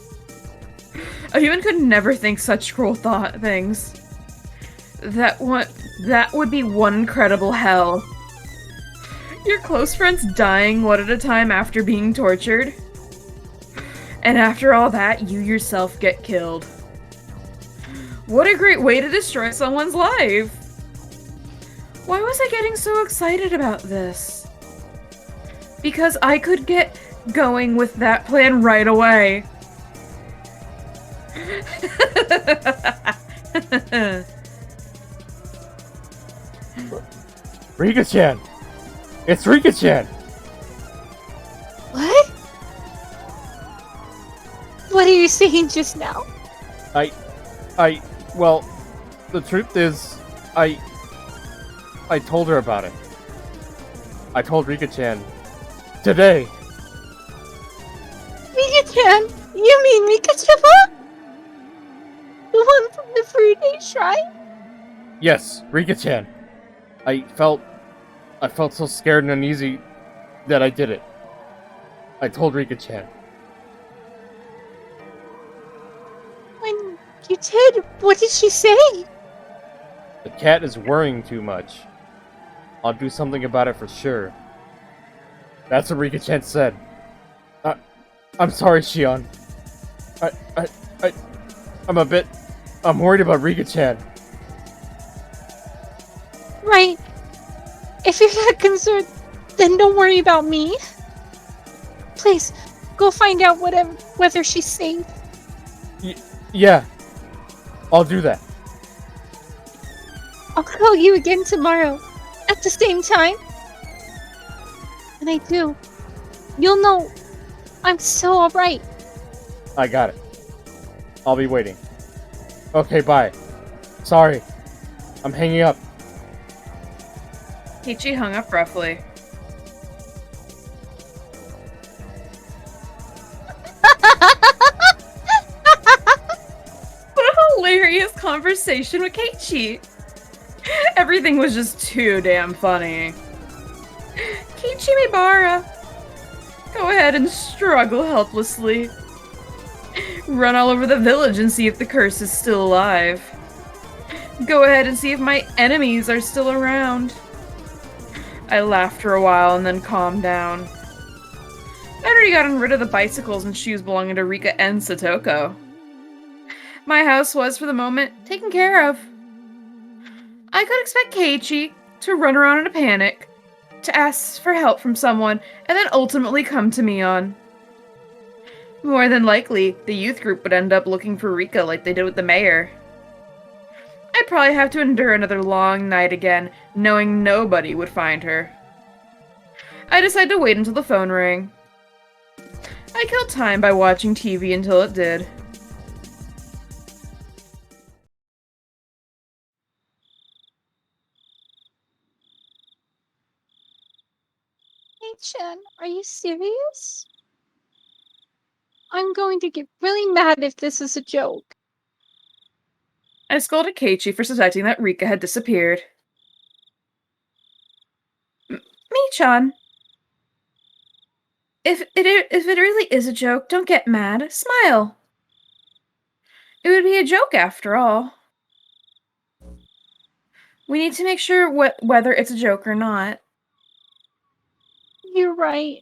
A human could never think such cruel things. That would be one incredible hell. Your close friends dying one at a time after being tortured. And after all that, you yourself get killed. What a great way to destroy someone's life! Why was I getting so excited about this? Because I could get going with that plan right away. Rika-chan! It's Rika-chan! What? What are you saying just now? Well, the truth is, I told her about it. I told Rika-chan today. Rika-chan? You mean Rika-chan? The one from the Fruit Shrine? Yes, Rika-chan. I felt so scared and uneasy that I did it. I told Rika-chan. When you did, what did she say? The cat is worrying too much. I'll do something about it for sure. That's what Rika-chan said. I'm sorry, Shion. I'm worried about Rika-chan. Right. If you're that concerned, then don't worry about me. Please, go find out whether she's safe. Yeah. I'll do that. I'll call you again tomorrow, at the same time. When I do, you'll know I'm so alright. I got it. I'll be waiting. Okay, bye. Sorry. I'm hanging up. Kichi hung up roughly. What a hilarious conversation with Keiichi! Everything was just too damn funny. Keiichi Mibara! Go ahead and struggle helplessly. Run all over the village and see if the curse is still alive. Go ahead and see if my enemies are still around. I laughed for a while and then calmed down. I'd already gotten rid of the bicycles and shoes belonging to Rika and Satoko. My house was, for the moment, taken care of. I could expect Keiichi to run around in a panic, to ask for help from someone, and then ultimately come to Mion. More than likely, the youth group would end up looking for Rika like they did with the mayor. I'd probably have to endure another long night again, knowing nobody would find her. I decided to wait until the phone rang. I killed time by watching TV until it did. Hey, Chen, are you serious? I'm going to get really mad if this is a joke. I scolded Keiichi for suspecting that Rika had disappeared. Mi-chan. If it really is a joke, don't get mad. Smile. It would be a joke after all. We need to make sure whether it's a joke or not. You're right.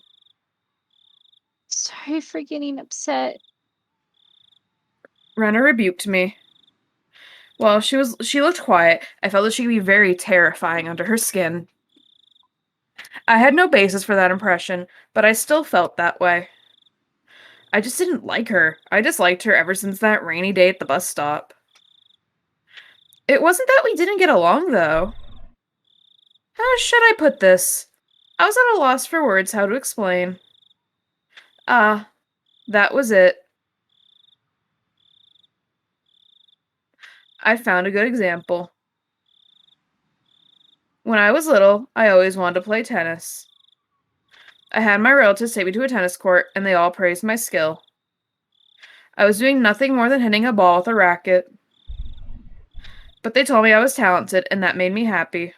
Sorry for getting upset. Rena rebuked me. While she looked quiet, I felt that she could be very terrifying under her skin. I had no basis for that impression, but I still felt that way. I just didn't like her. I disliked her ever since that rainy day at the bus stop. It wasn't that we didn't get along, though. How should I put this? I was at a loss for words how to explain. Ah, that was it. I found a good example. When I was little, I always wanted to play tennis. I had my relatives take me to a tennis court, and they all praised my skill. I was doing nothing more than hitting a ball with a racket. But they told me I was talented, and that made me happy.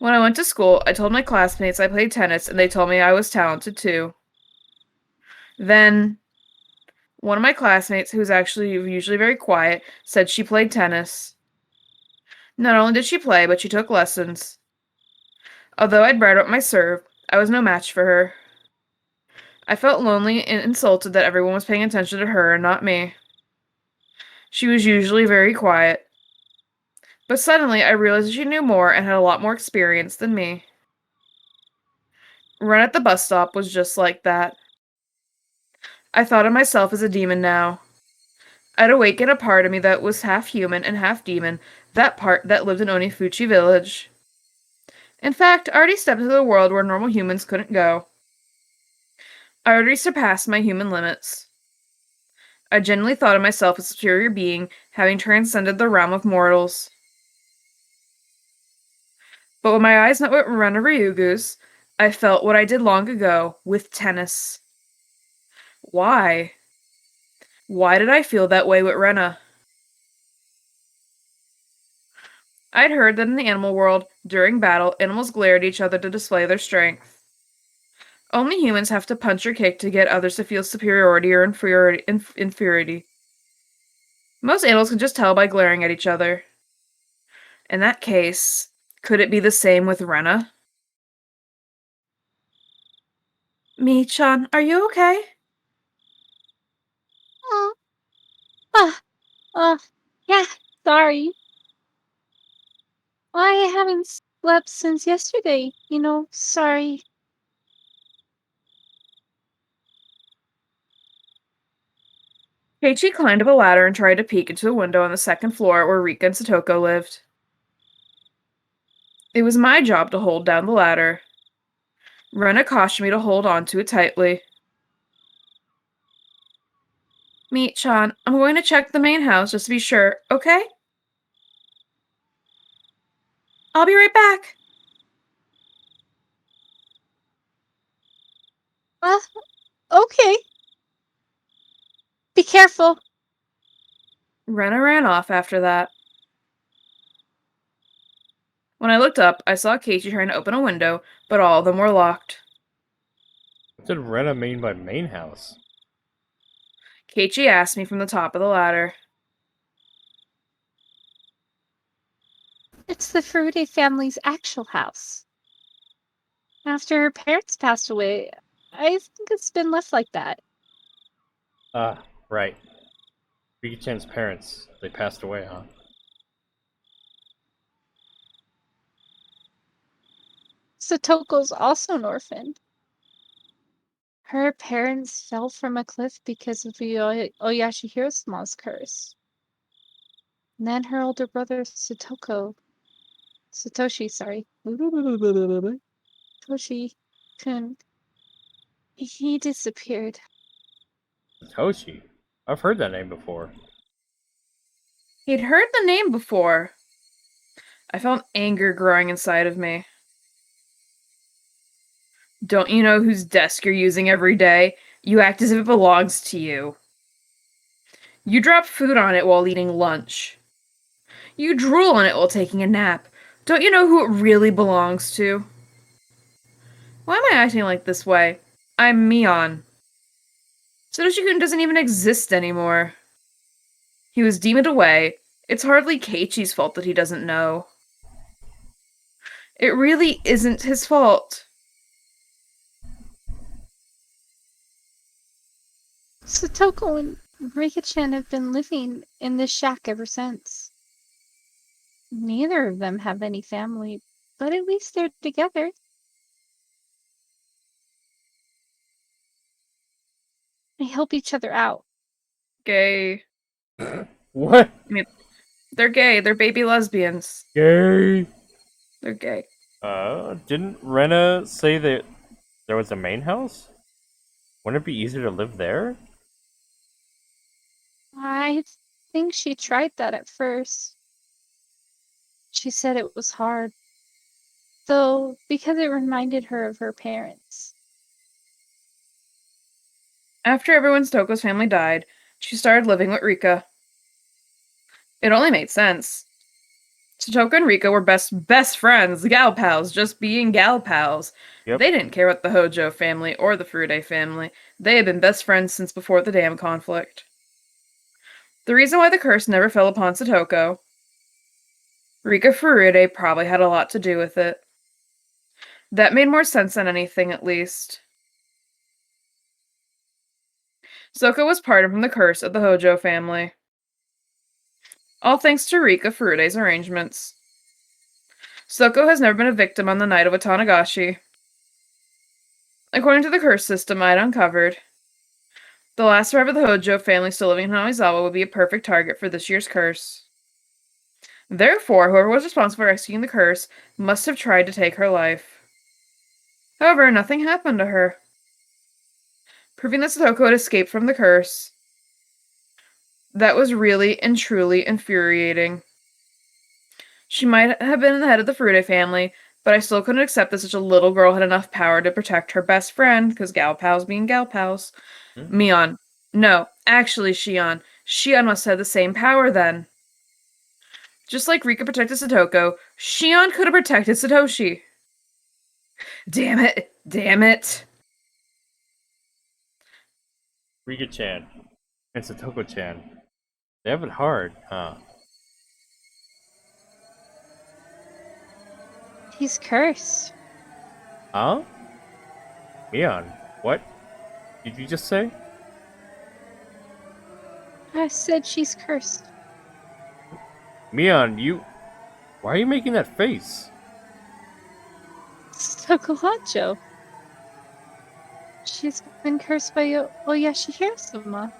When I went to school, I told my classmates I played tennis, and they told me I was talented too. Then, One of my classmates, who was actually usually very quiet, said she played tennis. Not only did she play, but she took lessons. Although I'd brought up my serve, I was no match for her. I felt lonely and insulted that everyone was paying attention to her and not me. She was usually very quiet. But suddenly I realized she knew more and had a lot more experience than me. Wren at the bus stop was just like that. I thought of myself as a demon now. I'd awakened a part of me that was half human and half demon, that part that lived in Onifuchi village. In fact, I already stepped into the world where normal humans couldn't go. I already surpassed my human limits. I genuinely thought of myself as a superior being, having transcended the realm of mortals. But when my eyes met with Ren Ryugu's, I felt what I did long ago with tennis. Why? Why did I feel that way with Rena? I'd heard that in the animal world, during battle, animals glare at each other to display their strength. Only humans have to punch or kick to get others to feel superiority or inferiority. Most animals can just tell by glaring at each other. In that case, could it be the same with Rena? Mi-chan, are you okay? Oh, uh, uh, yeah, sorry. I haven't slept since yesterday, sorry. Keiichi climbed up a ladder and tried to peek into a window on the second floor where Rika and Satoko lived. It was my job to hold down the ladder. Rena cautioned me to hold on to it tightly. Mi-chan, I'm going to check the main house just to be sure, okay? I'll be right back. Okay. Be careful. Rena ran off after that. When I looked up, I saw Keiichi trying to open a window, but all of them were locked. What did Rena mean by main house? Keiichi asked me from the top of the ladder. It's the Furude family's actual house. After her parents passed away, I think it's been left like that. Ah, right. Rika-chan's parents, they passed away, huh? Satoko's also an orphan. Her parents fell from a cliff because of the Oyashihiro's curse. And then her older brother Satoshi, sorry. Toshi-kun, he disappeared. Satoshi? I've heard that name before. He'd heard the name before. I felt anger growing inside of me. Don't you know whose desk you're using every day? You act as if it belongs to you. You drop food on it while eating lunch. You drool on it while taking a nap. Don't you know who it really belongs to? Why am I acting like this way? I'm Mion. Satoshi-kun doesn't even exist anymore. He was demoned away. It's hardly Keiichi's fault that he doesn't know. It really isn't his fault. Satoko and Rika-chan have been living in this shack ever since. Neither of them have any family, but at least they're together. They help each other out. Gay. What? I mean, they're gay. They're baby lesbians. Gay? They're gay. Didn't Rena say that there was a main house? Wouldn't it be easier to live there? I think she tried that at first. She said it was hard, though, because it reminded her of her parents. After everyone in Toko's family died, she started living with Rika. It only made sense. Satoko and Rika were best friends, gal pals, just being gal pals. Yep. They didn't care about the Hojo family or the Furude family. They had been best friends since before the dam conflict. The reason why the curse never fell upon Satoko, Rika Furude probably had a lot to do with it. That made more sense than anything, at least. Soko was parted from the curse of the Hojo family. All thanks to Rika Furude's arrangements. Soko has never been a victim on the night of Otanagashi. According to the curse system I had uncovered, the last survivor of the Hojo family still living in Hanazawa would be a perfect target for this year's curse. Therefore, whoever was responsible for executing the curse must have tried to take her life. However, nothing happened to her, proving that Satoko had escaped from the curse. That was really and truly infuriating. She might have been the head of the Furude family, but I still couldn't accept that such a little girl had enough power to protect her best friend, because gal pals being gal pals. Mion. No, actually, Shion. Shion must have the same power then. Just like Rika protected Satoko, Shion could have protected Satoshi. Damn it. Damn it. Rika-chan and Satoko-chan. They have it hard, huh? He's cursed. Huh? Mion, what did you just say? I said she's cursed. Mion, why are you making that face? Tokuhacho. She's been cursed by Oyashihiro-sama.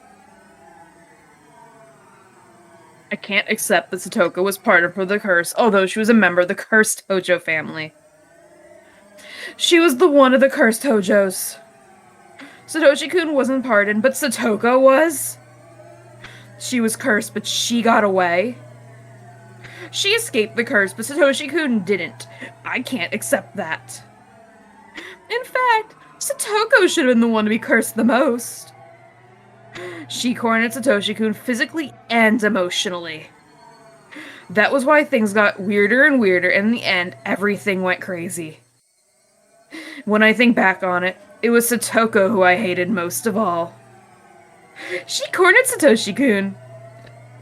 I can't accept that Satoko was part of the curse, although she was a member of the cursed Hojo family. She was the one of the cursed Hojos. Satoshi-kun wasn't pardoned, but Satoko was? She was cursed, but she got away? She escaped the curse, but Satoshi-kun didn't. I can't accept that. In fact, Satoko should have been the one to be cursed the most. She cornered Satoshi-kun physically and emotionally. That was why things got weirder and weirder, and in the end, everything went crazy. When I think back on it, it was Satoko who I hated most of all. She cornered Satoshi-kun.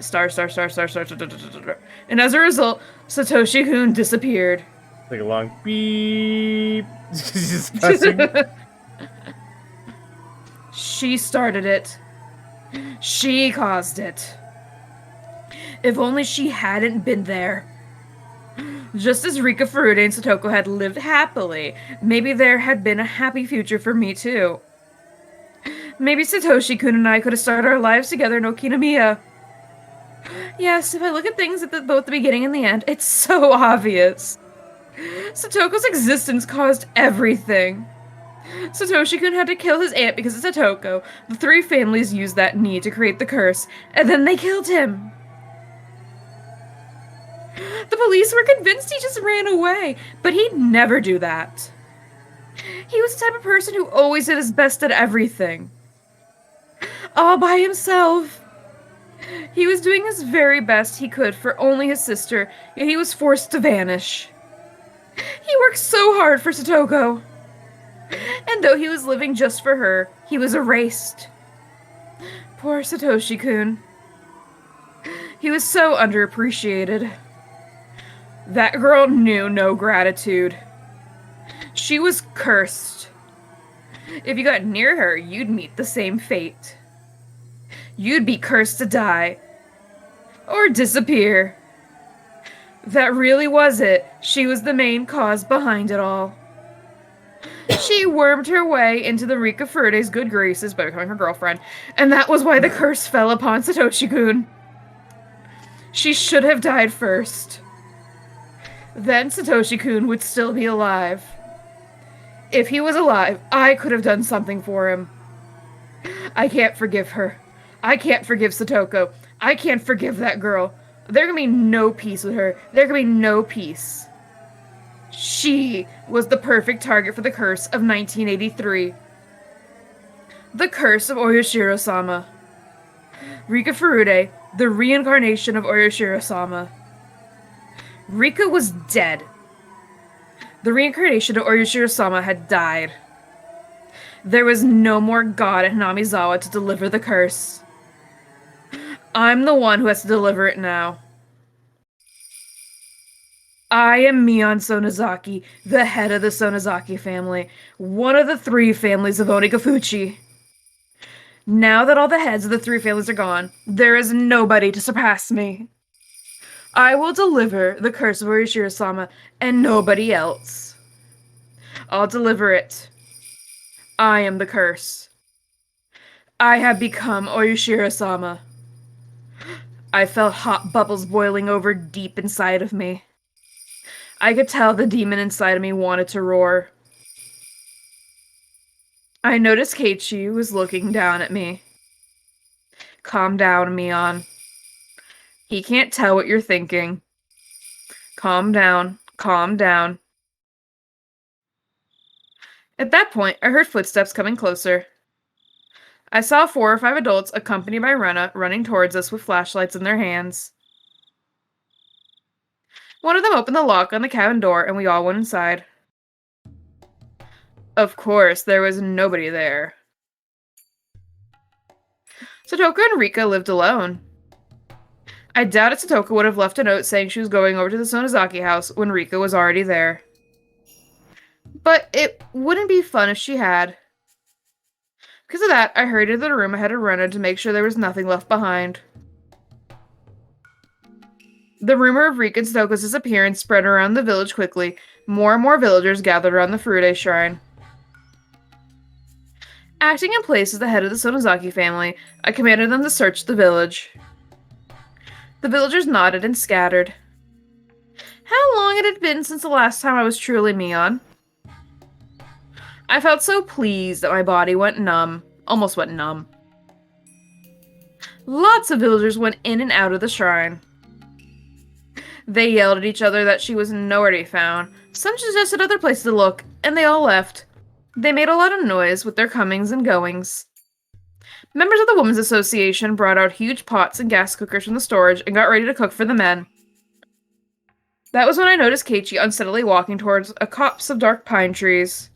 Star. And as a result, Satoshi-kun disappeared. Like a long beep. Just cussing. She started it. She caused it. If only she hadn't been there. Just as Rika Furude and Satoko had lived happily, maybe there had been a happy future for me too. Maybe Satoshi-kun and I could have started our lives together in Okinomiya. Yes, if I look at things at both the beginning and the end, it's so obvious. Satoko's existence caused everything. Satoshi-kun had to kill his aunt because of Satoko. The three families used that need to create the curse, and then they killed him. The police were convinced he just ran away, but he'd never do that. He was the type of person who always did his best at everything. All by himself. He was doing his very best he could for only his sister, yet he was forced to vanish. He worked so hard for Satoko. And though he was living just for her, he was erased. Poor Satoshi-kun. He was so underappreciated. That girl knew no gratitude. She was cursed. If you got near her, you'd meet the same fate. You'd be cursed to die. Or disappear. That really was it. She was the main cause behind it all. She wormed her way into the Rika Furude's good graces by becoming her girlfriend, and that was why the curse fell upon Satoshi-kun. She should have died first. Then Satoshi-kun would still be alive. If he was alive, I could have done something for him. I can't forgive her. I can't forgive Satoko. I can't forgive that girl. There can be no peace with her. There can be no peace. She was the perfect target for the curse of 1983. The curse of Oyashiro-sama. Rika Furude, the reincarnation of Oyashiro-sama. Rika was dead. The reincarnation of Oyashiro-sama had died. There was no more god at Hinamizawa to deliver the curse. I'm the one who has to deliver it now. I am Mion Sonozaki, the head of the Sonozaki family, one of the 3 families of Onikafuchi. Now that all the heads of the 3 families are gone, there is nobody to surpass me. I will deliver the curse of Orishiro-sama and nobody else. I'll deliver it. I am the curse. I have become Oyashiro-sama. I felt hot bubbles boiling over deep inside of me. I could tell the demon inside of me wanted to roar. I noticed Keiichi was looking down at me. Calm down, Mion. He can't tell what you're thinking. Calm down. Calm down. At that point, I heard footsteps coming closer. I saw 4 or 5 adults, accompanied by Rena, running towards us with flashlights in their hands. One of them opened the lock on the cabin door, and we all went inside. Of course, there was nobody there. Satoko and Rika lived alone. I doubted Satoko would have left a note saying she was going over to the Sonozaki house when Rika was already there. But it wouldn't be fun if she had. Because of that, I hurried into the room ahead of Rena to make sure there was nothing left behind. The rumor of Rika and Satoko's disappearance spread around the village quickly. More and more villagers gathered around the Furude shrine. Acting in place as the head of the Sonozaki family, I commanded them to search the village. The villagers nodded and scattered. How long it had been since the last time I was truly Mion? I felt so pleased that my body went numb. Almost went numb. Lots of villagers went in and out of the shrine. They yelled at each other that she was nowhere to be found. Some suggested other places to look, and they all left. They made a lot of noise with their comings and goings. Members of the Women's Association brought out huge pots and gas cookers from the storage and got ready to cook for the men. That was when I noticed Keiichi unsteadily walking towards a copse of dark pine trees.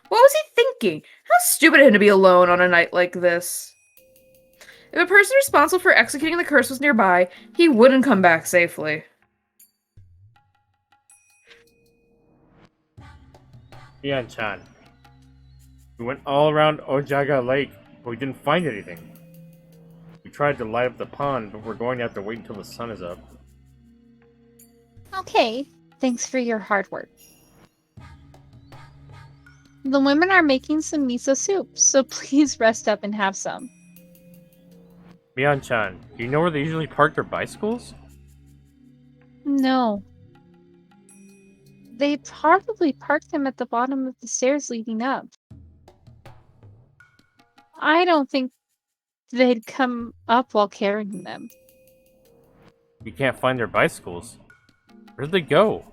What was he thinking? How stupid of him to be alone on a night like this. If a person responsible for executing the curse was nearby, he wouldn't come back safely. Mion-chan. We went all around Ojaga Lake, but we didn't find anything. We tried to light up the pond, but we're going to have to wait until the sun is up. Okay, thanks for your hard work. The women are making some miso soup, so please rest up and have some. Mion-chan, do you know where they usually park their bicycles? No. They probably parked them at the bottom of the stairs leading up. I don't think they'd come up while carrying them. We can't find their bicycles. Where'd they go?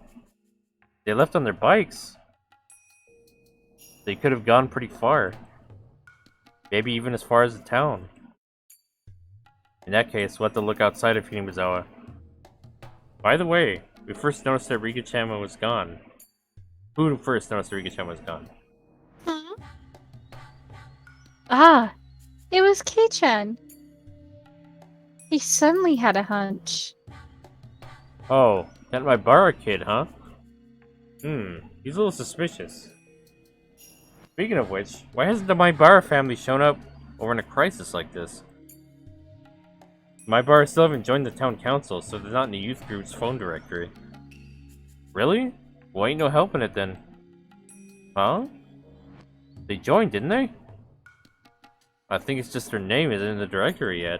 They left on their bikes. They could have gone pretty far. Maybe even as far as the town. In that case, we'll have to look outside of Hinamizawa. By the way, we first noticed that Rika-chan was gone. Who first noticed that Rika-chan was gone? Huh? Ah, it was Kei-chan. He suddenly had a hunch. Oh, that Maibara kid, huh? He's a little suspicious. Speaking of which, why hasn't the Maibara family shown up over in a crisis like this? Maibara still haven't joined the town council, so they're not in the youth group's phone directory. Really? Well, ain't no helping it then. Huh? They joined, didn't they? I think it's just their name isn't in the directory yet.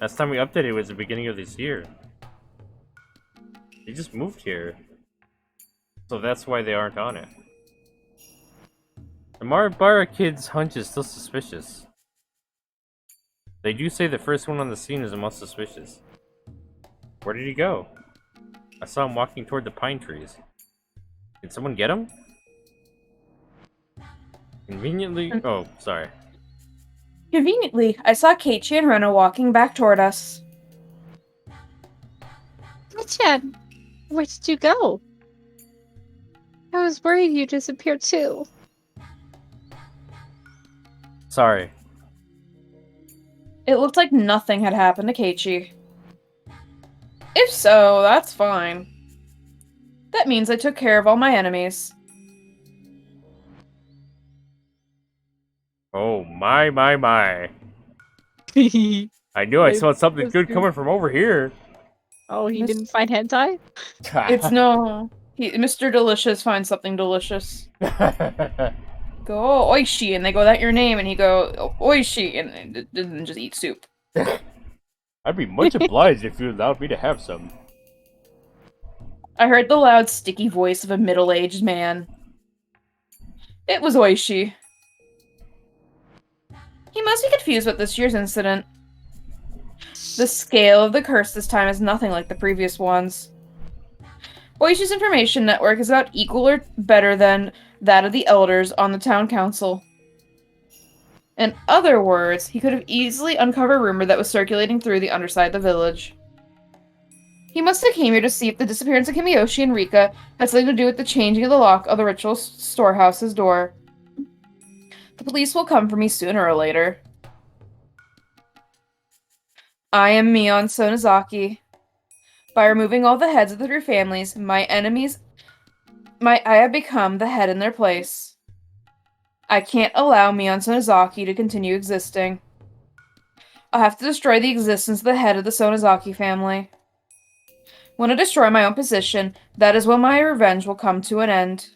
Last time we updated was the beginning of this year. They just moved here. So that's why they aren't on it. The Maibara kid's hunch is still suspicious. They do say the first one on the scene is the most suspicious. Where did he go? I saw him walking toward the pine trees. Did someone get him? Conveniently? Oh, sorry. Conveniently, I saw Keiichi and Rena walking back toward us. Richard, where did you go? I was worried you disappeared too. Sorry. It looked like nothing had happened to Keiichi. If so, that's fine. That means I took care of all my enemies. Oh, my. I knew I smelled something good coming from over here. Oh, he didn't find hentai? It's no... Mr. Delicious finds something delicious. Go, oh, oishi, and they go, that your name? And he go, oh, oishi, and doesn't just eat soup. I'd be much obliged if you allowed me to have some. I heard the loud, sticky voice of a middle-aged man. It was Oishi. He must be confused with this year's incident. The scale of the curse this time is nothing like the previous ones. Oishi's information network is about equal or better than that of the elders on the town council. In other words, he could have easily uncovered a rumor that was circulating through the underside of the village. He must have came here to see if the disappearance of Kimiyoshi and Rika had something to do with the changing of the lock of the ritual storehouse's door. The police will come for me sooner or later. I am Mion Sonozaki. By removing all the heads of the three families, I have become the head in their place. I can't allow Mion Sonozaki to continue existing. I'll have to destroy the existence of the head of the Sonozaki family. When I destroy my own position, that is when my revenge will come to an end.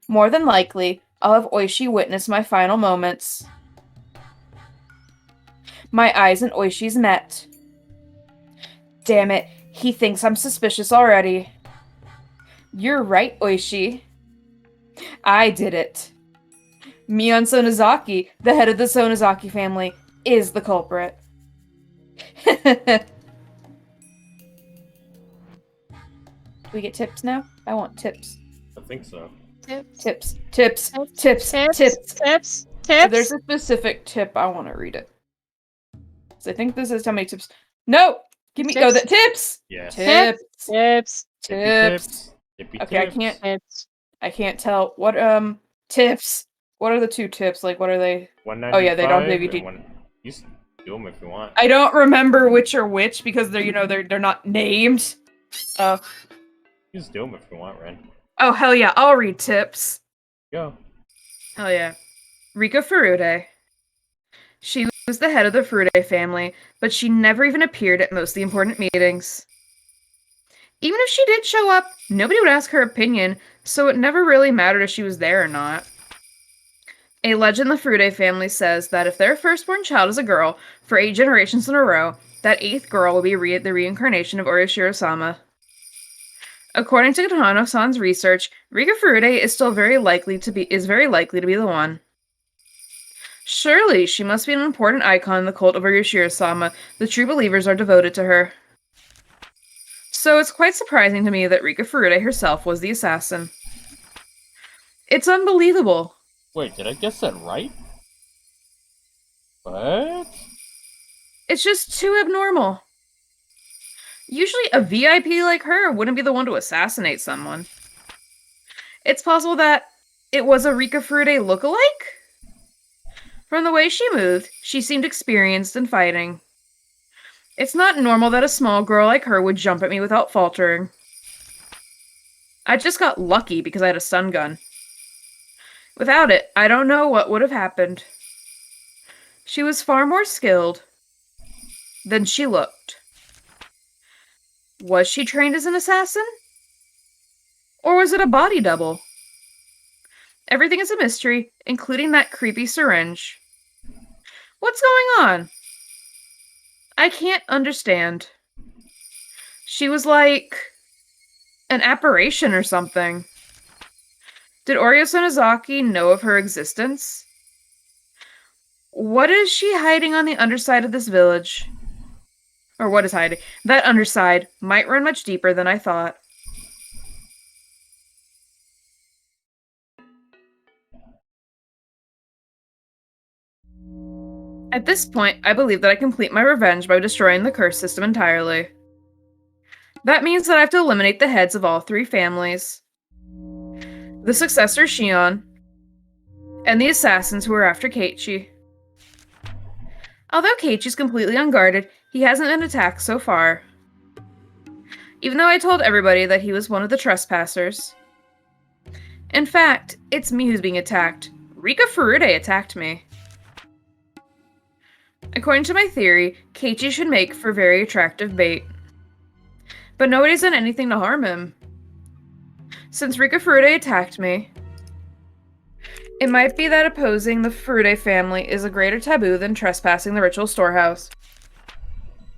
More than likely, I'll have Oishi witness my final moments. My eyes and Oishi's met. Damn it, he thinks I'm suspicious already. You're right, Oishi. I did it. Mion Sonozaki, the head of the Sonozaki family, is the culprit. Do we get tips now? I want tips. I think so. Tips. Tips. There's a specific tip. I want to read it. So I think this is how many tips. No! Give me- Tips. Oh, the tips! Yes. Tips. Tips. Okay, I can't tell. What, tips? What are the two tips? Like, what are they? Oh yeah, they don't have You just do them if you want. I don't remember which are which because they're not named. You just do them if you want, Wren. Oh hell yeah, I'll read tips. Go. Hell yeah. Rika Furude. She was the head of the Furude family, but she never even appeared at most of the important meetings. Even if she did show up, nobody would ask her opinion, so it never really mattered if she was there or not. A legend in the Furude family says that if their firstborn child is a girl, for 8 generations in a row, that 8th girl will be the reincarnation of Orishiro-sama. According to Katano-san's research, Rika Furude is very likely to be the one. Surely, she must be an important icon in the cult of Orishiro-sama. The true believers are devoted to her. So it's quite surprising to me that Rika Furude herself was the assassin. It's unbelievable. Wait, did I guess that right? What? It's just too abnormal. Usually a VIP like her wouldn't be the one to assassinate someone. It's possible that it was a Rika Furude lookalike? From the way she moved, she seemed experienced in fighting. It's not normal that a small girl like her would jump at me without faltering. I just got lucky because I had a stun gun. Without it, I don't know what would have happened. She was far more skilled than she looked. Was she trained as an assassin? Or was it a body double? Everything is a mystery, including that creepy syringe. What's going on? I can't understand. She was like an apparition or something. Did Oryo Sonozaki know of her existence? What is she hiding on the underside of this village? Or what is hiding? That underside might run much deeper than I thought. At this point, I believe that I complete my revenge by destroying the curse system entirely. That means that I have to eliminate the heads of all 3 families. The successor Shion, and the assassins who are after Keiichi. Although Keiichi's completely unguarded, he hasn't been attacked so far. Even though I told everybody that he was one of the trespassers. In fact, it's me who's being attacked. Rika Furude attacked me. According to my theory, Keiichi should make for very attractive bait. But nobody's done anything to harm him. Since Rika Furude attacked me, it might be that opposing the Furude family is a greater taboo than trespassing the ritual storehouse.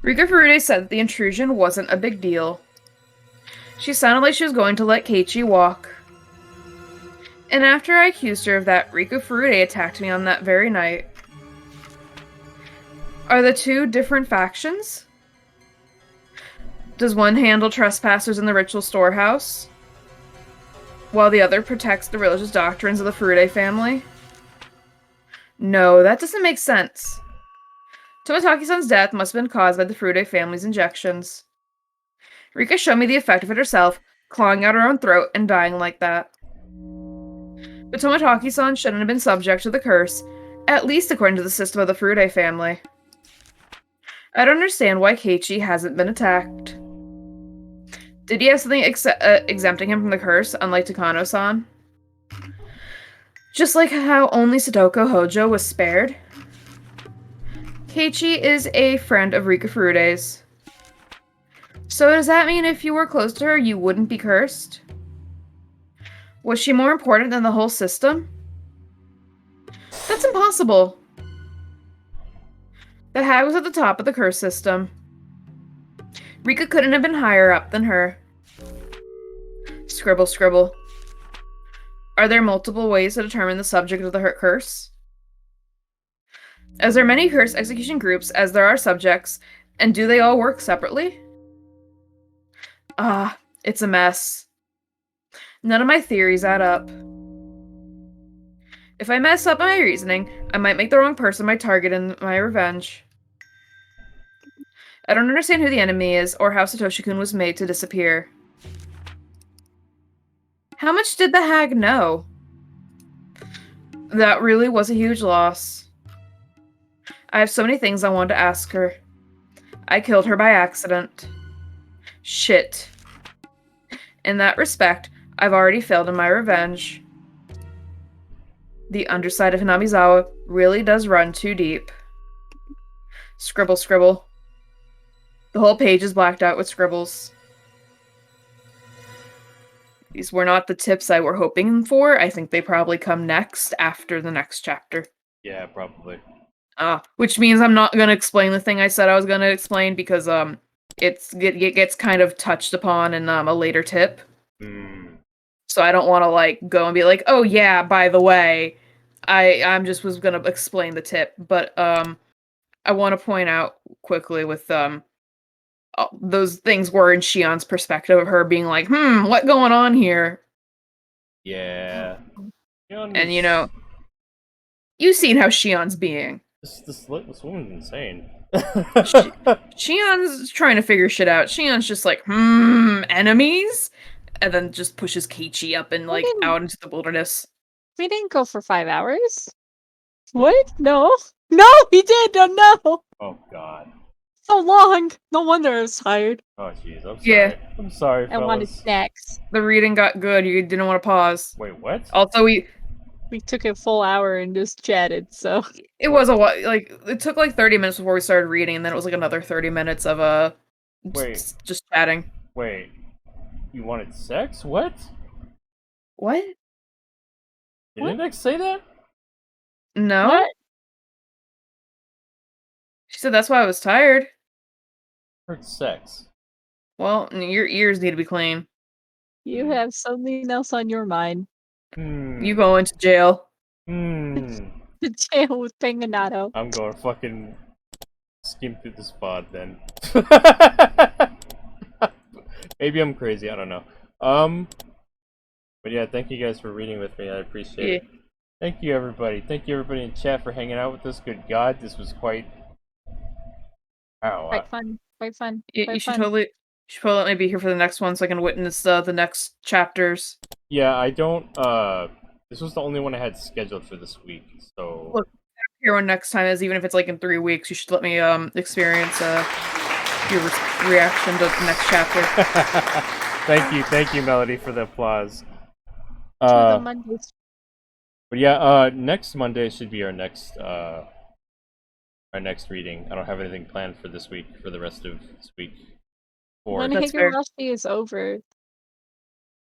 Rika Furude said that the intrusion wasn't a big deal. She sounded like she was going to let Keiichi walk. And after I accused her of that, Rika Furude attacked me on that very night. Are the 2 different factions? Does one handle trespassers in the ritual storehouse, while the other protects the religious doctrines of the Furude family? No, that doesn't make sense. Tomotaki-san's death must have been caused by the Furude family's injections. Rika showed me the effect of it herself, clawing out her own throat and dying like that. But Tomotaki-san shouldn't have been subject to the curse, at least according to the system of the Furude family. I don't understand why Keiichi hasn't been attacked. Did he have something exempting him from the curse, unlike Takano-san? Just like how only Sadoko Hojo was spared? Keiichi is a friend of Rika Furude's. So does that mean if you were close to her, you wouldn't be cursed? Was she more important than the whole system? That's impossible. The hag was at the top of the curse system. Rika couldn't have been higher up than her. Scribble, scribble. Are there multiple ways to determine the subject of the curse? As there are many curse execution groups as there are subjects, and do they all work separately? It's a mess. None of my theories add up. If I mess up my reasoning, I might make the wrong person my target in my revenge. I don't understand who the enemy is, or how Satoshi-kun was made to disappear. How much did the hag know? That really was a huge loss. I have so many things I want to ask her. I killed her by accident. Shit. In that respect, I've already failed in my revenge. The underside of Hinamizawa really does run too deep. Scribble, scribble. The whole page is blacked out with scribbles. These were not the tips I were hoping for. I think they probably come next, after the next chapter. Yeah, probably. Which means I'm not gonna explain the thing I said I was gonna explain, because it gets kind of touched upon in a later tip. So I don't want to like go and be like, oh yeah, by the way, I'm just was gonna explain the tip, but I want to point out quickly with those things were in Shion's perspective of her being like, what going on here? Yeah. And you know, you've seen how Shion's being. This woman's insane. Shion's trying to figure shit out. Shion's just like, enemies? And then just pushes Keiichi up and like out into the wilderness. We didn't go for 5 hours. What? No. No, we did! Oh no! Oh god. So long! No wonder I was tired. Oh jeez, I'm sorry. Yeah. I'm sorry, fellas. I wanted snacks. The reading got good, you didn't want to pause. Wait, what? Also, we took a full hour and just chatted, so... It was a while, like, it took like 30 minutes before we started reading, and then it was like another 30 minutes of, just chatting. Wait. You wanted sex? What? What? Did Index say that? No. What? She said that's why I was tired. I heard sex. Well, your ears need to be clean. You have something else on your mind. You go into jail. The jail with Panganato. I'm going to fucking skim through this pod then. Maybe I'm crazy, I don't know. But yeah, thank you guys for reading with me, I appreciate it. Thank you everybody. Thank you everybody in chat for hanging out with us. Good god, this was quite... Quite fun. Quite fun. You should totally should probably let me be here for the next one so I can witness the next chapters. Yeah, I don't. This was the only one I had scheduled for this week, so. Look, here one next time is even if it's like in 3 weeks. You should let me experience your reaction to the next chapter. Thank you, Melody, for the applause. To the Mondays. But yeah, next Monday should be our next reading. I don't have anything planned for this week, for the rest of this week. When That's fair. Higurashi is over.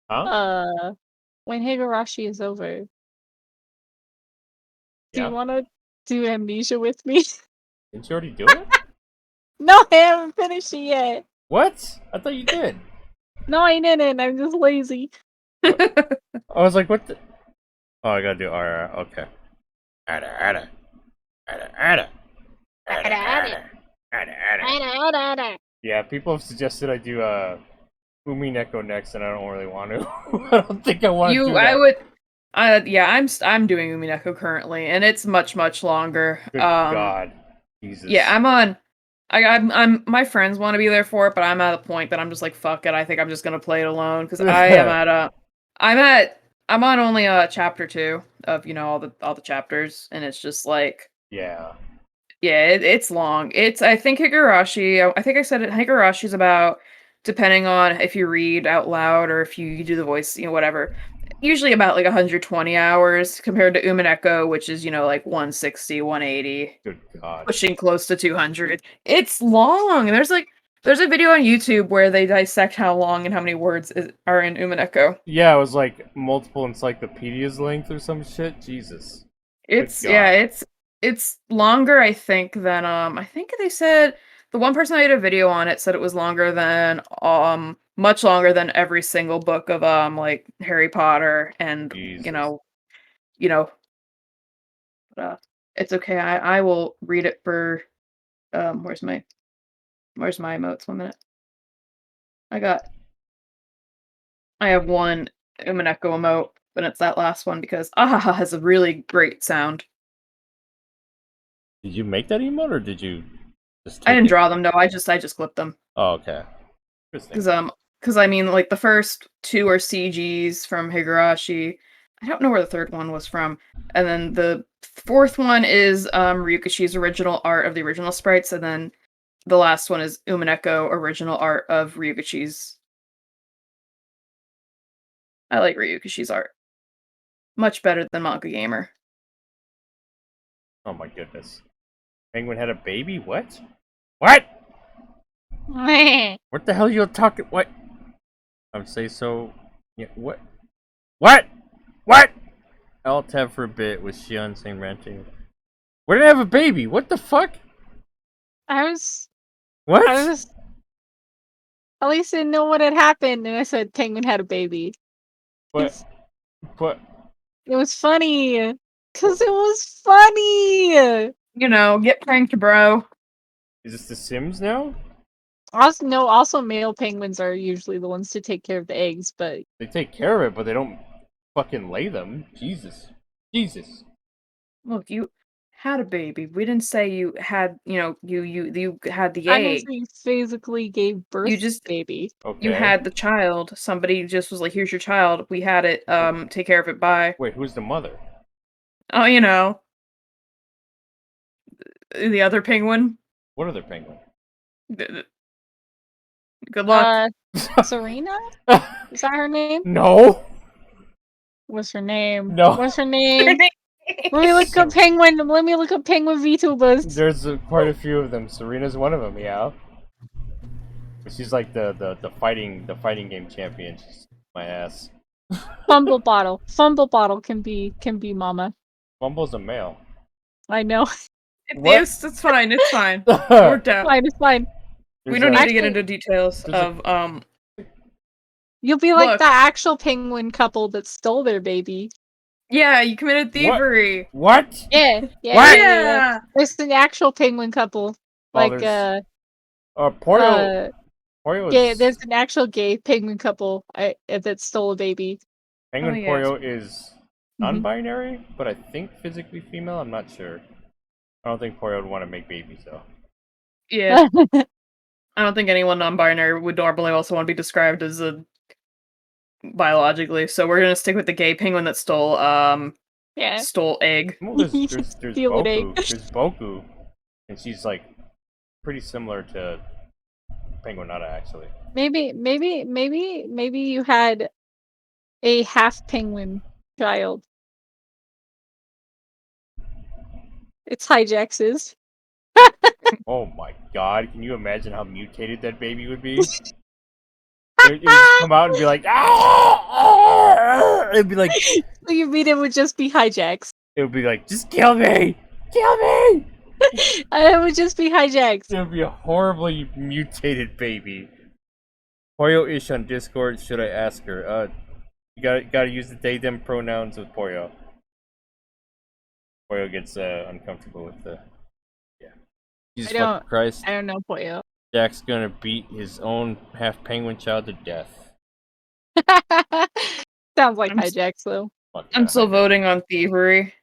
Huh? When Higurashi is over. Do Yeah. you want to do Amnesia with me? Didn't you already do it? No, I haven't finished it yet. What? I thought you did. No, I didn't. I'm just lazy. I was like, what the? Oh, I gotta do RR. Okay. Yeah, people have suggested I do Umineko next, and I don't really want to. I don't think I want to do that. I would. Yeah, I'm doing Umineko currently, and it's much longer. Good God, Jesus. Yeah, I'm. My friends want to be there for it, but I'm at a point that I'm just like, fuck it. I think I'm just gonna play it alone because I'm on only chapter 2 of all the chapters, and it's just like yeah, it's long. I think Higurashi. I think I said it. Higurashi's about, depending on if you read out loud or if you do the voice, whatever. Usually about like 120 hours compared to Umineko, which is like 160, 180. Good God. Pushing close to 200. It's long. There's a video on YouTube where they dissect how long and how many words are in Umineko. Yeah, it was like multiple encyclopedias length or some shit. Jesus. It's longer, I think, than I think they said the one person I did a video on it said it was longer than much longer than every single book of like Harry Potter and Jesus. It's okay. I will read it for where's my emotes? 1 minute. I have one Umineko emote, but it's that last one because Ahaha has a really great sound. Did you make that emote or did you just I didn't draw them, no, I just clipped them. Oh, okay. Because I mean, like, the first 2 are CGs from Higurashi. I don't know where the third one was from. And then the fourth one is Ryukishi's original art of the original sprites, and then the last one is Umineko original art of Ryukishi's. I like Ryukishi's art. Much better than Manga Gamer. Oh my goodness. Penguin had a baby? What? What? What the hell are you talking? What? I would say so. Yeah, what? What? What? Alt tab for a bit with Shion saying ranting. Where did I have a baby? What the fuck? What? At least I didn't know what had happened, and I said Penguin had a baby. But it was funny. Cause it was funny! Get pranked, bro. Is this The Sims now? Also male penguins are usually the ones to take care of the eggs, but... They take care of it, but they don't fucking lay them. Jesus. Look, you had a baby. We didn't say you had, you had the egg. You physically gave birth You just, to the baby. Okay. You had the child. Somebody just was like, here's your child. We had it. Take care of it. Bye. Wait, who's the mother? Oh, the other penguin. What other penguin? Good luck. Serena? Is that her name? No. What's her name? No. What's her name? Let me look up penguin. Let me look up penguin VTubers. There's quite a few of them. Serena's one of them, yeah. But she's like the fighting game champion. She's my ass. Fumble bottle. Fumble bottle can be mama. Fumble's a male. I know. It's fine. It's fine. Worked out. It's fine. We don't need to get into details of You'll be like the actual penguin couple that stole their baby. Yeah, you committed thievery. What? Yeah. What? Yeah. It's an actual penguin couple. Porio. Yeah, there's an actual gay penguin couple that stole a baby. Penguin Porio is non-binary, but I think physically female. I'm not sure. I don't think Porio would want to make babies though. Yeah. I don't think anyone non-binary would normally also want to be described as a biologically, so we're gonna stick with the gay penguin that stole Yeah. stole egg. Well, there's Steal an egg. Boku. There's Boku, and she's like pretty similar to Penguinata, actually. Maybe you had a half penguin child. It's Hijax's. Oh my god, can you imagine how mutated that baby would be? It'd come out and be like, ah! It'd be like, So you mean it would just be Hijax? it would be like, just kill me! Kill me! It would just be Hijax. It would be a horribly mutated baby. Poyo-ish on Discord, should I ask her? You gotta use the they them pronouns with Poyo. Poyo gets uncomfortable with the Jesus fucking Christ. I don't know Poyo. Jack's gonna beat his own half penguin child to death. Sounds like Hijax though. I'm still voting on thievery.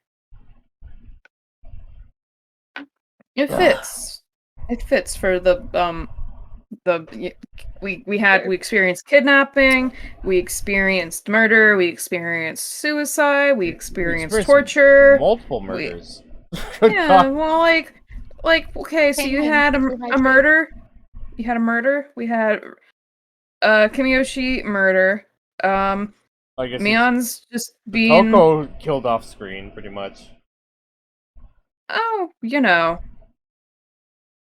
It fits. It fits for we experienced kidnapping, we experienced murder, we experienced suicide, we experienced torture, multiple murders. Yeah, well, like okay, so you had a murder. You had a murder. We had Kimiyoshi murder. I guess Mion's just being Toko killed off screen, pretty much. Oh, you know.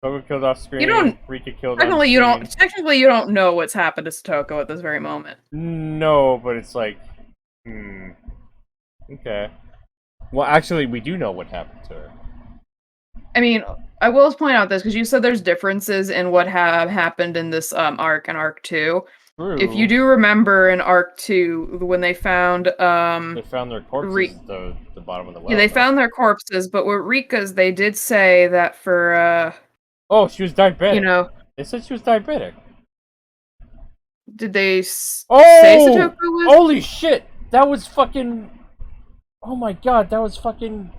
Toko killed off screen. You don't. Rika killed. Technically, you don't. Technically, you don't know what's happened to Toko at this very moment. No, but it's like, okay. Well, actually, we do know what happened to her. I mean, I will point out this because you said there's differences in what have happened in this arc and arc 2. True. If you do remember in arc 2 when they found they found their corpses at the bottom of the well. Yeah, they found their corpses, but with Rika's, they did say that for oh, she was diabetic. You know, they said she was diabetic. Did they say Satoko was? Holy shit! That was fucking. Oh my god, that was fucking.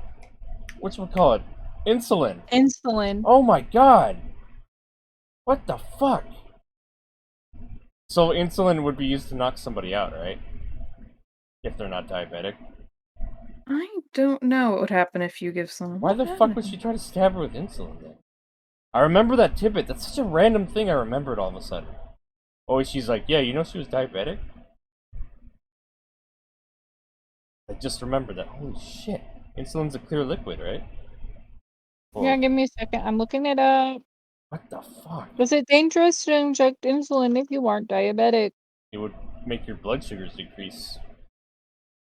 Whatchamacallit? Insulin. Insulin. Oh my god. What the fuck? So insulin would be used to knock somebody out, right? If they're not diabetic. I don't know what would happen if you give someone. Why the fuck would she try to stab her with insulin then? I remember that tidbit. That's such a random thing I remembered all of a sudden. Oh, she's like, yeah, you know she was diabetic? I just remembered that. Holy shit. Insulin's a clear liquid, right? Yeah, give me a second. I'm looking it up. What the fuck? Was it dangerous to inject insulin if you aren't diabetic? It would make your blood sugars decrease.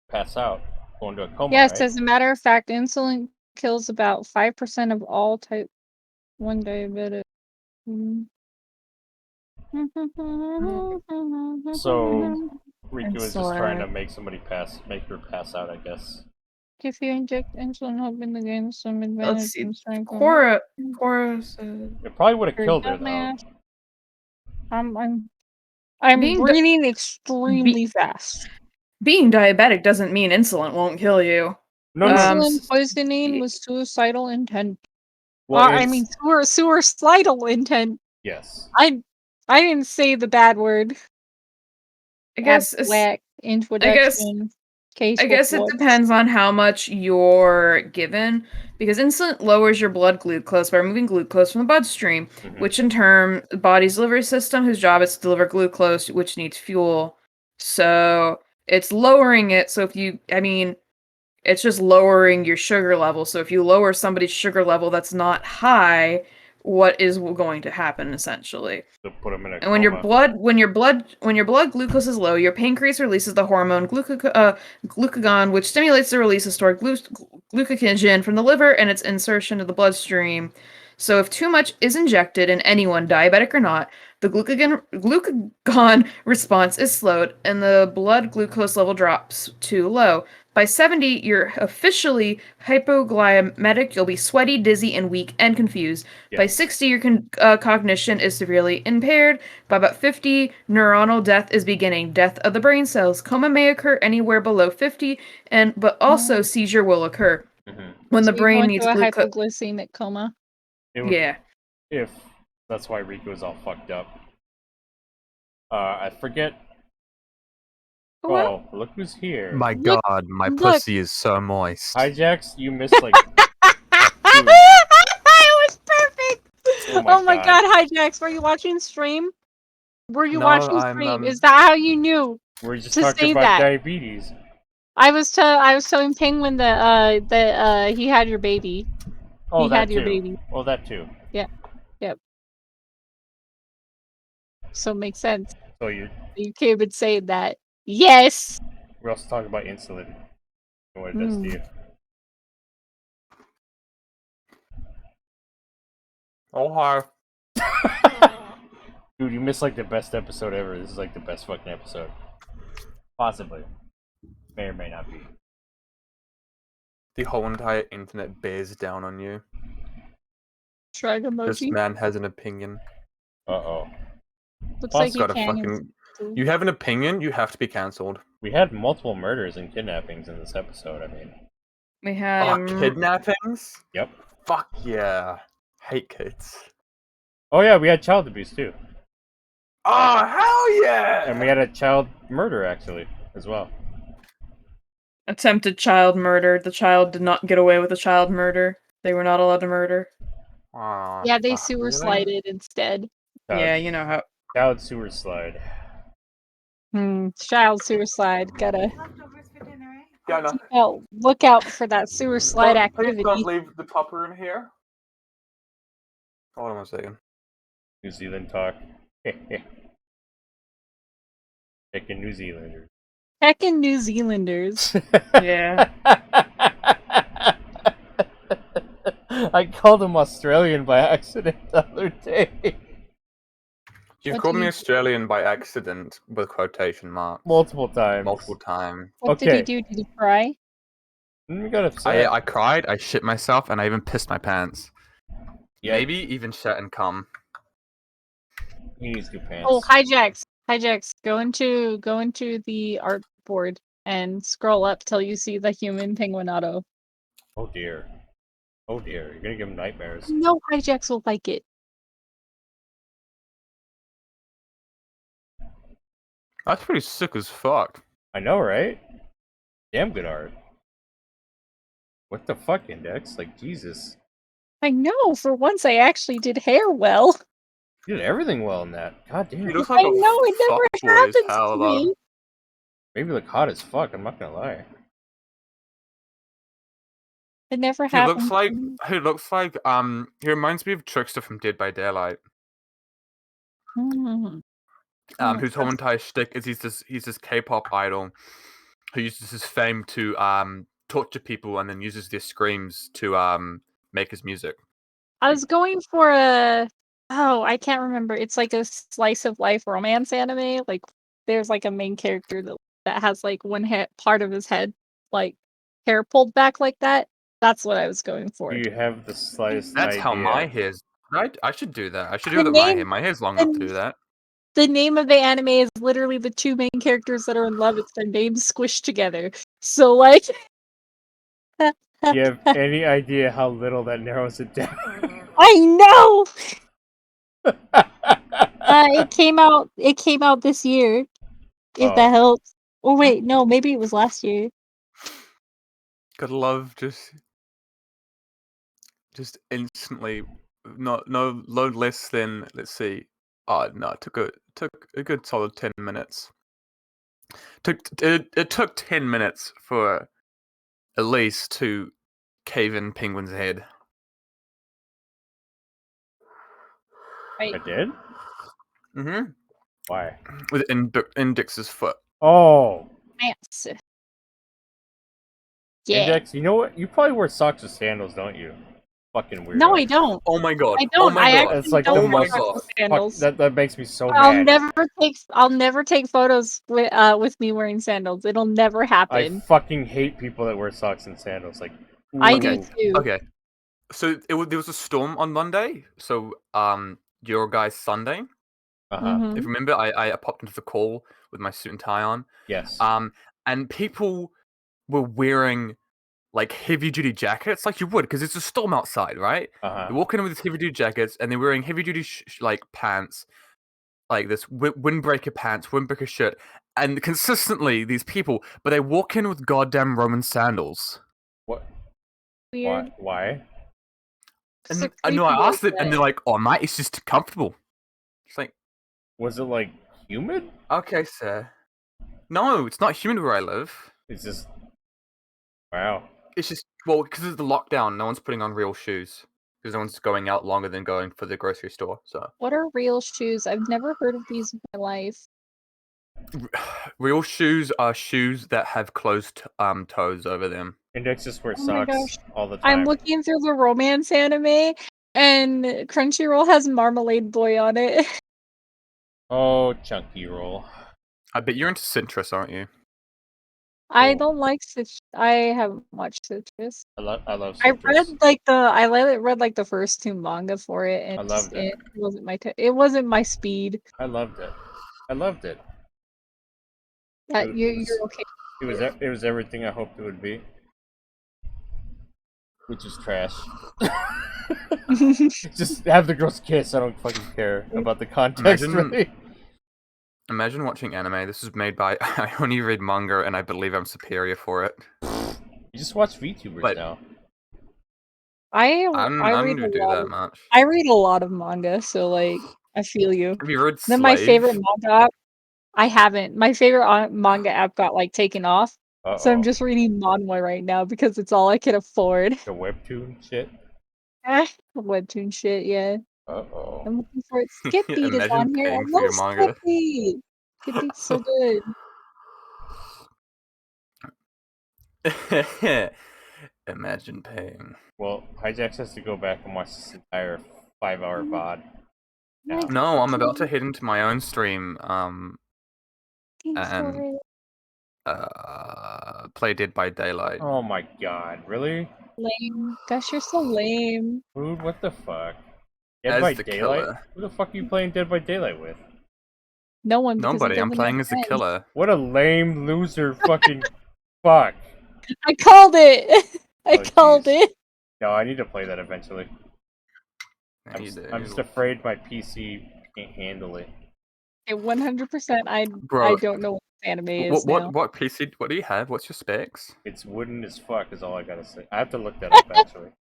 Pass out. Go into a coma, Yes, right? as a matter of fact, insulin kills about 5% of all type 1 diabetic. So, Rika was just trying to make her pass out, I guess. If you inject insulin, hoping to gain some advantage. Let's see. In strength. Cora It probably would have killed her, though. I'm reading extremely fast. Being diabetic doesn't mean insulin won't kill you. No, Insulin poisoning was suicidal intent. Well, I mean, suicidal intent. Yes. I didn't say the bad word. I guess introduction. I guess it depends on how much you're given, because insulin lowers your blood glucose by removing glucose from the bloodstream, which in turn, the body's delivery system, whose job is to deliver glucose, which needs fuel. So it's lowering it. So it's just lowering your sugar level. So if you lower somebody's sugar level that's not high, what is going to happen essentially? To put them in a and when coma. when your blood glucose is low, your pancreas releases the hormone glucagon, which stimulates the release of stored glucogen from the liver and its insertion to the bloodstream. So if too much is injected in anyone, diabetic or not, the glucagon response is slowed and the blood glucose level drops too low. By 70, you're officially hypoglycemic. You'll be sweaty, dizzy, and weak and confused. Yes. By 60, your cognition is severely impaired. By about 50, neuronal death is beginning. Death of the brain cells. Coma may occur anywhere below 50, but also seizure will occur when the brain needs a hypoglycemic coma. If That's why Rico's all fucked up. I forget. What? Oh, look who's here. My Look- god, my look. pussy is so moist. Hijacks, you missed like. It was perfect. Oh my god, God. Hijacks, were you watching stream? Were you No, watching I'm, stream? Is that how you knew? We're just To talking say about that. diabetes. I was telling Penguin that he had your baby. Oh, He that had too. your baby. Oh, that too. So it makes sense. So you. You came and saying that. Yes. We're also talking about insulin and what it does to you. Oh hi. Dude, you missed like the best episode ever. This is like the best fucking episode. Possibly. May or may not be. The whole entire internet bears down on you. Shrug This emoji. man has an opinion. Uh-oh. Looks Boss like you Got a can. fucking. You have an opinion, you have to be cancelled. We had multiple murders and kidnappings in this episode, I mean. We had Oh, kidnappings? Yep. Fuck yeah. Hate kids. Oh yeah, we had child abuse too. Oh hell yeah! And we had a child murder actually, as well. attempted child murder. The child did not get away with a child murder. They were not allowed to murder. Aw, Yeah, they fuck, sewer really? slided instead. Yeah, you know how. Child sewer slide. Child sewer slide. Gotta Yeah, no. look out for that sewer slide activity. Please don't leave the topper in here. Hold on 1 second. New Zealand talk. Picking New Zealanders. Heckin' New Zealanders. Yeah. I called him Australian by accident the other day. You've What called did me he- Australian by accident with quotation marks. Multiple times. Multiple times. What did Okay. he do? Did he cry? We got upset. I cried, I shit myself, and I even pissed my pants. Yeah, Maybe even shat and cum. he needs new pants. Oh, hijacks. Hijacks. Go into the artboard and scroll up till you see the human penguinato. Oh dear. Oh dear. You're gonna give him nightmares. No, hijacks will like it. That's pretty sick as fuck. I know, right? Damn good art. What the fuck, Index? Like, Jesus. I know. For once, I actually did hair well. You did everything well in that. God damn. He looks I like know a it never fuckboy as happens hell, to though. me. Maybe look hot as fuck, I'm not gonna lie. It never He happens. looks like to me. he reminds me of Trickster from Dead by Daylight. Mhm. Oh, Whose whole entire shtick is he's this K-pop idol who uses his fame to torture people and then uses their screams to make his music. I was going for I can't remember. It's like a slice of life romance anime. Like there's like a main character that has like part of his head like hair pulled back like that. That's what I was going for. Do you have the slightest That's idea? how my hair's. I should do that. I should do The that with my name- hair. My hair's long enough to do that. The name of the anime is literally the two main characters that are in love. It's their names squished together. So like Do you have any idea how little that narrows it down? I know. It came out this year. If that helps. Oh wait, no, maybe it was last year. Could love just instantly no less than, let's see. Oh no, it took a good solid 10 minutes. It took 10 minutes for Elise to cave in Penguin's head. Right. I did? Mm-hmm. Why? With Index's foot. Oh! Yes. Yeah. Index, you know what? You probably wear socks with sandals, don't you? Fucking weird. No, I don't. Oh my god. I don't. Oh my I god. actually It's like don't the wear most- socks with sandals. That makes me so I'll mad. never take photos with me wearing sandals. It'll never I happen. fucking hate people that wear socks and sandals. Like, I do ooh. too. Okay. So there was a storm on Monday. So your guys Sunday. Uh-huh. Mhm. If you remember, I popped into the call with my suit and tie on. Yes. And people were wearing like heavy duty jackets, like you would, because it's a storm outside, right? They're walking in with heavy duty jackets, and they're wearing heavy duty like pants, like this windbreaker pants, windbreaker shirt, and consistently these people, but they walk in with goddamn Roman sandals. What? Weird. Why? And no, I asked it, and they're like, "Oh, mate, it's just too comfortable." It's like, was it like humid? Okay, sir. No, it's not humid where I live. It's just wow. It's just because of the lockdown, no one's putting on real shoes because no one's going out longer than going for the grocery store. So What are real shoes? I've never heard of these in my life. Real shoes are shoes that have closed toes over them. Index just wears Oh my socks gosh. all the time. I'm looking through the romance anime, and Crunchyroll has Marmalade Boy on it. Oh, Chunky Roll. I bet you're into Citrus, aren't you? I don't like Citrus. I haven't watched Citrus. I love I Citrus. read like the first 2 manga for it, and I loved it. it wasn't it wasn't my speed. I loved it. I loved it. Yeah, It you're was- okay. It was everything I hoped it would be. Which is trash. Just have the girls kiss. I don't fucking care about the context, really. Imagine watching anime. This is made by. I only read manga, and I believe I'm superior for it. You just watch VTubers now. I don't read do that much. I read a lot of manga, so like I feel you. Have you read Then Slave? my favorite manga app, I haven't. My favorite manga app got like taken off, so I'm just reading manhwa right now because it's all I can afford. The webtoon shit. Webtoon shit, yeah. Uh-oh. I'm looking for it. Skip Beat is Imagine on here. I paying for your love manga. Skip Beat. Skip Beat's so good. Imagine paying. Well, Hijax has to go back and watch this entire 5-hour VOD. now. No, I'm about to head into my own stream. And play Dead by Daylight. Oh my god, really? Lame. Gosh, you're so lame. Dude, what the fuck? Dead As by the Daylight? killer. Who the fuck are you playing Dead by Daylight with? No one. because it Nobody. I'm doesn't playing make as the sense. killer. What a lame loser fucking fuck. I called it. I Oh, called jeez. it. No, I need to play that eventually. Yeah, you do. I'm just afraid my PC can't handle it. 100%. I Bro, don't know what this anime is now. What PC? What do you have? What's your specs? It's wooden as fuck is all I gotta say. I have to look that up actually.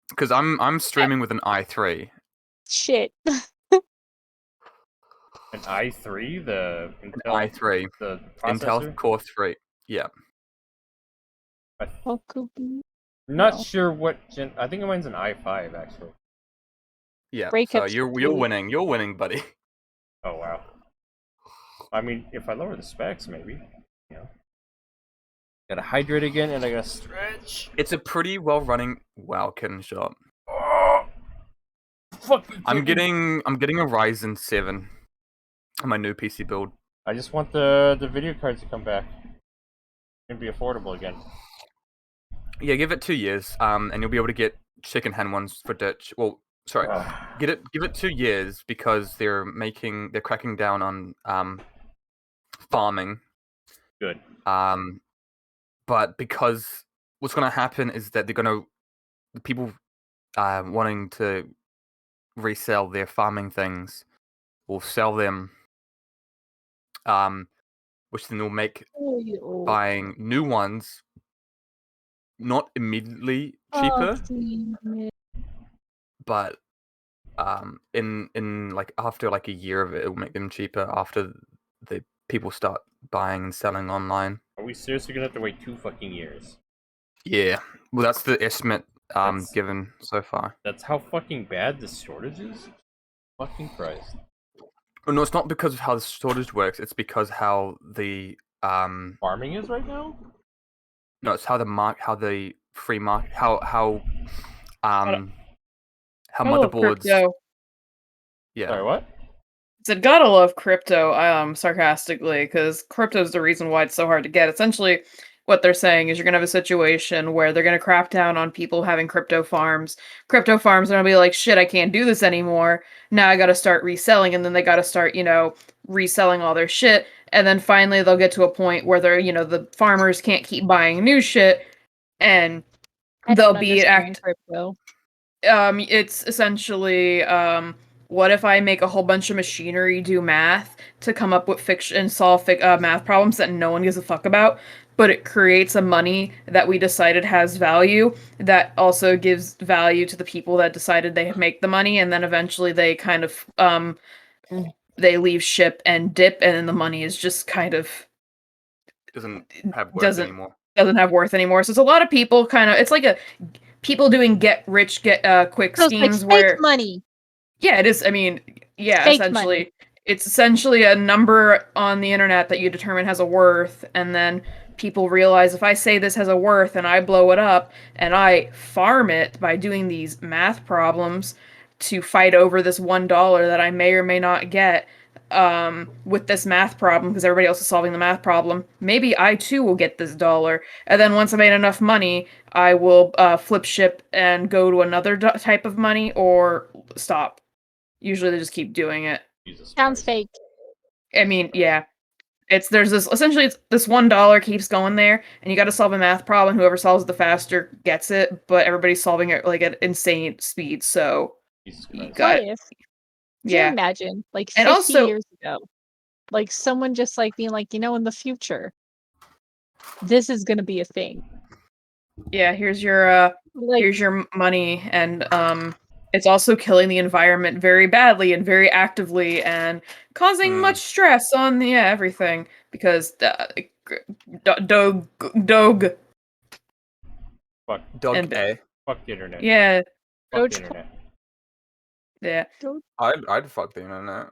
Because I'm streaming with an i3. Shit. An i3, the Intel, i3, the processor. Intel Core 3. Yeah. I'm not sure what gen. I think mine's an i5 actually. Yeah. Breakups So you're winning. You're winning, buddy. Oh wow. I mean, if I lower the specs, maybe. You know. Gotta hydrate again, and I gotta stretch. It's a pretty well running kitten shop. Oh, fuck you, I'm kitten. getting a Ryzen 7 on my new PC build. I just want the video cards to come back and be affordable again. Yeah, give it 2 years, and you'll be able to get second-hand ones for ditch. Well, sorry, give it 2 years because they're cracking down on farming. Good. But because what's going to happen is that the people wanting to resell their farming things will sell them, which then will make buying new ones not immediately cheaper, but in like after like a year of it, it will make them cheaper after the people start buying and selling online. Are we seriously gonna have to wait 2 fucking years? Yeah, well, that's the estimate given so far. That's how fucking bad the shortage is? Fucking Christ. Well, no, it's not because of how the shortage works. It's because how the farming is right now. No, it's how the free market, how motherboards. Crypto. Yeah. Sorry, what? Said gotta love crypto, sarcastically, because crypto's the reason why it's so hard to get. Essentially, what they're saying is you're gonna have a situation where they're gonna crack down on people having crypto farms. Crypto farms are gonna be like, shit, I can't do this anymore. Now I gotta start reselling, and then they gotta start, reselling all their shit. And then finally they'll get to a point where they're, the farmers can't keep buying new shit. and I they'll don't be understand crypto. It's essentially what if I make a whole bunch of machinery do math to come up with fiction and solve math problems that no one gives a fuck about, but it creates a money that we decided has value that also gives value to the people that decided they make the money, and then eventually they kind of they leave ship and dip, and then the money is just kind of Doesn't have worth doesn't anymore. doesn't have worth anymore. So it's a lot of people kind of, it's like a people doing get rich get quick So it's like schemes fake where money. yeah, it is. I mean, yeah, Fake money. it's essentially a number on the internet that you determine has a worth, and then people realize if I say this has a worth and I blow it up and I farm it by doing these math problems to fight over this $1 that I may or may not get with this math problem because everybody else is solving the math problem, maybe I too will get this dollar. And then once I made enough money, I will flip ship and go to another type of money or stop. Usually they just keep doing it. Jesus Sounds Christ. fake. I mean, yeah. There's this essentially it's this $1 keeps going there, and you got to solve a math problem. Whoever solves it the faster gets it, but everybody's solving it like at insane speed. So Jesus you Christ. got What if? Can you yeah. imagine, like And 50 also years ago, like someone just like being like, in the future, this is gonna be a thing. yeah, here's your Like, money, and it's also killing the environment very badly and very actively and causing much stress on the everything because dog Fuck. Dog and A. Fuck the internet. yeah, Fuck the internet. yeah, I'd fuck the internet.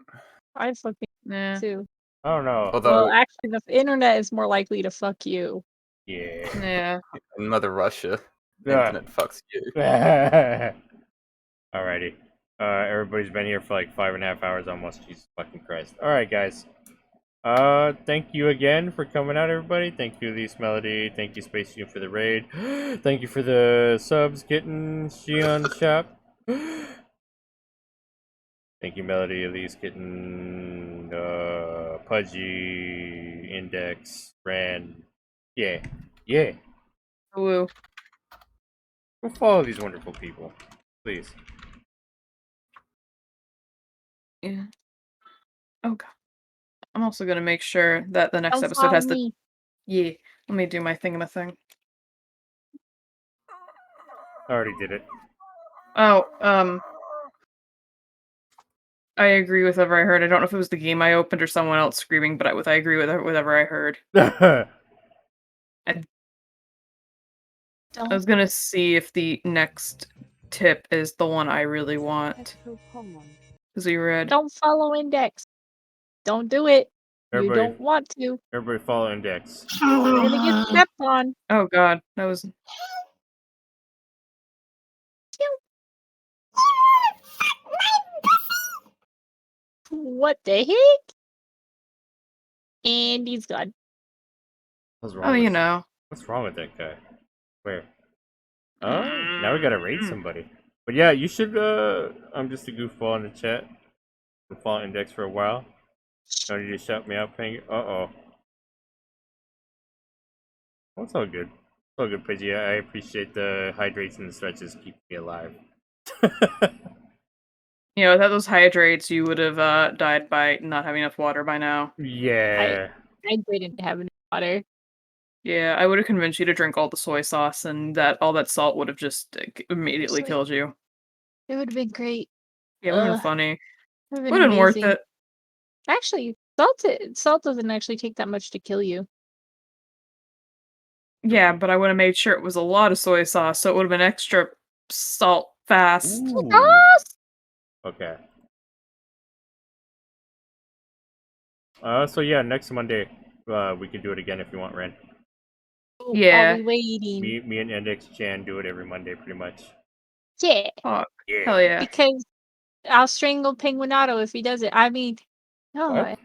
I fucking yeah, too. I don't know. Although Well, actually, the internet is more likely to fuck you. Yeah. yeah. in Mother Russia, Yeah. internet fucks you. Alrighty. Everybody's been here for like 5.5 hours almost. Jesus fucking Christ. Alright, guys. Thank you again for coming out, everybody. Thank you, Elise Melody. Thank you, Space Union, for the raid. Thank you for the subs, Kitten, Shion Shop. Thank you, Melody, Elise, Kitten, Pudgy, Index, Wren. Yeah. Yeah. Woo. Go follow these wonderful people. Please. Yeah. Oh god. I'm also gonna make sure that the next Don't episode follow has the me. yeah. Let me do my thing. I already did it. Oh, I agree with whatever I heard. I don't know if it was the game I opened or someone else screaming, but I agree with whatever I heard. I was gonna see if the next tip is the one I really want. Because we read. Don't follow Index. Don't do it. You don't want to. Everybody follow Index. You're gonna get stepped on. Oh god, that was. What the heck? And he's gone. What's wrong Oh, you with, know. What's wrong with that guy? Where? Oh, now we gotta raid somebody. But yeah, you should, I'm just a goofball in the chat. Been following Index for a while. Don't you just shut me up, Penguin? Uh-oh. Well, it's all good. It's all good, Pidgey. I appreciate the hydrates and the stretches keep me alive. You know, without those hydrates, you would have died by not having enough water by now. Yeah. I didn't have enough water. Yeah, I would have convinced you to drink all the soy sauce, and that all that salt would have just immediately killed you. It would have been great. Yeah, it would have been funny. Would Would have been worth it. Actually, salt doesn't actually take that much to kill you. Yeah, but I would have made sure it was a lot of soy sauce, so it would have been extra salt fast. Okay. So yeah, next Monday, we can do it again if you want, Ren. Yeah. I'll be waiting. Me and Index Chan do it every Monday, pretty much. Yeah. Oh, Yeah. hell yeah. Because I'll strangle Penguinato if he does it. I mean, no.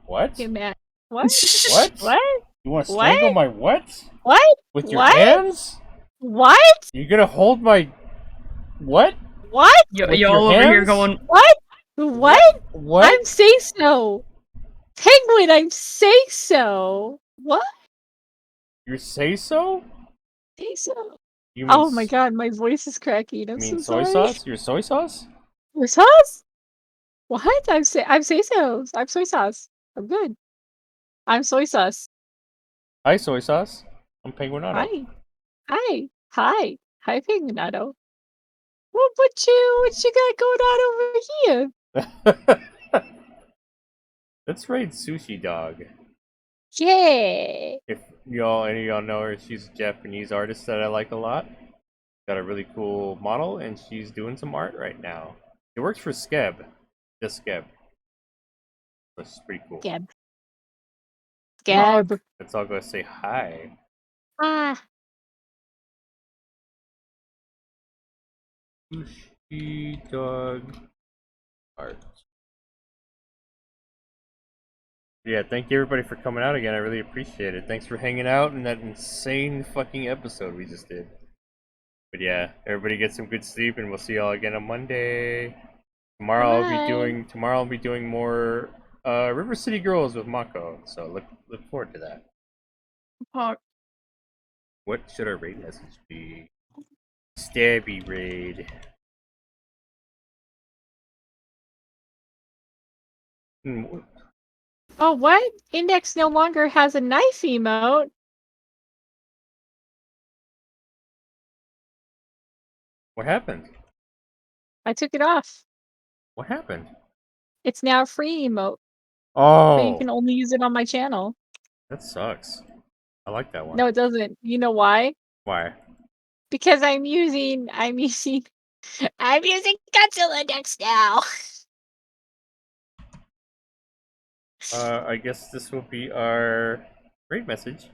What? Get mad. What? What? What? You want to strangle my what? What? With your What? hands? What? You're gonna hold my what? What? Y'all over here going, what? What? What? I'm say so. Penguin, I'm say so. What? You say so? Think so. You mean Oh my god, my voice is cracking. I'm so soy sorry. sauce? Your soy sauce? Soy sauce? What? I'm soy sauce. I'm soy sauce. I'm good. I'm soy sauce. Hi, soy sauce. I'm Penguinato. Hi. Hi. Hi. Hi, Pinganado. What you got going on over here? Let's raid Sushi Dog. Yeah. If any of y'all know her, she's a Japanese artist that I like a lot. Got a really cool model, and she's doing some art right now. She works for Skeb. Just Skeb. Which is pretty cool. Scab. Scab. Let's all go say hi. Ah. Sushi Dog art. Yeah, thank you everybody for coming out again. I really appreciate it. Thanks for hanging out in that insane fucking episode we just did. But yeah, everybody get some good sleep, and we'll see y'all again on Monday. Tomorrow I'll be doing more River City Girls with Mako. So look forward to that. Hawk. What should our raid message be? Stabby raid. Oh, what? Index no longer has a knife emote. What happened? I took it off. What happened? It's now a free emote. Oh, But you can only use it on my channel. that sucks. I like that one. No, it doesn't. You know why? Why? Because I'm using Godzilla Index now. I guess this will be our raid message.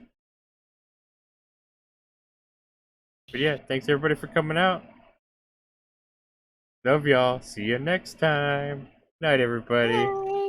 But yeah, thanks everybody for coming out. Love y'all. See you next time. Night, everybody. Bye.